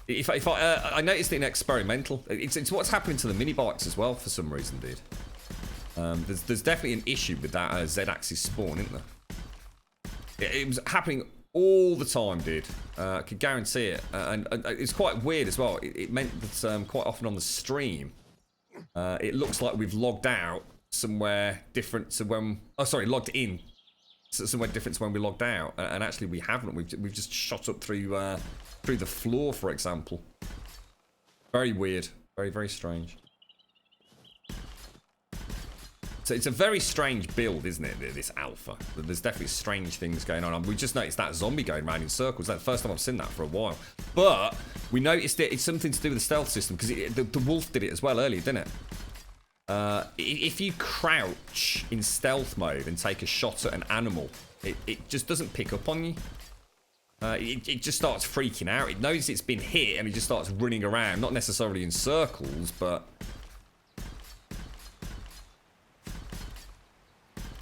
If I noticed it in experimental. It's what's happening to the mini bikes as well for some reason, dude. There's definitely an issue with that Z-axis spawn, isn't there? It was happening all the time, dude. I could guarantee it. And it's quite weird as well. It meant that quite often on the stream, it looks like we've logged out somewhere different to when... Oh, sorry, logged in. Somewhere different to when we logged out, and actually we haven't. We've just shot up through the floor, for example. Very weird, very strange. So it's a very strange build, isn't it? This alpha. There's definitely strange things going on. We just noticed that zombie going around in circles. That's the first time I've seen that for a while. But we noticed it's something to do with the stealth system because the wolf did it as well earlier, didn't it? If you crouch in stealth mode and take a shot at an animal, it just doesn't pick up on you. It just starts freaking out. It knows it's been hit and it just starts running around. Not necessarily in circles, but...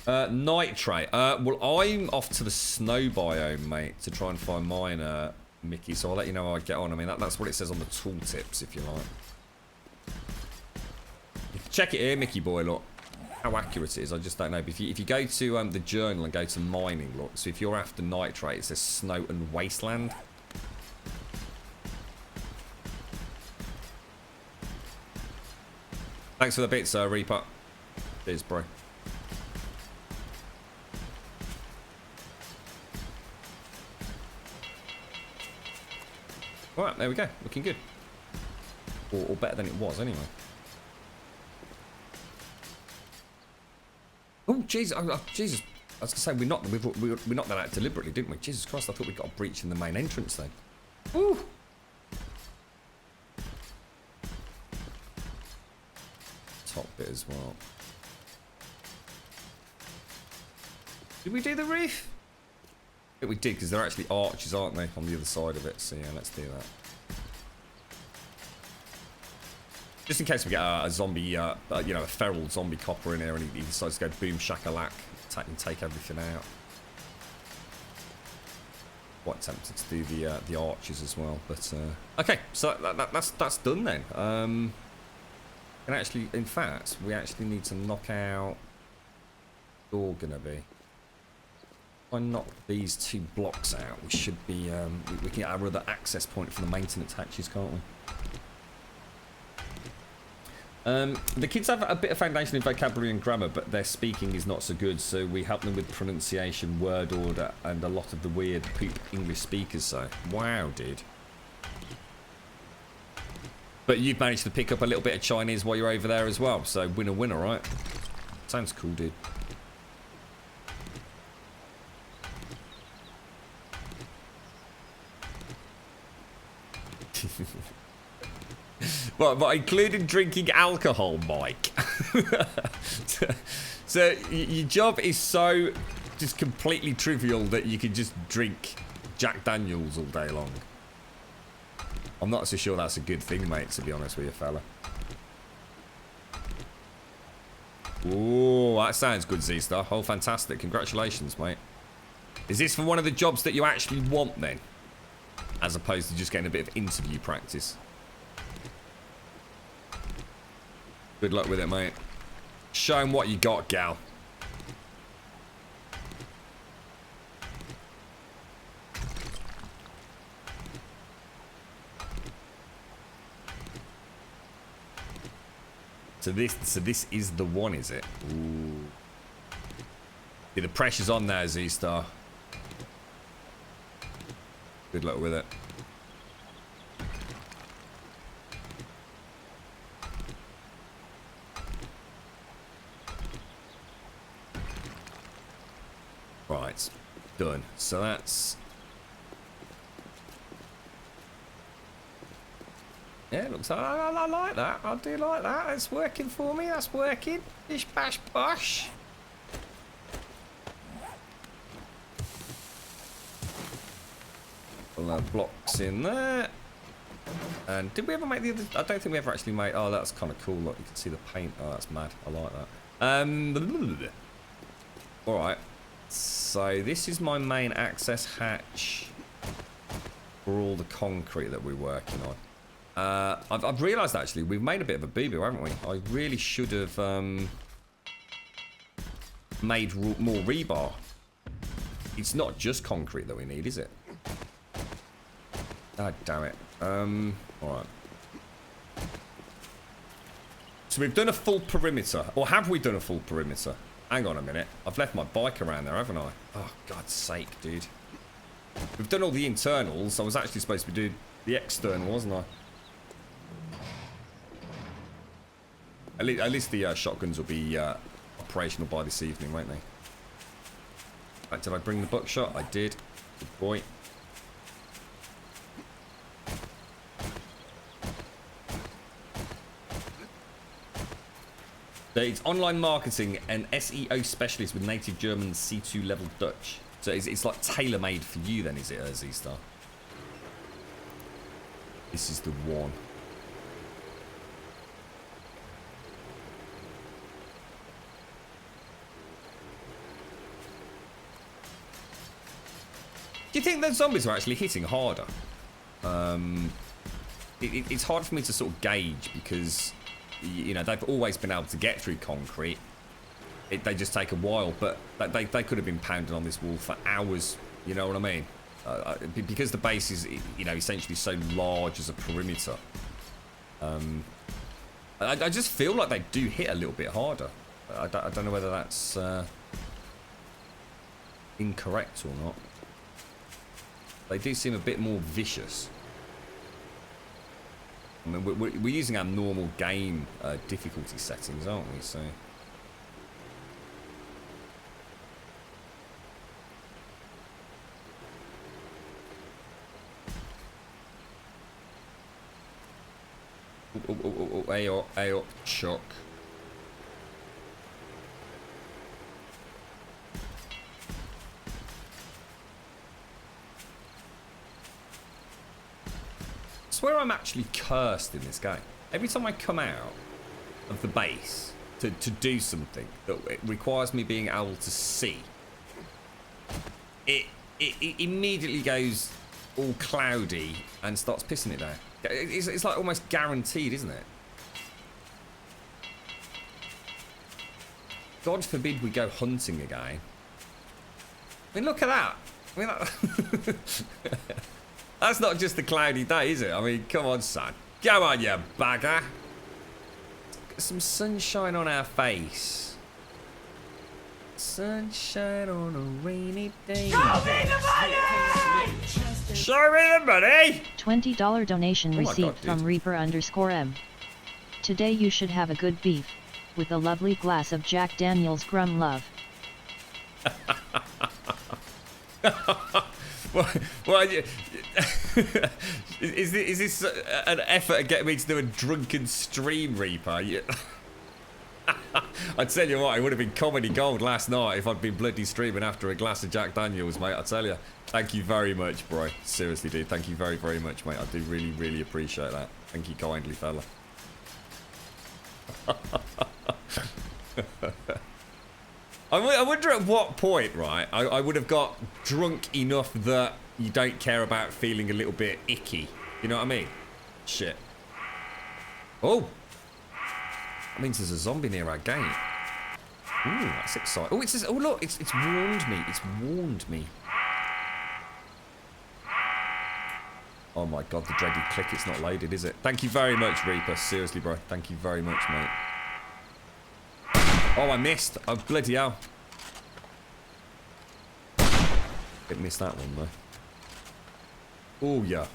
nitrate. Well, I'm off to the snow biome, mate, to try and find mine, Mickey. So I'll let you know how I get on. I mean, that's what it says on the tooltips, if you like. Check it here, Mickey boy, look. How accurate it is, I just don't know. But if you go to the journal and go to mining, look. So if you're after nitrate, it says snow and wasteland. Thanks for the bits, Reaper. Cheers, bro. Alright, there we go. Looking good. Or better than it was, anyway. Oh, Jesus. Jesus. I was going to say, we knocked that out deliberately, didn't we? Jesus Christ, I thought we got a breach in the main entrance, then. Ooh. Top bit as well. Did we do the roof? Yeah, we did, because they're actually arches, aren't they, on the other side of it. So, yeah, let's do that. Just in case we get a zombie, you know, a feral zombie copper in here and he decides to go boom shakalak and take everything out. Quite tempted to do the arches as well, but okay, so that's done then. And actually, in fact, we actually need to knock out. Door gonna be. If I knock these 2 blocks out, we should be. We can get our other access point for the maintenance hatches, can't we? The kids have a bit of foundation in vocabulary and grammar, but their speaking is not so good, so we help them with pronunciation, word order, and a lot of the weird poop English speakers, so. Wow, dude. But you've managed to pick up a little bit of Chinese while you're over there as well, so winner, right? Sounds cool, dude. But including drinking alcohol, Mike. So your job is so just completely trivial that you can just drink Jack Daniels all day long. I'm not so sure that's a good thing, mate, to be honest with you, fella. Ooh, that sounds good, Z-Star. Oh, fantastic. Congratulations, mate. Is this for one of the jobs that you actually want, then? As opposed to just getting a bit of interview practice? Good luck with it, mate. Show him what you got, gal. So this is the one, is it? Ooh. Yeah, the pressure's on there, Z-Star. Good luck with it. Right, done. So that's... Yeah, it looks like... I like that. I do like that. It's working for me. That's working. Bish, bash, bosh. couple of blocks in there. And did we ever make the other? I don't think we ever actually made. Oh, that's kind of cool. Look, you can see the paint. Oh, that's mad. I like that. All right. So this is my main access hatch for all the concrete that we're working on. I've realised actually we've made a bit of a boo-boo, haven't we? I really should have made more rebar. It's not just concrete that we need, is it? God damn it. Alright. So we've done a full perimeter. Or have we done a full perimeter? Hang on a minute. I've left my bike around there, haven't I? Oh, God's sake, dude. We've done all the internals. I was actually supposed to be doing the external, wasn't I? At least the shotguns will be operational by this evening, won't they? Right, did I bring the buckshot? I did. Good boy. It's online marketing and SEO specialist with native German C2 level Dutch. So it's like tailor-made for you then, is it, Z-Star? This is the one. Do you think those zombies are actually hitting harder? It's hard for me to sort of gauge because, you know, they've always been able to get through concrete. They just take a while, but they could have been pounding on this wall for hours. You know what I mean? Because the base is, you know, essentially so large as a perimeter. I just feel like they do hit a little bit harder. I don't know whether that's incorrect or not. They do seem a bit more vicious. I mean, we're using our normal game difficulty settings, aren't we? So. Ayo, shock. I swear I'm actually cursed in this game. Every time I come out of the base to do something that it requires me being able to see, it immediately goes all cloudy and starts pissing it down. It's like almost guaranteed, isn't it? God forbid we go hunting again. I mean, look at that. I mean, that's not just a cloudy day, is it? I mean, come on, son. Go on, you bugger. Get some sunshine on our face. Sunshine on a rainy day. Show me the money! Show me the money! $20 donation received God, from Reaper_M. Today you should have a good beef, with a lovely glass of Jack Daniel's Grum Love. Well, is this an effort to get me to do a drunken stream, Reaper? I tell you what, it would have been comedy gold last night if I'd been bloody streaming after a glass of Jack Daniels, mate. I tell you. Thank you very much, bro. Seriously, dude. Thank you very, very much, mate. I do really, really appreciate that. Thank you kindly, fella. I wonder at what point, right, I would have got drunk enough that you don't care about feeling a little bit icky. You know what I mean? Shit. Oh. That means there's a zombie near our gate. Ooh, that's exciting. Oh, it says, oh look, it's warned me. It's warned me. Oh my god, the dreaded click, it's not loaded, is it? Thank you very much, Reaper. Seriously, bro. Thank you very much, mate. Oh, I missed. Oh, bloody hell. Didn't miss that one, though. Oh, yeah.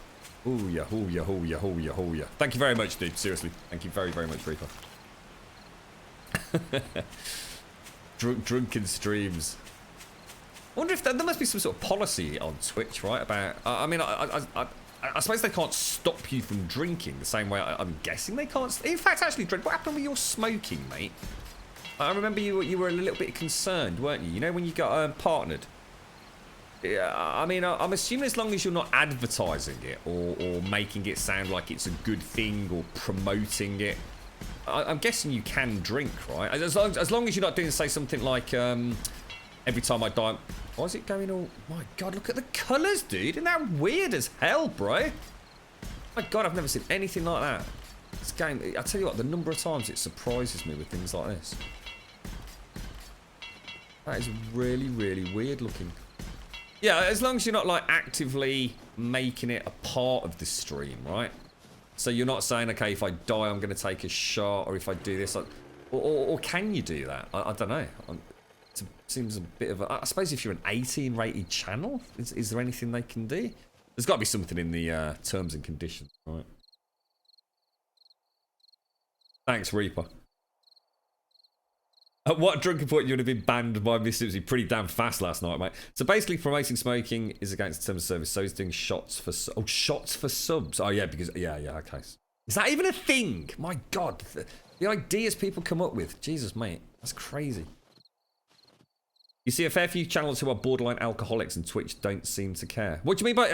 Oh, yeah. Oh, yeah. Oh, yeah. Oh, yeah. Oh, yeah. Thank you very much, dude. Seriously. Thank you very, very much, Reaper. Drunken streams. I wonder if there must be some sort of policy on Twitch, right? About, I mean, I suppose they can't stop you from drinking the same way I'm guessing they can't. In fact, actually, Dredd, what happened with your smoking, mate? I remember you were a little bit concerned, weren't you? You know when you got partnered? Yeah, I mean, I'm assuming as long as you're not advertising it or making it sound like it's a good thing or promoting it, I'm guessing you can drink, right? As long as you're not doing, say, something like every time I die. Why is it going all? My God, look at the colours, dude! Isn't that weird as hell, bro? My God, I've never seen anything like that. This game, I tell you what, the number of times it surprises me with things like this. That is really, really weird looking. Yeah, as long as you're not like actively making it a part of the stream, right? So you're not saying, okay, if I die, I'm going to take a shot, or if I do this, or can you do that? I don't know. It seems a bit of a... I suppose if you're an 18 rated channel, is there anything they can do? There's got to be something in the terms and conditions, right? Thanks, Reaper. At what drunken point you would have been banned by Miss Susie pretty damn fast last night, mate. So basically, promoting smoking is against the terms of service. So he's doing shots for... Oh, shots for subs. Oh, yeah, because... Yeah, okay. Is that even a thing? My God. The ideas people come up with. Jesus, mate. That's crazy. You see a fair few channels who are borderline alcoholics and Twitch don't seem to care. What do you mean by...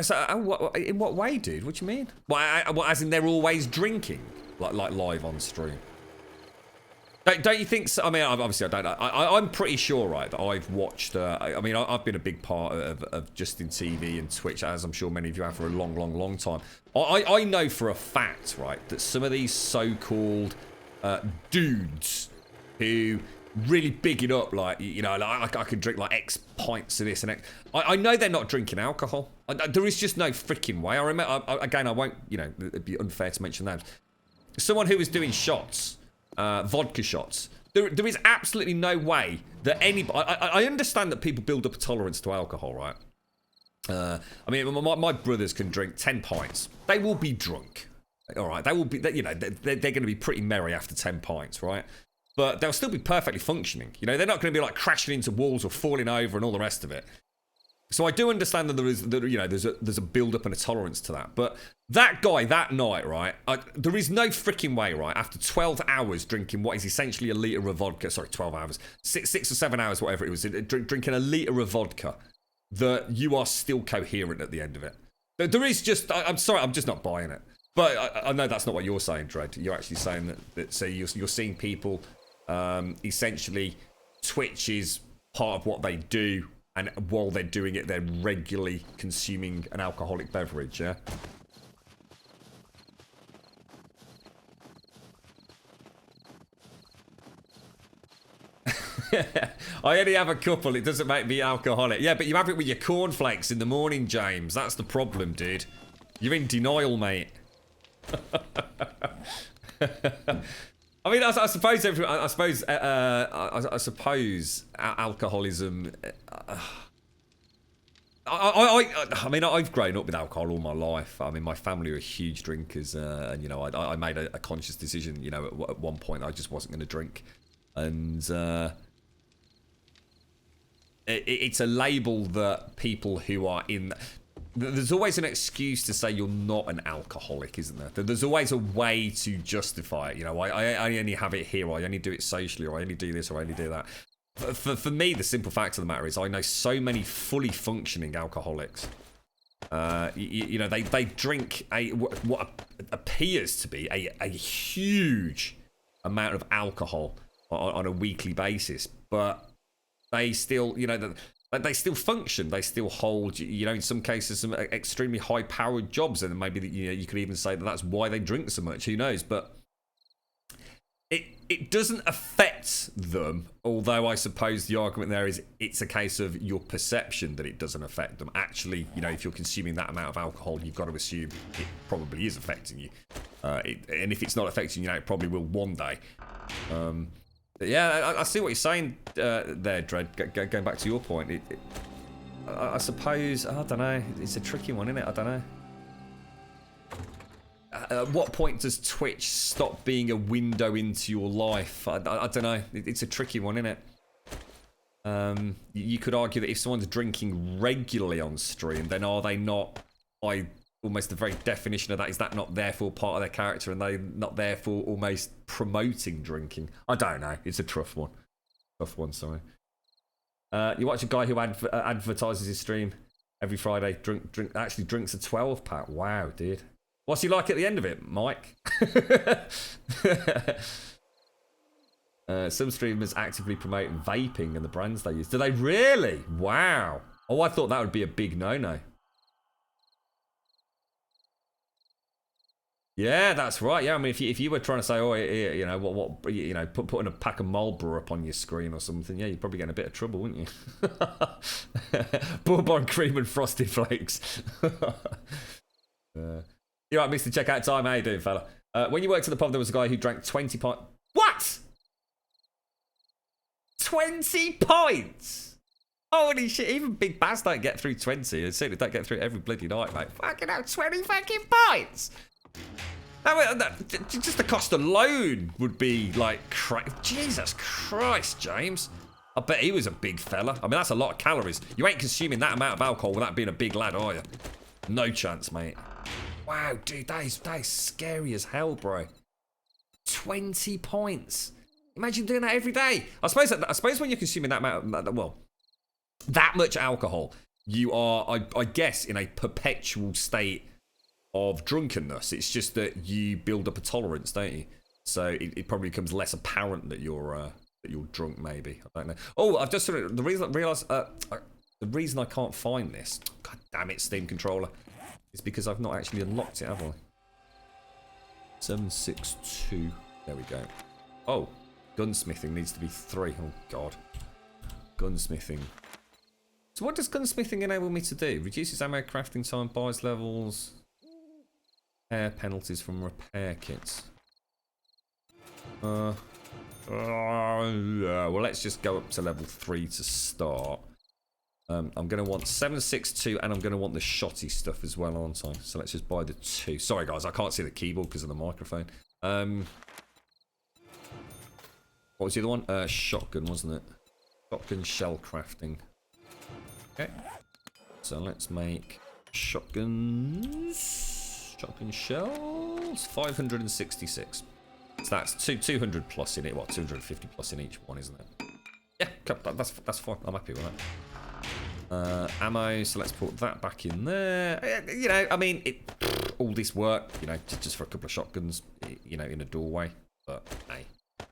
in what way, dude? What do you mean? What, as in they're always drinking? Like live on stream? Don't you think so? I mean, obviously I don't know. I'm pretty sure, right, that I've watched... I mean, I've been a big part of Justin TV and Twitch, as I'm sure many of you have for a long, long, long time. I know for a fact, right, that some of these so-called dudes who really big it up, like, you know, like I could drink like X pints of this and X... I know they're not drinking alcohol. There is just no freaking way. I remember, again, I won't, you know, it'd be unfair to mention that. Someone who was doing shots... vodka shots. There is absolutely no way that anybody... I understand that people build up a tolerance to alcohol, right? I mean, my brothers can drink 10 pints. They will be drunk. All right, they will be... You know, they're going to be pretty merry after 10 pints, right? But they'll still be perfectly functioning. You know, they're not going to be like crashing into walls or falling over and all the rest of it. So I do understand that there's a build up and a tolerance to that. But that guy that night, right? There is no freaking way, right? After 12 hours drinking what is essentially a litre of vodka, sorry, 12 hours, 6 or 7 hours, whatever it was, drinking a litre of vodka, that you are still coherent at the end of it. There is just, I'm sorry, I'm just not buying it. But I know that's not what you're saying, Dredd. You're actually saying that so you're seeing people, essentially, Twitch is part of what they do. And while they're doing it, they're regularly consuming an alcoholic beverage, yeah? I only have a couple, it doesn't make me alcoholic. Yeah, but you have it with your cornflakes in the morning, James. That's the problem, dude. You're in denial, mate. I mean, I suppose alcoholism. I mean, I've grown up with alcohol all my life. I mean, my family are huge drinkers, and you know, I made a conscious decision. You know, at one point, I just wasn't going to drink, and it's a label that people who are in. There's always an excuse to say you're not an alcoholic, isn't there? There's always a way to justify it. You know, I only have it here, or I only do it socially, or I only do this, or I only do that. For me, the simple fact of the matter is I know so many fully functioning alcoholics. You know, they drink what appears to be a huge amount of alcohol on a weekly basis, but they still, you know... They still function. They still hold, you know, in some cases, some extremely high-powered jobs, and maybe you know you could even say that that's why they drink so much. Who knows? But it doesn't affect them. Although I suppose the argument there is it's a case of your perception that it doesn't affect them. Actually, you know, if you're consuming that amount of alcohol, you've got to assume it probably is affecting you. And if it's not affecting you now, it probably will one day. Yeah, I see what you're saying there, Dredd. Going back to your point, I suppose, I don't know, it's a tricky one, isn't it? I don't know. At what point does Twitch stop being a window into your life? I don't know. It's a tricky one, isn't it? You could argue that if someone's drinking regularly on stream, then are they not, by almost the very definition of that, is that not therefore part of their character, and they not therefore almost promoting drinking? I don't know. It's a tough one. Sorry. You watch a guy who advertises his stream Every Friday, actually drinks a 12-pack. Wow, dude. What's he like at the end of it, Mike? Some streamers actively promote vaping and the brands they use. Do they really? Wow. Oh, I thought that would be a big no-no. Yeah, that's right. Yeah, I mean, if you were trying to say, oh, you know, what you know, putting a pack of Marlboro up on your screen or something, yeah, you'd probably get in a bit of trouble, wouldn't you? Bourbon cream and frosted flakes. You're right, Mr. Checkout Time. How you doing, fella? When you worked at the pub, there was a guy who drank 20 pints. What? 20 pints? Holy shit! Even big bass don't get through 20. And certainly don't get through every bloody night, mate. Fucking hell, 20 fucking pints. Just the cost alone would be like, Jesus Christ, James. I bet he was a big fella. I mean, that's a lot of calories. You ain't consuming that amount of alcohol without being a big lad, are you? No chance, mate. Wow, dude, that is scary as hell, bro. 20 points. Imagine doing that every day. I suppose when you're consuming that amount, that much alcohol, you are, I guess, in a perpetual state of drunkenness. It's just that you build up a tolerance, don't you? So it probably becomes less apparent that you're drunk. Maybe, I don't know. Oh, I've just the reason I can't find this. God damn it, Steam controller. Is because I've not actually unlocked it, have I? 762. There we go. Oh, gunsmithing needs to be 3. Oh God. Gunsmithing. So what does gunsmithing enable me to do? Reduces ammo crafting time, buys levels. Repair penalties from repair kits. Well, let's just go up to level 3 to start. I'm going to want 762 and I'm going to want the shotty stuff as well, aren't I? So let's just buy the 2. Sorry, guys, I can't see the keyboard because of the microphone. What was the other one? Shotgun, wasn't it? Shotgun shell crafting. Okay. So let's make shotguns. Shotgun shells, 566. So that's 200 plus in it. What, 250 plus in each one, isn't it? Yeah, that's fine. I'm happy with that. Ammo. So let's put that back in there. You know, I mean, all this work, you know, just for a couple of shotguns, you know, in a doorway. But hey,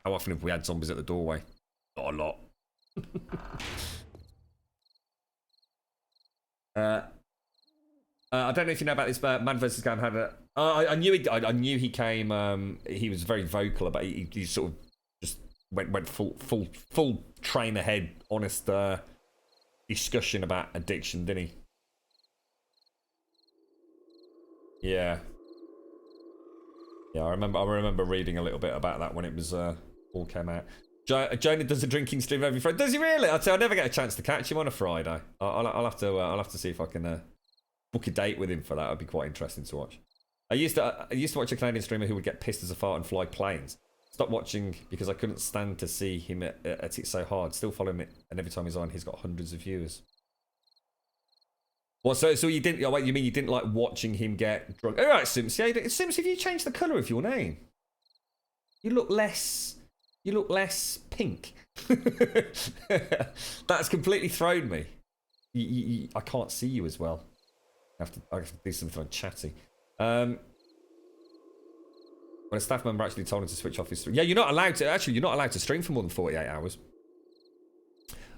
how often have we had zombies at the doorway? Not a lot. I don't know if you know about this, but Man vs. Game had a. I knew he came. He was very vocal about. He sort of just went full train ahead, honest discussion about addiction, didn't he? Yeah. Yeah, I remember reading a little bit about that when it was all came out. Jonah does a drinking stream every Friday. Does he really? I'll never get a chance to catch him on a Friday. I'll have to see if I can book a date with him for that. It'd be quite interesting to watch. I used to watch a Canadian streamer who would get pissed as a fart and fly planes. Stopped watching because I couldn't stand to see him at it so hard. Still follow him, and every time he's on, he's got hundreds of viewers. Well, so you didn't? Oh, wait, you mean you didn't like watching him get drunk? All right, Sims. Yeah, Sims, have you changed the colour of your name? You look less pink. That's completely thrown me. I can't see you as well. I have to do something on chatty. When a staff member actually told him to switch off his stream. Yeah, you're not allowed to stream for more than 48 hours.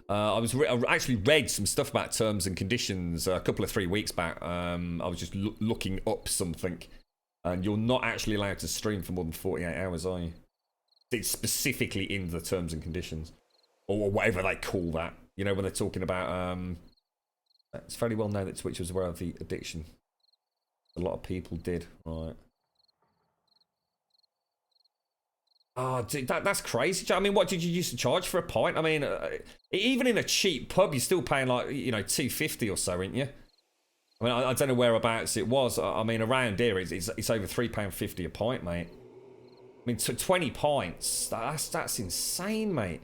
I actually read some stuff about terms and conditions a couple of 3 weeks back. I was just looking up something, and you're not actually allowed to stream for more than 48 hours, are you? It's specifically in the terms and conditions, or whatever they call that. You know, when they're talking about. It's fairly well known that Twitch was aware of the addiction. A lot of people did, right? Oh, dude, that's crazy. I mean, what did you used to charge for a pint? I mean, even in a cheap pub, you're still paying like, you know, $2.50 or so, aren't you? I mean, I don't know whereabouts it was. I mean, around here, it's over £3.50 a pint, mate. I mean, 20 pints. That's insane, mate.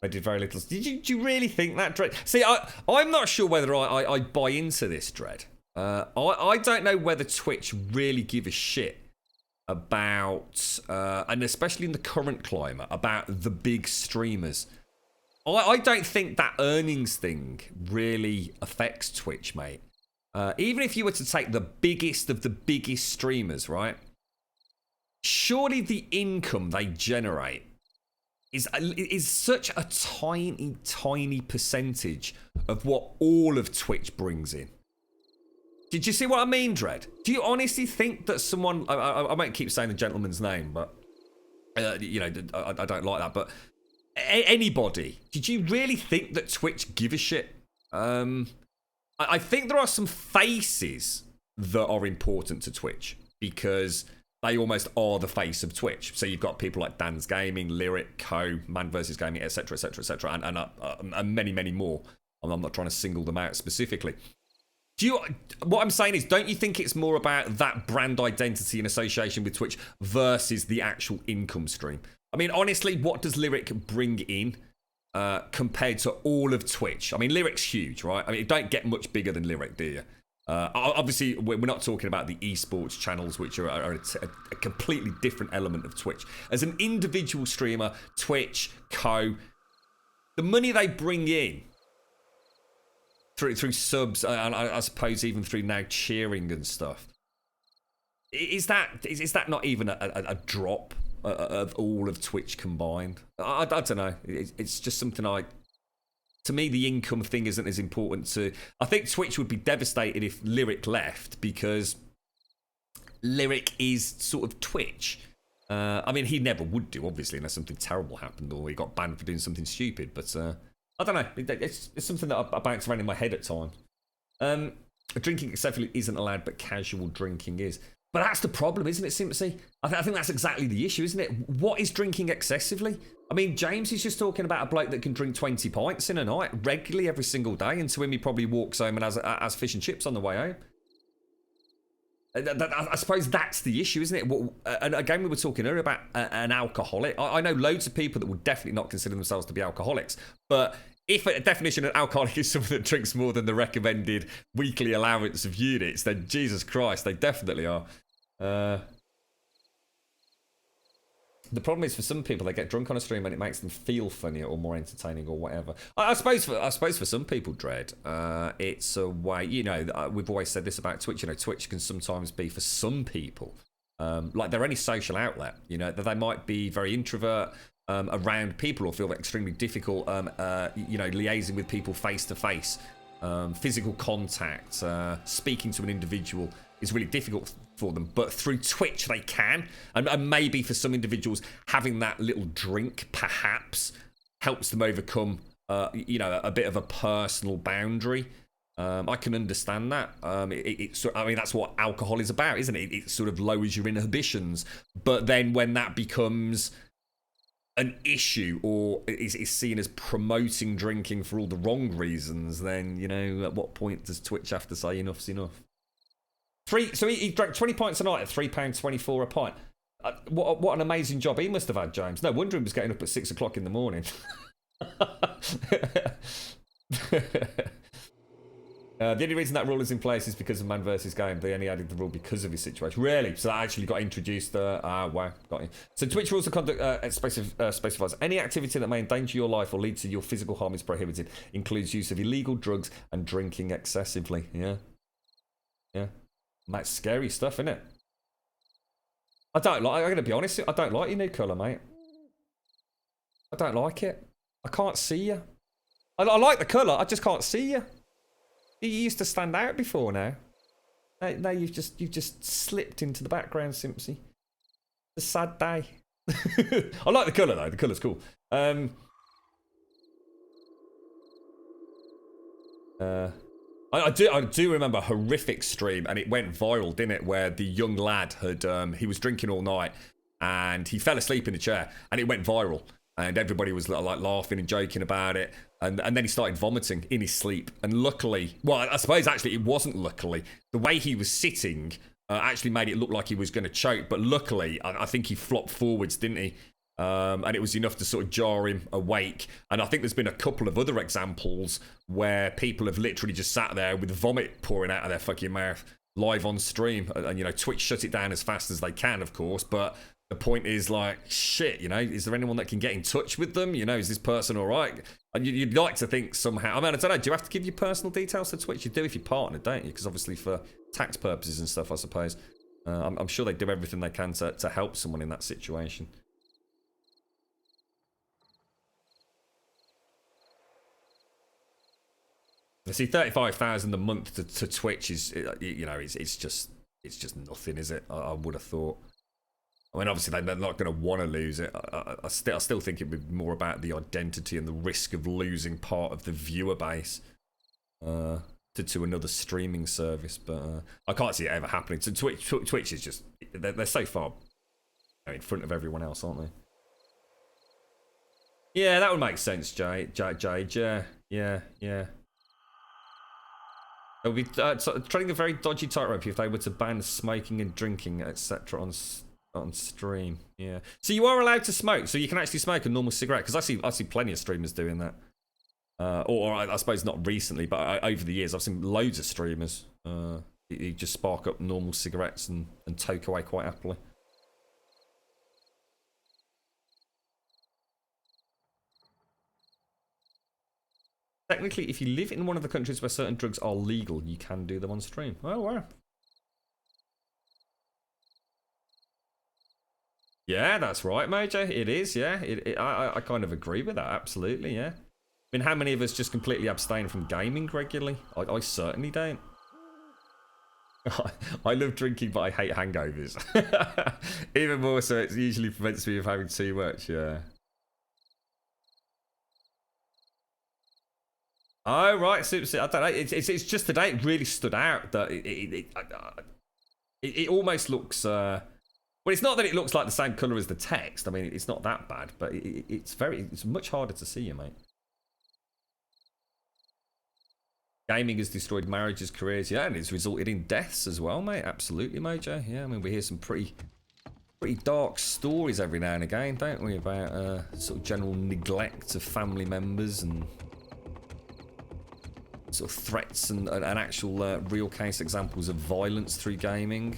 I did very little. Do you really think that, Dread? See, I'm not sure whether I buy into this, Dread. I don't know whether Twitch really give a shit about, and especially in the current climate, about the big streamers I don't think that earnings thing really affects Twitch, mate. Even if you were to take the biggest of the biggest streamers, right? Surely the income they generate is such a tiny, tiny percentage of what all of Twitch brings in. Did you see what I mean, Dredd? Do you honestly think that someone... I won't keep saying the gentleman's name, but... you know, I don't like that, but... Anybody, did you really think that Twitch give a shit? I think there are some faces that are important to Twitch because they almost are the face of Twitch. So you've got people like Dan's Gaming, Lyric, Co, Man vs Gaming, etc., etc., etc., and many, many more. I'm not trying to single them out specifically. What I'm saying is, don't you think it's more about that brand identity and association with Twitch versus the actual income stream? I mean, honestly, what does Lyric bring in compared to all of Twitch? I mean, Lyric's huge, right? I mean, you don't get much bigger than Lyric, do you? Obviously, we're not talking about the esports channels, which are a completely different element of Twitch. As an individual streamer, Twitch, Co, the money they bring in through subs, and I suppose even through now cheering and stuff, is that not even a drop of all of Twitch combined? I don't know. It's just something to me, the income thing isn't as important to... I think Twitch would be devastated if Lyric left because Lyric is sort of Twitch. I mean, he never would do, obviously, unless something terrible happened or he got banned for doing something stupid. But I don't know. It's something that I bounce around in my head at times. Drinking excessively isn't allowed, but casual drinking is. But that's the problem, isn't it, Simpsy? I think that's exactly the issue, isn't it? What is drinking excessively? I mean, James is just talking about a bloke that can drink 20 pints in a night regularly every single day, and to him he probably walks home and has fish and chips on the way home. I suppose that's the issue, isn't it? And again, we were talking earlier about an alcoholic. I know loads of people that would definitely not consider themselves to be alcoholics, but if a definition of alcoholic is someone that drinks more than the recommended weekly allowance of units, then Jesus Christ, they definitely are. The problem is, for some people, they get drunk on a stream and it makes them feel funnier or more entertaining or whatever. I suppose for some people, Dredd, it's a way. You know, we've always said this about Twitch. You know, Twitch can sometimes be for some people like they're any social outlet. You know, that they might be very introvert around people or feel extremely difficult. You know, liaising with people face to face, physical contact, speaking to an individual is really difficult for them, but through Twitch they can, and maybe for some individuals having that little drink perhaps helps them overcome you know, a bit of a personal boundary. I can understand that. I mean, that's what alcohol is about, isn't it? It sort of lowers your inhibitions, but then when that becomes an issue or is seen as promoting drinking for all the wrong reasons, then, you know, at what point does Twitch have to say enough's enough? So he drank 20 pints a night at £3.24 a pint. What an amazing job he must have had, James. No wonder he was getting up at 6 o'clock in the morning. The only reason that rule is in place is because of Man vs Game. They only added the rule because of his situation. Really? So that actually got introduced. Wow, got you. So Twitch rules of conduct specifies any activity that may endanger your life or lead to your physical harm is prohibited. Includes use of illegal drugs and drinking excessively. Yeah. That's scary stuff, isn't it? I'm going to be honest, I don't like your new colour, mate. I don't like it. I can't see you. I like the colour, I just can't see you. You used to stand out before now. Now you've just slipped into the background, Simpsy. It's a sad day. I like the colour though, the colour's cool. I do remember a horrific stream, and it went viral, didn't it? Where the young lad he was drinking all night, and he fell asleep in the chair, and it went viral, and everybody was like laughing and joking about it, and then he started vomiting in his sleep, and luckily, well, I suppose actually it wasn't luckily, the way he was sitting actually made it look like he was going to choke, but luckily I think he flopped forwards, didn't he? And it was enough to sort of jar him awake. And I think there's been a couple of other examples where people have literally just sat there with vomit pouring out of their fucking mouth live on stream. And you know, Twitch shut it down as fast as they can, of course, but the point is like, shit, you know, is there anyone that can get in touch with them? You know, is this person all right? And you'd like to think somehow, I mean, I don't know, do you have to give your personal details to Twitch? You do if you're partnered, don't you? Because obviously for tax purposes and stuff, I suppose. I'm sure they do everything they can to help someone in that situation. I see 35,000 a month to Twitch is, you know, it's just nothing, is it? I would have thought. I mean, obviously they're not going to want to lose it. I still think it would be more about the identity and the risk of losing part of the viewer base to another streaming service. But I can't see it ever happening. So Twitch is just, they're so far in front of everyone else, aren't they? Yeah, that would make sense, Jade. Yeah. It would be treading a very dodgy tightrope if they were to ban smoking and drinking, etc. on stream. Yeah. So you are allowed to smoke, so you can actually smoke a normal cigarette. Because I see plenty of streamers doing that. Or I suppose not recently, but over the years I've seen loads of streamers who just spark up normal cigarettes and toke away quite happily. Technically, if you live in one of the countries where certain drugs are legal, you can do them on stream. Oh, wow. Yeah, that's right, Major. It is, yeah. I kind of agree with that, absolutely, yeah. I mean, how many of us just completely abstain from gaming regularly? I certainly don't. I love drinking, but I hate hangovers. Even more so, it usually prevents me from having too much, yeah. Oh, right, super. I don't know. It's just today it really stood out that it almost looks. Well, it's not that it looks like the same colour as the text. I mean, it's not that bad, but it's much harder to see you, mate. Gaming has destroyed marriages, careers, yeah, and it's resulted in deaths as well, mate. Absolutely, Major. Yeah, I mean, we hear some pretty dark stories every now and again, don't we, about sort of general neglect of family members and sort of threats and actual real case examples of violence through gaming.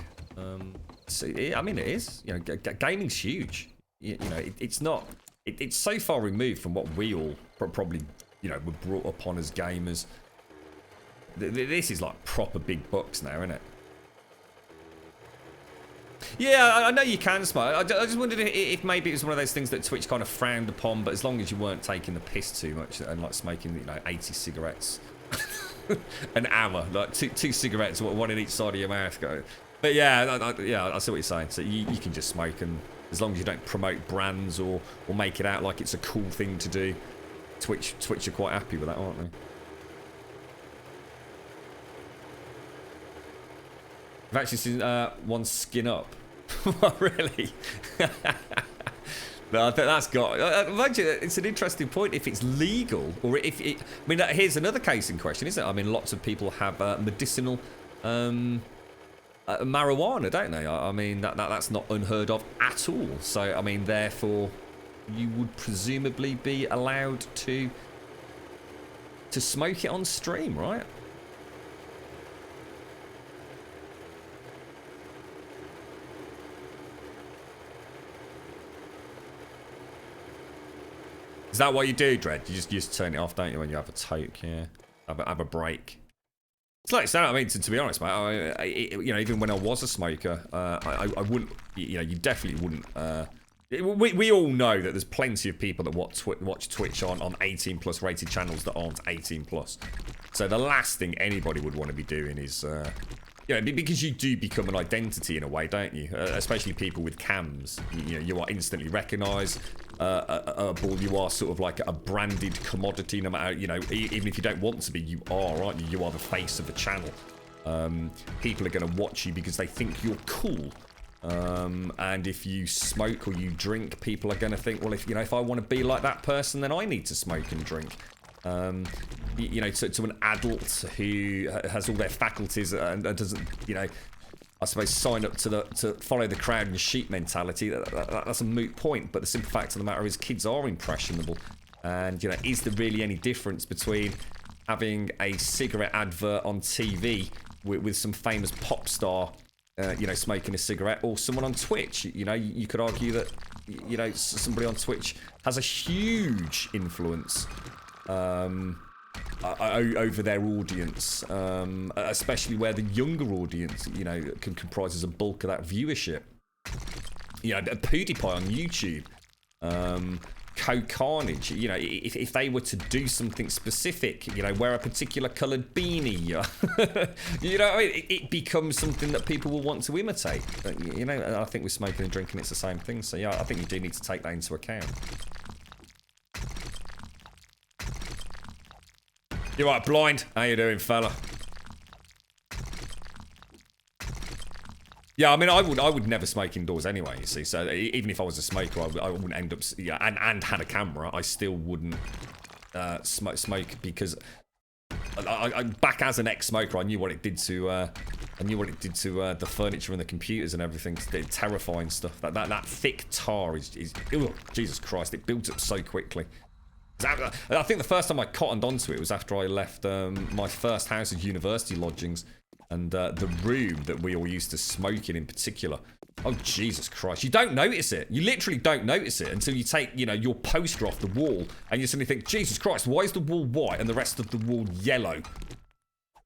So I mean, it is. You know, gaming's huge. You know, it's not. It's so far removed from what we all probably, you know, were brought up on as gamers. This is like proper big bucks now, isn't it? Yeah, I know you can smoke. I just wondered if maybe it was one of those things that Twitch kind of frowned upon, but as long as you weren't taking the piss too much and like smoking, you know, 80 cigarettes an hour, like two cigarettes, one in each side of your mouth. Go. But yeah, I see what you're saying. So you can just smoke, and as long as you don't promote brands or make it out like it's a cool thing to do, Twitch are quite happy with that, aren't they? I've actually seen one skin up. Really? No, I think that's got. Imagine, it's an interesting point. If it's legal, or if it. I mean, here's another case in question, isn't it? I mean, lots of people have medicinal marijuana, don't they? I mean, that's not unheard of at all. So, I mean, therefore, you would presumably be allowed to smoke it on stream, right? Is that what you do, Dread? You just turn it off, don't you, when you have a toke? Yeah, have a break. It's like I mean, to be honest, mate, you know, even when I was a smoker, I wouldn't. You know, you definitely wouldn't. We all know that there's plenty of people that watch Twitch on 18+ rated channels that aren't 18+. So the last thing anybody would want to be doing is. You know, because you do become an identity in a way, don't you? Especially people with cams. You know, you are instantly recognised. You are sort of like a branded commodity, no matter, you know, even if you don't want to be, you are, aren't you? You are the face of the channel. People are going to watch you because they think you're cool. And if you smoke or you drink, people are going to think, well, if I want to be like that person, then I need to smoke and drink. You know, to an adult who has all their faculties and doesn't, you know, I suppose sign up to follow the crowd and sheep mentality. That's a moot point. But the simple fact of the matter is, kids are impressionable, and you know, is there really any difference between having a cigarette advert on TV with some famous pop star smoking a cigarette, or someone on Twitch. You could argue that, somebody on Twitch has a huge influence over their audience, especially where the younger audience, comprises a bulk of that viewership. PewDiePie on YouTube, Carnage, if they were to do something specific, wear a particular coloured beanie, it becomes something that people will want to imitate. And I think with smoking and drinking, it's the same thing. So I think you do need to take that into account. You're right, Blind. How you doing, fella? Yeah, I mean, I would never smoke indoors anyway, you see. So even if I was a smoker, I wouldn't end up... Yeah, and had a camera, I still wouldn't smoke because... I back as an ex-smoker, I knew what it did to... the furniture and the computers and everything. It's terrifying stuff. That thick tar is oh, Jesus Christ, it builds up so quickly. I think the first time I cottoned onto it was after I left my first house as university lodgings. And the room that we all used to smoke in particular. Oh, Jesus Christ. You don't notice it. You literally don't notice it until you take, your poster off the wall and you suddenly think, Jesus Christ, why is the wall white and the rest of the wall yellow?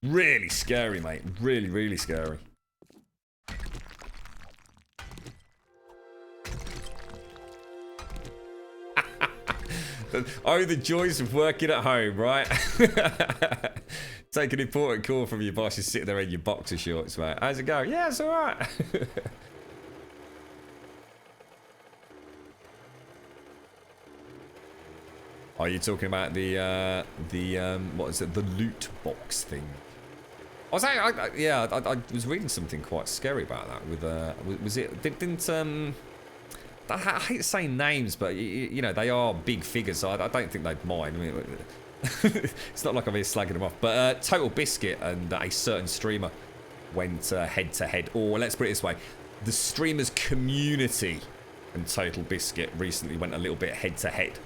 Really scary, mate. Really, really scary. Oh, the joys of working at home, right? Take an important call from your boss. You're sitting there in your boxer shorts, mate. How's it going? Yeah, it's all right. Are you talking about the what is it? The loot box thing? I was reading something quite scary about that. With was it? Didn't I hate saying names, but they are big figures, so I don't think they'd mind. I mean, it's not like I'm here slagging them off. But Total Biscuit and a certain streamer went head to head, or let's put it this way: the streamers community and Total Biscuit recently went a little bit head to head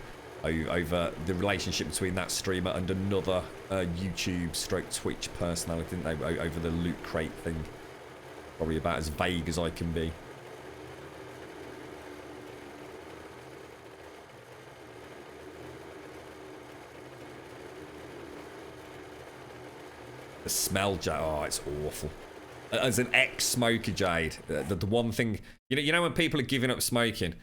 over the relationship between that streamer and another YouTube/Twitch personality, didn't they? Over the loot crate thing. Probably about as vague as I can be. The smell, Jade. Oh, it's awful. As an ex-smoker, Jade, the one thing... You know when people are giving up smoking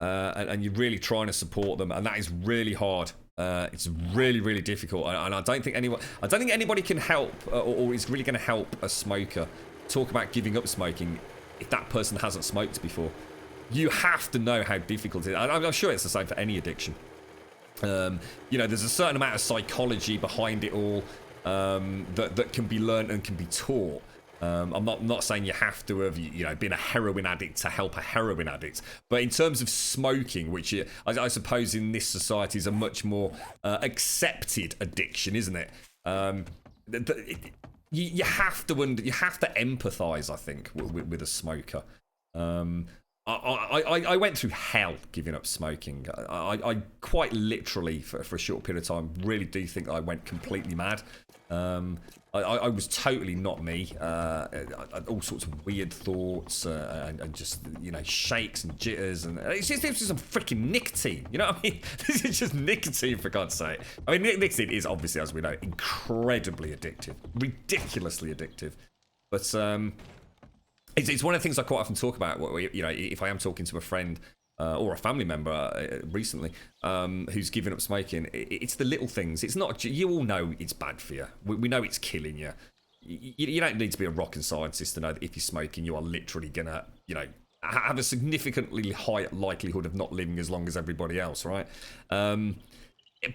and you're really trying to support them, and that is really hard. It's really, really difficult. And I don't think anybody can help or is really going to help a smoker talk about giving up smoking if that person hasn't smoked before. You have to know how difficult it is. I'm sure it's the same for any addiction. There's a certain amount of psychology behind it all. That can be learned and can be taught. I'm not saying you have to have been a heroin addict to help a heroin addict, but in terms of smoking, which I suppose in this society is a much more accepted addiction, isn't it? You have to empathise, I think, with a smoker. I went through hell giving up smoking. I quite literally, for a short period of time, really do think I went completely mad. I was totally not me. All sorts of weird thoughts and just, shakes and jitters. And it's just some freaking nicotine. You know what I mean? This is just nicotine, for God's sake. I mean, nicotine is obviously, as we know, incredibly addictive. Ridiculously addictive. But... It's one of the things I quite often talk about. If I am talking to a friend or a family member recently who's given up smoking, it's the little things. It's not. You all know it's bad for you. We know it's killing you. You don't need to be a rocket scientist to know that if you're smoking, you are literally gonna, have a significantly high likelihood of not living as long as everybody else, right?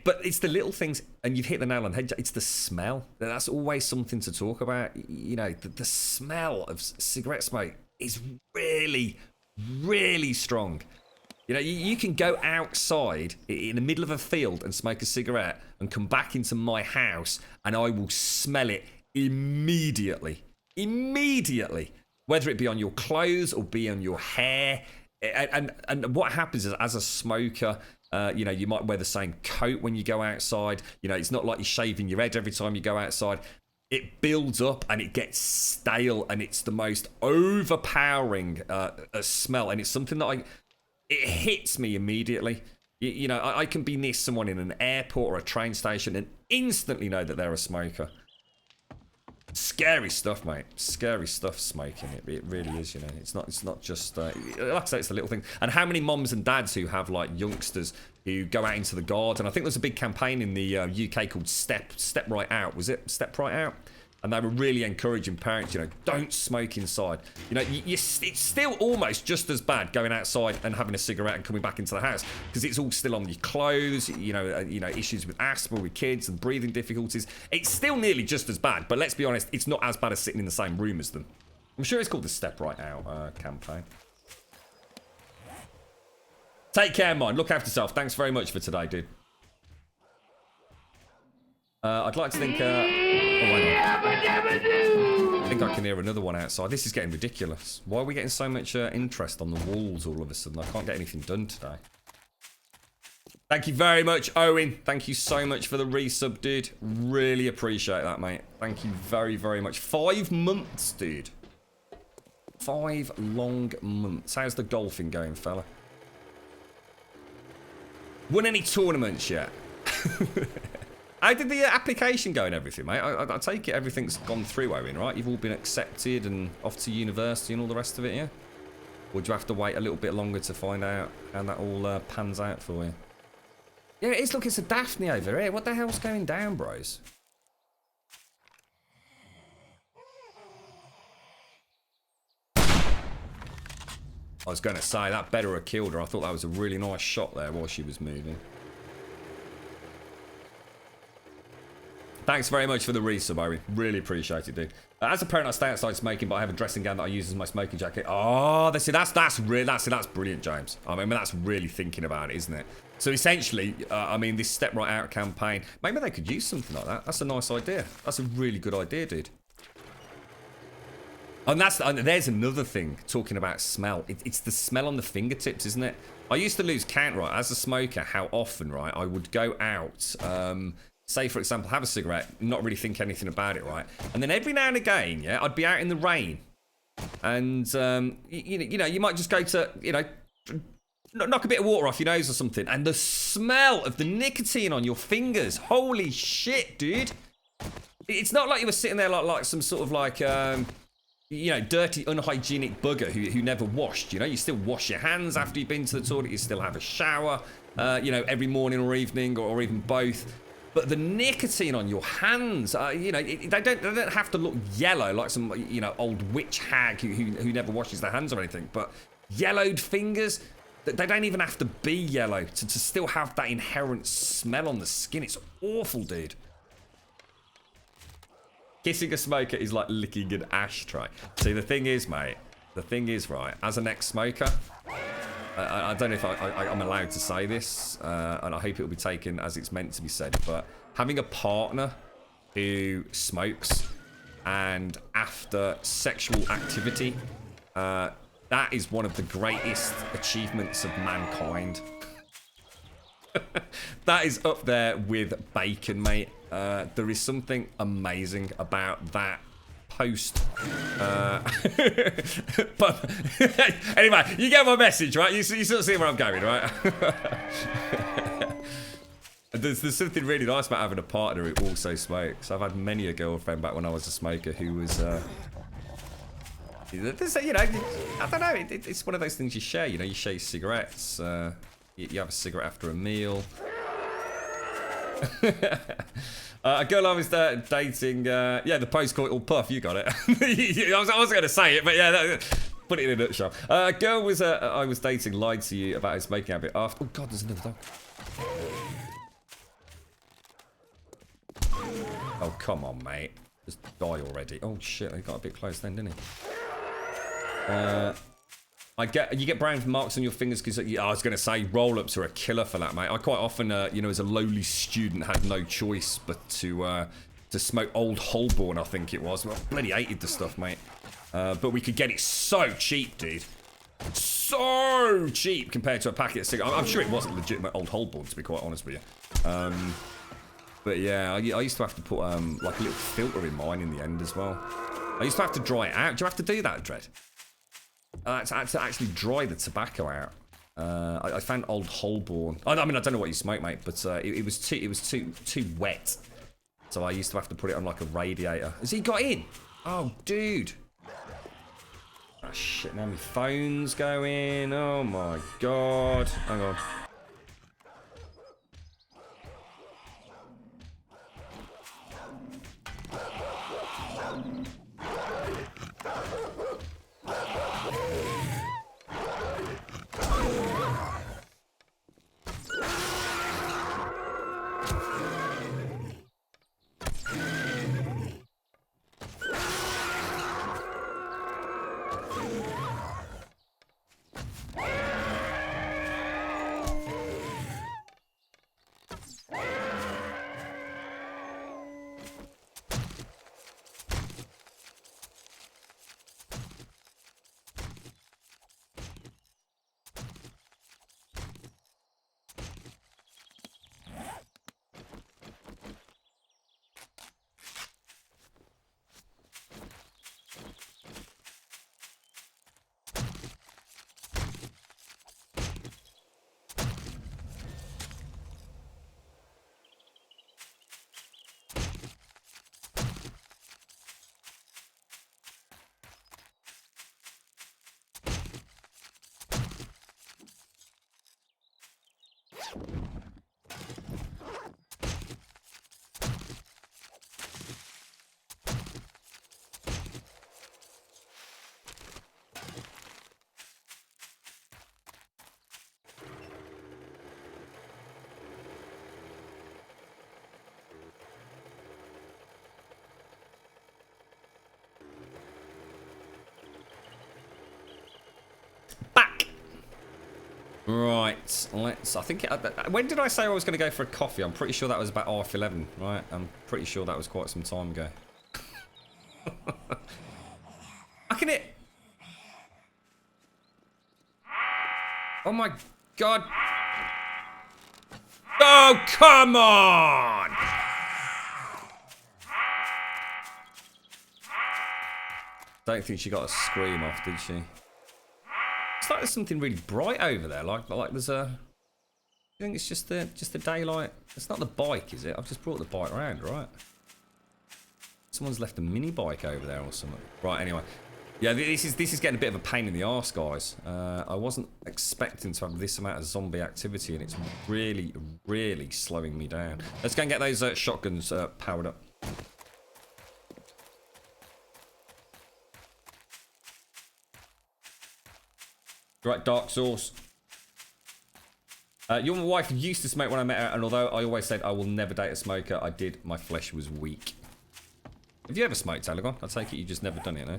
But it's the little things, and you've hit the nail on the head. It's the smell. That's always something to talk about. The smell of cigarette smoke is really, really strong. You can go outside in the middle of a field and smoke a cigarette and come back into my house, and I will smell it immediately. Immediately. Whether it be on your clothes or be on your hair. And what happens is, as a smoker... you might wear the same coat when you go outside. It's not like you're shaving your head every time you go outside. builds up and it gets stale, and it's the most overpowering smell, and it's something that it hits me immediately. You know, I can be near someone in an airport or a train station and instantly know that they're a smoker. Scary stuff, mate. Scary stuff, smoking. It really is, you know. It's not just, like I say, it's the little thing. And how many mums and dads who have, like, youngsters who go out into the garden. I think there's a big campaign in the UK called Step Right Out. Was it Step Right Out? And they were really encouraging parents, you know, don't smoke inside. You know, it's still almost just as bad going outside and having a cigarette and coming back into the house, because it's all still on your clothes. You know, issues with asthma with kids and breathing difficulties. It's still nearly just as bad, but let's be honest, it's not as bad as sitting in the same room as them. I'm sure it's called the Step Right Out campaign. Take care, man. Look after yourself. Thanks very much for today, dude. I'd like to think... I think I can hear another one outside. This is getting ridiculous. Why are we getting so much interest on the walls all of a sudden? I can't get anything done today. Thank you very much, Owen. Thank you so much for the resub, dude. Really appreciate that, mate. Thank you very, very much. 5 months, dude. 5 long months. How's the golfing going, fella? Won any tournaments yet? How did the application go and everything, mate? I take it everything's gone through, Owen, right? You've all been accepted and off to university and all the rest of it, yeah? Or do you have to wait a little bit longer to find out how that all pans out for you? Yeah, it is. Look, it's a Daphne over here. What the hell's going down, bros? I was going to say, that better have killed her. I thought that was a really nice shot there while she was moving. Thanks very much for the resub, Owen. Really appreciate it, dude. As a parent, I stay outside smoking, but I have a dressing gown that I use as my smoking jacket. Oh, that's brilliant, James. I mean, that's really thinking about it, isn't it? So essentially, I mean, this Step Right Out campaign, maybe they could use something like that. That's a nice idea. That's a really good idea, dude. And there's another thing, talking about smell. It's the smell on the fingertips, isn't it? I used to lose count, right, as a smoker, how often, right, I would go out, say, for example, have a cigarette, not really think anything about it, right? And then every now and again, yeah, I'd be out in the rain. And, you know, you might just go to, you know, knock a bit of water off your nose or something. And the smell of the nicotine on your fingers. Holy shit, dude. It's not like you were sitting there like some sort of like, you know, dirty, unhygienic bugger who never washed, you know? You still wash your hands after you've been to the toilet. You still have a shower, you know, every morning or evening or even both. But the nicotine on your hands, you know, they don't have to look yellow like some, you know, old witch hag who never washes their hands or anything. But yellowed fingers, they don't even have to be yellow to still have that inherent smell on the skin. It's awful, dude. Kissing a smoker is like licking an ashtray. See, the thing is, mate, right, as an ex-smoker, I don't know if I'm allowed to say this, and I hope it will be taken as it's meant to be said, but having a partner who smokes and after sexual activity, that is one of the greatest achievements of mankind. That is up there with bacon, mate. There is something amazing about that post. But anyway, you get my message, right? You sort of see where I'm going, right? There's something really nice about having a partner who also smokes. I've had many a girlfriend back when I was a smoker who was, you know, I don't know. It's one of those things you share. You know, you share your cigarettes. You have a cigarette after a meal. A girl I was dating, yeah, the post-coital puff, you got it. I wasn't going to say it, but yeah, put it in a nutshell. A girl I was dating lied to you about his smoking habit after... Oh, God, there's another dog. Oh, come on, mate. Just die already. Oh, shit, they got a bit close then, didn't he? You get brown marks on your fingers because I was going to say roll-ups are a killer for that, mate. I quite often, you know, as a lowly student, had no choice but to smoke Old Holborn, I think it was. Well, I bloody hated the stuff, mate. But we could get it so cheap, dude. So cheap compared to a packet of cigarettes. I'm sure it wasn't legitimate Old Holborn, to be quite honest with you. But yeah, I used to have to put like a little filter in mine in the end as well. I used to have to dry it out. Do you have to do that, Dread? To actually dry the tobacco out. I found old Holborn. I mean, I don't know what you smoke, mate, but it was too wet. So I used to have to put it on like a radiator. Has he got in? Oh, dude. Oh shit! Now my phone's going. Oh my god. Hang on. Right, let's. I think. When did I say I was going to go for a coffee? I'm pretty sure that was about half 11, right? I'm pretty sure that was quite some time ago. I can it. Oh my god! Oh come on! Don't think she got a scream off, did she? It's like there's something really bright over there. Like there's a. I think it's just the daylight. It's not the bike, is it? I've just brought the bike around, right? Someone's left a mini bike over there or something. Right. Anyway, yeah. This is getting a bit of a pain in the arse, guys. I wasn't expecting to have this amount of zombie activity, and it's really slowing me down. Let's go and get those shotguns powered up. Right, Dark Sauce. Your wife used to smoke when I met her, and although I always said I will never date a smoker, I did. My flesh was weak. Have you ever smoked, Telegon? I take it you just never done it, no?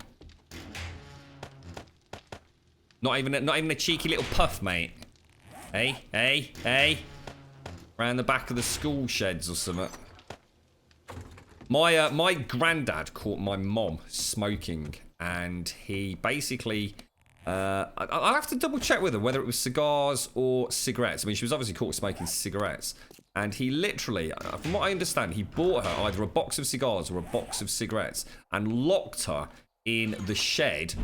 Not even a cheeky little puff, mate. Hey. Round the back of the school sheds or something. My granddad caught my mom smoking, and he basically. I'll have to double check with her whether it was cigars or cigarettes. I mean, she was obviously caught smoking cigarettes. And he literally, from what I understand, he bought her either a box of cigars or a box of cigarettes and locked her in the shed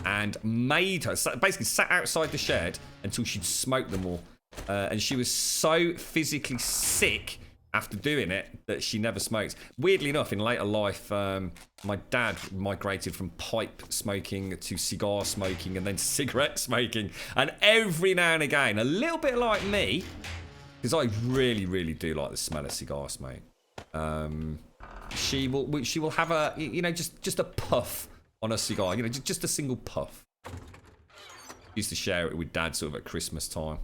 and made her, basically sat outside the shed until she'd smoked them all. And she was so physically sick after doing it that she never smoked. Weirdly enough, in later life, my dad migrated from pipe smoking to cigar smoking and then cigarette smoking. And every now and again, a little bit like me, because I really do like the smell of cigar smoke, she will have a, just a puff on a cigar, just a single puff. Used to share it with Dad sort of at Christmas time.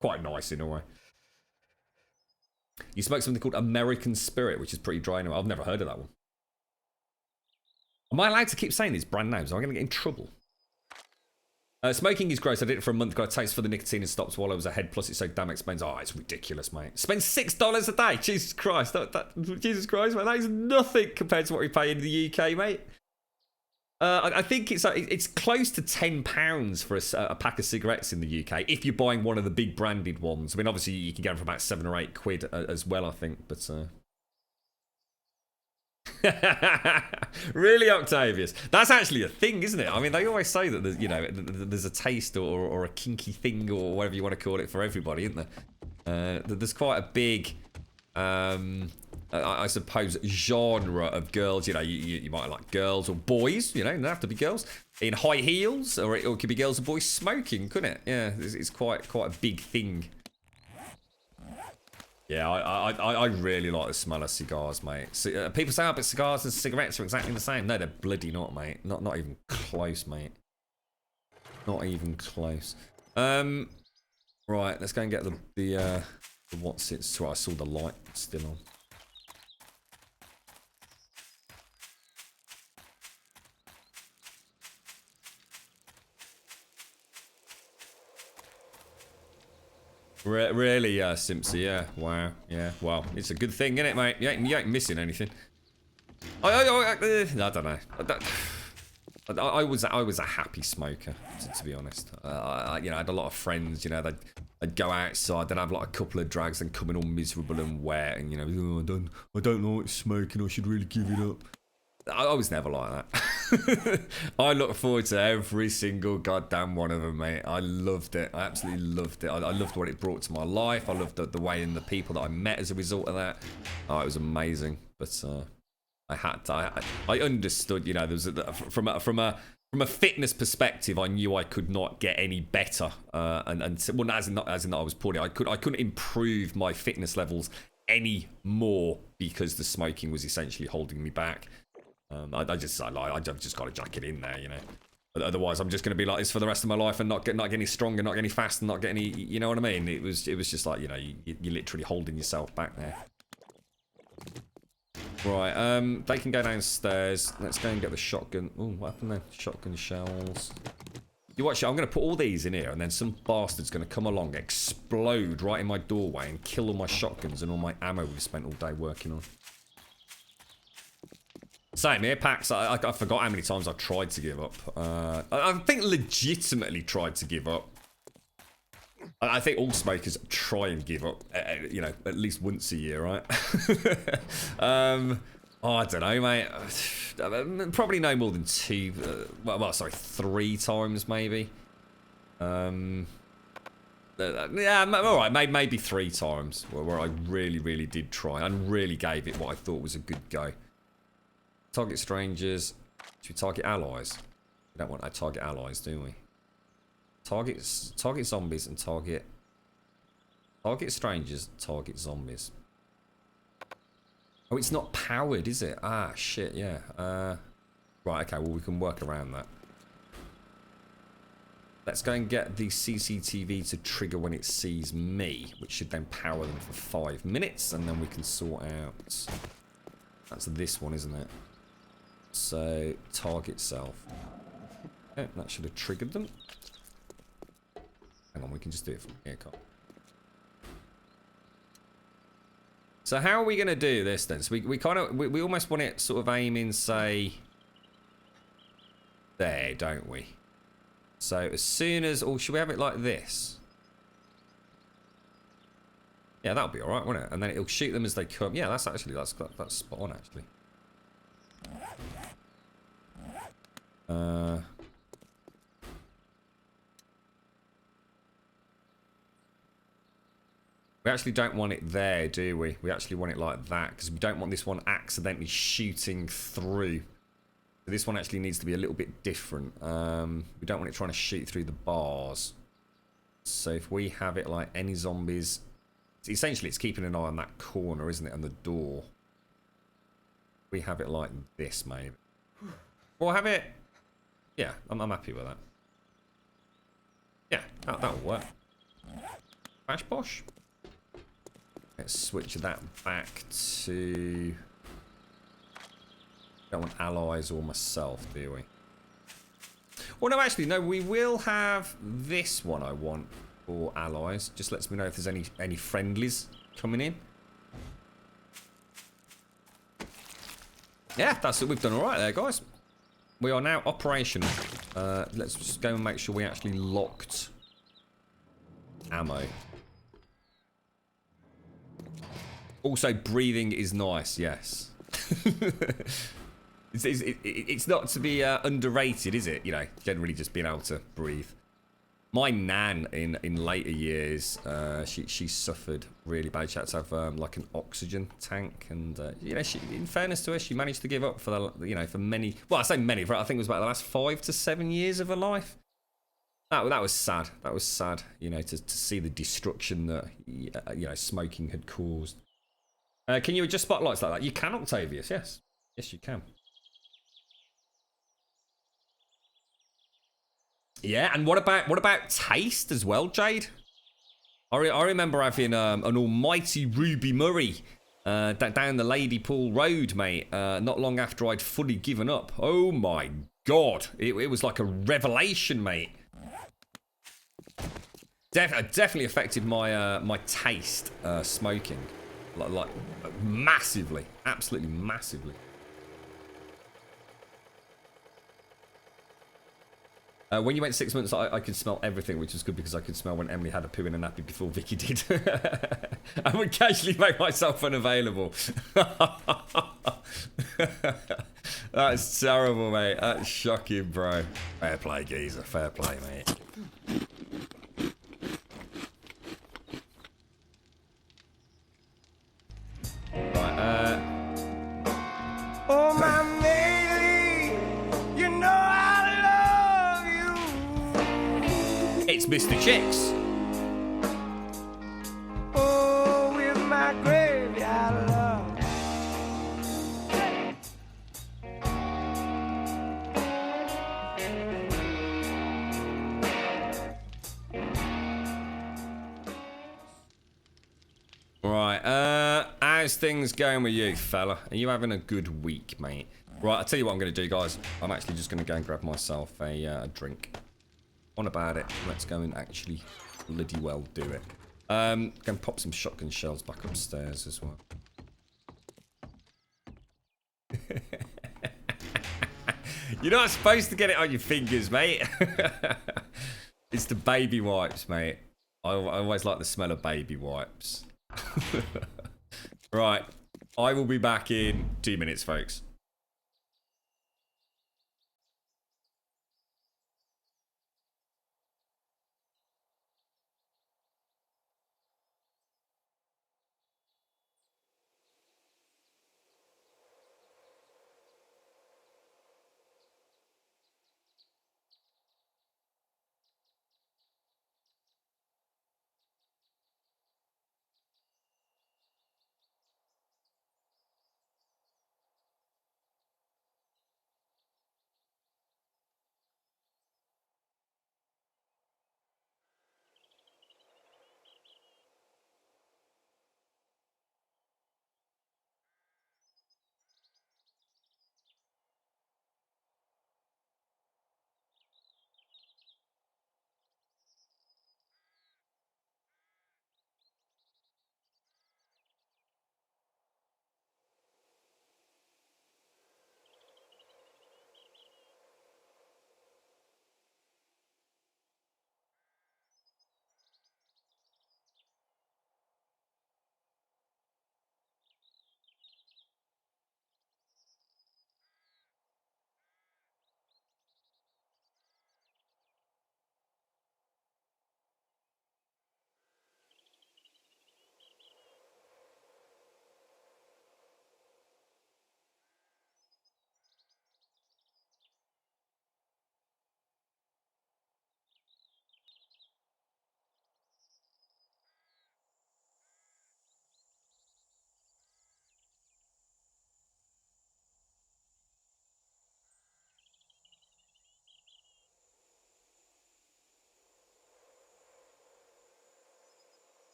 Quite nice in a way. You smoke something called American Spirit, which is pretty dry anyway. I've never heard of that one. Am I allowed to keep saying these brand names? Am I going to get in trouble? Smoking is gross. I did it for a month. Got a taste for the nicotine and stopped while I was ahead. Plus, it's so damn expensive. Oh, it's ridiculous, mate. Spend $6 a day. Jesus Christ. Jesus Christ, mate. That is nothing compared to what we pay in the UK, mate. I think it's close to £10 for a pack of cigarettes in the UK if you're buying one of the big branded ones. I mean, obviously you can get them for about £7 or £8 as well, I think. But really, Octavius, that's actually a thing, isn't it? I mean, they always say that there's a taste or a kinky thing or whatever you want to call it for everybody, isn't there? There's quite a big. I suppose genre of girls. You might like girls or boys. They don't have to be girls in high heels, or it could be girls or boys smoking, couldn't it? Yeah, it's quite a big thing. Yeah, I really like the smell of cigars, mate. People say, but cigars and cigarettes are exactly the same. No, they're bloody not, mate. Not even close, mate. Not even close. Right, let's go and get the what's it? So I saw the light still on. Really, Simpsy, yeah. Wow, yeah. Well, it's a good thing, isn't it, mate? You ain't missing anything. I don't know. I was a happy smoker, to be honest. I had a lot of friends. They'd go outside, they'd have like a couple of drags, and come in all miserable and wet, and oh, I don't like smoking. I should really give it up. I was never like that. I look forward to every single goddamn one of them, mate. I loved it. I absolutely loved it. I loved what it brought to my life. I loved the way and the people that I met as a result of that. Oh, it was amazing. But I understood. There was from a fitness perspective, I knew I could not get any better. Well, as in that I was poorly. I couldn't improve my fitness levels any more because the smoking was essentially holding me back. I've just got to jack it in there, Otherwise, I'm just going to be like this for the rest of my life and not get any stronger, not get any faster, not get any. You know what I mean? It was just like you're literally holding yourself back there. Right, they can go downstairs. Let's go and get the shotgun. Oh, what happened there? Shotgun shells. You watch it. I'm going to put all these in here, and then some bastard's going to come along, explode right in my doorway, and kill all my shotguns and all my ammo we've spent all day working on. Same here, Pax. I forgot how many times I've tried to give up. I think legitimately tried to give up. I think all smokers try and give up, at least once a year, right? I don't know, mate. Probably no more than 3 times, maybe. Yeah, all right, maybe 3 times where I really, really did try and really gave it what I thought was a good go. Target strangers. Should we target allies? We don't want to target allies, do we? Target zombies and target strangers, target zombies. Oh, it's not powered, is it? Ah, shit, yeah. Right, okay, well, we can work around that. Let's go and get the CCTV to trigger when it sees me, which should then power them for 5 minutes, and then we can sort out... That's this one, isn't it? So, target self. Okay, that should have triggered them. Hang on, we can just do it from here, can't we? So how are we going to do this then? So we almost want it sort of aiming, say, there, don't we? So as soon as, or should we have it like this? Yeah, that'll be all right, won't it? And then it'll shoot them as they come. Yeah, that's spot on actually. We actually don't want it there, do we? We actually want it like that because we don't want this one accidentally shooting through. So this one actually needs to be a little bit different. We don't want it trying to shoot through the bars. So if we have it like any zombies... Essentially, it's keeping an eye on that corner, isn't it? And the door. We have it like this, maybe. Or have it... Yeah, I'm happy with that. Yeah, that'll work. Bash bosh. Let's switch that back to... Don't want allies or myself, do we? Well, no, actually, no. We will have this one I want for allies. Just lets me know if there's any friendlies coming in. Yeah, that's it. We've done all right there, guys. We are now operational. Let's just go and make sure we actually locked ammo. Also, breathing is nice, yes. It's not to be underrated, is it? You know, generally just being able to breathe. My nan in later years, she suffered really bad. She had to have like an oxygen tank, and you know, in fairness to her, she managed to give up for for many. Well, I say many. I think it was about the last 5 to 7 years of her life. That was sad. That was sad. You know, to see the destruction that smoking had caused. Can you adjust spotlights like that? You can, Octavius. Yes, you can. Yeah, and what about taste as well, Jade? I remember having an almighty Ruby Murray down the Lady Pool Road, mate. Not long after I'd fully given up. Oh my god, it was like a revelation, mate. Definitely affected my my taste smoking, like massively, absolutely massively. When you went 6 months, I could smell everything, which was good because I could smell when Emily had a poo in a nappy before Vicky did. I would casually make myself unavailable. That's terrible, mate. That's shocking, bro. Fair play, geezer. Fair play, mate. Right, Oh, my lady, you know I love you. it's Mr. Chicks. Oh, with my graveyard love. Right, how's things going with you, fella? Are you having a good week, mate? Right, I'll tell you what I'm going to do, guys. I'm actually just going to go and grab myself a drink. On about it. Let's go and actually bloody well do it. Go and pop some shotgun shells back upstairs as well. You're not supposed to get it on your fingers, mate. It's the baby wipes, mate. I always like the smell of baby wipes. Right, I will be back in 2 minutes, folks.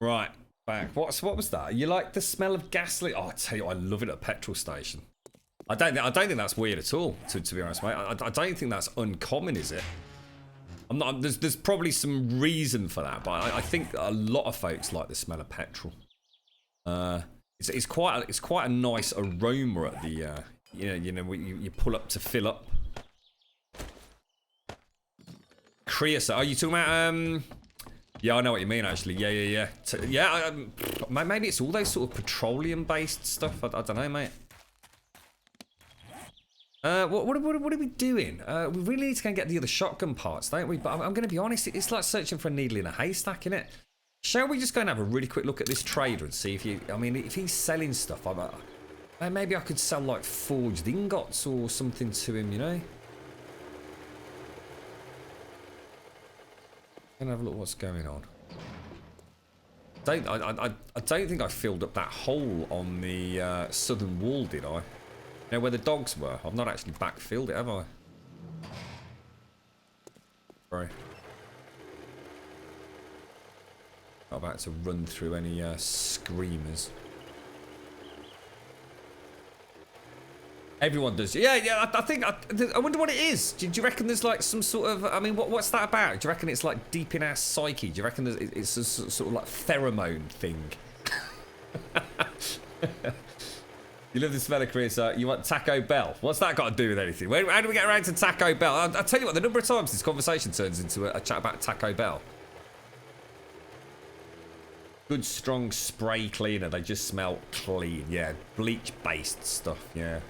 Right, back. What was that? You like the smell of gasoline? Oh, I tell you, I love it at a petrol station. I don't think that's weird at all. To be honest, mate, I don't think that's uncommon, is it? I'm not. There's probably some reason for that, but I think a lot of folks like the smell of petrol. It's quite a nice aroma at the you pull up to fill up. Creosote. Are you talking about Yeah, I know what you mean actually. Yeah. Maybe it's all those sort of petroleum-based stuff. I don't know, mate. What are we doing? We really need to go and get the other shotgun parts, don't we? But I'm going to be honest, it's like searching for a needle in a haystack, innit? Shall we just go and have a really quick look at this trader and see if if he's selling stuff, maybe I could sell like forged ingots or something to him, you know? Gonna have a look what's going on. I don't think I filled up that hole on the southern wall, did I? You know where the dogs were? I've not actually backfilled it, have I? Sorry. Not about to run through any screamers. Everyone does. Yeah. I wonder what it is. Do you reckon there's like some sort of? I mean, what's that about? Do you reckon it's like deep in our psyche? Do you reckon it's a sort of like pheromone thing? You love the smell of creosote. You want Taco Bell? What's that got to do with anything? How do we get around to Taco Bell? I'll tell you what. The number of times this conversation turns into a chat about Taco Bell. Good strong spray cleaner. They just smell clean. Yeah, bleach-based stuff. Yeah.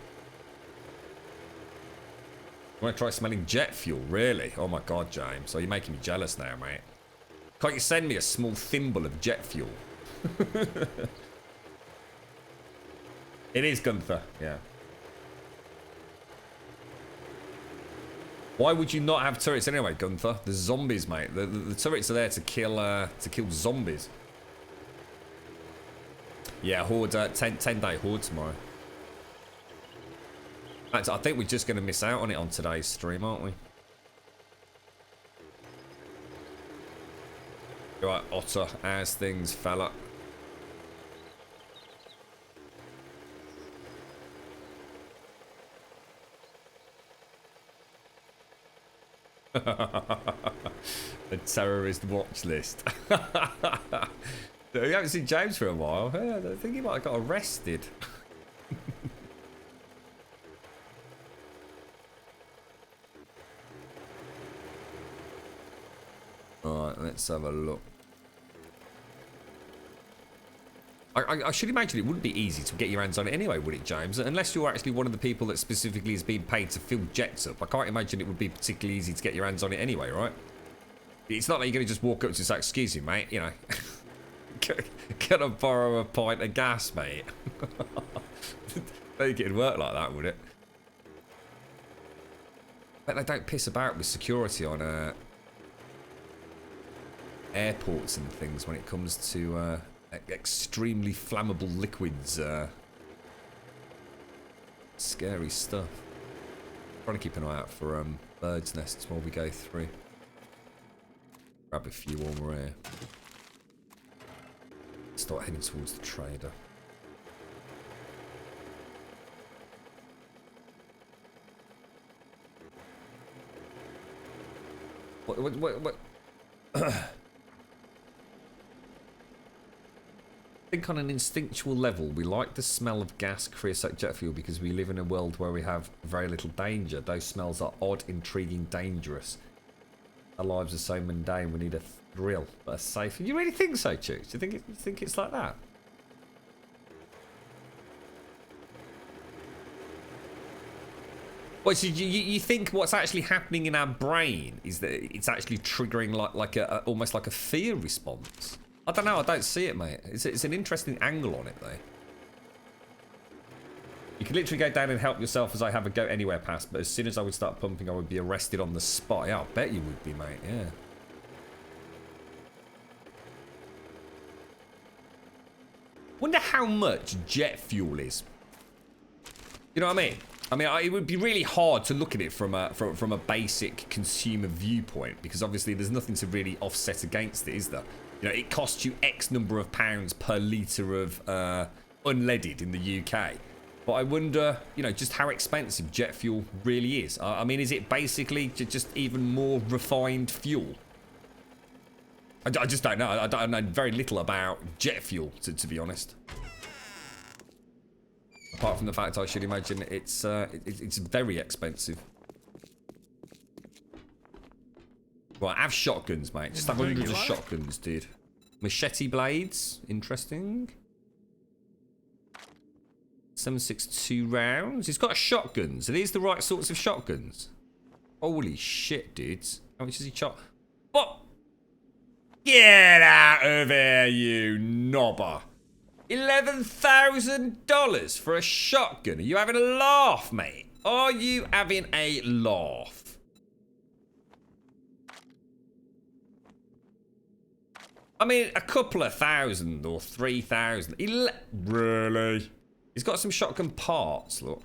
You want to try smelling jet fuel? Really? Oh my god, James. Oh, you're making me jealous now, mate. Can't you send me a small thimble of jet fuel? It is Gunther, yeah. Why would you not have turrets anyway, Gunther? The zombies, mate. The turrets are there to kill zombies. Yeah, horde, 10-day horde tomorrow. In fact, I think we're just going to miss out on it on today's stream, aren't we? Right, Otter, how's things, fella? The terrorist watch list. We haven't seen James for a while. Yeah, I think he might have got arrested. Alright, let's have a look. I should imagine it wouldn't be easy to get your hands on it anyway, would it, James? Unless you're actually one of the people that specifically is being paid to fill jets up. I can't imagine it would be particularly easy to get your hands on it anyway, right? It's not like you're going to just walk up to say, excuse me, mate, you know. Can I borrow a pint of gas, mate? I don't think it'd work like that, would it? But they don't piss about with security on airports and things when it comes to extremely flammable liquids. Scary stuff. Trying to keep an eye out for birds' nests while we go through. Grab a few while we're here. Start heading towards the trader. What? I think on an instinctual level, we like the smell of gas, creosote, jet fuel because we live in a world where we have very little danger. Those smells are odd, intriguing, dangerous. Our lives are so mundane, we need a thrill, but a safe. You really think so, Chooks? Do you think it's like that? Well, so you think what's actually happening in our brain is that it's actually triggering like almost like a fear response? I don't know. I don't see it, mate. It's an interesting angle on it, though. You can literally go down and help yourself as I have a go anywhere past, but as soon as I would start pumping, I would be arrested on the spot. Yeah, I bet you would be, mate. Yeah. Wonder how much jet fuel is. You know what I mean? I mean, it would be really hard to look at it from a basic consumer viewpoint because obviously there's nothing to really offset against it, is there? You know, it costs you X number of pounds per litre of unleaded in the UK. But I wonder, you know, just how expensive jet fuel really is. I mean, is it basically just even more refined fuel? I just don't know. I know very little about jet fuel, to be honest. Apart from the fact I should imagine it's very expensive. Right, have shotguns, mate. Just have hundreds of shotguns, dude. Machete blades, interesting. 7.62 rounds. He's got shotguns. Are these the right sorts of shotguns? Holy shit, dudes. How much has he shot? What? Get out of here, you knobber. $11,000 for a shotgun. Are you having a laugh, mate? Are you having a laugh? I mean, a couple of thousand or 3,000. Really? He's got some shotgun parts, look.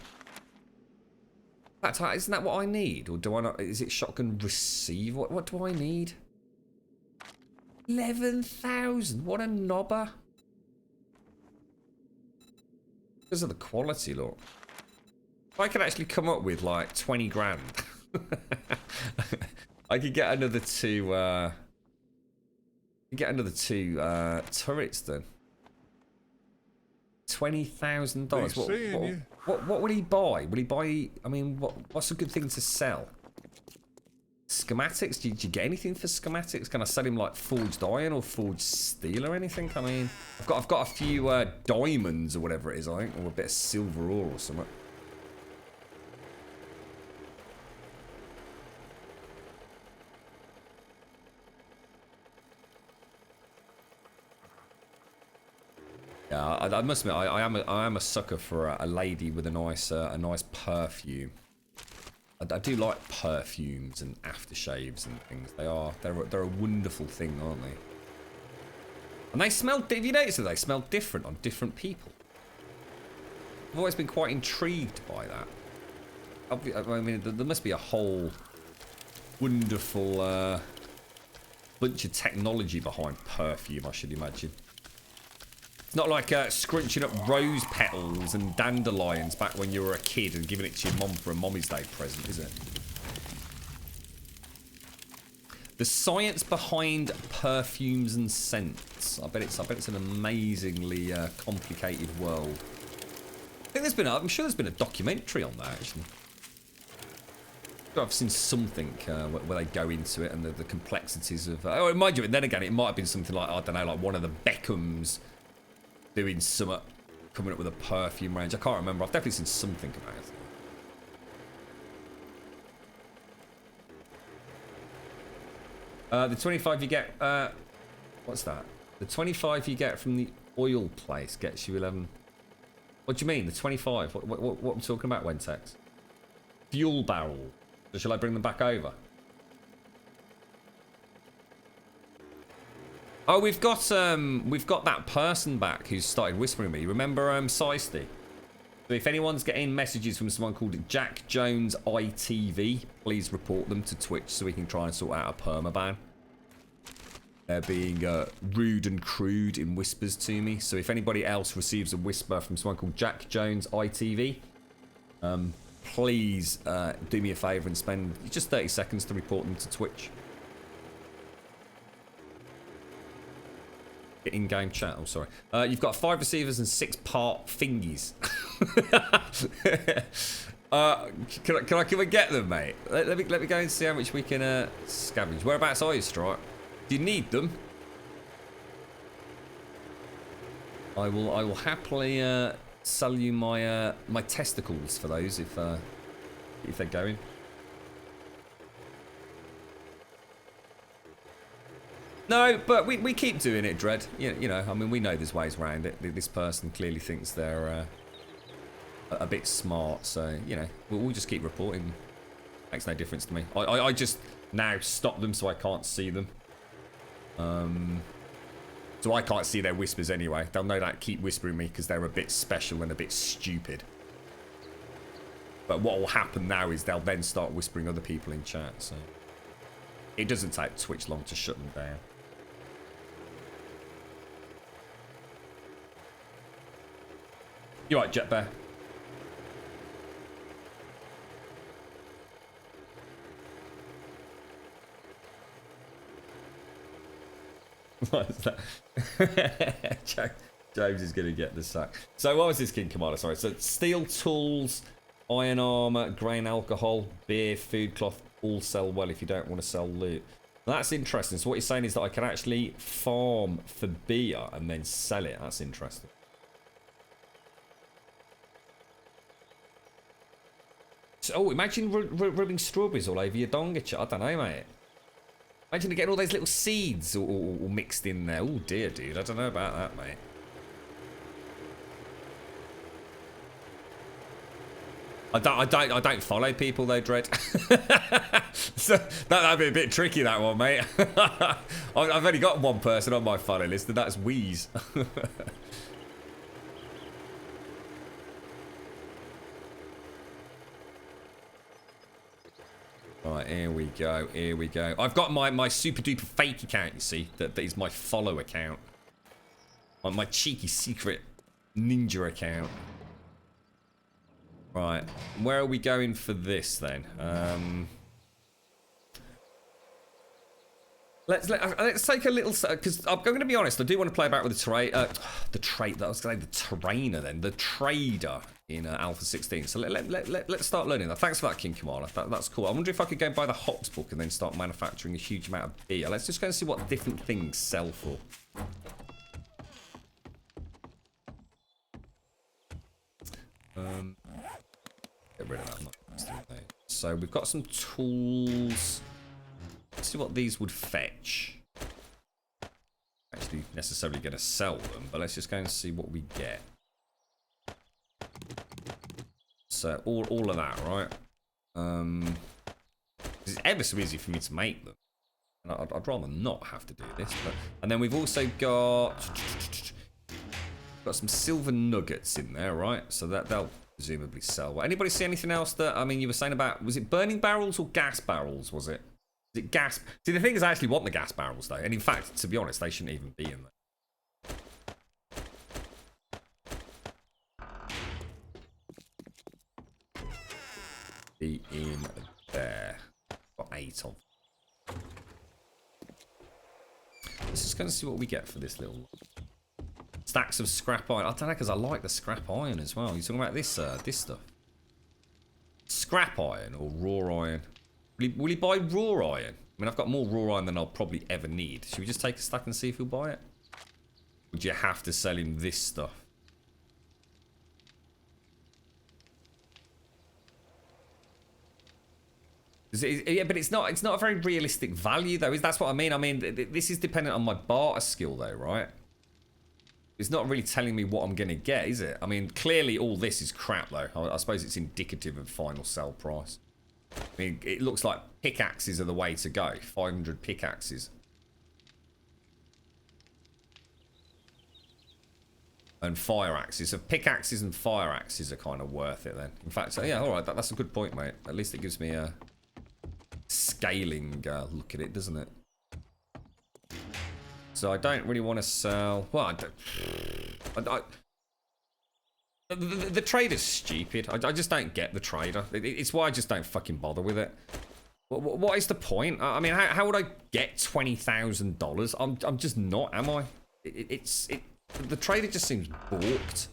In fact, isn't that what I need? Or do I not? Is it shotgun receiver? What do I need? 11,000. What a knobber. Because of the quality, look. If I could actually come up with like 20 grand, I could get another two. Turrets then. $20,000. What would he buy? Would he buy? I mean, what's a good thing to sell? Schematics? Did you get anything for schematics? Can I sell him like forged iron or forged steel or anything? I mean, I've got a few diamonds or whatever it is, I think, or a bit of silver ore or something. Yeah, I must admit, I am a sucker for a lady with a nice perfume. I do like perfumes and aftershaves and things. They're a wonderful thing, aren't they? And they smell. Have you noticed that they smell different on different people? I've always been quite intrigued by that. I mean, there must be a whole wonderful bunch of technology behind perfume, I should imagine. It's not like scrunching up rose petals and dandelions back when you were a kid and giving it to your mum for a Mommy's Day present, is it? The science behind perfumes and scents. I bet it's an amazingly complicated world. I'm sure there's been a documentary on that actually. I've seen something where they go into it and the complexities of. Oh, mind you, and then again, it might have been something like, I don't know, like one of the Beckhams doing something, coming up with a perfume range. I can't remember. I've definitely seen something about it. The 25 you get. What's that? The 25 you get from the oil place gets you 11. What do you mean? The 25? What I'm talking about, Wentex? Fuel barrel. So shall I bring them back over? Oh, we've got that person back who's started whispering me. Remember Seisty? So if anyone's getting messages from someone called Jack Jones ITV, please report them to Twitch so we can try and sort out a permaban. They're being rude and crude in whispers to me. So if anybody else receives a whisper from someone called Jack Jones ITV, please do me a favour and spend just 30 seconds to report them to Twitch. In-game chat. I'm sorry. You've got 5 receivers and 6 part thingies. Can I get them, mate? Let me go and see how much we can scavenge. Whereabouts are you, Strike? Do you need them? I will happily sell you my my testicles for those if they're going. No, but we keep doing it, Dread. You know, I mean, we know there's ways around it. This person clearly thinks they're a bit smart, so, you know, we'll just keep reporting. Makes no difference to me. I just now stop them so I can't see them. So I can't see their whispers anyway. They'll no doubt keep whispering me because they're a bit special and a bit stupid. But what will happen now is they'll then start whispering other people in chat, so... It doesn't take Twitch long to shut them down. You're right, Jet Bear. What is that? James is going to get the sack. So what was this King Commander? Sorry. So steel tools, iron armor, grain alcohol, beer, food cloth, all sell well if you don't want to sell loot. That's interesting. So what you're saying is that I can actually farm for beer and then sell it. That's interesting. So, oh, imagine rubbing strawberries all over your donga. I don't know, mate. Imagine getting all those little seeds all mixed in there. Oh dear, dude. I don't know about that, mate. I don't follow people though, Dread. So that'd be a bit tricky, that one, mate. I've only got one person on my follow list, and that's Wheeze. Right, here we go, here we go. I've got my super duper fake account, you see, that is my follow account. My cheeky secret ninja account. Right, where are we going for this then? Let's take a little, because I'm going to be honest, I do want to play about with the trader in Alpha 16. So let's start learning that. Thanks for that, King Commander. That's cool. I wonder if I could go buy the hops book and then start manufacturing a huge amount of beer. Let's just go and see what different things sell for. Get rid of that. So we've got some tools. Let's see what these would fetch. Actually, necessarily going to sell them, but let's just go and see what we get. So all of that, right? It's ever so easy for me to make them. And I'd rather not have to do this. And then we've also got some silver nuggets in there, right? So they'll presumably sell. Well, anybody see anything else that, I mean, you were saying about, was it burning barrels or gas barrels, was it? Is it gas? See, the thing is, I actually want the gas barrels, though. And in fact, to be honest, they shouldn't even be in there. Be in there. Got 8 of them. Let's just go and see what we get for this little... Stacks of scrap iron. I don't know, because I like the scrap iron as well. You're talking about this stuff. Scrap iron or raw iron? Will he buy raw iron? I mean, I've got more raw iron than I'll probably ever need. Should we just take a stack and see if he'll buy it? Would you have to sell him this stuff? Yeah, but it's not a very realistic value, though. That's what I mean. I mean, this is dependent on my barter skill, though, right? It's not really telling me what I'm going to get, is it? I mean, clearly all this is crap, though. I suppose it's indicative of final sell price. I mean, it looks like pickaxes are the way to go. 500 pickaxes. And fire axes. So pickaxes and fire axes are kind of worth it then. In fact, so yeah, alright, that's a good point, mate. At least it gives me a scaling look at it, doesn't it? So I don't really want to sell... Well, the trader's stupid. I just don't get the trader. It's why I just don't fucking bother with it. What is the point? I mean, how would I get $20,000? I'm just not, am I? The trader just seems balked.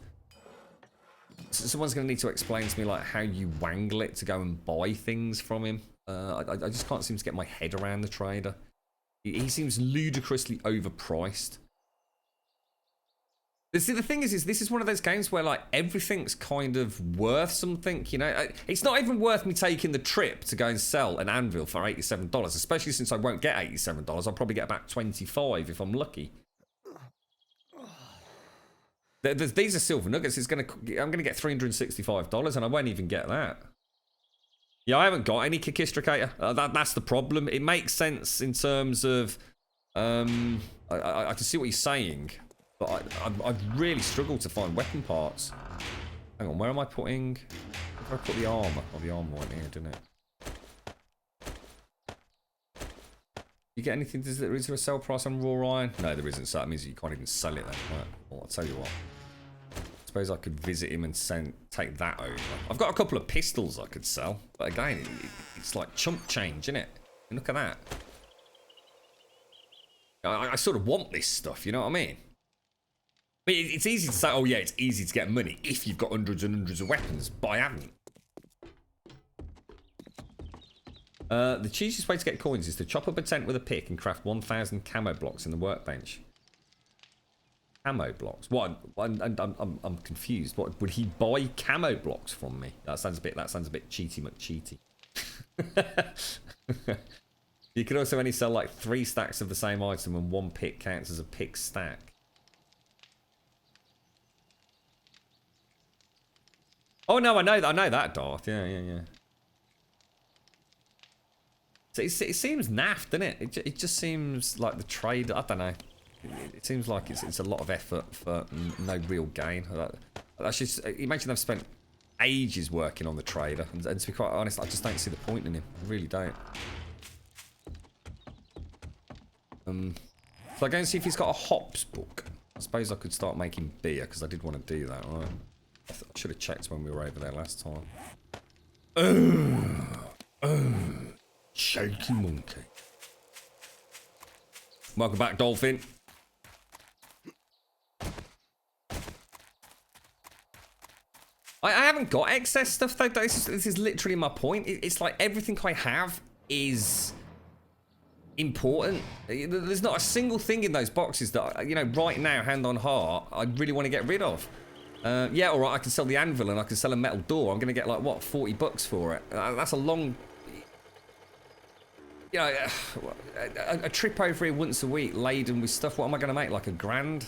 Someone's going to need to explain to me like how you wangle it to go and buy things from him. I just can't seem to get my head around the trader. He seems ludicrously overpriced. See, the thing is this is one of those games where, like, everything's kind of worth something, you know? It's not even worth me taking the trip to go and sell an anvil for $87, especially since I won't get $87. I'll probably get about 25 if I'm lucky. These are silver nuggets. I'm going to get $365, and I won't even get that. Yeah, I haven't got any Kikistricator. That's the problem. It makes sense in terms of... I can see what you're saying, but I've really struggled to find weapon parts. Hang on, where am I putting... Where did I put the armor? Oh, the armor went here, didn't it? You get anything? Is there a sell price on raw iron? No, there isn't, so that means you can't even sell it then. Right. Well, I'll tell you what. Let's suppose I could visit him and take that over. I've got a couple of pistols I could sell. But again, it's like chump change, isn't it? And look at that. I sort of want this stuff, you know what I mean? But it's easy to say, oh yeah, it's easy to get money if you've got hundreds and hundreds of weapons, but I haven't. The cheesiest way to get coins is to chop up a tent with a pick and craft 1,000 camo blocks in the workbench. Camo blocks? What? I'm confused. What, would he buy camo blocks from me? That sounds a bit cheaty McCheaty. You could also only sell like 3 stacks of the same item and 1 pick counts as a pick stack. Oh no, I know that, Darth. Yeah. So it seems naff, doesn't it? It just seems like the trade. I don't know. It seems like it's a lot of effort for no real gain. That's just, imagine they've spent ages working on the trader, and to be quite honest, I just don't see the point in him. I really don't. So I go and see if he's got a hops book. I suppose I could start making beer because I did want to do that. Right? I should have checked when we were over there last time. Shaky monkey. Welcome back, Dolphin. I haven't got excess stuff though. This is literally my point. It's like everything I have is important. There's not a single thing in those boxes that, you know, right now, hand on heart, I really want to get rid of. Yeah, all right, I can sell the anvil and I can sell a metal door. I'm going to get like, what, 40 bucks for it. That's a long... You know, a trip over here once a week laden with stuff. What am I going to make? Like $1,000?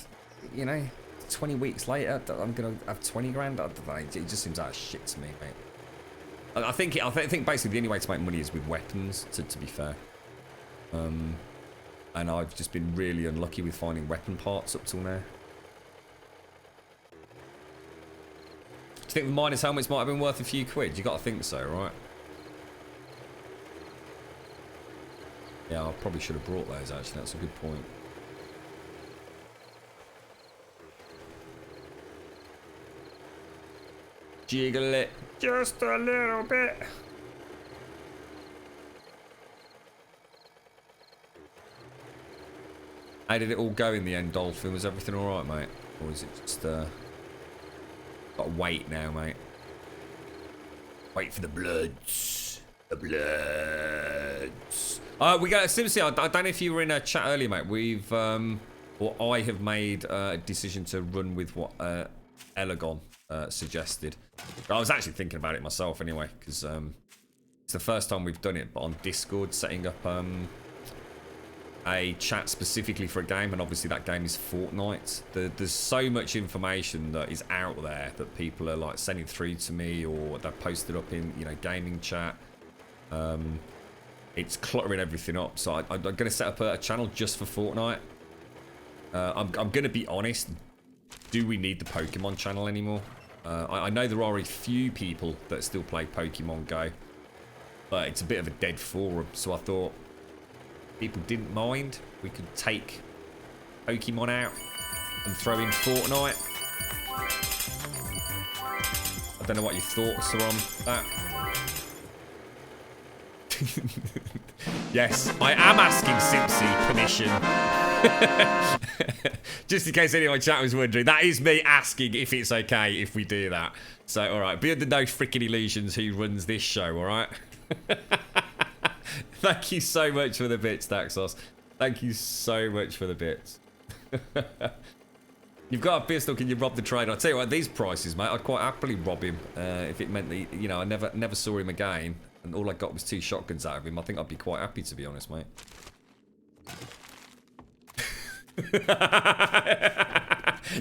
You know, 20 weeks later, I'm going to have 20 grand. I don't know. It just seems out of shit to me, mate. I think basically the only way to make money is with weapons. To be fair, and I've just been really unlucky with finding weapon parts up till now. Do you think the miners' helmets might have been worth a few quid? You got to think so, right? Yeah, I probably should have brought those, actually. That's a good point. Jiggle it just a little bit. How did it all go in the end, Dolphin? Was everything alright, mate? Or is it just, got to wait now, mate? Wait for the bloods. The bloods. We got Simpsy. I don't know if you were in a chat earlier, mate. We've or I have made a decision to run with what Elegon suggested. I was actually thinking about it myself anyway, because it's the first time we've done it, but on Discord, setting up a chat specifically for a game, and obviously that game is Fortnite. There's so much information that is out there that people are like sending through to me, or they're posted up in, you know, gaming chat. It's cluttering everything up, so I'm going to set up a channel just for Fortnite. I'm going to be honest, do we need the Pokemon channel anymore? I know there are a few people that still play Pokemon Go, but it's a bit of a dead forum, so I thought people didn't mind. We could take Pokemon out and throw in Fortnite. I don't know what your thoughts are on that. Yes, I am asking Simpsy permission. Just in case any of my chat was wondering, that is me asking if it's okay if we do that. So, alright, be under no freaking illusions who runs this show, alright? Thank you so much for the bits, Daxos. Thank you so much for the bits. You've got a pistol, can you rob the trader? I'll tell you what, these prices, mate, I'd quite happily rob him if it meant that, you know, I never saw him again. And all I got was 2 shotguns out of him. I think I'd be quite happy, to be honest, mate.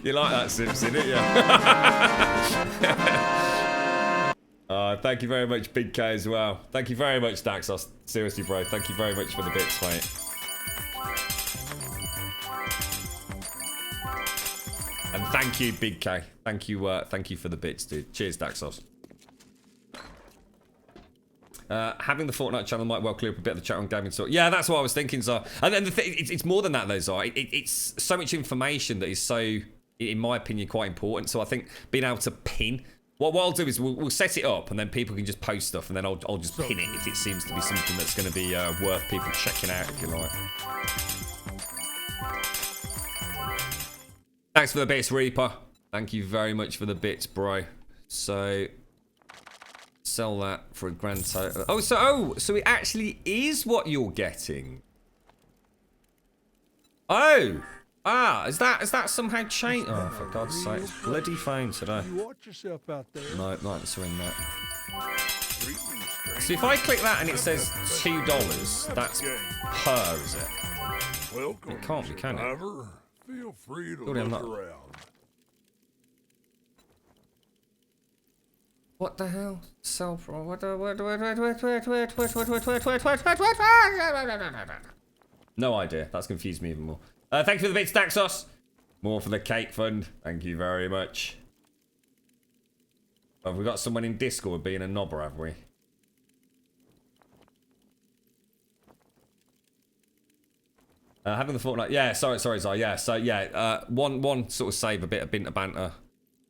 You like that, Simpson, didn't you? Thank you very much, Big K, as well. Thank you very much, Daxos. Seriously, bro. Thank you very much for the bits, mate. And thank you, Big K. Thank you for the bits, dude. Cheers, Daxos. Having the Fortnite channel might well clear up a bit of the chat on gaming talk. Yeah, that's what I was thinking, Zar. And then the thing, it's more than that, though, Zar. It's so much information that is so in my opinion, quite important. So I think being able to pin. What I'll do is we'll set it up, and then people can just post stuff, and then I'll just pin it if it seems to be something that's going to be worth people checking out, if you like. Thanks for the bits, Reaper. Thank you very much for the bits, bro. So sell that for a grand total. Oh, so it actually is what you're getting. Oh. Is that somehow changed? Oh, for God's sake, it's bloody phone today. You watch yourself out there. No, not answering that. So if I click that and it says $2, that's per, is it? Welcome, It can't be, can it? survivor. Feel free to Surely I'm look not- around. What the hell? Sell for what? No idea. That's confused me even more. Thank you for the bits, Daxos. More for the cake fund. Thank you very much. Have we got someone in Discord being a knobber, have we? Having the Fortnite. Yeah, sorry, Zai. Yeah, so yeah, one sort of save a bit of binter banter.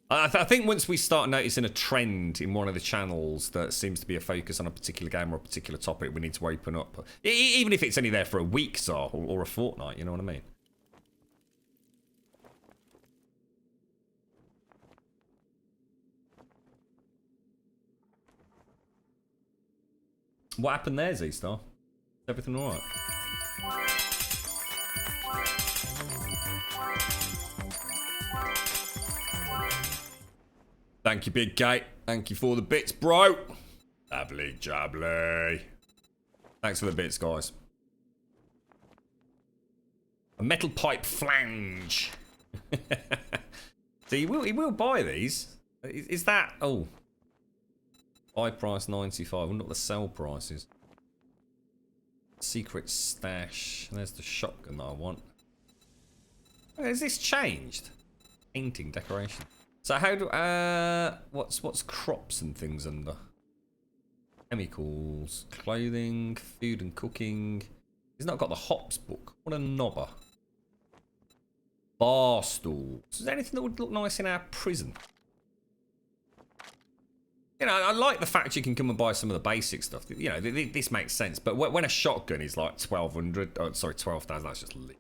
I think once we start noticing a trend in one of the channels that seems to be a focus on a particular game or a particular topic, we need to open up. Even if it's only there for a week, or a fortnight, you know what I mean? What happened there, Z-Star? Is everything alright? Thank you, Big Kate. Thank you for the bits, bro. Lovely jubbly. Thanks for the bits, guys. A metal pipe flange. So he will buy these. Is that... Oh. Buy price 95. I wonder what the sell price is. Secret stash. There's the shotgun that I want. Has this changed? Painting, decoration. So how do what's crops and things under? Chemicals, clothing, food and cooking. He's not got the hops book. What a knobber. Bar stools. Is there anything that would look nice in our prison? You know, I like the fact you can come and buy some of the basic stuff. You know, this makes sense. But when a shotgun is like 1,200, oh sorry, 12,000, that's just lit.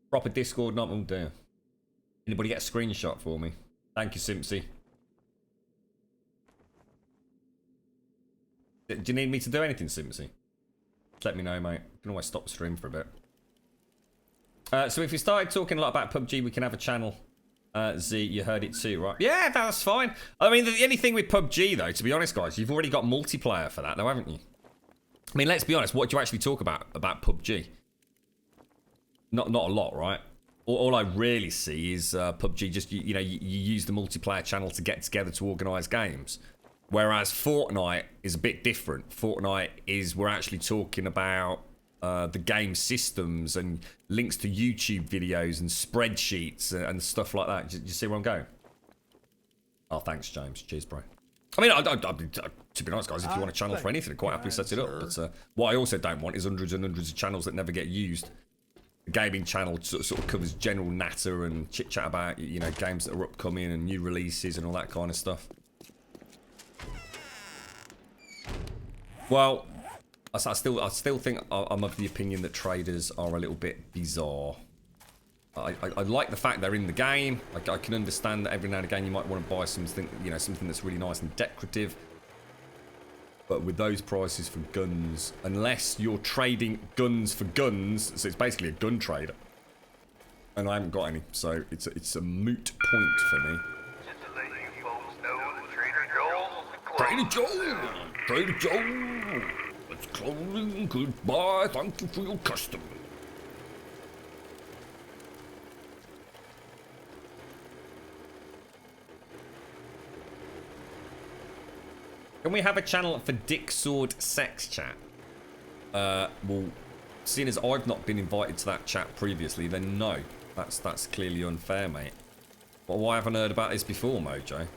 Proper Discord, not all day. Anybody get a screenshot for me? Thank you, Simpsy. Do you need me to do anything, Simpsy? Let me know, mate. You can always stop the stream for a bit. So if we started talking a lot about PUBG, we can have a channel. Z, you heard it too, right? Yeah, that's fine. I mean, the only thing with PUBG, though, to be honest, guys, you've already got multiplayer for that, though, haven't you? I mean, let's be honest. What do you actually talk about PUBG? Not a lot, right? All I really see is PUBG. Just you know, you use the multiplayer channel to get together to organise games. Whereas Fortnite is a bit different. Fortnite is we're actually talking about the game systems and links to YouTube videos and spreadsheets and stuff like that. Do you see where I'm going? Oh, thanks, James. Cheers, bro. I mean, to be honest, guys, if you want a channel for anything, I'd quite happily set it up. But what I also don't want is hundreds and hundreds of channels that never get used. The gaming channel sort of covers general natter and chit chat about, you know, games that are upcoming and new releases and all that kind of stuff. Well, I still think I'm of the opinion that traders are a little bit bizarre. I like the fact they're in the game. I can understand that every now and again you might want to buy something, you know, something that's really nice and decorative. But with those prices for guns, unless you're trading guns for guns, so it's basically a gun trader. And I haven't got any, so it's a moot point for me. Just to let you folks know, Trader Joel. Trader Joe! It's closing. Goodbye. Thank you for your custom. Can we have a channel for Dick Sword Sex Chat? Well, seeing as I've not been invited to that chat previously, then no. That's clearly unfair, mate. Well, why haven't I heard about this before, Mojo?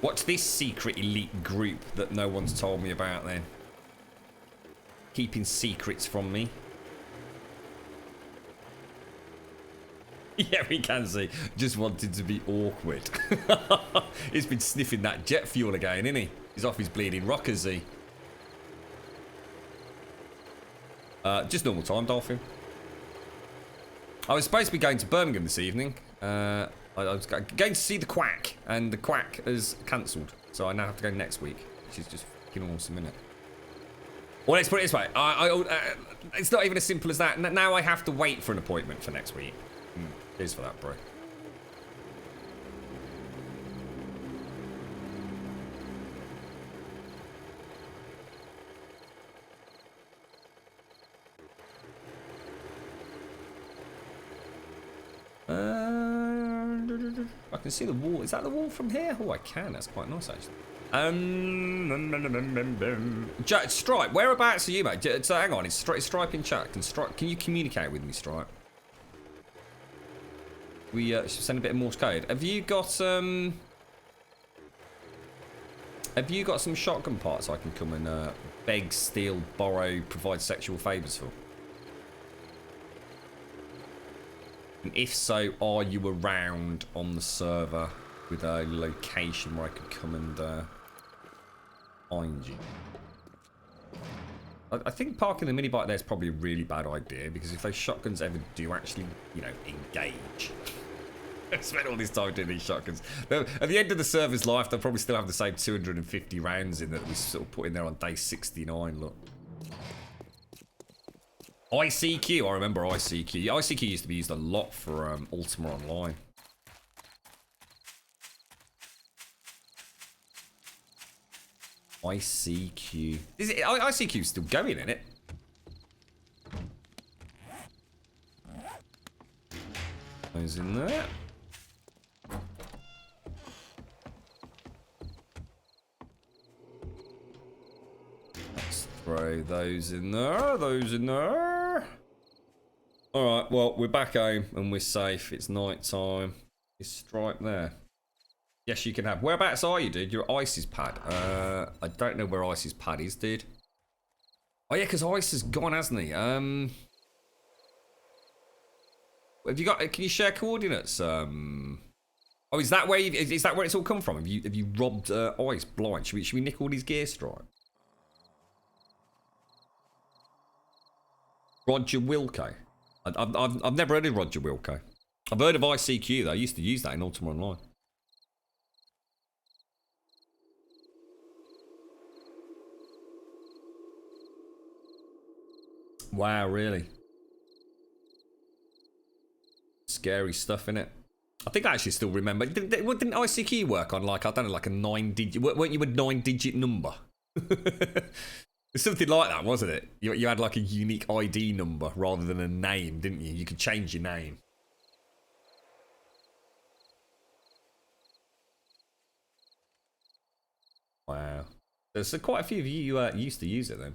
What's this secret elite group that no one's told me about then? Keeping secrets from me. Yeah, we can see. Just wanted to be awkward. He's been sniffing that jet fuel again, isn't he? He's off his bleeding rockers, he. Just normal time, Dolphin. I was supposed to be going to Birmingham this evening. I was going to see the Quack, and the Quack has cancelled. So I now have to go next week, which is just fucking awesome, isn't it? Well, let's put it this way. It's not even as simple as that. Now I have to wait for an appointment for next week. Cheers for that, bro. I can see the wall. Is that the wall from here? Oh, I can. That's quite nice, actually. Stripe, whereabouts are you, mate? So hang on, it's Stripe in chat. Can you communicate with me, Stripe? We should send a bit of Morse code. Have you got some shotgun parts I can come and beg, steal, borrow, provide sexual favours for? And if so, are you around on the server with a location where I could come and find you? I think parking the mini bike there is probably a really bad idea, because if those shotguns ever do actually, you know, engage. I've spent all this time doing these shotguns. At the end of the server's life, they'll probably still have the same 250 rounds in that we sort of put in there on day 69, look. ICQ, I remember ICQ. ICQ used to be used a lot for Ultima Online. ICQ. Is it ICQ still going, isn't it? Those in there. Let's throw those in there. Those in there. All right. Well, we're back home and we're safe. It's night time. Is Stripe there? Yes, you can have. Whereabouts are you, dude? You're at Ice's pad. I don't know where Ice's pad is, dude. Oh yeah, because Ice has gone, hasn't he? Have you got? Can you share coordinates? Oh, is that where? Is that where it's all come from? Have you robbed Ice blind? Should we nick all his gear, Stripe? Roger Wilco. I've never heard of Roger Wilco. I've heard of ICQ though. I used to use that in Ultima Online. Wow, really? Scary stuff, innit? I think I actually still remember. Didn't ICQ work on, like, I don't know, like a 9-digit... Weren't you a 9-digit number? It's something like that, wasn't it? You had like a unique ID number rather than a name, didn't you? You could change your name. Wow. There's quite a few of you used to use it then.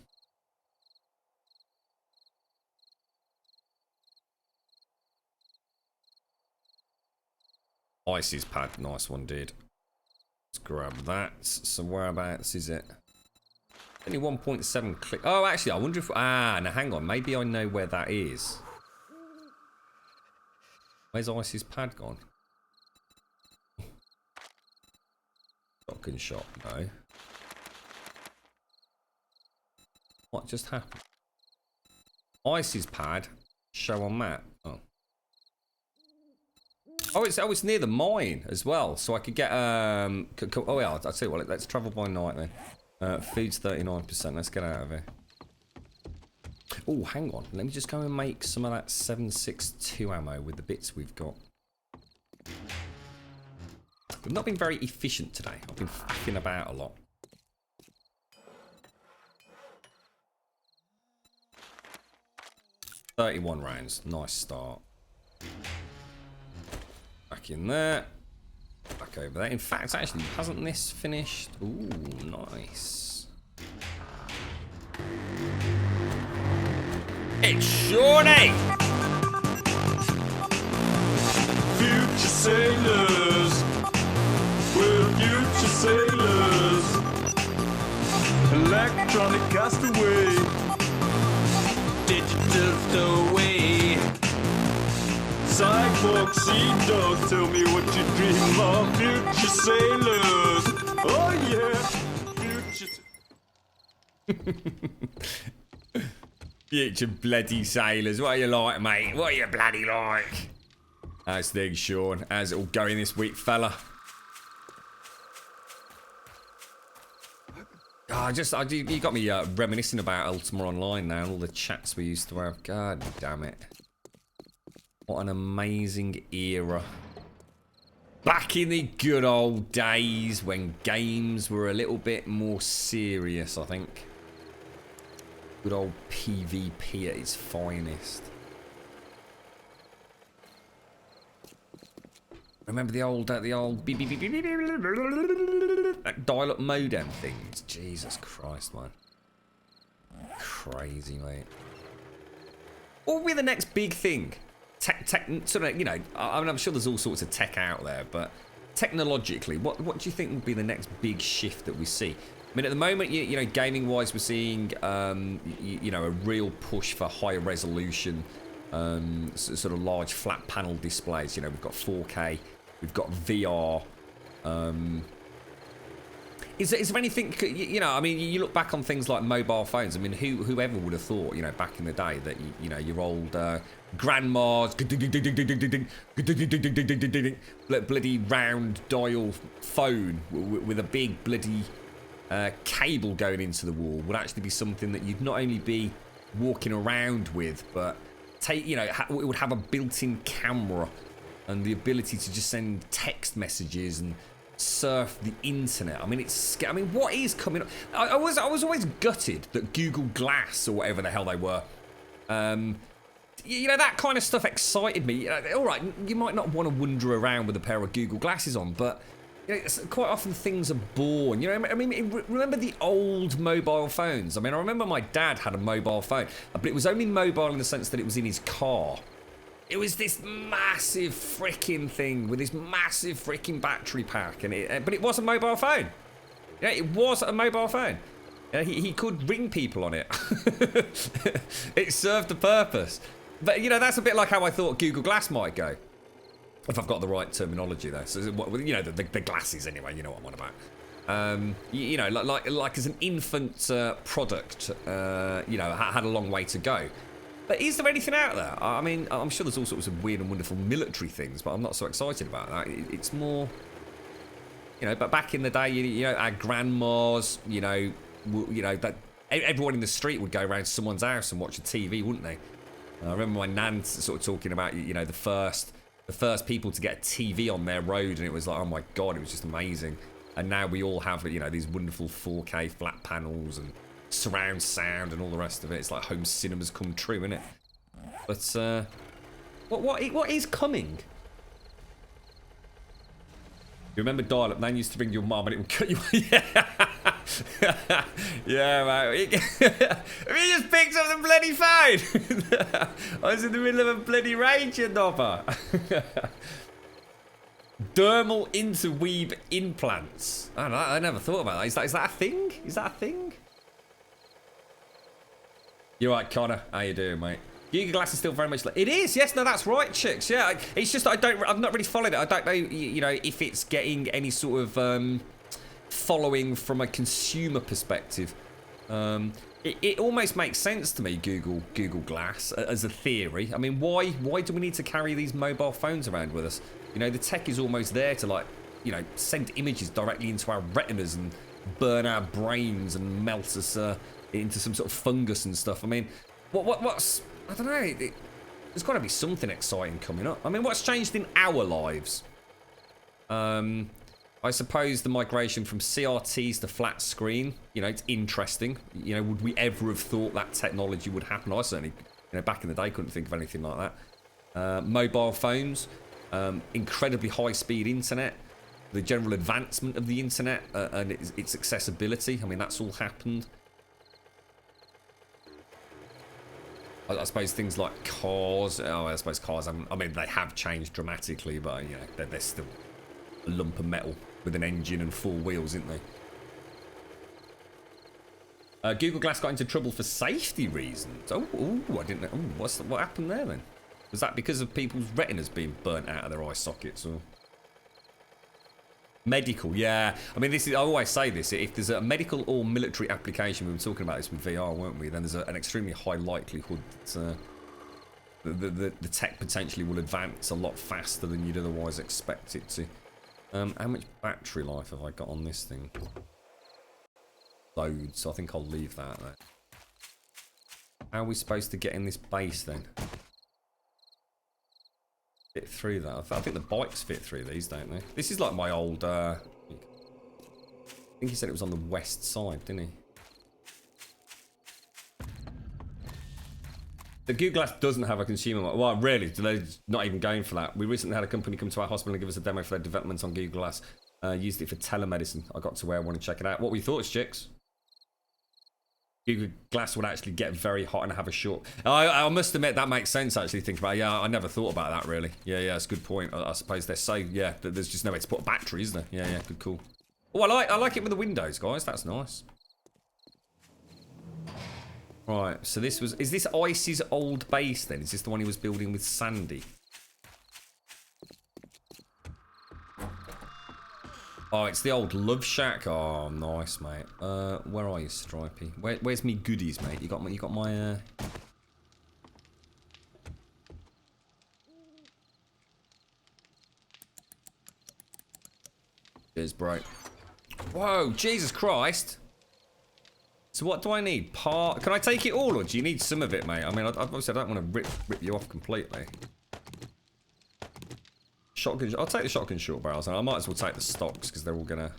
Ice's pad, nice one, dude. Let's grab that. So whereabouts is it? Only 1.7 click. Oh, actually, I wonder if... Ah, now hang on. Maybe I know where that is. Where's Ice's pad gone? Shotgun shot, no. What just happened? Ice's pad. Show on map. Oh. Oh, it's near the mine as well, so I could get oh yeah, I'll tell you what. Let's travel by night then. Food's 39%. Let's get out of here. Oh, hang on. Let me just go and make some of that 7.62 ammo with the bits we've got. We've not been very efficient today. I've been faffing about a lot. $31 rounds. Nice start. Back in there. Back over there. In fact, actually, hasn't this finished? Ooh, nice. It's Shawnee! Future sailors, we're future sailors. electronic castaway, digital stowaway. Cyborg sea dog, tell me what you dream of. Future sailors, oh yeah, future. Future bloody sailors. What are you like, mate? What are you bloody like? How's things, Sean? How's it all going this week, fella? Oh, you got me reminiscing about Ultima Online now, and all the chats we used to have. God damn it. What an amazing era. Back in the good old days when games were a little bit more serious, I think. Good old PvP at its finest. Remember the old beep, beep, beep, beep, beep, that dial-up modem things? Jesus Christ, man. Crazy, mate. What will be the next big thing? Tech, sort of, you know, I mean, I'm sure there's all sorts of tech out there, but technologically, what do you think will be the next big shift that we see? I mean, at the moment, you know, gaming-wise, we're seeing, you know, a real push for higher resolution, sort of large flat panel displays. You know, we've got 4K, we've got VR. Is there anything, you know, I mean, you look back on things like mobile phones. I mean, whoever would have thought, you know, back in the day that, you know, your old grandma's bloody round dial phone with a big bloody cable going into the wall would actually be something that you'd not only be walking around with, but you know, it would have a built-in camera and the ability to just send text messages and surf the internet. I mean, what is coming up? I was always gutted that Google Glass or whatever the hell they were, you know, that kind of stuff excited me. All right, you might not want to wander around with a pair of Google Glasses on, but you know, quite often things are born. You know, I mean, remember the old mobile phones? I mean, I remember my dad had a mobile phone, but it was only mobile in the sense that it was in his car. It was this massive freaking thing with this massive freaking battery pack, but it was a mobile phone. Yeah, it was a mobile phone. Yeah, he could ring people on it. It served a purpose. But you know, that's a bit like how I thought Google Glass might go, if I've got the right terminology there. So you know, the glasses anyway. You know what I'm on about. You know, like as an infant product, you know, had a long way to go. But is there anything out there? I mean, I'm sure there's all sorts of weird and wonderful military things, but I'm not so excited about that. It's more, you know, but back in the day, you know, our grandmas, you know, that everyone in the street would go around someone's house and watch a TV, wouldn't they? I remember my nan sort of talking about, you know, the first people to get a TV on their road, and it was like, oh my God, it was just amazing. And now we all have, you know, these wonderful 4K flat panels and surround sound and all the rest of it. It's like home cinemas come true, isn't it? But what is coming? You remember dial-up? Nan used to ring your mum and it would cut you. Yeah, mate. Have you just picked up the bloody phone? I was in the middle of a bloody rage, you knobber. Dermal interweave implants. I don't know, I never thought about that. Is that a thing? Is that a thing? You're right, Connor. How you doing, mate? Google Glass is still very much like... It is, yes, no, that's right, chicks. Yeah, it's just I've not really followed it. I don't know, you know, if it's getting any sort of following from a consumer perspective. It almost makes sense to me, Google Glass, as a theory. I mean, why do we need to carry these mobile phones around with us? You know, the tech is almost there to, like, you know, send images directly into our retinas and burn our brains and melt us into some sort of fungus and stuff. I mean, what's... I don't know. There's got to be something exciting coming up. I mean, what's changed in our lives? I suppose the migration from CRTs to flat screen. You know, it's interesting. You know, would we ever have thought that technology would happen? I certainly, you know, back in the day, couldn't think of anything like that. Mobile phones, incredibly high-speed internet, the general advancement of the internet and its accessibility. I mean, that's all happened. I suppose things like cars. Oh, I suppose cars. I mean, they have changed dramatically, but you know, they're still a lump of metal with an engine and four wheels, isn't Google Glass got into trouble for safety reasons. Oh, I didn't know. Ooh, what happened there then? Was that because of people's retinas being burnt out of their eye sockets or? Medical, yeah. I mean, I always say this. If there's a medical or military application, we were talking about this with VR, weren't we? Then there's an extremely high likelihood that the tech potentially will advance a lot faster than you'd otherwise expect it to. How much battery life have I got on this thing? Loads, so I think I'll leave that there. How are we supposed to get in this base then? Fit through that. I think the bikes fit through these, don't they? This is like my old, I think he said it was on the west side, didn't he? The Google Glass doesn't have a consumer mode. Well, really, they're not even going for that. We recently had a company come to our hospital and give us a demo for their developments on Google Glass. Used it for telemedicine. I got to where I want to check it out. What were your thoughts, chicks? Google Glass would actually get very hot and have a short. I must admit that makes sense. Actually, think about it. Yeah, I never thought about that really. Yeah, it's a good point. I suppose they're so there's just no way to put a battery, is there? Yeah, good call. Oh, I like it with the windows, guys. That's nice. Right, so is this Ice's old base then? Is this the one he was building with Sandy? Oh, it's the old Love Shack. Oh, nice, mate. Where are you, Stripey? Where's me goodies, mate? You got my. Cheers, bro. Whoa, Jesus Christ. So what do I need? Can I take it all, or do you need some of it, mate? I mean, obviously I don't want to rip you off completely. Shotgun. I'll take the shotgun short barrels, and I might as well take the stocks because they're all gonna.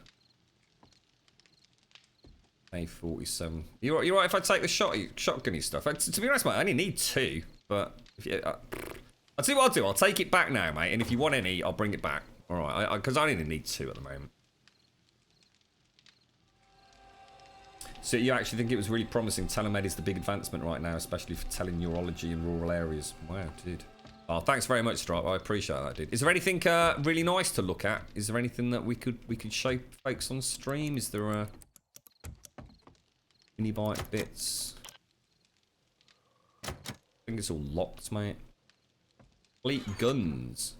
A47. You're right if I take the shotgunny stuff. To be honest, mate, I only need 2. But if you, I'll tell you what I'll do. I'll take it back now, mate. And if you want any, I'll bring it back. All right, because I only need 2 at the moment. So you actually think it was really promising? Telemed is the big advancement right now, especially for teleneurology in rural areas. Wow, dude. Oh, thanks very much, Stripe. I appreciate that, dude. Is there anything really nice to look at? Is there anything that we could show folks on stream? Is there a mini bite bits? I think it's all locked, mate. Fleet guns.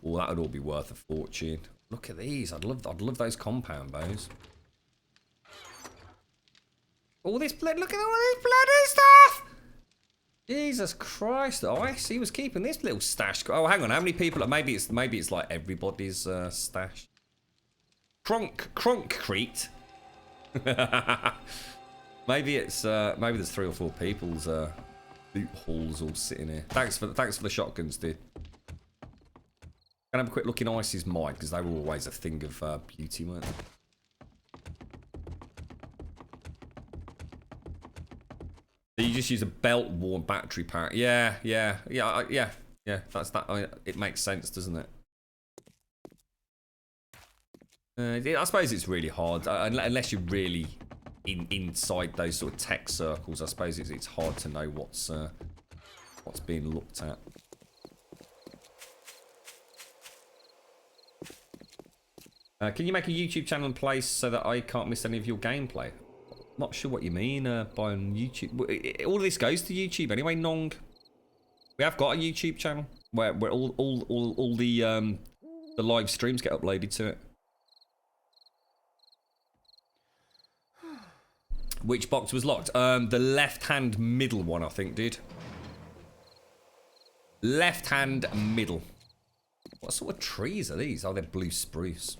Oh, that would all be worth a fortune. Look at these. I'd love those compound bows. All this blood. Look at all this bloody stuff. Jesus Christ! Oh, he was keeping this little stash. Oh, hang on. How many people? Maybe it's like everybody's stash. Cronkcrete. Maybe there's 3 or 4 people's loot hauls all sitting here. Thanks for the shotguns, dude. Can I have a quick look in Ice's mind because they were always a thing of beauty, weren't they? You just use a belt-worn battery pack. Yeah. That's that. I mean, it makes sense, doesn't it? I suppose it's really hard unless you're really inside those sort of tech circles. I suppose it's hard to know what's being looked at. Can you make a YouTube channel in place so that I can't miss any of your gameplay? Not sure what you mean by on YouTube. All of this goes to YouTube anyway, Nong. We have got a YouTube channel where all the live streams get uploaded to it. Which box was locked? The left-hand middle one, I think, did. Left-hand middle. What sort of trees are these? Oh, they're blue spruce.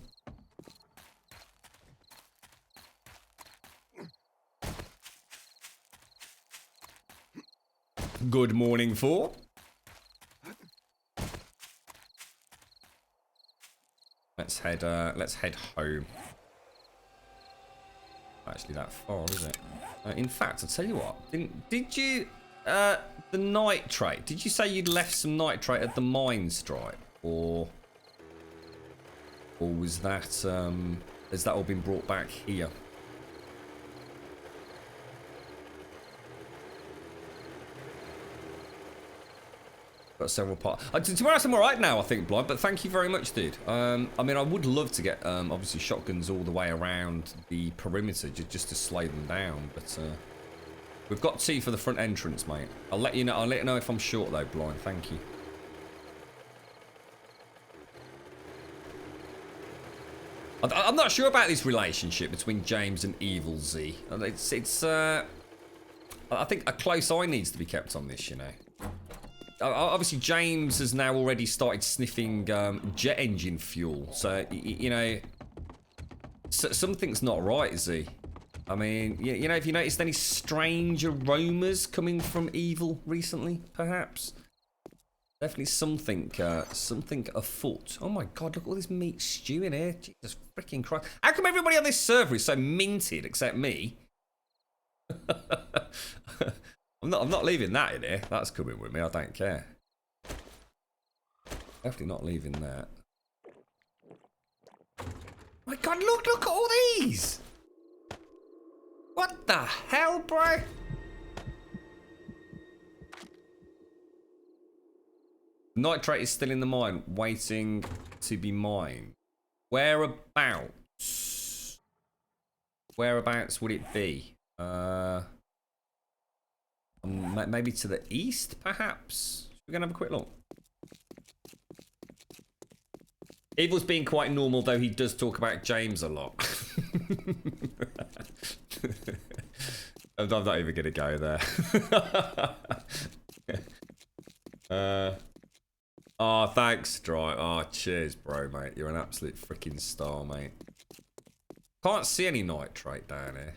Good morning, 4. Let's head home. Actually, that far, is it? In fact, I'll tell you what. Did you the nitrate? Did you say you'd left some nitrate at the mine, Stripe, or was that has that all been brought back here? Got several parts. To be honest, I'm alright now, I think, Blind, but thank you very much, dude. I mean, I would love to get, obviously, shotguns all the way around the perimeter just to slow them down, but we've got 2 for the front entrance, mate. I'll let you know if I'm short, though, Blind. Thank you. I'm not sure about this relationship between James and Evil Z. It's I think a close eye needs to be kept on this, you know. Obviously, James has now already started sniffing jet engine fuel. So, you know, something's not right, is he? I mean, you know, have you noticed any strange aromas coming from Evil recently, perhaps? Definitely something afoot. Oh my God, look at all this meat stew in here. Jesus freaking Christ. How come everybody on this server is so minted except me? I'm not leaving that in here. That's coming with me. I don't care. Definitely not leaving that. My God, look at all these. What the hell, bro? Nitrate is still in the mine, waiting to be mined. Whereabouts? Whereabouts would it be? Maybe to the east, perhaps? We're going to have a quick look. Evil's being quite normal, though he does talk about James a lot. I'm not even going to go there. Oh, thanks, Dry. Oh, cheers, bro, mate. You're an absolute freaking star, mate. Can't see any nitrate down here.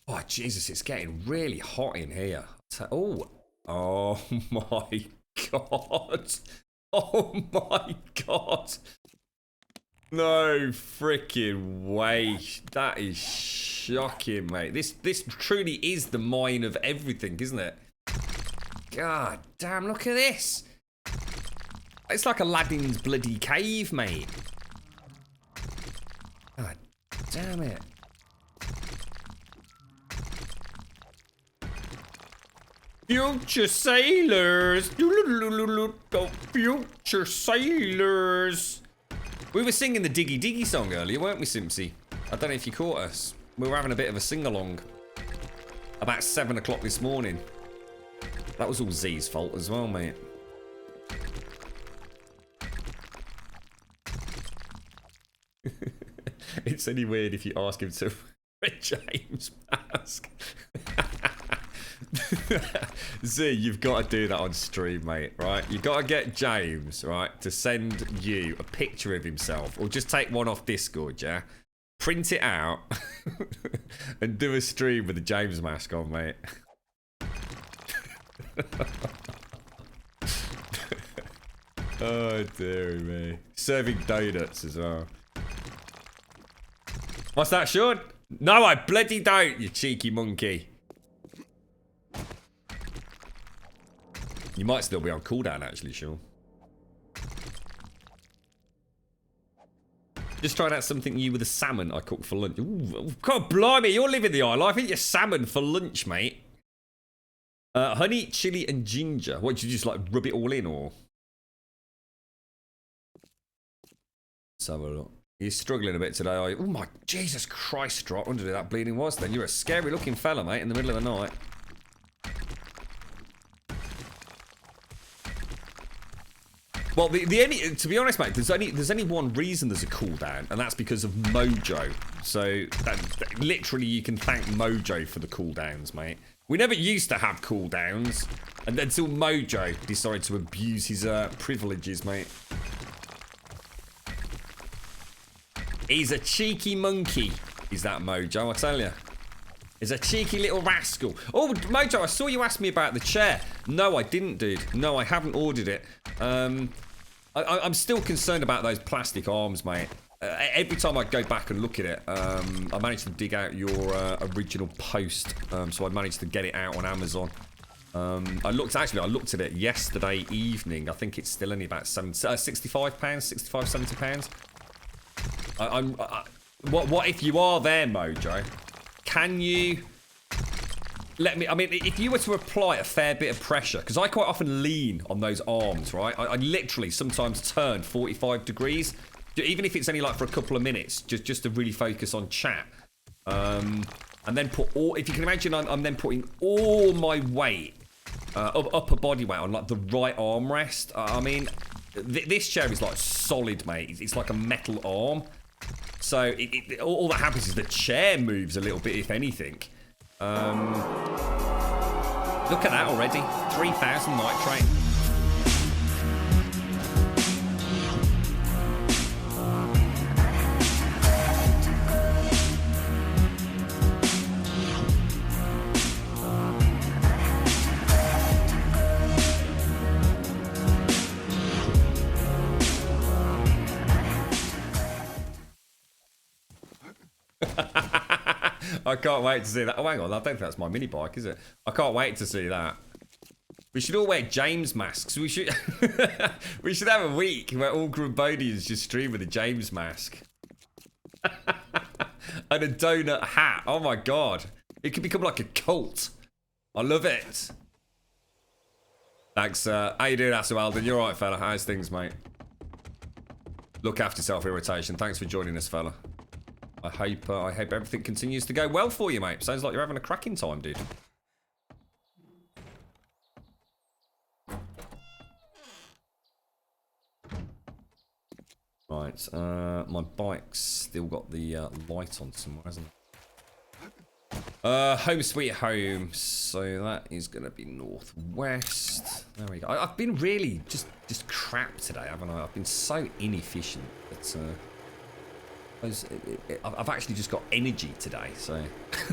Oh, Jesus, it's getting really hot in here. Oh my God. Oh my God. No freaking way. That is shocking, mate. This truly is the mine of everything, isn't it? God damn, look at this. It's like Aladdin's bloody cave, mate. God damn it. Future sailors. Future sailors. We were singing the Diggy Diggy song earlier, weren't we, Simpsy? I don't know if you caught us. We were having a bit of a sing-along. About 7 o'clock this morning. That was all Z's fault as well, mate. It's only weird if you ask him to wear James' mask. Z, you've got to do that on stream, mate, right? You've got to get James, right, to send you a picture of himself, or just take one off Discord, yeah? Print it out and do a stream with the James mask on, mate. Oh, dear me. Serving donuts as well. What's that, Sean? No, I bloody don't, you cheeky monkey. You might still be on cooldown, actually, Sean. Just trying out something new with a salmon I cooked for lunch. Ooh, God blimey, you're living the high life. Eat your salmon for lunch, mate. Honey, chili, and ginger. What, did you just like rub it all in, or? Let's have a look. You're struggling a bit today, are you? Oh my Jesus Christ, Drop. I wonder who that bleeding was then. You're a scary looking fella, mate, in the middle of the night. Well, to be honest, mate, there's only one reason there's a cooldown, and that's because of Mojo. So that literally you can thank Mojo for the cooldowns, mate. We never used to have cooldowns, and until Mojo decided to abuse his privileges, mate. He's a cheeky monkey, is that Mojo, I tell you. He's a cheeky little rascal. Oh, Mojo, I saw you ask me about the chair. No, I didn't, dude. No, I haven't ordered it. I'm still concerned about those plastic arms, mate. Every time I go back and look at it, I managed to dig out your original post, so I managed to get it out on Amazon. I looked at it yesterday evening. I think it's still only about £65, 65, £70. What if you are there, Mojo? Can you let me, I mean, if you were to apply a fair bit of pressure, because I quite often lean on those arms, right? I literally sometimes turn 45 degrees, even if it's only like for a couple of minutes, just to really focus on chat. And then put all, if you can imagine, I'm then putting all my weight, upper body weight on like the right armrest. I mean, this chair is like solid, mate. It's like a metal arm. So all that happens is the chair moves a little bit, if anything. Look at that already. 3,000 nitrate. I can't wait to see that. Oh, hang on. I don't think that's my mini bike, is it? I can't wait to see that. We should all wear James masks. We should we should have a week where all Grumbodians just stream with a James mask. And a donut hat. Oh my god. It could become like a cult. I love it. Thanks. How you doing, Asu Alden? You alright, fella? How's things, mate? Look after yourself, irritation. Thanks for joining us, fella. I hope everything continues to go well for you, mate. Sounds like you're having a cracking time, dude. Right, my bike's still got the light on somewhere, hasn't it? Home sweet home. So that is going to be northwest. There we go. I've been really just crap today, haven't I? I've been so inefficient that... I've actually just got energy today, so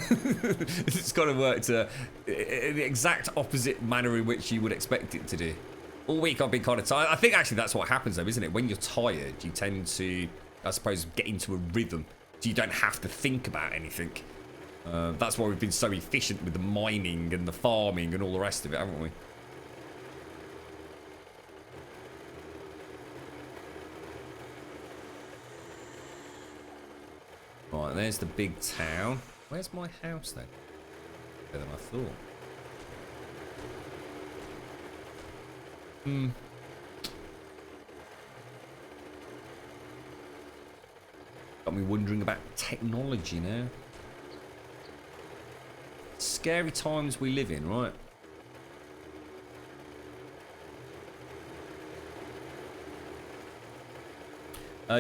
it's got to work to the exact opposite manner in which you would expect it to do. All week I've been kind of tired. I think actually that's what happens though, isn't it? When you're tired, you tend to, I suppose, get into a rhythm, so you don't have to think about anything. That's why we've been so efficient with the mining and the farming and all the rest of it, haven't we? Right, there's the big town. Where's my house then? Better than I thought. Got me wondering about technology now. Scary times we live in, right?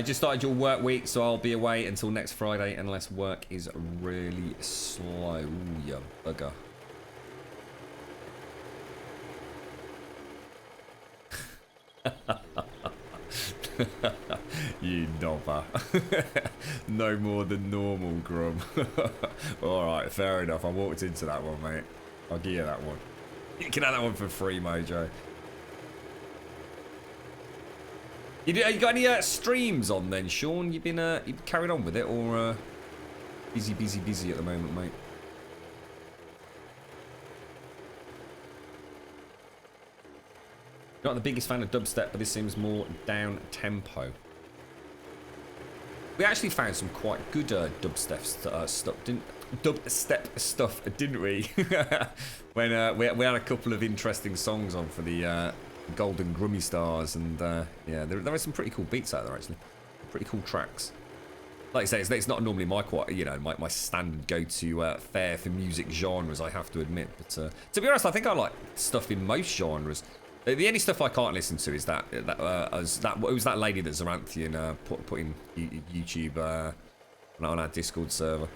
Just started your work week, so I'll be away until next Friday unless work is really slow. Ooh, you bugger. You knobber. No more than normal, Grum. Alright, fair enough. I walked into that one, mate. I'll give you that one. You can have that one for free, Mojo. You got any streams on then, Sean? You been carrying on with it, or busy at the moment, mate? Not the biggest fan of dubstep, but this seems more down tempo. We actually found some quite good dubstep stuff, didn't we? When we had a couple of interesting songs on for the Golden Grummy Stars, and yeah, there are some pretty cool beats out there actually. Pretty cool tracks. Like I say, it's not normally my my standard go-to fare for music genres, I have to admit. But to be honest, I think I like stuff in most genres. The only stuff I can't listen to is it was that lady that Zaranthian put in YouTube on our Discord server.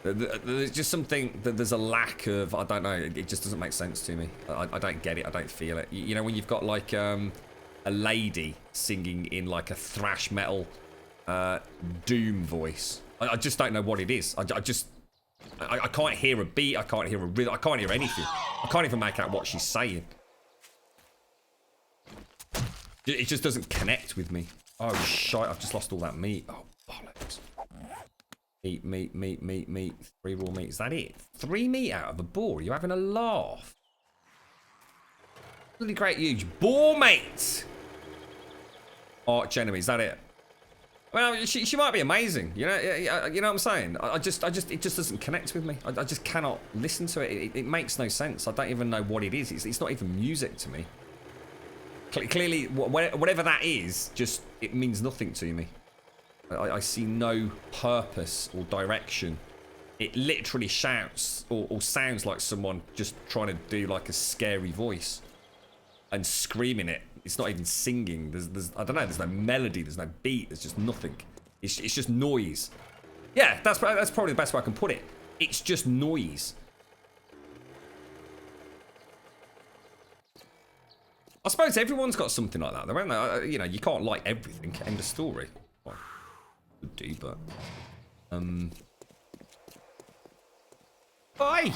There's just something that there's a lack of. I don't know. It just doesn't make sense to me. I don't get it. I don't feel it. You know, when you've got like a lady singing in like a thrash metal doom voice, I just don't know what it is. I can't hear a beat. I can't hear a rhythm. I can't hear anything. I can't even make out what she's saying. It just doesn't connect with me. Oh shite! I've just lost all that meat. Oh bollocks! Meat. 3 raw meat. Is that it? 3 meat out of a boar? Are you having a laugh? Really great, huge boar, mate. Arch enemy. Is that it? Well, she might be amazing. You know what I'm saying. It just doesn't connect with me. I just cannot listen to it. It makes no sense. I don't even know what it is. It's not even music to me. Clearly, whatever that is, just it means nothing to me. I see no purpose or direction. It literally shouts or sounds like someone just trying to do like a scary voice and screaming it. It's not even singing. There's I don't know. There's no melody. There's no beat. There's just nothing. It's just noise. Yeah, that's probably the best way I can put it. It's just noise. I suppose everyone's got something like that, though, haven't they? You know, you can't like everything. End of story. Well, could do, but Oi!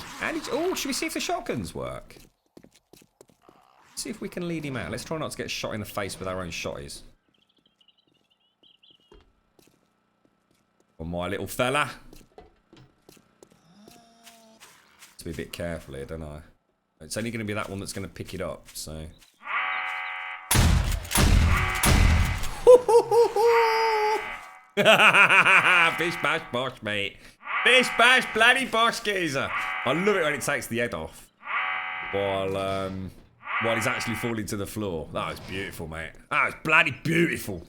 Oh, should we see if the shotguns work? See if we can lead him out. Let's try not to get shot in the face with our own shotties. Oh, my little fella. To be a bit careful here, don't I? It's only going to be that one that's going to pick it up, so. Bish bash bosh, mate. Bish bash bloody bosh, geezer. I love it when it takes the head off while he's actually falling to the floor. That was beautiful, mate. That was bloody beautiful.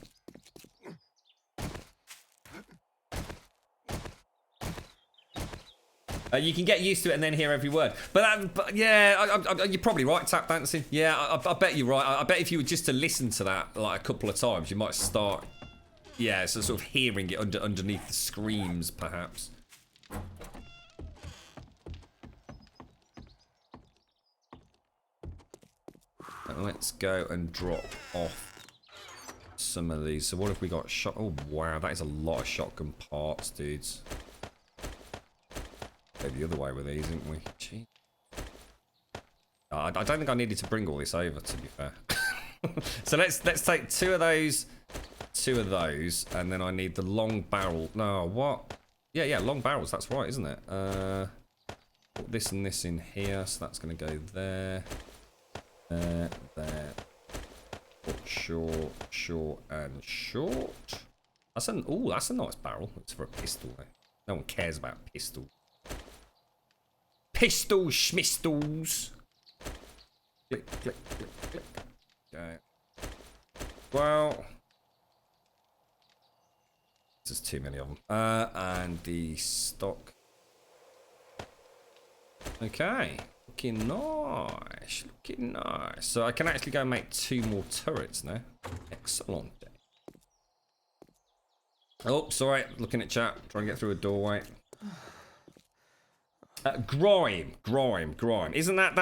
You can get used to it and then hear every word. But yeah, you're probably right, tap dancing. Yeah, I bet you're right. I bet if you were just to listen to that like a couple of times, you might start, yeah, so sort of hearing it underneath the screams, perhaps. Let's go and drop off some of these. So what have we got? Oh, wow, that is a lot of shotgun parts, dudes. Go the other way with these, didn't we? Gee. I don't think I needed to bring all this over, to be fair. So let's take two of those, and then I need the long barrel. No, what? Yeah, long barrels. That's right, isn't it? Put this and this in here, so that's going to go there. There. Put short, and short. That's a nice barrel. It's for a pistol, though. No one cares about pistols. Pistols, schmistles. Click, click, click, click. Okay. Well, there's too many of them. And the stock. Okay. Looking nice. Looking nice. So I can actually go and make 2 more turrets now. Excellent. Oh, sorry. Looking at chat. Trying to get through a doorway. Grime. Isn't that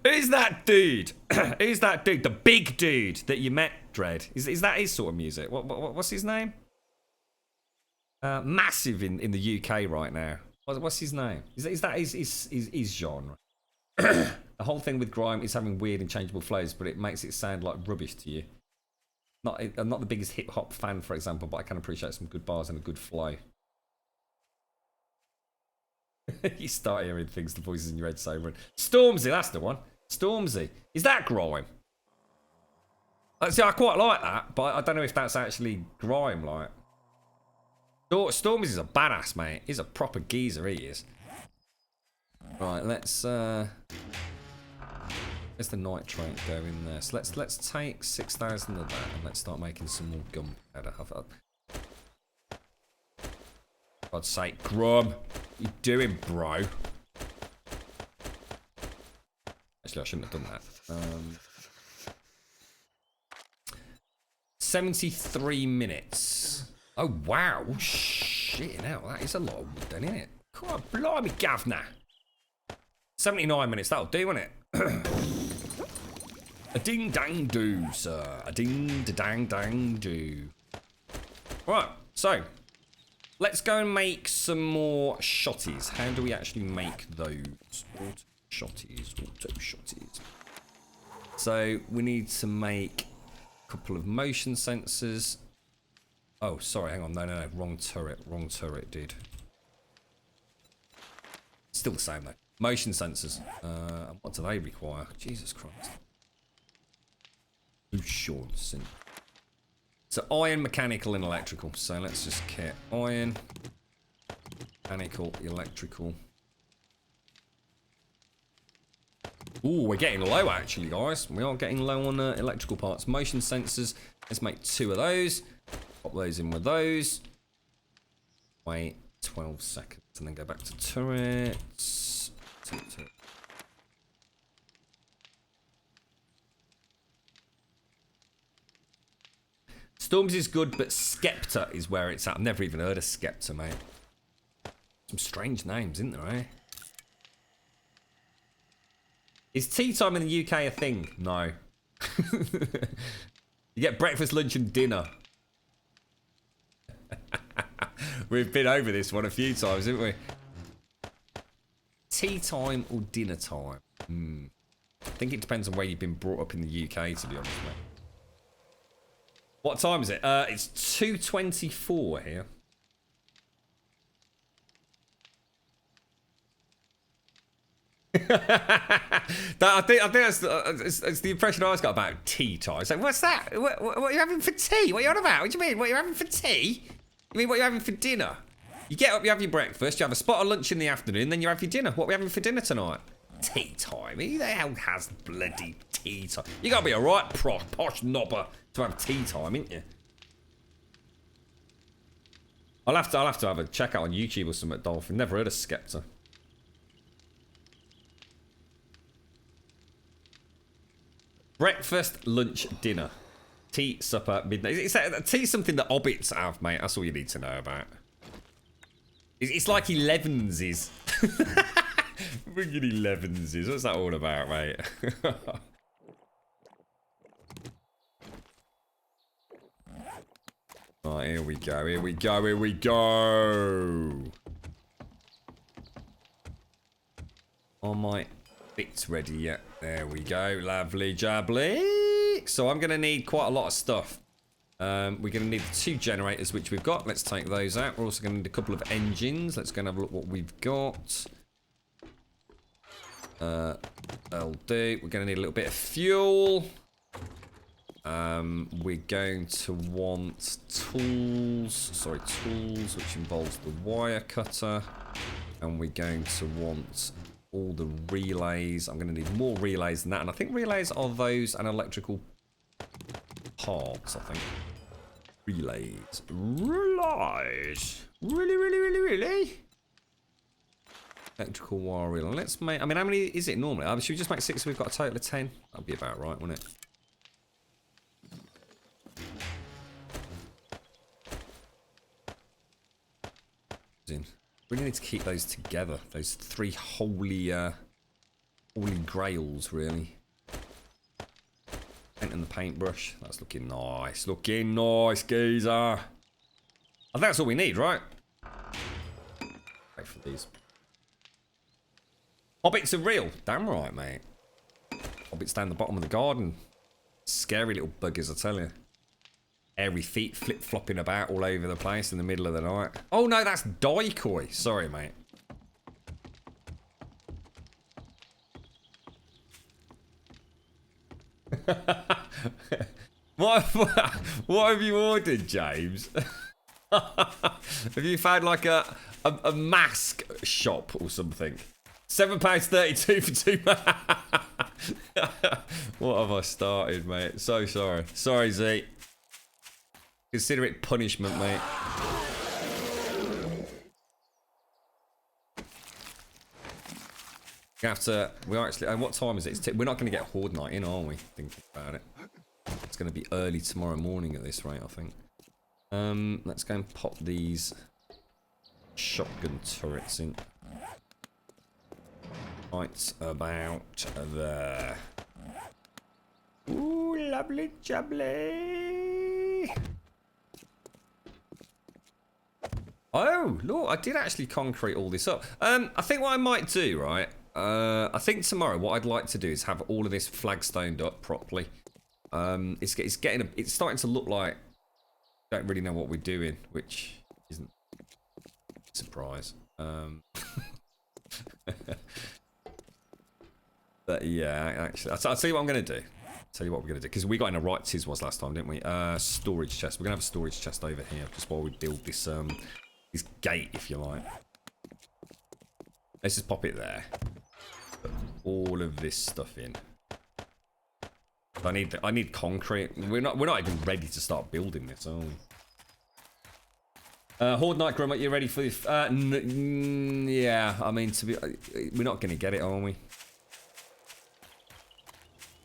who's that dude? Who's that dude? The big dude that you met, Dread? Is that his sort of music? What's his name? Massive in the UK right now. What's his name? Is that his genre? The whole thing with grime is having weird and changeable flows, but it makes it sound like rubbish to you. I'm not the biggest hip hop fan, for example, but I can appreciate some good bars and a good flow. You start hearing things, the voices in your head say, Stormzy, that's the one. Stormzy. Is that grime? See, I quite like that, but I don't know if that's actually grime, like. Stormzy's a badass, mate. He's a proper geezer, he is. Right, let's the nitrate go in there. So let's take 6,000 of that and let's start making some more gunpowder. God's sake, Grum. What you doing, bro? Actually, I shouldn't have done that. 73 minutes. Oh, wow. Shit, now that is a lot of wood, then, isn't it? Come on, blimey, governor. 79 minutes, that'll do, won't it? A ding-dang-do, sir. A ding-da-dang-dang-do. Right, so... let's go and make some more shotties. How do we actually make those? Auto shotties. So we need to make a couple of motion sensors. Oh, sorry, hang on. No. Wrong turret, dude. Still the same, though. Motion sensors. What do they require? Jesus Christ. Motion. So iron, mechanical, and electrical. So let's just get iron, mechanical, electrical. Ooh, we're getting low actually, guys. We are getting low on electrical parts. Motion sensors. Let's make 2 of those. Pop those in with those. Wait 12 seconds and then go back to turrets. Storms is good, but Skepta is where it's at. I've never even heard of Skepta, mate. Some strange names, isn't there, eh? Is tea time in the UK a thing? No. You get breakfast, lunch, and dinner. We've been over this one a few times, haven't we? Tea time or dinner time? I think it depends on where you've been brought up in the UK, to be honest, mate. What time is it? It's 2:24 here. I think that's it's the impression I always got about tea time. It's like, what's that? What are you having for tea? What are you on about? What do you mean? What are you having for tea? You mean what are you having for dinner? You get up, you have your breakfast, you have a spot of lunch in the afternoon, then you have your dinner. What are we having for dinner tonight? Tea time? Who the hell has bloody tea time? You gotta be a right posh knobber to have tea time, ain't you? I'll have to have a check out on YouTube or something, Dolphin. Never heard of Skepta. Breakfast, lunch, dinner. Tea, supper, midnight. Tea something that hobbits have, mate. That's all you need to know about. It's like 11s is. Friggin' 11s is. What's that all about, mate? Right, here we go, here we go, here we go. Are my bits ready yet? There we go, lovely jubbly. So I'm gonna need quite a lot of stuff. We're gonna need the 2 generators, which we've got. Let's take those out. We're also gonna need a couple of engines. Let's go and have a look what we've got. That'll do. We're gonna need a little bit of fuel. We're going to want tools, which involves the wire cutter. And we're going to want all the relays. I'm going to need more relays than that. And I think relays are those and electrical parts, I think. Relays. Relays. Really? Electrical wire relay. Let's make, I mean, how many is it normally? Should we just make 6 so we've got a total of 10? That'd be about right, wouldn't it? We need to keep those together. Those 3 holy grails, really. Paint and the paintbrush. That's looking nice. Looking nice, geezer. I think that's all we need, right? Wait for these. Hobbits are real. Damn right, mate. Hobbits down the bottom of the garden. Scary little buggers, I tell you. Airy feet flip-flopping about all over the place in the middle of the night. Oh no, that's Daikoi. Sorry, mate. What have you ordered, James? Have you found like a mask shop or something? £7.32 for 2. What have I started, mate? So sorry. Sorry, Z. Consider it punishment, mate. We have to. We actually. And what time is it? We're not going to get Horde Night in, are we? Thinking about it. It's going to be early tomorrow morning at this rate, I think. Let's go and pop these shotgun turrets in. Right about there. Ooh, lovely jubbly. Oh, look, I did actually concrete all this up. I think what I might do, right? I think tomorrow what I'd like to do is have all of this flagstoned up properly. It's starting to look like we don't really know what we're doing, which isn't a surprise. But yeah, actually, I'll tell you what I'm going to do. tell you what we're going to do. Because we got in a right tiz was last time, didn't we? Storage chest. We're going to have a storage chest over here just while we build this this gate, if you like. Let's just pop it there. Put all of this stuff in. I need concrete. We're not even ready to start building this, are we? Horde Knight Grumbul, you ready for this? Yeah, I mean, we're not going to get it, are we?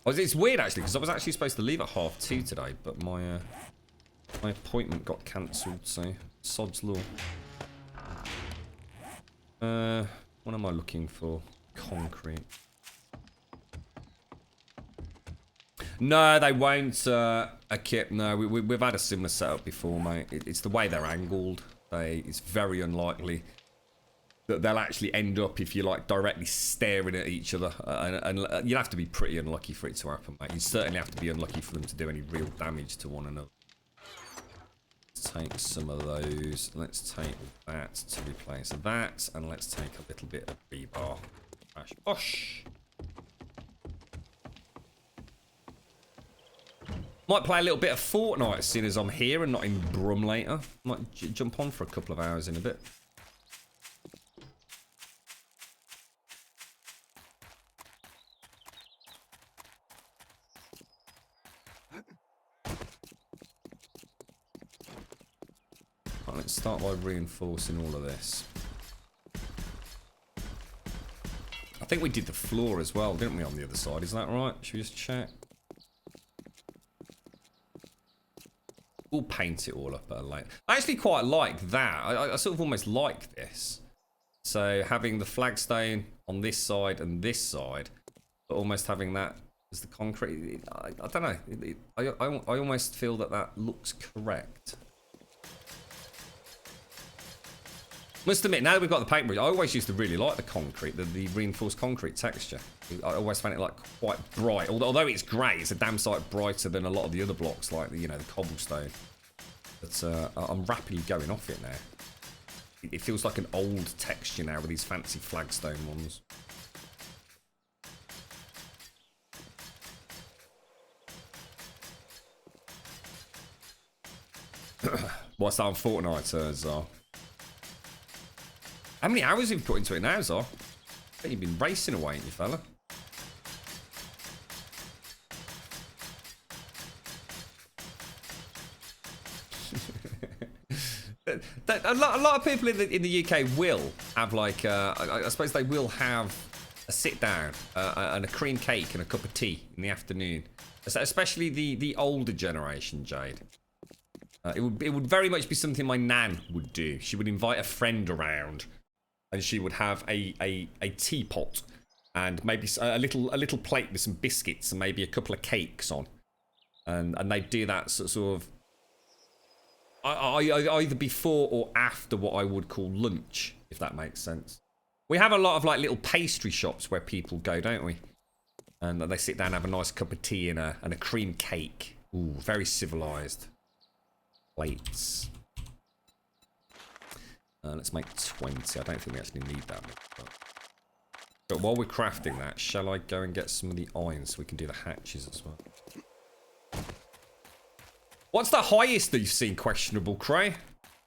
It's weird, actually, because I was actually supposed to leave at 2:30 today, but my appointment got cancelled, so sod's law. What am I looking for? Concrete. No, they won't, Akip. No, we've had a similar setup before, mate. It's the way they're angled. It's very unlikely that they'll actually end up, if you like, directly staring at each other. And you'd have to be pretty unlucky for it to happen, mate. You certainly have to be unlucky for them to do any real damage to one another. Let's take some of those. Let's take that to replace that. And let's take a little bit of rebar. Bash, bosh. Might play a little bit of Fortnite, seeing as I'm here and not in Brum later. Might jump on for a couple of hours in a bit. Right, let's start by reinforcing all of this. I think we did the floor as well, didn't we, on the other side? Is that right? Should we just check? We'll paint it all up at a later. I actually quite like that. I sort of almost like this. So having the flagstone on this side and this side, but almost having that as the concrete. I don't know. I almost feel that looks correct. Must admit, now that we've got the paintbrush, I always used to really like the concrete, the reinforced concrete texture. I always found it like quite bright. Although it's grey, it's a damn sight brighter than a lot of the other blocks, like the cobblestone. But I'm rapidly going off it now. It feels like an old texture now with these fancy flagstone ones. What's that on Fortnite, Zar? How many hours have you put into it now, Zar? I bet you've been racing away, ain't you, fella? A lot of people in the UK will have like I suppose they will have a sit down and a cream cake and a cup of tea in the afternoon, especially the older generation, Jade. It would very much be something my nan would do. She would invite a friend around, and she would have a teapot and maybe a little plate with some biscuits and maybe a couple of cakes on, and they'd do that sort of either before or after what I would call lunch, if that makes sense. We have a lot of like little pastry shops where people go, don't we? And they sit down and have a nice cup of tea and a cream cake. Ooh, very civilized. Plates. Let's make 20. I don't think we actually need that much. But while we're crafting that, shall I go and get some of the iron so we can do the hatches as well? What's the highest that you've seen, Questionable Cray?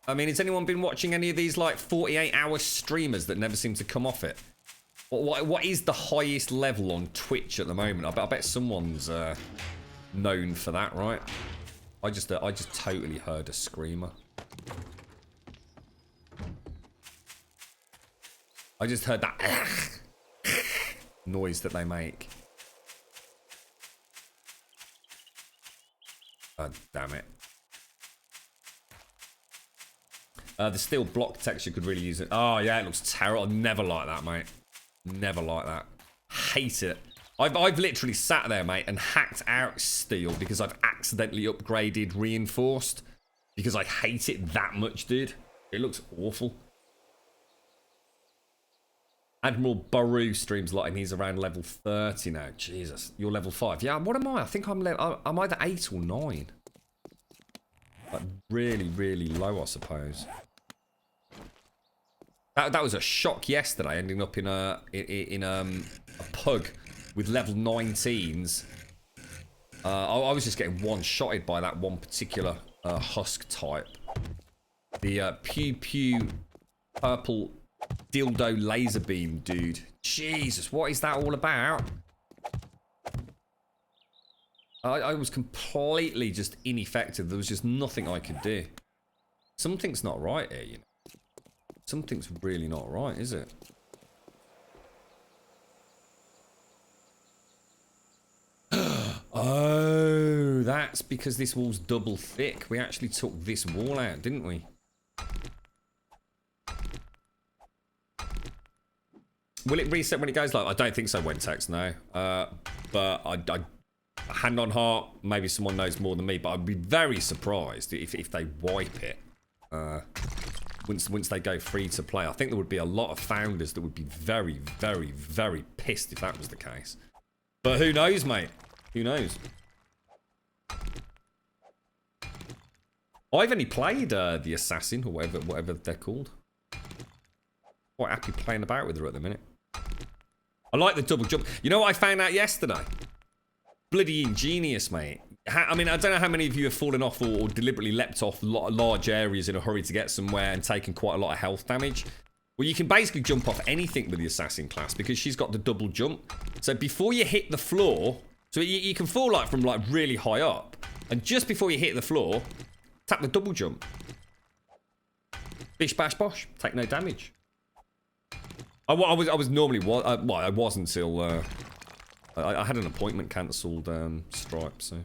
I mean, has anyone been watching any of these like 48-hour streamers that never seem to come off it? What is the highest level on Twitch at the moment? I bet someone's known for that, right? I just totally heard a screamer. I just heard that noise that they make. God damn it. The steel block texture could really use it. Oh yeah, it looks terrible. I'd never like that, mate. Never like that. Hate it. I've literally sat there, mate, and hacked out steel because I've accidentally upgraded reinforced. Because I hate it that much, dude. It looks awful. Admiral Baru streams a lot and he's around level 30 now. Jesus, you're level 5. Yeah, what am I? I think I'm either 8 or 9. Like really, really low, I suppose. That was a shock yesterday, ending up in a pug with level 19s I was just getting one-shotted by that one particular husk type. The pew pew purple dildo laser beam dude. Jesus, what is that all about? I was completely just ineffective. There was just nothing I could do. Something's not right here, you know. Something's really not right, is it? Oh, that's because this wall's double thick. We actually took this wall out, didn't we? Will it reset when it goes live? I don't think so, Wentex, no. But I hand on heart, maybe someone knows more than me, but I'd be very surprised if they wipe it. Once they go free to play. I think there would be a lot of founders that would be very, very, very pissed if that was the case. But who knows, mate? Who knows? I've only played the Assassin, or whatever they're called. Quite happy playing about with her at the minute. I like the double jump. You know what I found out yesterday? Bloody ingenious, mate. I mean, I don't know how many of you have fallen off or deliberately leapt off large areas in a hurry to get somewhere and taken quite a lot of health damage. Well, you can basically jump off anything with the Assassin class because she's got the double jump. So before you hit the floor, so you can fall like from like really high up, and just before you hit the floor, tap the double jump. Bish bash bosh, take no damage. I was normally well, I was until I had an appointment cancelled, Stripe, so.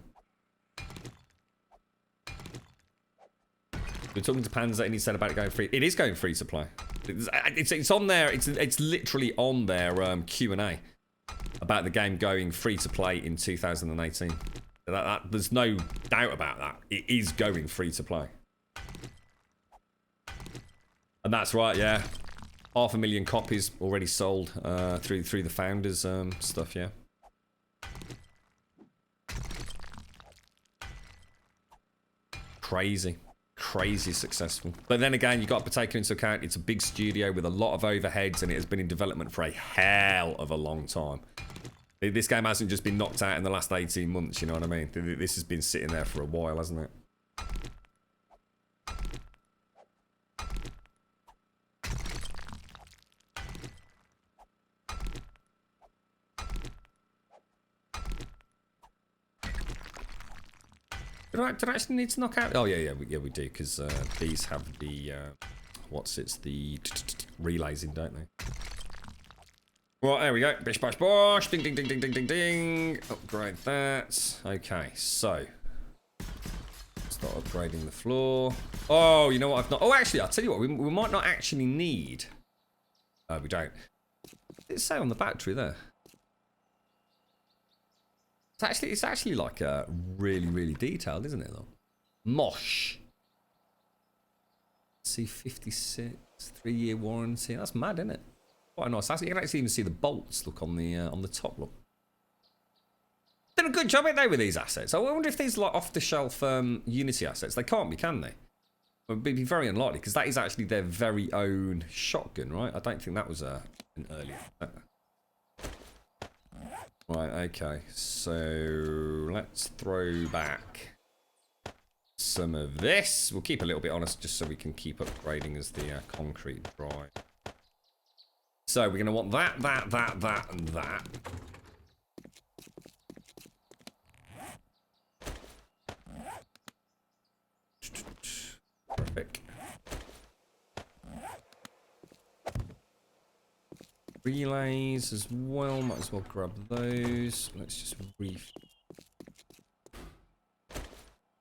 We're talking to Panzer and he said about it going free. It is going free to play. It's on there. It's literally on their Q&A about the game going free to play in 2018. There's no doubt about that. It is going free to play. And that's right, yeah. 500,000 copies already sold through the founders stuff, yeah. Crazy successful. But then again, you got to take into account it's a big studio with a lot of overheads and it has been in development for a hell of a long time. This game hasn't just been knocked out in the last 18 months, you know what I mean? This has been sitting there for a while, hasn't it? Did I actually need to knock out? Oh yeah, we do, because these have the the relays in, don't they? Right, there we go. Bish bash bosh. Ding ding ding ding ding ding ding. Upgrade that. Okay, so start upgrading the floor. Oh, you know what? I've not. Oh, actually, I'll tell you what. We might not actually need. We don't. Did it say on the battery there? It's actually like really detailed, isn't it though? Mosh. C56, 3-year warranty. That's mad, isn't it? Quite nice. You can actually even see the bolts. Look on the top. Look. Did a good job, ain't they, with these assets? I wonder if these like off-the-shelf Unity assets. They can't be, can they? It would be very unlikely because that is actually their very own shotgun, right? I don't think that was an earlier. Right, okay, so let's throw back some of this. We'll keep a little bit on us just so we can keep upgrading as the concrete dry. So we're going to want that, and that. Perfect. Relays as well, might as well grab those. Let's just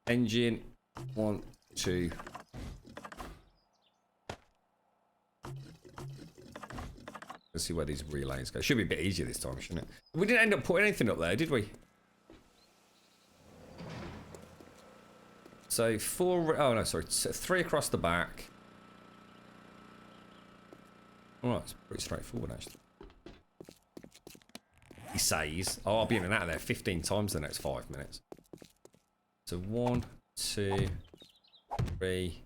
engine 1, 2. Let's see where these relays go. Should be a bit easier this time, shouldn't it? We didn't end up putting anything up there, did we? So 4. Oh no, sorry. 3 across the back. Alright, it's pretty straightforward actually. He says, oh, I'll be in and out of there 15 times in the next 5 minutes. So 1, 2, 3.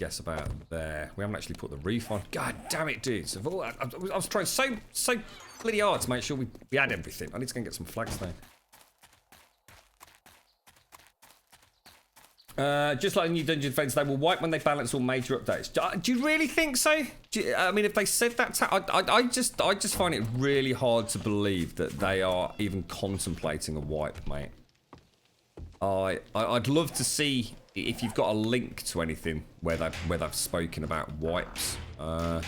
guess about there. We haven't actually put the roof on. God damn it, dudes. I was trying so bloody hard to make sure we had everything. I need to go and get some flagstone. Just like the new Dungeon Defense, they will wipe when they balance all major updates. Do you really think so? I mean, if they said that, I just find it really hard to believe that they are even contemplating a wipe, mate. I'd love to see if you've got a link to anything where they've spoken about wipes. I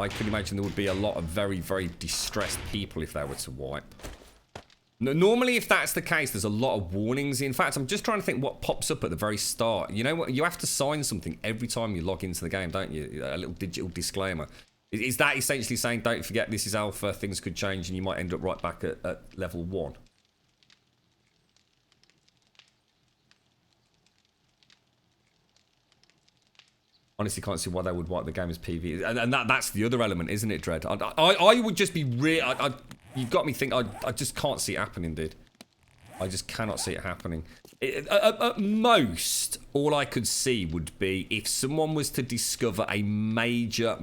could imagine there would be a lot of very, very distressed people if they were to wipe. Normally, if that's the case, there's a lot of warnings. In fact, I'm just trying to think what pops up at the very start. You know what? You have to sign something every time you log into the game, don't you? A little digital disclaimer. Is that essentially saying, don't forget, this is alpha, things could change, and you might end up right back at level 1? Honestly, can't see why they would wipe the game as PvE. And that's the other element, isn't it, Dread? I would just be real. You've got me thinking, I just can't see it happening, dude. I just cannot see it happening. At most, all I could see would be if someone was to discover a major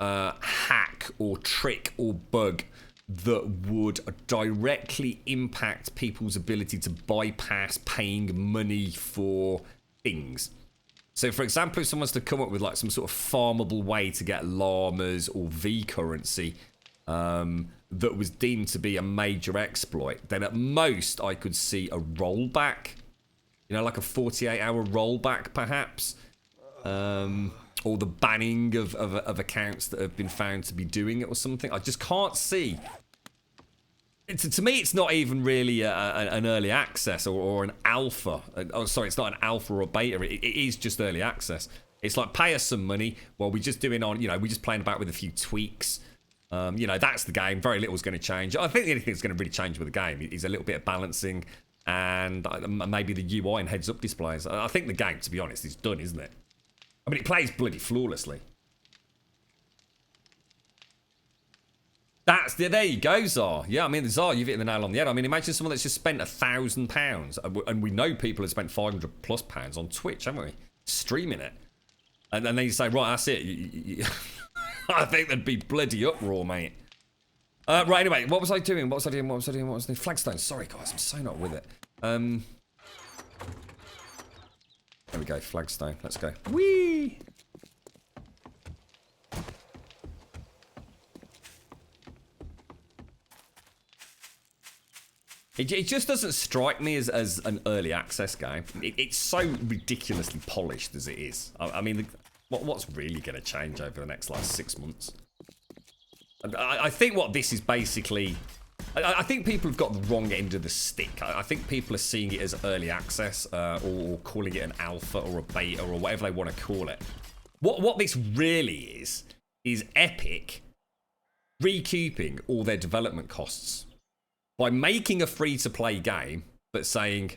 hack or trick or bug that would directly impact people's ability to bypass paying money for things. So, for example, if someone's to come up with like some sort of farmable way to get llamas or V currency, that was deemed to be a major exploit, then at most I could see a rollback. You know, like a 48-hour rollback, perhaps. Or the banning of accounts that have been found to be doing it or something. I just can't see. To me, it's not even really an early access or an alpha. Oh, sorry, it's not an alpha or a beta. It is just early access. It's like, pay us some money while we're just doing on, you know, we're just playing about with a few tweaks. You know, that's the game. Very little's going to change. I think the only thing that's going to really change with the game is a little bit of balancing and maybe the UI and heads-up displays. I think the game, to be honest, is done, isn't it? I mean, it plays bloody flawlessly. There you go, Zar. Yeah, I mean, Zar, you've hit the nail on the head. I mean, imagine someone that's just spent £1,000, and we know people have spent £500+ on Twitch, haven't we? Streaming it. And then you say, right, that's it. I think there'd be bloody uproar, mate. Right, anyway, what was I doing? What was I doing? Flagstone. Sorry, guys, I'm so not with it. There we go, flagstone. Let's go. Whee! It just doesn't strike me as an early access game. It's so ridiculously polished as it is. I mean, what's really going to change over the next, like, 6 months? I think what this is basically... I think people have got the wrong end of the stick. I think people are seeing it as early access or calling it an alpha or a beta or whatever they want to call it. What this really is Epic recouping all their development costs by making a free-to-play game, but saying,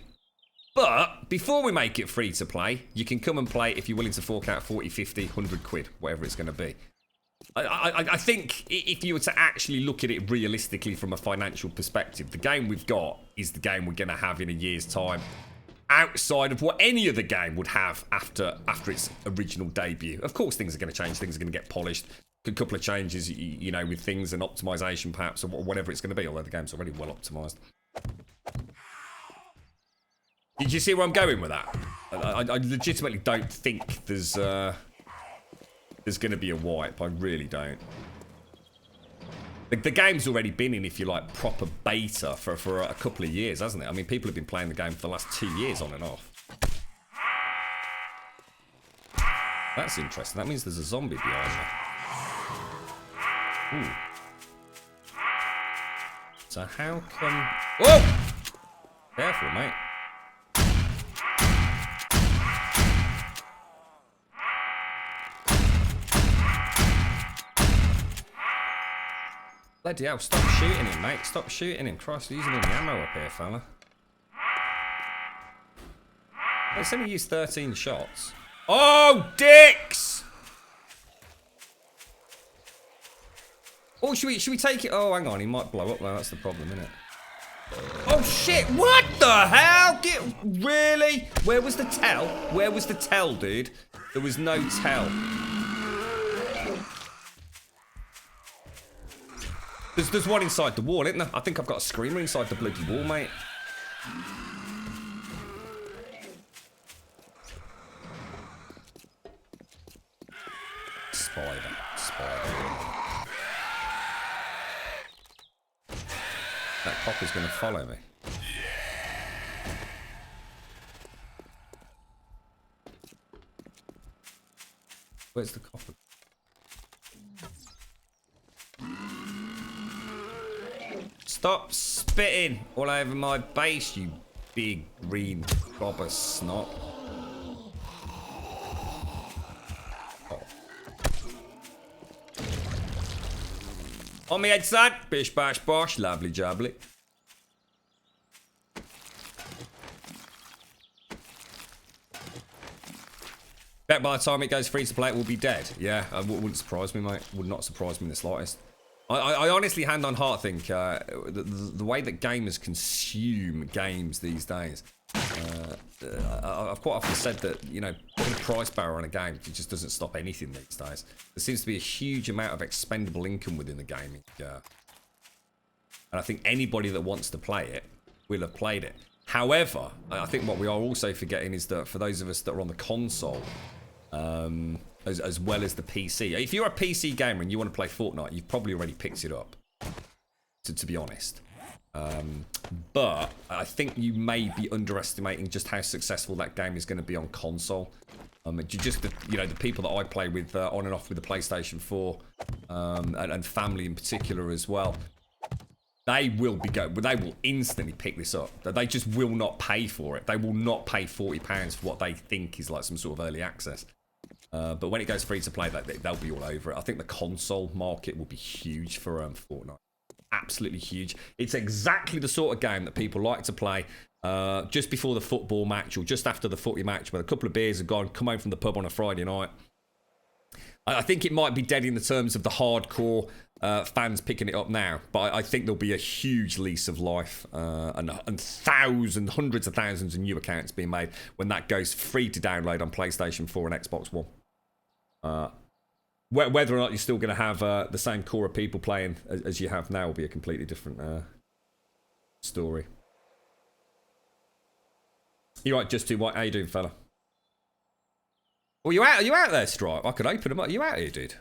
but before we make it free-to-play, you can come and play if you're willing to fork out 40, 50, 100 quid, whatever it's going to be. I think if you were to actually look at it realistically from a financial perspective, the game we've got is the game we're going to have in a year's time, outside of what any other game would have after its original debut. Of course, things are going to change. Things are going to get polished. A couple of changes, you know, with things and optimization, perhaps, or whatever it's going to be, although the game's already well optimized. Did you see where I'm going with that? I legitimately don't think there's going to be a wipe. I really don't. The game's already been in, if you like, proper beta for a couple of years, hasn't it? I mean, people have been playing the game for the last 2 years on and off. That's interesting. That means there's a zombie behind me. Ooh. So how come... Whoa! Careful, mate. Bloody hell, stop shooting him, mate. Stop shooting him. Christ, using any ammo up here, fella. It's only used 13 shots. Oh, dicks! Oh, should we take it? Oh, hang on, he might blow up though. That's the problem, isn't it? Oh shit, what the hell? Really? Where was the tell? Where was the tell, dude? There was no tell. There's one inside the wall, isn't there? I think I've got a screamer inside the bloody wall, mate. Spider. That copper's gonna follow me. Where's the copper? Stop spitting all over my base, you big green gobber snot. Oh. On me head, son. Bish, bash, bosh. Lovely jubbly. Bet by the time it goes free to play, it will be dead. Yeah, wouldn't surprise me, mate. Would not surprise me in the slightest. I honestly, hand on heart, think the way that gamers consume games these days. I've quite often said that, you know, putting a price barrier on a game, it just doesn't stop anything these days. There seems to be a huge amount of expendable income within the gaming. And I think anybody that wants to play it will have played it. However, I think what we are also forgetting is that for those of us that are on the console, as well as the PC. If you're a PC gamer and you want to play Fortnite, you've probably already picked it up, to be honest. But I think you may be underestimating just how successful that game is going to be on console. Just the, you know, the people that I play with on and off with the PlayStation 4, and family in particular as well. They will instantly pick this up. They just will not pay for it. They will not pay £40 for what they think is like some sort of early access. But when it goes free to play, they'll be all over it. I think the console market will be huge for Fortnite. Absolutely huge. It's exactly the sort of game that people like to play just before the football match or just after the footy match, when a couple of beers have gone, come home from the pub on a Friday night. I think it might be dead in the terms of the hardcore fans picking it up now, but I think there'll be a huge lease of life and hundreds of thousands of new accounts being made when that goes free to download on PlayStation 4 and Xbox One. Whether or not you're still going to have the same core of people playing as you have now will be a completely different story. You right, just what? How you doing, fella? Well, are you out there, Stripe? I could open them up. You out here, dude?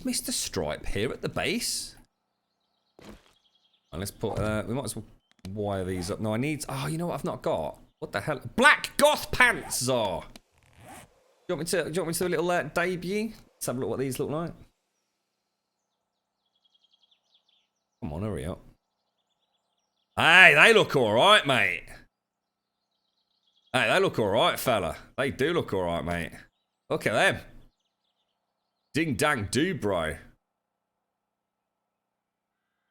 Mr. Stripe here at the base. And let's put. We might as well wire these up. No, I need. Oh, you know what? I've not got. What the hell? Black goth pants are. Do you want me to do a little debut? Let's have a look what these look like. Come on, hurry up. Hey, they look all right, mate. Hey, they look alright, fella. They do look alright, mate. Look at them. Ding dang do, bro.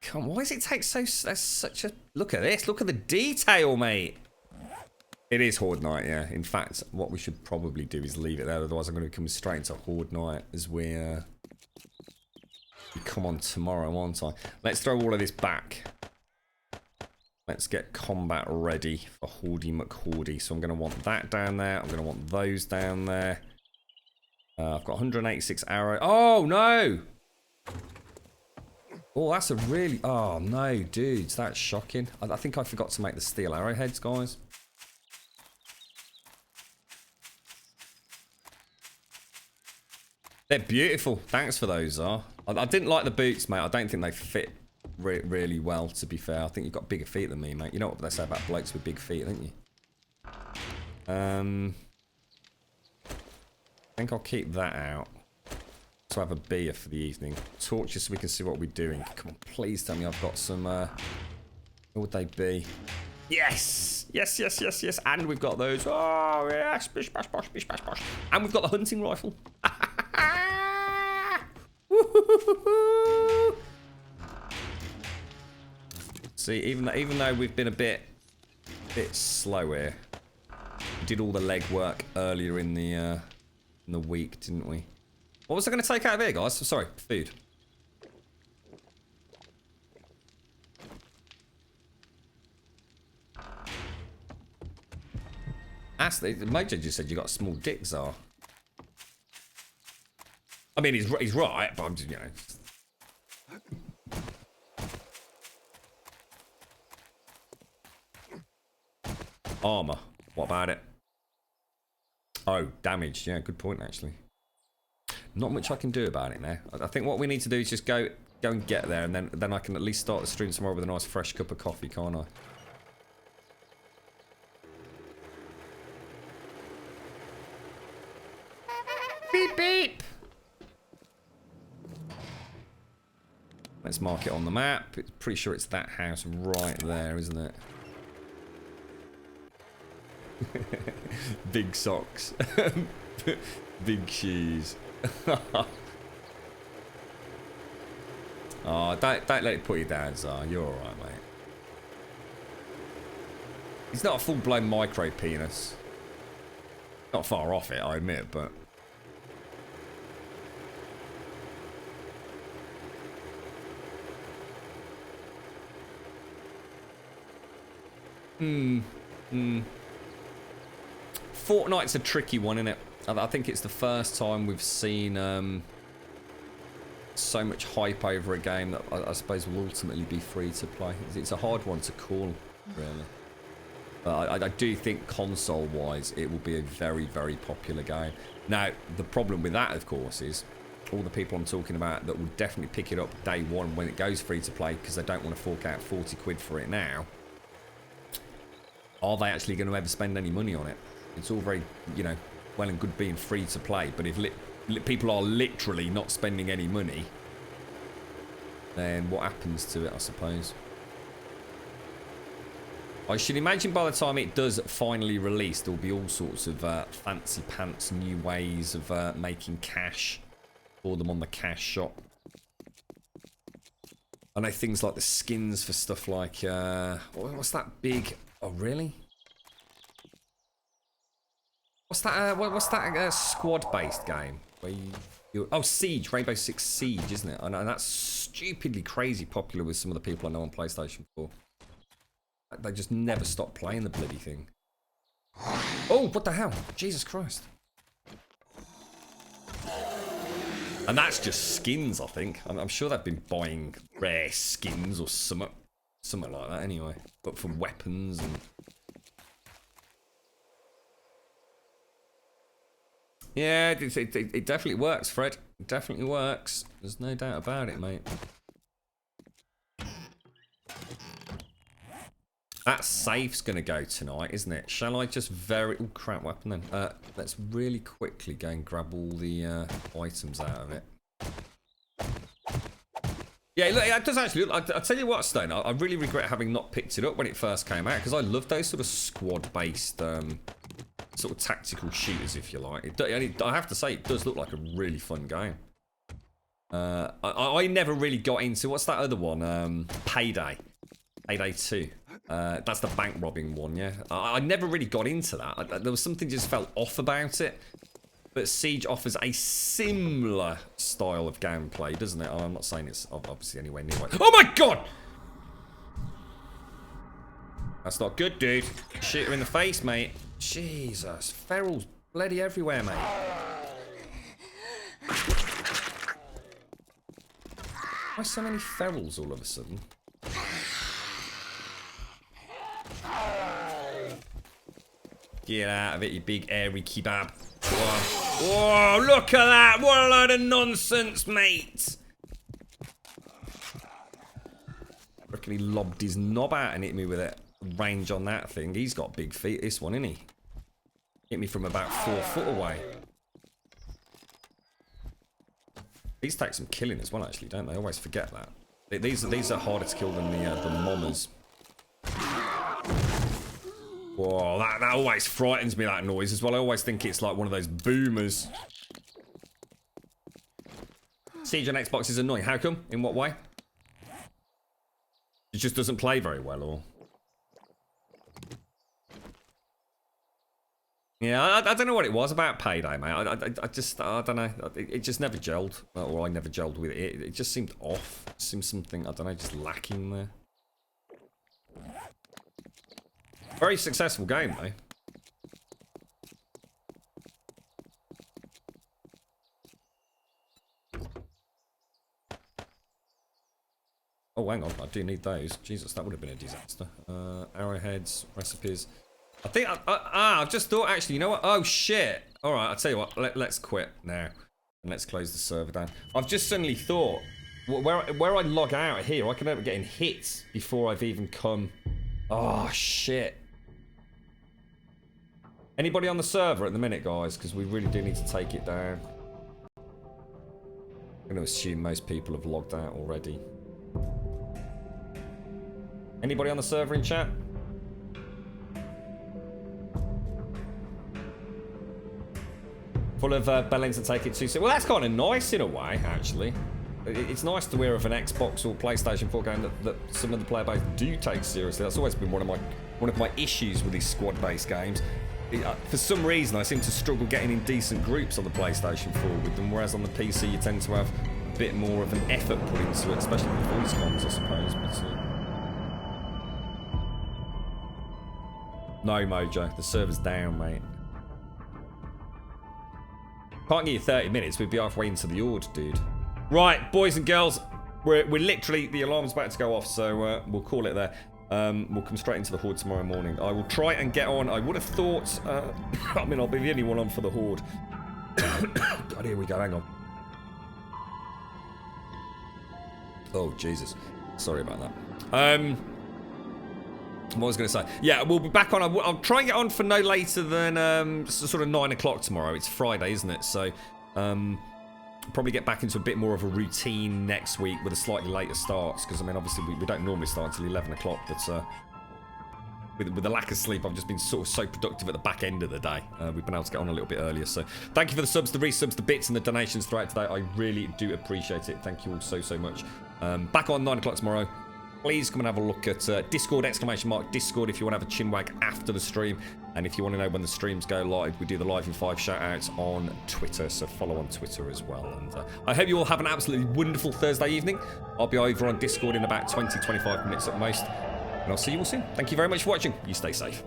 Come on, why does it take that's such a... Look at this. Look at the detail, mate. It is Horde Night, yeah. In fact, what we should probably do is leave it there. Otherwise, I'm going to come straight into Horde Night as we come on tomorrow, aren't I? Let's throw all of this back. Let's get combat ready for Hordy McHordy. So I'm going to want that down there. I'm going to want those down there. I've got 186 arrow. Oh, no! Oh, that's a really... Oh, no, dudes. That's shocking. I think I forgot to make the steel arrowheads, guys. They're beautiful. Thanks for those, I didn't like the boots, mate. I don't think they fit really well, to be fair. I think you've got bigger feet than me, mate. You know what they say about blokes with big feet, don't you? I think I'll keep that out to have a beer for the evening. Torches so we can see what we're doing. Come on, please tell me I've got some... what would they be? Yes! Yes, yes, yes, yes. And we've got those. Oh, yes. Bish, bash, bosh, bish, bash, bosh. And we've got the hunting rifle. See, even though we've been a bit slow here, we did all the legwork earlier in the week, didn't we? What was I going to take out of here, guys? Sorry, food. Mojo just said you got small dicks, are. I mean, he's right, but I'm just, you know. Armor. What about it? Oh, damage. Yeah, good point, actually. Not much I can do about it now. I think what we need to do is just go and get there, and then I can at least start the stream tomorrow with a nice fresh cup of coffee, can't I? Beep, beep. Let's mark it on the map. It's pretty sure it's that house right there, isn't it? Big socks. Big shoes. Oh, don't let it put you down, Zar. You're alright, mate. He's not a full-blown micro penis. Not far off it, I admit, but... Fortnite's a tricky one, isn't it? I think it's the first time we've seen so much hype over a game that I suppose will ultimately be free to play. It's a hard one to call, really. But I do think console-wise, it will be a very, very popular game. Now, the problem with that, of course, is all the people I'm talking about that will definitely pick it up day one when it goes free to play because they don't want to fork out 40 quid for it now. Are they actually going to ever spend any money on it? It's all very, you know, well and good being free to play, but if people are literally not spending any money, then what happens to it, I suppose? I should imagine by the time it does finally release, there'll be all sorts of fancy pants, new ways of making cash for them on the cash shop. I know things like the skins for stuff like, what's that big, oh really? What's that squad-based game where oh, Siege, Rainbow Six Siege, isn't it? And that's stupidly crazy popular with some of the people I know on PlayStation 4. They just never stop playing the bloody thing. Oh, what the hell? Jesus Christ. And that's just skins, I think. I'm sure they've been buying rare skins or something like that anyway. But for weapons and... Yeah, it definitely works, Fred. It definitely works. There's no doubt about it, mate. That safe's going to go tonight, isn't it? Shall I just very... Oh, crap, what happened then? Let's really quickly go and grab all the items out of it. Yeah, look, it does actually look... I'll tell you what, Stone, I really regret having not picked it up when it first came out, because I love those sort of squad-based... sort of tactical shooters, if you like. I have to say, it does look like a really fun game. I never really got into... What's that other one? Payday. Payday 2. That's the bank robbing one, yeah. I never really got into that. There was something just felt off about it. But Siege offers a similar style of gameplay, doesn't it? I'm not saying it's obviously anywhere near it. Oh my god! That's not good, dude. Shoot her in the face, mate. Jesus. Ferals bloody everywhere, mate. Why so many ferals all of a sudden? Get out of it, you big airy kebab. Whoa, look at that! What a load of nonsense, mate! I reckon he lobbed his knob out and hit me with it. Range on that thing. He's got big feet, this one, isn't he? Hit me from about 4 foot away. These take some killing as well, actually, don't they? I always forget that. These are harder to kill than the mommers. Whoa, that always frightens me, that noise as well. I always think it's like one of those boomers. Siege on Xbox is annoying. How come? In what way? It just doesn't play very well, or... Yeah, I don't know what it was about Payday, mate. I don't know. It just never gelled. Or I never gelled with it. It just seemed off. It seemed something, I don't know, just lacking there. Very successful game, though. Oh, hang on. I do need those. Jesus, that would have been a disaster. Arrowheads, recipes. I think... I've just thought, actually, you know what? Oh, shit. All right, I'll tell you what. Let's quit now. And let's close the server down. I've just suddenly thought, where I log out here, I can end up getting hits before I've even come... Oh, shit. Anybody on the server at the minute, guys? Because we really do need to take it down. I'm going to assume most people have logged out already. Anybody on the server in chat? Full of bellends to take it too soon. Well, that's kind of nice in a way, actually. It's nice to hear of an Xbox or PlayStation 4 game that some of the player base do take seriously. That's always been one of my issues with these squad-based games. For some reason, I seem to struggle getting in decent groups on the PlayStation 4 with them, whereas on the PC you tend to have a bit more of an effort put into it, especially with voice comms, I suppose. But, no, Mojo, the server's down, mate. Can't give you 30 minutes, we'd be halfway into the Horde, dude. Right, boys and girls, we're literally, the alarm's about to go off, so we'll call it there. We'll come straight into the Horde tomorrow morning. I will try and get on. I would have thought, I mean, I'll be the only one on for the Horde. God, here we go, hang on. Oh, Jesus. Sorry about that. What was I going to say? Yeah, we'll be back on. I'll try and get on for no later than sort of 9 o'clock tomorrow. It's Friday, isn't it? So, probably get back into a bit more of a routine next week with a slightly later starts. Because, I mean, obviously, we don't normally start until 11 o'clock. But with the lack of sleep, I've just been sort of so productive at the back end of the day. We've been able to get on a little bit earlier. So, thank you for the subs, the resubs, the bits, and the donations throughout today. I really do appreciate it. Thank you all so, so much. Back on 9 o'clock tomorrow. Please come and have a look at Discord, Discord if you want to have a chinwag after the stream. And if you want to know when the streams go live, we do the Live in 5 shout-outs on Twitter, so follow on Twitter as well. And I hope you all have an absolutely wonderful Thursday evening. I'll be over on Discord in about 20-25 minutes at most. And I'll see you all soon. Thank you very much for watching. You stay safe.